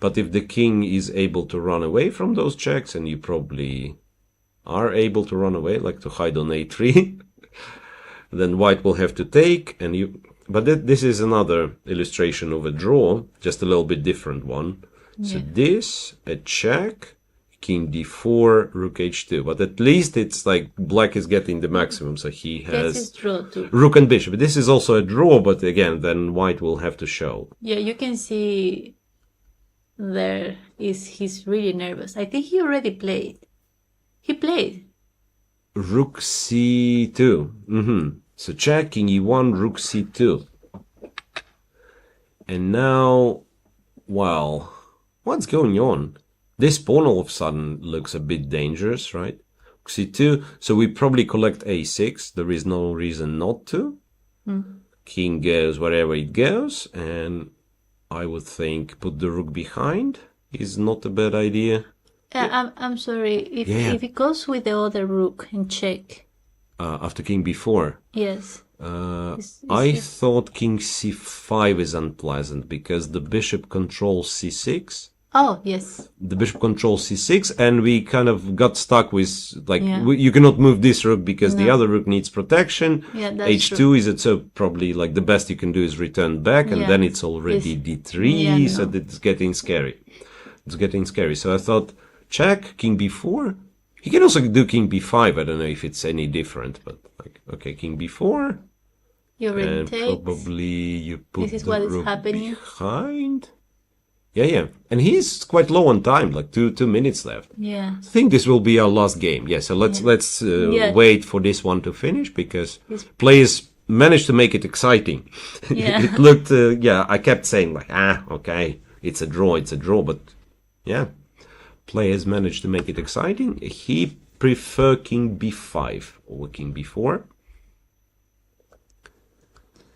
but if the king is able to run away from those checks, and you probably are able to run away, like to hide on a3, then white will have to take, and you. But this is another illustration of a draw, just a little bit different one. So this, a check, king d4, rook h2. But at least it's like black is getting the maximum, so he has This is draw too. rook and bishop. This is also a draw, but again, then white will have to show. Yeah, you can see he's really nervous. I think he already played. He played. Rook c2. So check, king e1, rook c2. And now, well, what's going on? This pawn all of a sudden looks a bit dangerous, right? c2, so we probably collect a6. There is no reason not to. King goes wherever it goes, and I would think put the rook behind is not a bad idea. I'm sorry. If it goes with the other rook and check. After king b4. Yes. I thought king c5 is unpleasant because the bishop controls c6. Oh, yes. The bishop controls c6, and we kind of got stuck with, like, you cannot move this rook because the other rook needs protection. Yeah, that's h2 true. is it, so probably like the best you can do is return back, and then it's already d3, so it's getting scary. It's getting scary. So I thought, check, king b4. He can also do king b5. I don't know if it's any different, but like, okay, king b4. You already And take. probably you put This is the what is rook happening. behind. Yeah. And he's quite low on time, like 2 minutes left. Yeah. I think this will be our last game. Yeah, so let's wait for this one to finish because players managed to make it exciting. Yeah. It looked, I kept saying like, okay, it's a draw, but yeah, players managed to make it exciting. He preferred king b5 over king b4.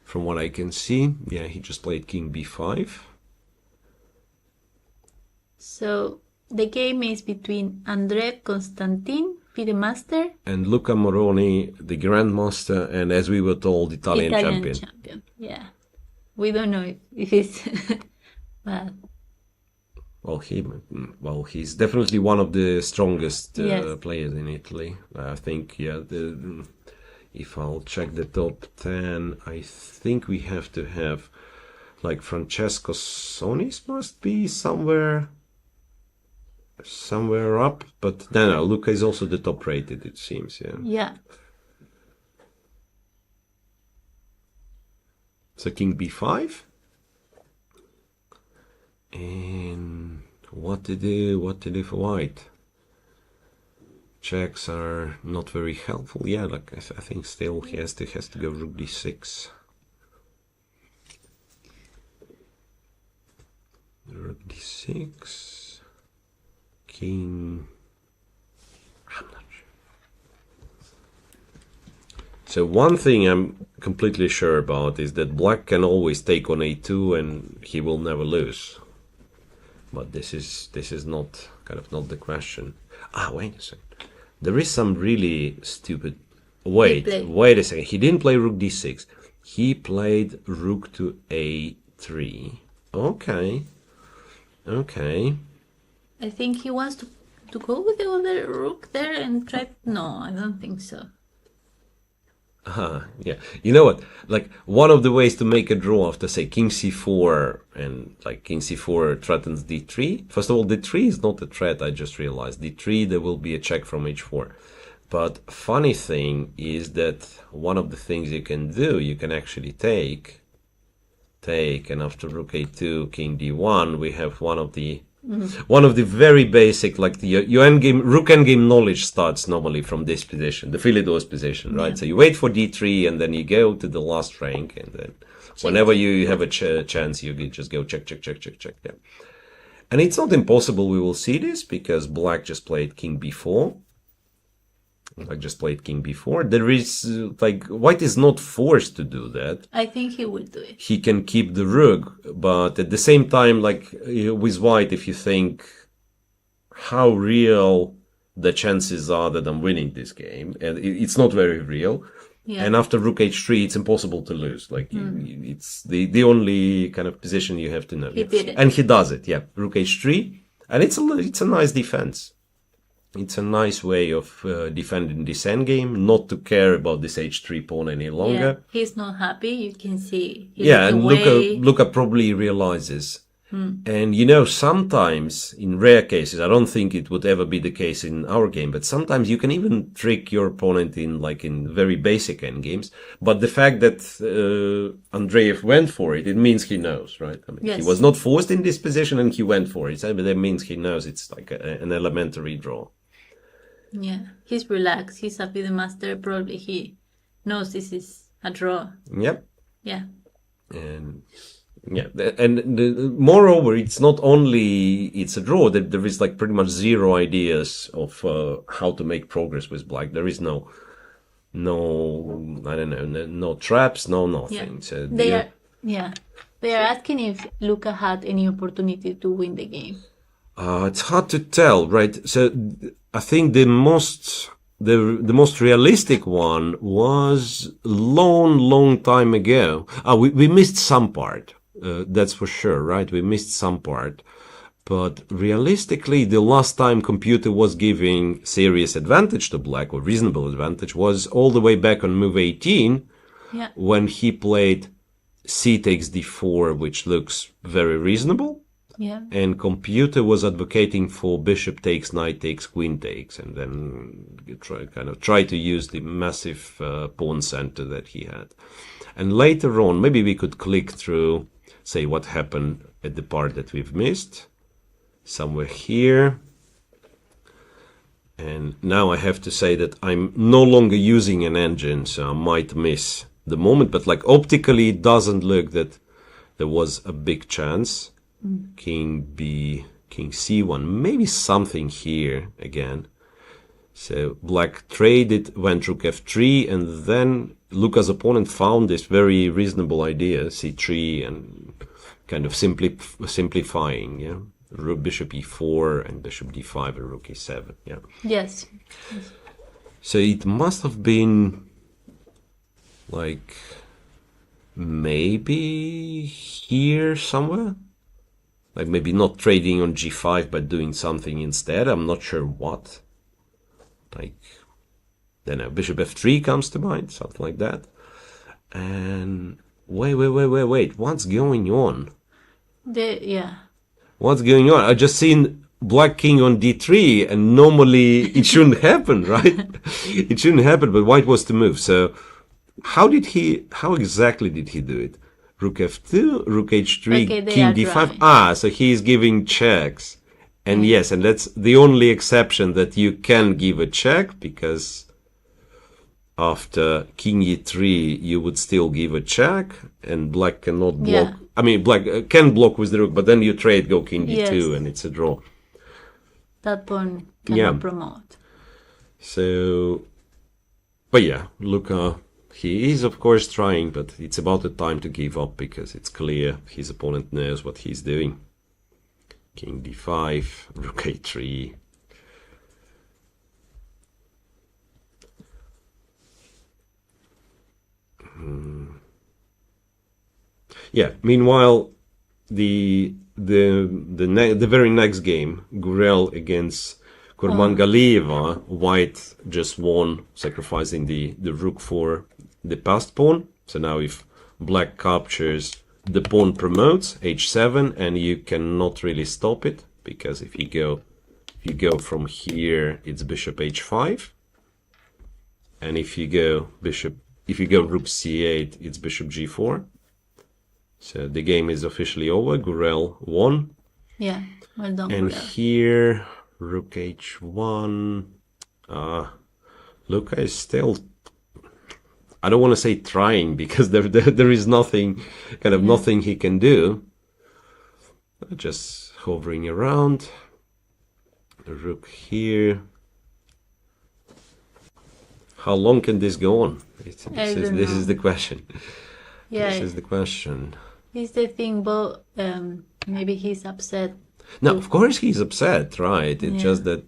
From what I can see, yeah, he just played king b5. So the game is between André Constantin, FIDE Master, and Luca Moroni, the Grandmaster, and as we were told, Italian champion. Yeah. We don't know if it's bad. Well, he's definitely one of the strongest players in Italy. I think, if I'll check the top 10, I think we have to have, like, Francesco Sonis must be somewhere up, but no, Luca is also the top rated, it seems, Yeah. So king b5. And what to do for white? Checks are not very helpful. Yeah, like I think still he has to go rook d6. Rook d6. King. I'm not sure. So one thing I'm completely sure about is that black can always take on a2 and he will never lose. But this is not not the question. Wait a second. There is some really stupid. Wait a second. He didn't play rook d6. He played rook to a3. Okay. I think he wants to go with the other rook there and try? No, I don't think so. Yeah. You know what? Like, one of the ways to make a draw after, say, king c4 and, like, king c4 threatens d3. First of all, d3 is not a threat, I just realized. d3, there will be a check from h4. But funny thing is that one of the things you can do, you can actually take, and after rook a2, king d1, we have one of the very basic, like your endgame, rook endgame knowledge starts normally from this position, the Philidor's position, right? So you wait for d3 and then you go to the last rank, and then whenever you have a chance, you just go check, check, check, check, check. Yeah. And it's not impossible we will see this, because black just played king b4. Like, just played king b4. There is, like, white is not forced to do that. I think he will do it. He can keep the rook, but at the same time, like, with white, if you think how real the chances are that I'm winning this game, and it's not very real. Yeah. And after rook h3, it's impossible to lose. Like, it's the only kind of position you have to know. He did it. And he does it, yeah. Rook h3, and it's a nice defense. It's a nice way of defending this endgame, not to care about this h3 pawn any longer. Yeah, he's not happy. You can see. Yeah, and Luca probably realizes. And you know, sometimes, in rare cases, I don't think it would ever be the case in our game, but sometimes you can even trick your opponent in very basic endgames. But the fact that Andreev went for it, it means he knows, right? I mean, yes. He was not forced in this position and he went for it. So that means he knows it's like an elementary draw. Yeah, he's relaxed. He's a FIDE master. Probably he knows this is a draw. Yep. Yeah. And yeah, moreover, it's not only it's a draw. That there is like pretty much zero ideas of how to make progress with black. There is no I don't know, no traps, no nothing. Yeah. So They are asking if Luca had any opportunity to win the game. It's hard to tell, right? So I think the most realistic one was long time ago. We missed some part. That's for sure, right? We missed some part. But realistically, the last time computer was giving serious advantage to black, or reasonable advantage, was all the way back on move 18, when he played c takes d4, which looks very reasonable. Yeah. And computer was advocating for bishop takes, knight takes, queen takes, and then you try to use the massive pawn center that he had. And later on, maybe we could click through, say, what happened at the part that we've missed, somewhere here. And now I have to say that I'm no longer using an engine, so I might miss the moment, but like optically it doesn't look that there was a big chance. King c1, maybe something here again. So black traded, went rook f3, and then Luca's opponent found this very reasonable idea, c3, and kind of simplifying, yeah. Rook, bishop e4 and bishop d5 and rook e7, yeah. Yes. So it must have been like maybe here somewhere. Like maybe not trading on g5, but doing something instead. I'm not sure what. Like, then bishop f3 comes to mind, something like that. And wait. What's going on? What's going on? I just seen black king on d3, and normally it shouldn't happen, right? It shouldn't happen, but white was to move. So how exactly did he do it? Rook f2, rook h3, king d5. So he's giving checks. And yes, and that's the only exception that you can give a check, because after king e3 you would still give a check, and black cannot block. Yeah. I mean, black can block with the rook, but then you trade, go king d2, and it's a draw. That pawn cannot promote. So, but yeah, Luca, he is of course trying, but it's about the time to give up, because it's clear his opponent knows what he's doing. King d5, rook a3. Yeah. Meanwhile, the very next game, Gurel against Kurmangalieva, white just won, sacrificing the rook for the passed pawn. So now if black captures, the pawn promotes h7, and you cannot really stop it, because if you go from here, it's bishop h5, and if you go rook c8, it's bishop g4. So the game is officially over. Gurel won. Yeah, well done. And Gurel. here, rook h1. Luka is still, I don't want to say trying, because there is nothing, nothing he can do. Just hovering around. Rook here. How long can this go on? This is the question. Yeah, this is the question. It's the thing, but maybe he's upset. No, of course he's upset, right? It's Yeah. just that,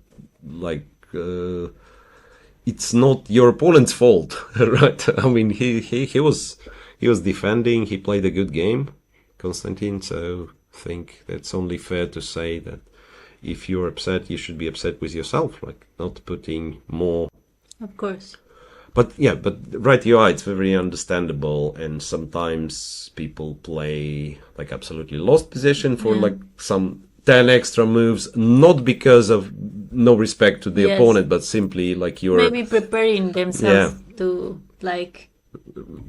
it's not your opponent's fault, right? I mean, he was defending. He played a good game, Konstantin. So I think that's only fair to say that if you're upset, you should be upset with yourself, not putting more. Of course. But right, you are. It's very understandable, and sometimes people play absolutely lost position for some 10 extra moves, not because of no respect to the Yes. opponent, but simply you're Maybe preparing themselves to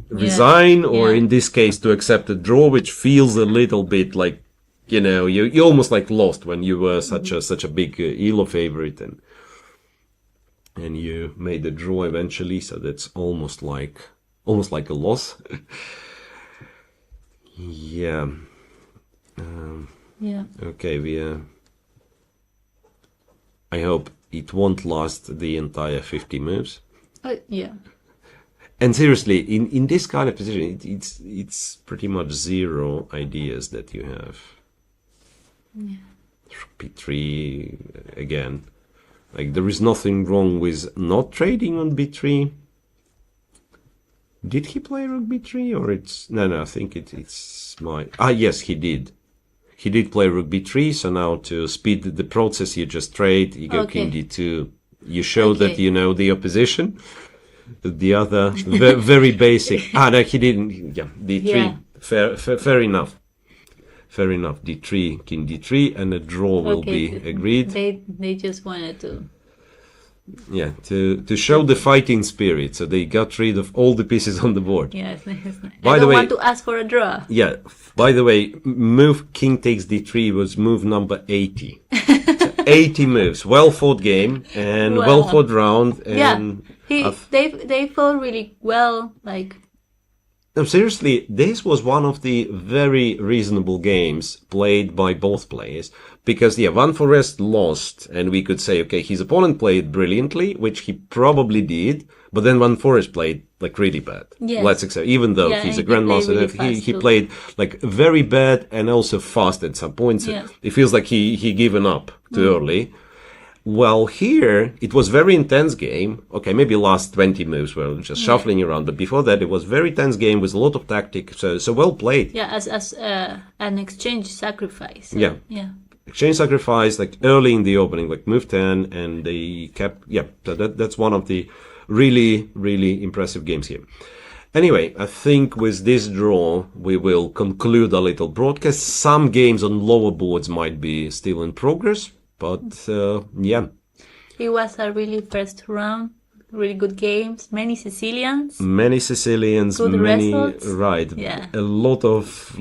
resign, or Yeah. in this case to accept a draw, which feels a little bit you almost lost when you were such a big ELO favorite, and you made a draw eventually, so that's almost like a loss. Yeah. Yeah. Okay, I hope it won't last the entire 50 moves. Yeah. And seriously, in this kind of position, it's pretty much zero ideas that you have. Yeah. b3 again. There is nothing wrong with not trading on b3. Did he play rook b3, or it's no? I think it's my yes, he did. He did play rook b3. So now to speed the process, you just trade. You go king d2. You show that you know the opposition. The other very basic. No, he didn't. Yeah, d3. Yeah. Fair enough. Fair enough. d3, king d3, and a draw will be agreed. They just wanted to show the fighting spirit. So they got rid of all the pieces on the board. Yes. By I the don't way, want to ask for a draw. Yeah. By the way, move king takes d3 was move number 80. So 80 moves. Well fought game and well fought round. And they fought really well. No, seriously, this was one of the very reasonable games played by both players, because Van Forest lost, and we could say, okay, his opponent played brilliantly, which he probably did, but then Van Forest played really bad. Yes. Let's accept, even though he's a grandmaster, really he played very bad and also fast at some points. Yeah. It feels like he given up too early. Well, here, it was very intense game. Okay, maybe last 20 moves were just shuffling around, but before that, it was very tense game with a lot of tactic, so well played. Yeah, as an exchange sacrifice. Yeah. Exchange sacrifice, early in the opening, move 10, and they kept, so that's one of the really, really impressive games here. Anyway, I think with this draw, we will conclude a little broadcast. Some games on lower boards might be still in progress. But, It was a really first round, really good games, many Sicilians. Good results. Right. Yeah. A lot of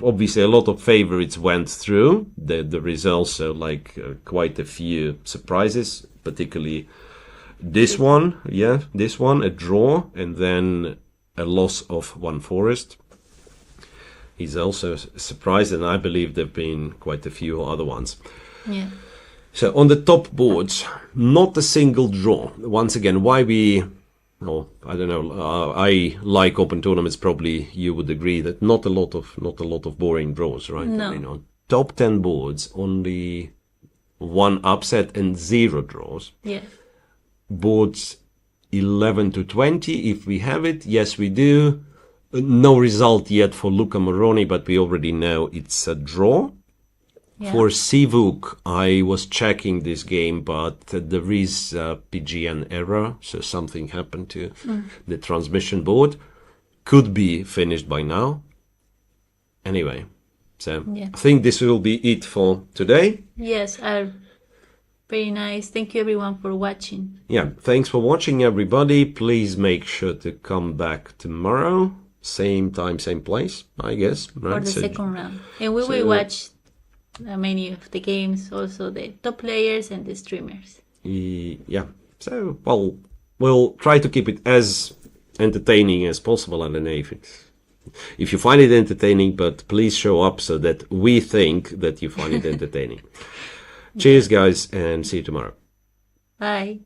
obviously a lot of favorites went through the results, so quite a few surprises, particularly this one, a draw, and then a loss of Van Forest. He's also surprised, and I believe there've been quite a few other ones. Yeah. So on the top boards, not a single draw. Once again, I don't know. I like open tournaments. Probably you would agree that not a lot of boring draws, right? No. I mean, on top 10 boards, only one upset and 0 draws. Yeah. Boards 11 to 20, if we have it, yes, we do. No result yet for Luca Moroni, but we already know it's a draw. Yeah. For Sivuk, I was checking this game, but there is a PGN error, so something happened to the transmission board. Could be finished by now. Anyway, so Yeah. I think this will be it for today. Yes, are very nice. Thank you everyone for watching. Yeah, thanks for watching, everybody. Please make sure to come back tomorrow. Same time, same place, I guess. Right? For the second round. And we will watch many of the games, also the top players and the streamers. Yeah, so, well, we'll try to keep it as entertaining as possible. I don't know if you find it entertaining, but please show up so that we think that you find it entertaining. Cheers, guys, and see you tomorrow. Bye.